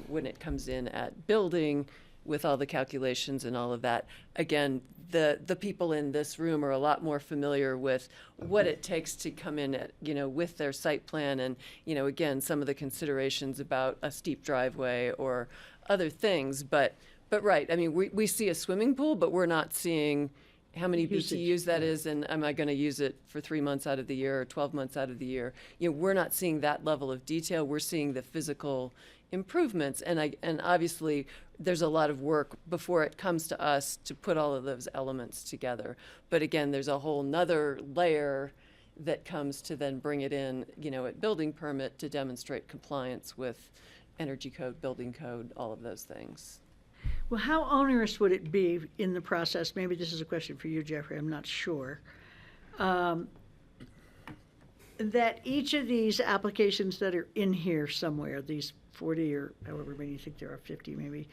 when it comes in at building with all the calculations and all of that. Again, the people in this room are a lot more familiar with what it takes to come in at, with their site plan and, again, some of the considerations about a steep driveway or other things, but right, I mean, we see a swimming pool, but we're not seeing how many BTUs that is, and am I going to use it for 3 months out of the year or 12 months out of the year? We're not seeing that level of detail. We're seeing the physical improvements, and obviously there's a lot of work before it comes to us to put all of those elements together. But again, there's a whole nother layer that comes to then bring it in, at building permit to demonstrate compliance with energy code, building code, all of those things. Well, how onerous would it be in the process? Maybe this is a question for you, Jeffrey, I'm not sure. That each of these applications that are in here somewhere, these 40 or however many you think there are, 50 maybe,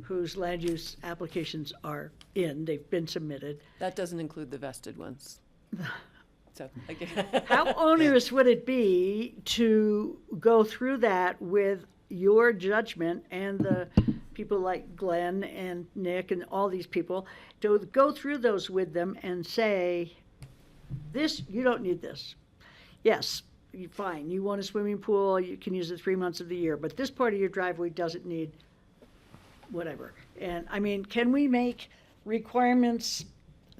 whose land use applications are in, they've been submitted. That doesn't include the vested ones. So, again. How onerous would it be to go through that with your judgment and the people like Glenn and Nick and all these people, to go through those with them and say, this, you don't need this. Yes, fine, you want a swimming pool, you can use it 3 months of the year, but this part of your driveway doesn't need whatever. And I mean, can we make requirements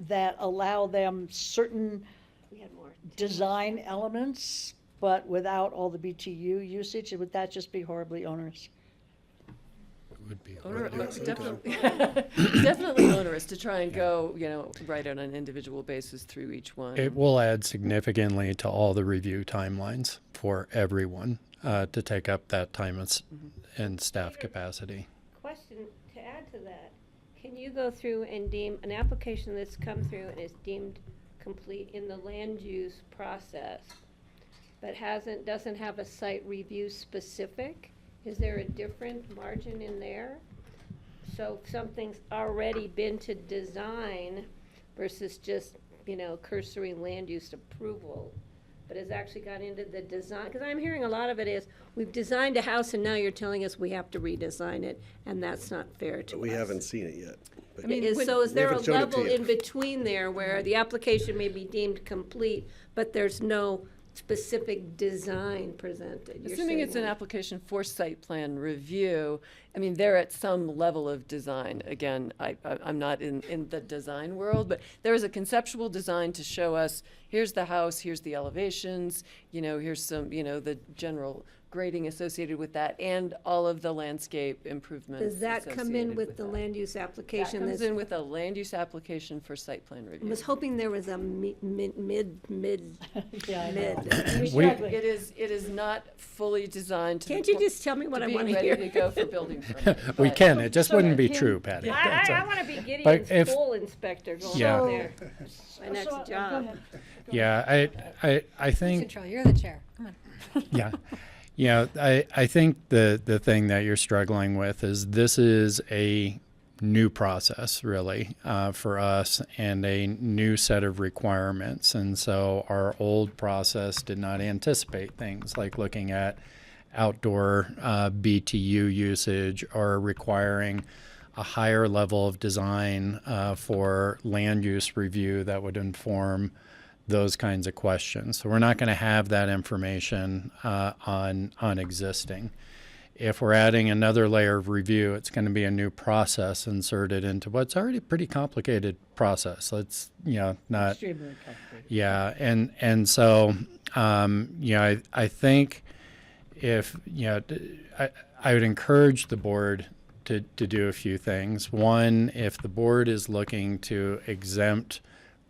that allow them certain design elements, but without all the BTU usage? Would that just be horribly onerous? would be Definitely, definitely onerous to try and go, right on an individual basis through each one. It will add significantly to all the review timelines for everyone to take up that time and staff capacity. Question to add to that, can you go through and deem an application that's come through and is deemed complete in the land use process, but doesn't have a site review specific? Is there a different margin in there? So if something's already been to design versus just, cursory land use approval, but has actually gone into the design, because I'm hearing a lot of it is, we've designed a house and now you're telling us we have to redesign it, and that's not fair to us. We haven't seen it yet. But Is there a haven't shown it to level you. in between there where the application may be deemed complete, but there's no specific design presented? You're Assuming saying it's an that. application for site plan review, they're at some level of design. Again, I'm not in the design world, but there is a conceptual design to show us, here's the house, here's the elevations, here's some, the general grading associated with that, and all of the landscape improvements. Does that come in with the land use That application? comes in with a land use application for site plan I review. was hoping there was a mid. It is not fully designed to. Can't you just tell me what I want to hear? Ready to go for building permit. We but- can. It just wouldn't be true, Patty. I want to be But Gideon's if- pool inspector going Yeah. out there. My next job. Yeah, I think. Central, you're the chair. Come on. Yeah. I think the thing that you're struggling with is this is a new process, really, for us, and a new set of requirements. And so our old process did not anticipate things like looking at outdoor BTU usage or requiring a higher level of design for land use review that would inform those kinds of questions. So we're not going to have that information on existing. If we're adding another layer of review, it's going to be a new process inserted into what's already a pretty complicated process. Let's, not. Extremely complicated. Yeah, and so, I think if, I would encourage the board to do a few things. One, if the board is looking to exempt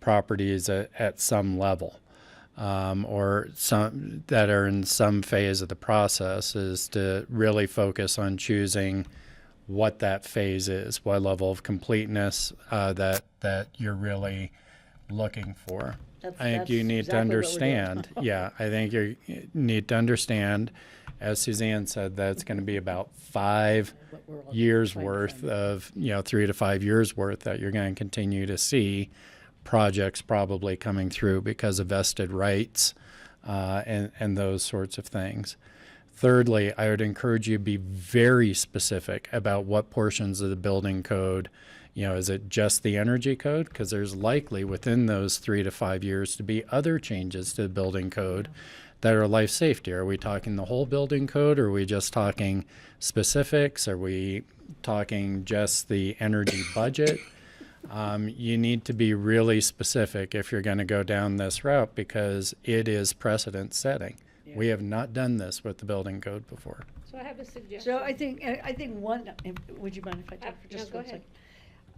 properties at some level, or some that are in some phase of the process, is to really focus on choosing what that phase is, what level of completeness that you're really looking for. I think you need to exactly what we're doing. understand. Yeah, I think you need to understand, as Suzanne said, that it's going to be about 5 What we're all years trying to worth find. of, 3 to 5 years worth that you're going to continue to see projects probably coming through because of vested rights and those sorts of things. Thirdly, I would encourage you to be very specific about what portions of the building code, is it just the energy code? Because there's likely within those 3 to 5 years to be other changes to the building code that are life safety. Are we talking the whole building code? Or are we just talking specifics? Are we talking just the energy budget? You need to be really specific if you're going to go down this route, because it is precedent setting. Yeah. We have not done this with the building code before. So I have a suggestion. So I think one, would you mind if I talk for just go one ahead. second?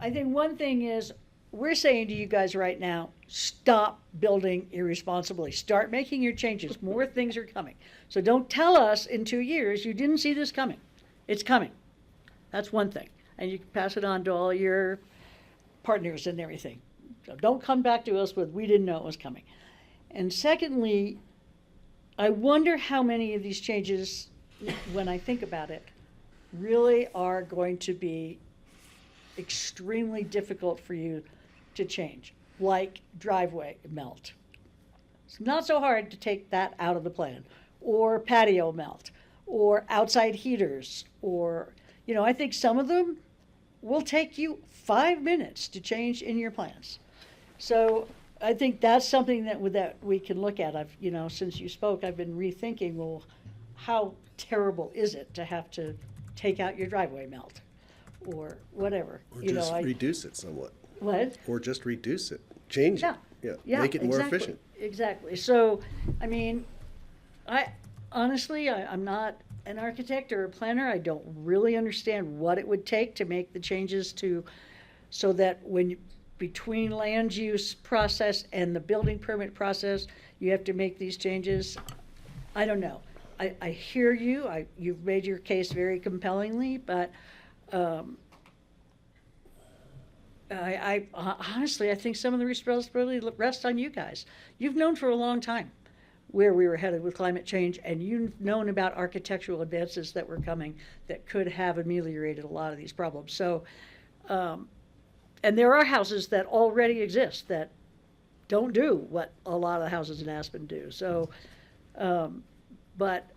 I think one thing is, we're saying to you guys right now, stop building irresponsibly. Start making your changes. More things are coming. So don't tell us in 2 years you didn't see this coming. It's coming. That's one thing. And you can pass it on to all your partners and everything. So don't come back to us with, we didn't know it was coming. And secondly, I wonder how many of these changes, when I think about it, really are going to be extremely difficult for you to change, like driveway melt. It's not so hard to take that out of the plan, or patio melt, or outside heaters, or, I think some of them will take you 5 minutes to change in your plans. So I think that's something that we can look at. I've, since you spoke, I've been rethinking, well, how terrible is it to have to take out your driveway melt or whatever? Or just reduce it somewhat. What? Or just reduce it, change it. Yeah, Make it more exactly, efficient. Exactly. So, I mean, honestly, I'm not an architect or a planner. I don't really understand what it would take to make the changes so that between land use process and the building permit process, you have to make these changes. I don't know. I hear you. You've made your case very compellingly, but I honestly, I think some of the responsibility rests on you guys. You've known for a long time where we were headed with climate change, and you've known about architectural advances that were coming that could have ameliorated a lot of these problems. So, and there are houses that already exist that don't do what a lot of the houses in Aspen do. So, but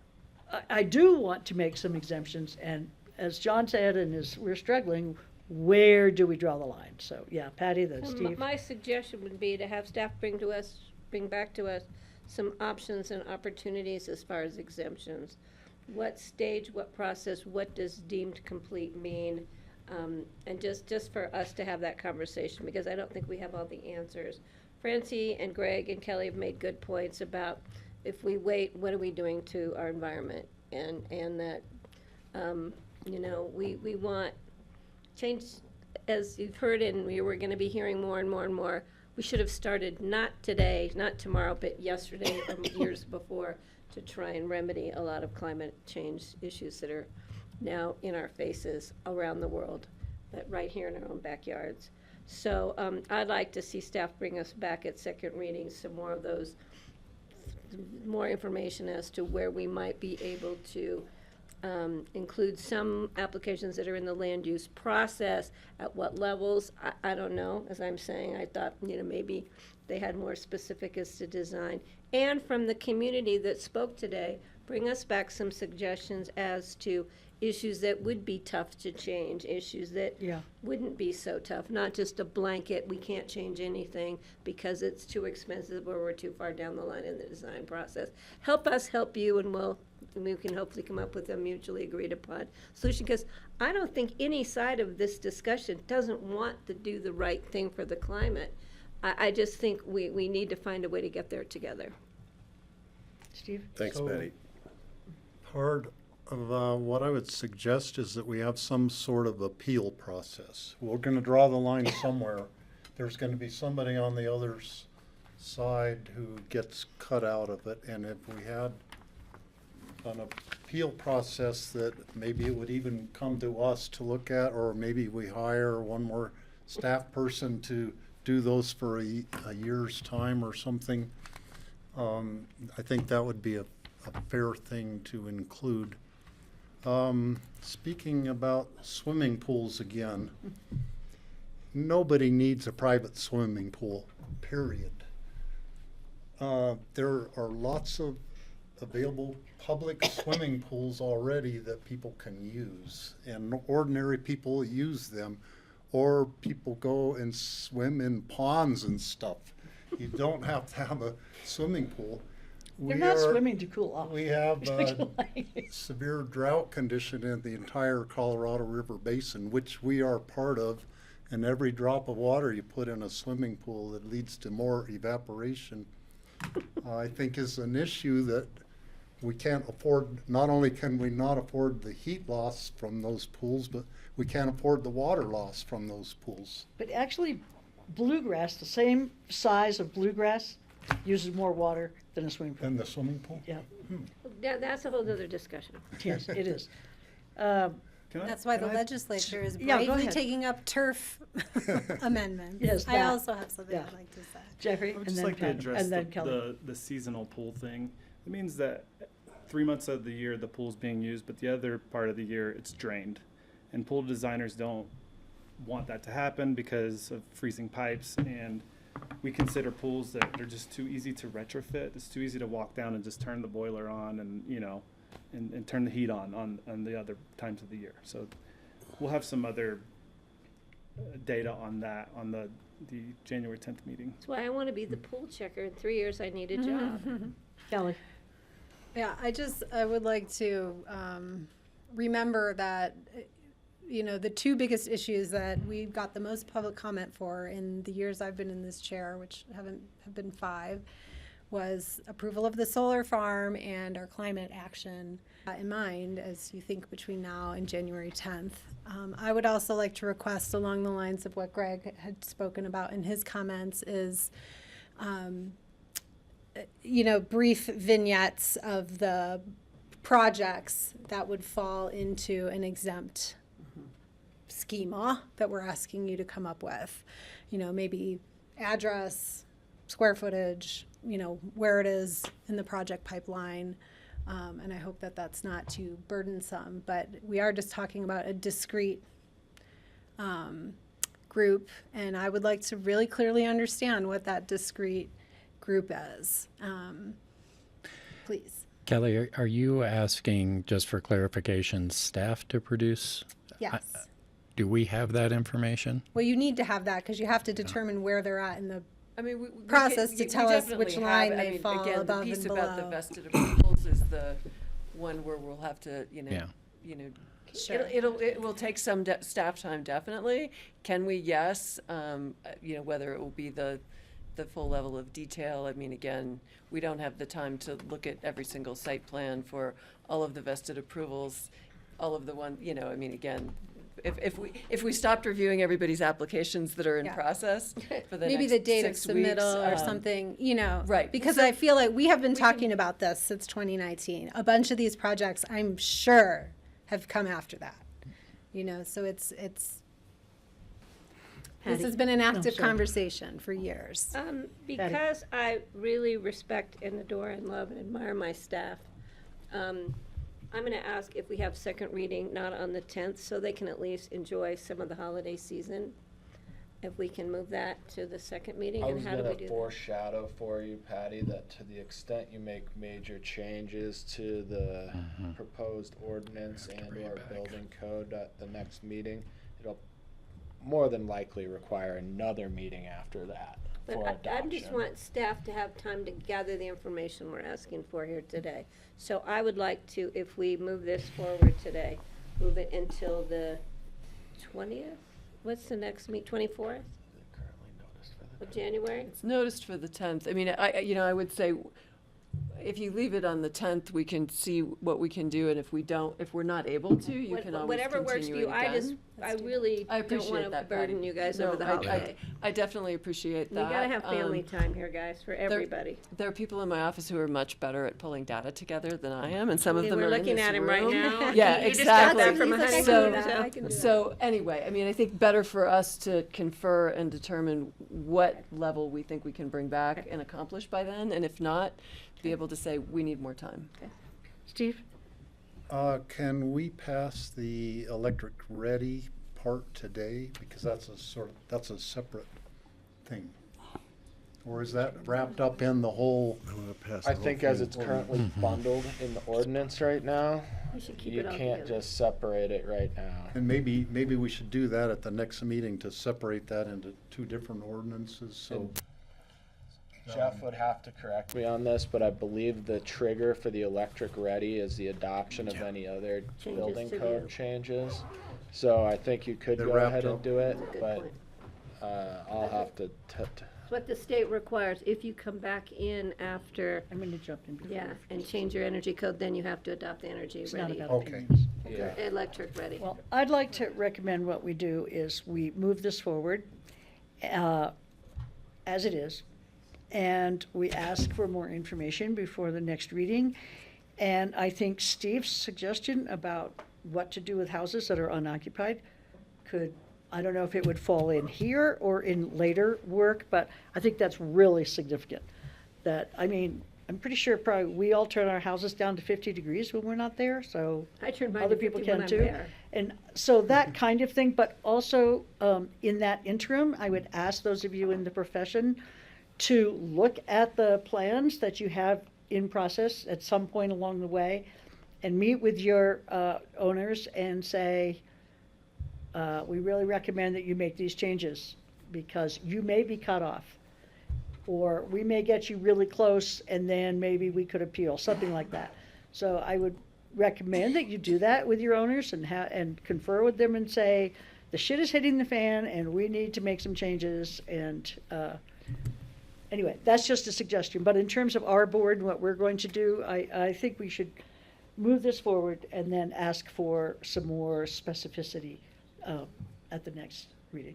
I do want to make some exemptions, and as John said, and as we're struggling, where do we draw the line? So, yeah, Patty, then Steve. My suggestion would be to have staff bring back to us some options and opportunities as far as exemptions. What stage, what process, what does deemed complete mean? And just for us to have that conversation, because I don't think we have all the answers. Francie and Greg and Kelly have made good points about if we wait, what are we doing to our environment? And that, you know, we want change, as you've heard, and we're going to be hearing more and more and more. We should have started not today, not tomorrow, but yesterday or years before to try and remedy a lot of climate change issues that are now in our faces around the world, but right here in our own backyards. So I'd like to see staff bring us back at second reading some more of those, more information as to where we might be able to include some applications that are in the land use process, at what levels, I don't know. As I'm saying, I thought, you know, maybe they had more specific as to design. And from the community that spoke today, bring us back some suggestions as to issues that would be tough to change, issues that wouldn't be so tough, not just a blanket, we can't change anything because it's too expensive or we're too far down the line in the design process. Help us help you, and we can hopefully come up with a mutually agreed upon solution, because I don't think any side of this discussion doesn't want to do the right thing for the climate. I just think we need to find a way to get there together. Steve? Thanks, Patty. Part of what I would suggest is that we have some sort of appeal process. We're going to draw the line somewhere. There's going to be somebody on the other side who gets cut out of it, and if we had an appeal process that maybe it would even come to us to look at, or maybe we hire one more staff person to do those for a year's time or something. I think that would be a fair thing to include. Speaking about swimming pools again, nobody needs a private swimming pool, period. There are lots of available public swimming pools already that people can use, and ordinary people use them, or people go and swim in ponds and stuff. You don't have to have a swimming pool. They're not swimming to cool off. We have severe drought condition in the entire Colorado River Basin, which we are part of, and every drop of water you put in a swimming pool that leads to more evaporation, I think is an issue that we can't afford. Not only can we not afford the heat loss from those pools, but we can't afford the water loss from those pools. But actually, bluegrass, the same size of bluegrass, uses more water than a swimming pool. Than the swimming pool? Yeah. That's a whole other discussion. Yes, it is. That's why the legislature is Yeah, go bravely ahead. taking up turf amendments. Yes, I that. also have something I'd like to say. Jeffrey, I would and just then like to Pat, address and then Kelly. the seasonal pool thing. It means that 3 months of the year the pool's being used, but the other part of the year it's drained. And pool designers don't want that to happen because of freezing pipes, and we consider pools that are just too easy to retrofit. It's too easy to walk down and just turn the boiler on and, you know, and turn the heat on the other times of the year. So we'll have some other data on that on the January 10th meeting. That's why I want to be the pool checker. In 3 years, I need a job. Kelly. Yeah, I would like to remember that, you know, the two biggest issues that we got the most public comment for in the years I've been in this chair, which have been 5, was approval of the solar farm and our climate action in mind as you think between now and January 10th. I would also like to request, along the lines of what Greg had spoken about in his comments, is brief vignettes of the projects that would fall into an exempt schema that we're asking you to come up with. Maybe address, square footage, where it is in the project pipeline. And I hope that that's not too burdensome, but we are just talking about a discrete group, and I would like to really clearly understand what that discrete group is. Please. Kelly, are you asking, just for clarification, staff to produce? Yes. Do we have that information? Well, you need to have that because you have to determine where they're at in the we process to we tell us definitely which have- line I they mean, fall again, above the piece and about the below. vested approvals is the one where we'll have to, Sure. it will take some staff time, definitely. Can we? Yes. Whether it will be the full level of detail. I mean, again, we don't have the time to look at every single site plan for all of the vested approvals, all of the one, again, if we stopped reviewing everybody's applications that are in process for the maybe next the date of 6 submittal weeks, or something, right. Because So I feel like we have been talking about this since 2019. A bunch of these projects, I'm sure, have come after that. So it's this has been an active conversation for years. Because I really respect and adore and love and admire my staff, I'm going to ask if we have second reading, not on the 10th, so they can at least enjoy some of the holiday season. If we can move that to the second meeting, I and was how do we going do to that? foreshadow for you, Patty, that to the extent you make major changes to the proposed ordinance and or building code at the next meeting, it'll more than likely require another meeting after that for But I just adoption. want staff to have time to gather the information we're asking for here today. So I would like to, if we move this forward today, move it until the 20th? What's the next meet, 24th of January? It's noticed for the 10th. I mean, I would say if you leave it on the 10th, we can see what we can do, and if we're not able to, you can always Whatever works for you. continue it I really I don't appreciate want to that, burden Patty. you guys No, over the I- holiday. I definitely appreciate We that. gotta have family time here, guys, for everybody. There are people in my office who are much better at pulling data together than I am, and some of Okay, them we're are in looking this at him right room. now. Yeah, You just got exactly. that from a honeymoon, so- So anyway, I mean, I think better for us to confer and determine what level we think we can bring back and accomplish by then, and if not, be able to say, we need more time. Steve? Can we pass the electric ready part today? Because that's a separate thing. Or is that wrapped up in the whole? I think as it's currently bundled in the ordinance right now, We should keep you it all can't together. just separate it right now. And maybe we should do that at the next meeting to separate that into two different ordinances, so. Jeff would have to correct me on this, but I believe the trigger for the electric ready is the adoption of any other Changes building to code the- changes. So I think you could They're go wrapped ahead and up. do it, That's a good but point. I'll have to It's what the state requires. If you come back in after, I'm going to jump in before. yeah, and change your energy code, then you have to adopt the energy It's not ready. about Okay. opinions. Yeah. Electric ready. Well, I'd like to recommend what we do is we move this forward as it is, and we ask for more information before the next reading. And I think Steve's suggestion about what to do with houses that are unoccupied could, I don't know if it would fall in here or in later work, but I think that's really significant. That, I mean, I'm pretty sure probably we all turn our houses down to 50 degrees when we're not there, so I turn mine other to people 50 when can I'm too. there. And so that kind of thing, but also in that interim, I would ask those of you in the profession to look at the plans that you have in process at some point along the way and meet with your owners and say, we really recommend that you make these changes because you may be cut off. Or we may get you really close and then maybe we could appeal, something like that. So I would recommend that you do that with your owners and confer with them and say, the shit is hitting the fan and we need to make some changes and Anyway, that's just a suggestion, but in terms of our board and what we're going to do, I think we should move this forward and then ask for some more specificity at the next reading.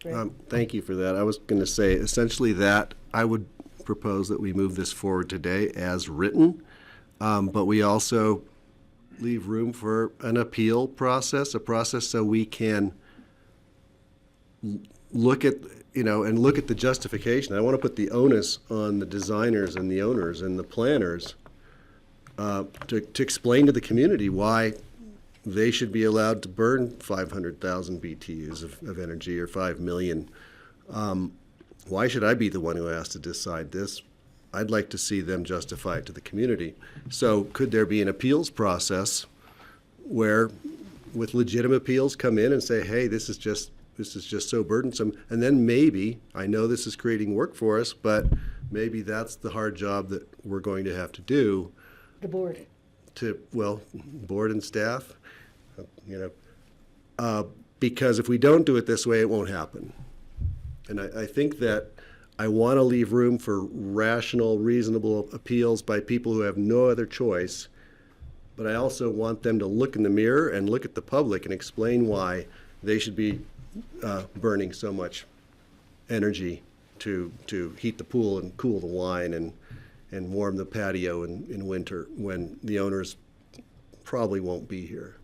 Greg? Thank you for that. I was going to say essentially that I would propose that we move this forward today as written, but we also leave room for an appeal process, a process so we can look at, and look at the justification. I want to put the onus on the designers and the owners and the planners to explain to the community why they should be allowed to burn 500,000 BTUs of energy or 5 million. Why should I be the one who has to decide this? I'd like to see them justify it to the community. So could there be an appeals process where with legitimate appeals come in and say, hey, this is just so burdensome, and then maybe, I know this is creating work for us, but maybe that's the hard job that we're going to have to do. The board. Board and staff, because if we don't do it this way, it won't happen. And I think that I want to leave room for rational, reasonable appeals by people who have no other choice, but I also want them to look in the mirror and look at the public and explain why they should be burning so much energy to heat the pool and cool the wine and warm the patio in winter when the owners probably won't be here.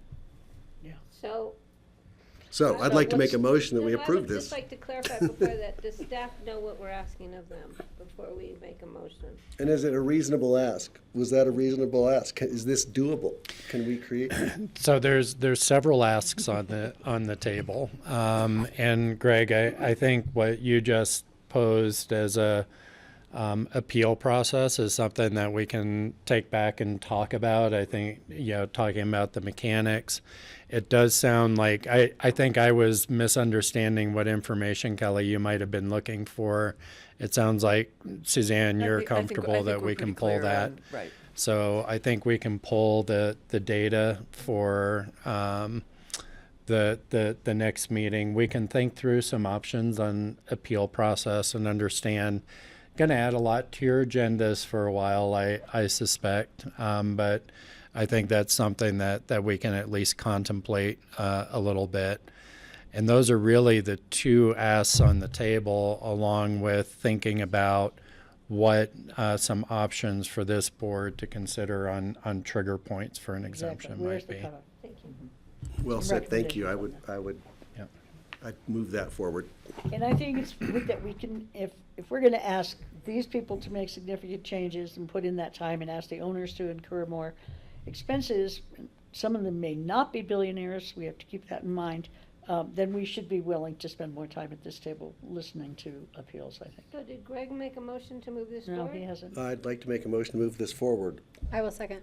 So I'd like to make a motion that we approve I would this. just like to clarify before that, does staff know what we're asking of them before we make a motion? And is it a reasonable ask? Was that a reasonable ask? Is this doable? Can we create? So there's several asks on the table, and Greg, I think what you just posed as a appeal process is something that we can take back and talk about. I think, talking about the mechanics, it does sound like, I think I was misunderstanding what information, Kelly, you might have been looking for. It sounds like, Suzanne, you're comfortable that we can pull that. Right. So I think we can pull the data for the next meeting. We can think through some options on appeal process and understand. Going to add a lot to your agendas for a while, I suspect, but I think that's something that we can at least contemplate a little bit. And those are really the two asks on the table, along with thinking about what some options for this board to consider on trigger points for an exemption might be. Thank you. Well said, thank you. I'd move that forward. And I think it's good that we can, if we're going to ask these people to make significant changes and put in that time and ask the owners to incur more expenses, some of them may not be billionaires, we have to keep that in mind, then we should be willing to spend more time at this table listening to appeals, I think. So did Greg make a motion to move this No, forward? he hasn't. I'd like to make a motion to move this forward. I will second.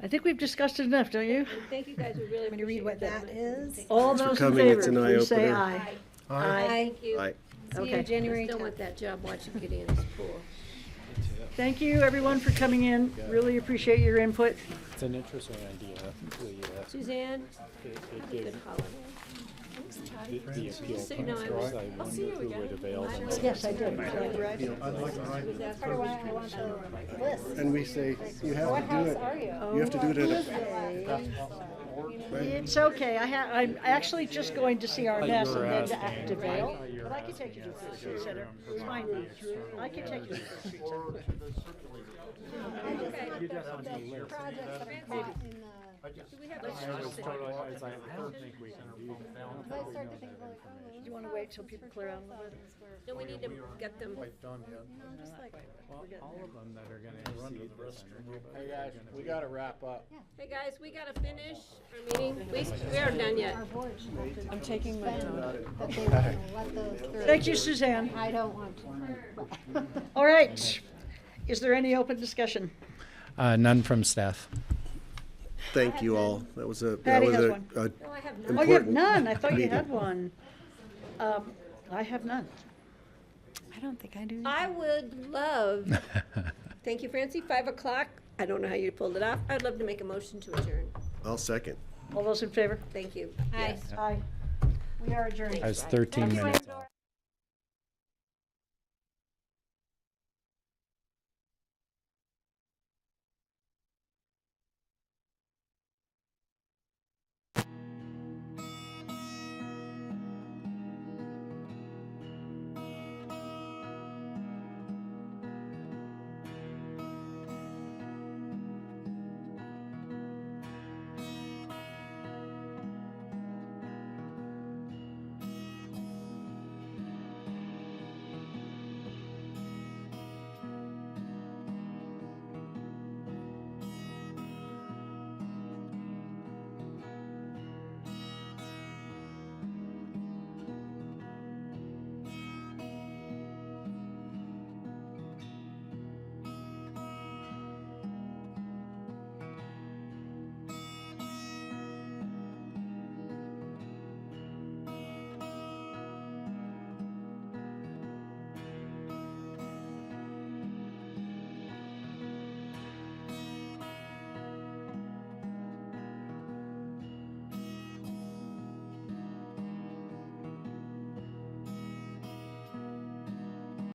I think we've discussed it enough, don't you? Thank you guys, we really Want me to read what appreciate that is? All Thanks for those in coming. It's favor, an please say eye-opener. aye. Aye. Thank you. Aye. See Okay. you January I still 10th. want that job watching Gideon's pool. Thank you, everyone, for coming in. Really appreciate your input. It's an interesting idea. Suzanne, have a good holiday. Just so you know, I'll see you again. Yes, I did. And we say, you have to do it. You have to do it at It's okay. I'm actually just going to see our mess and then to Activale, but I can take you to the Street Center. It's fine. I can take you to the Street Center. Do we have I don't think we can do that. Do you want to wait till people clear out a little bit? No, we need to get them. All of them that are going to exceed this. Hey guys, we gotta wrap up. Hey guys, we gotta finish our meeting. We aren't done yet. I'm taking my time. Thank you, Suzanne. I don't want to. All right. Is there any open discussion? None from staff. Thank you all. That was a Patty has one. No, I have none. Oh, you have important none. I thought you meeting. had one. I have none. I don't think I do. I would love, thank you, Francie, 5 o'clock. I don't know how you pulled it off. I'd love to make a motion to adjourn. I'll second. All those in favor? Thank you. Aye. Yes. Aye. We are adjourned. I was 13 minutes.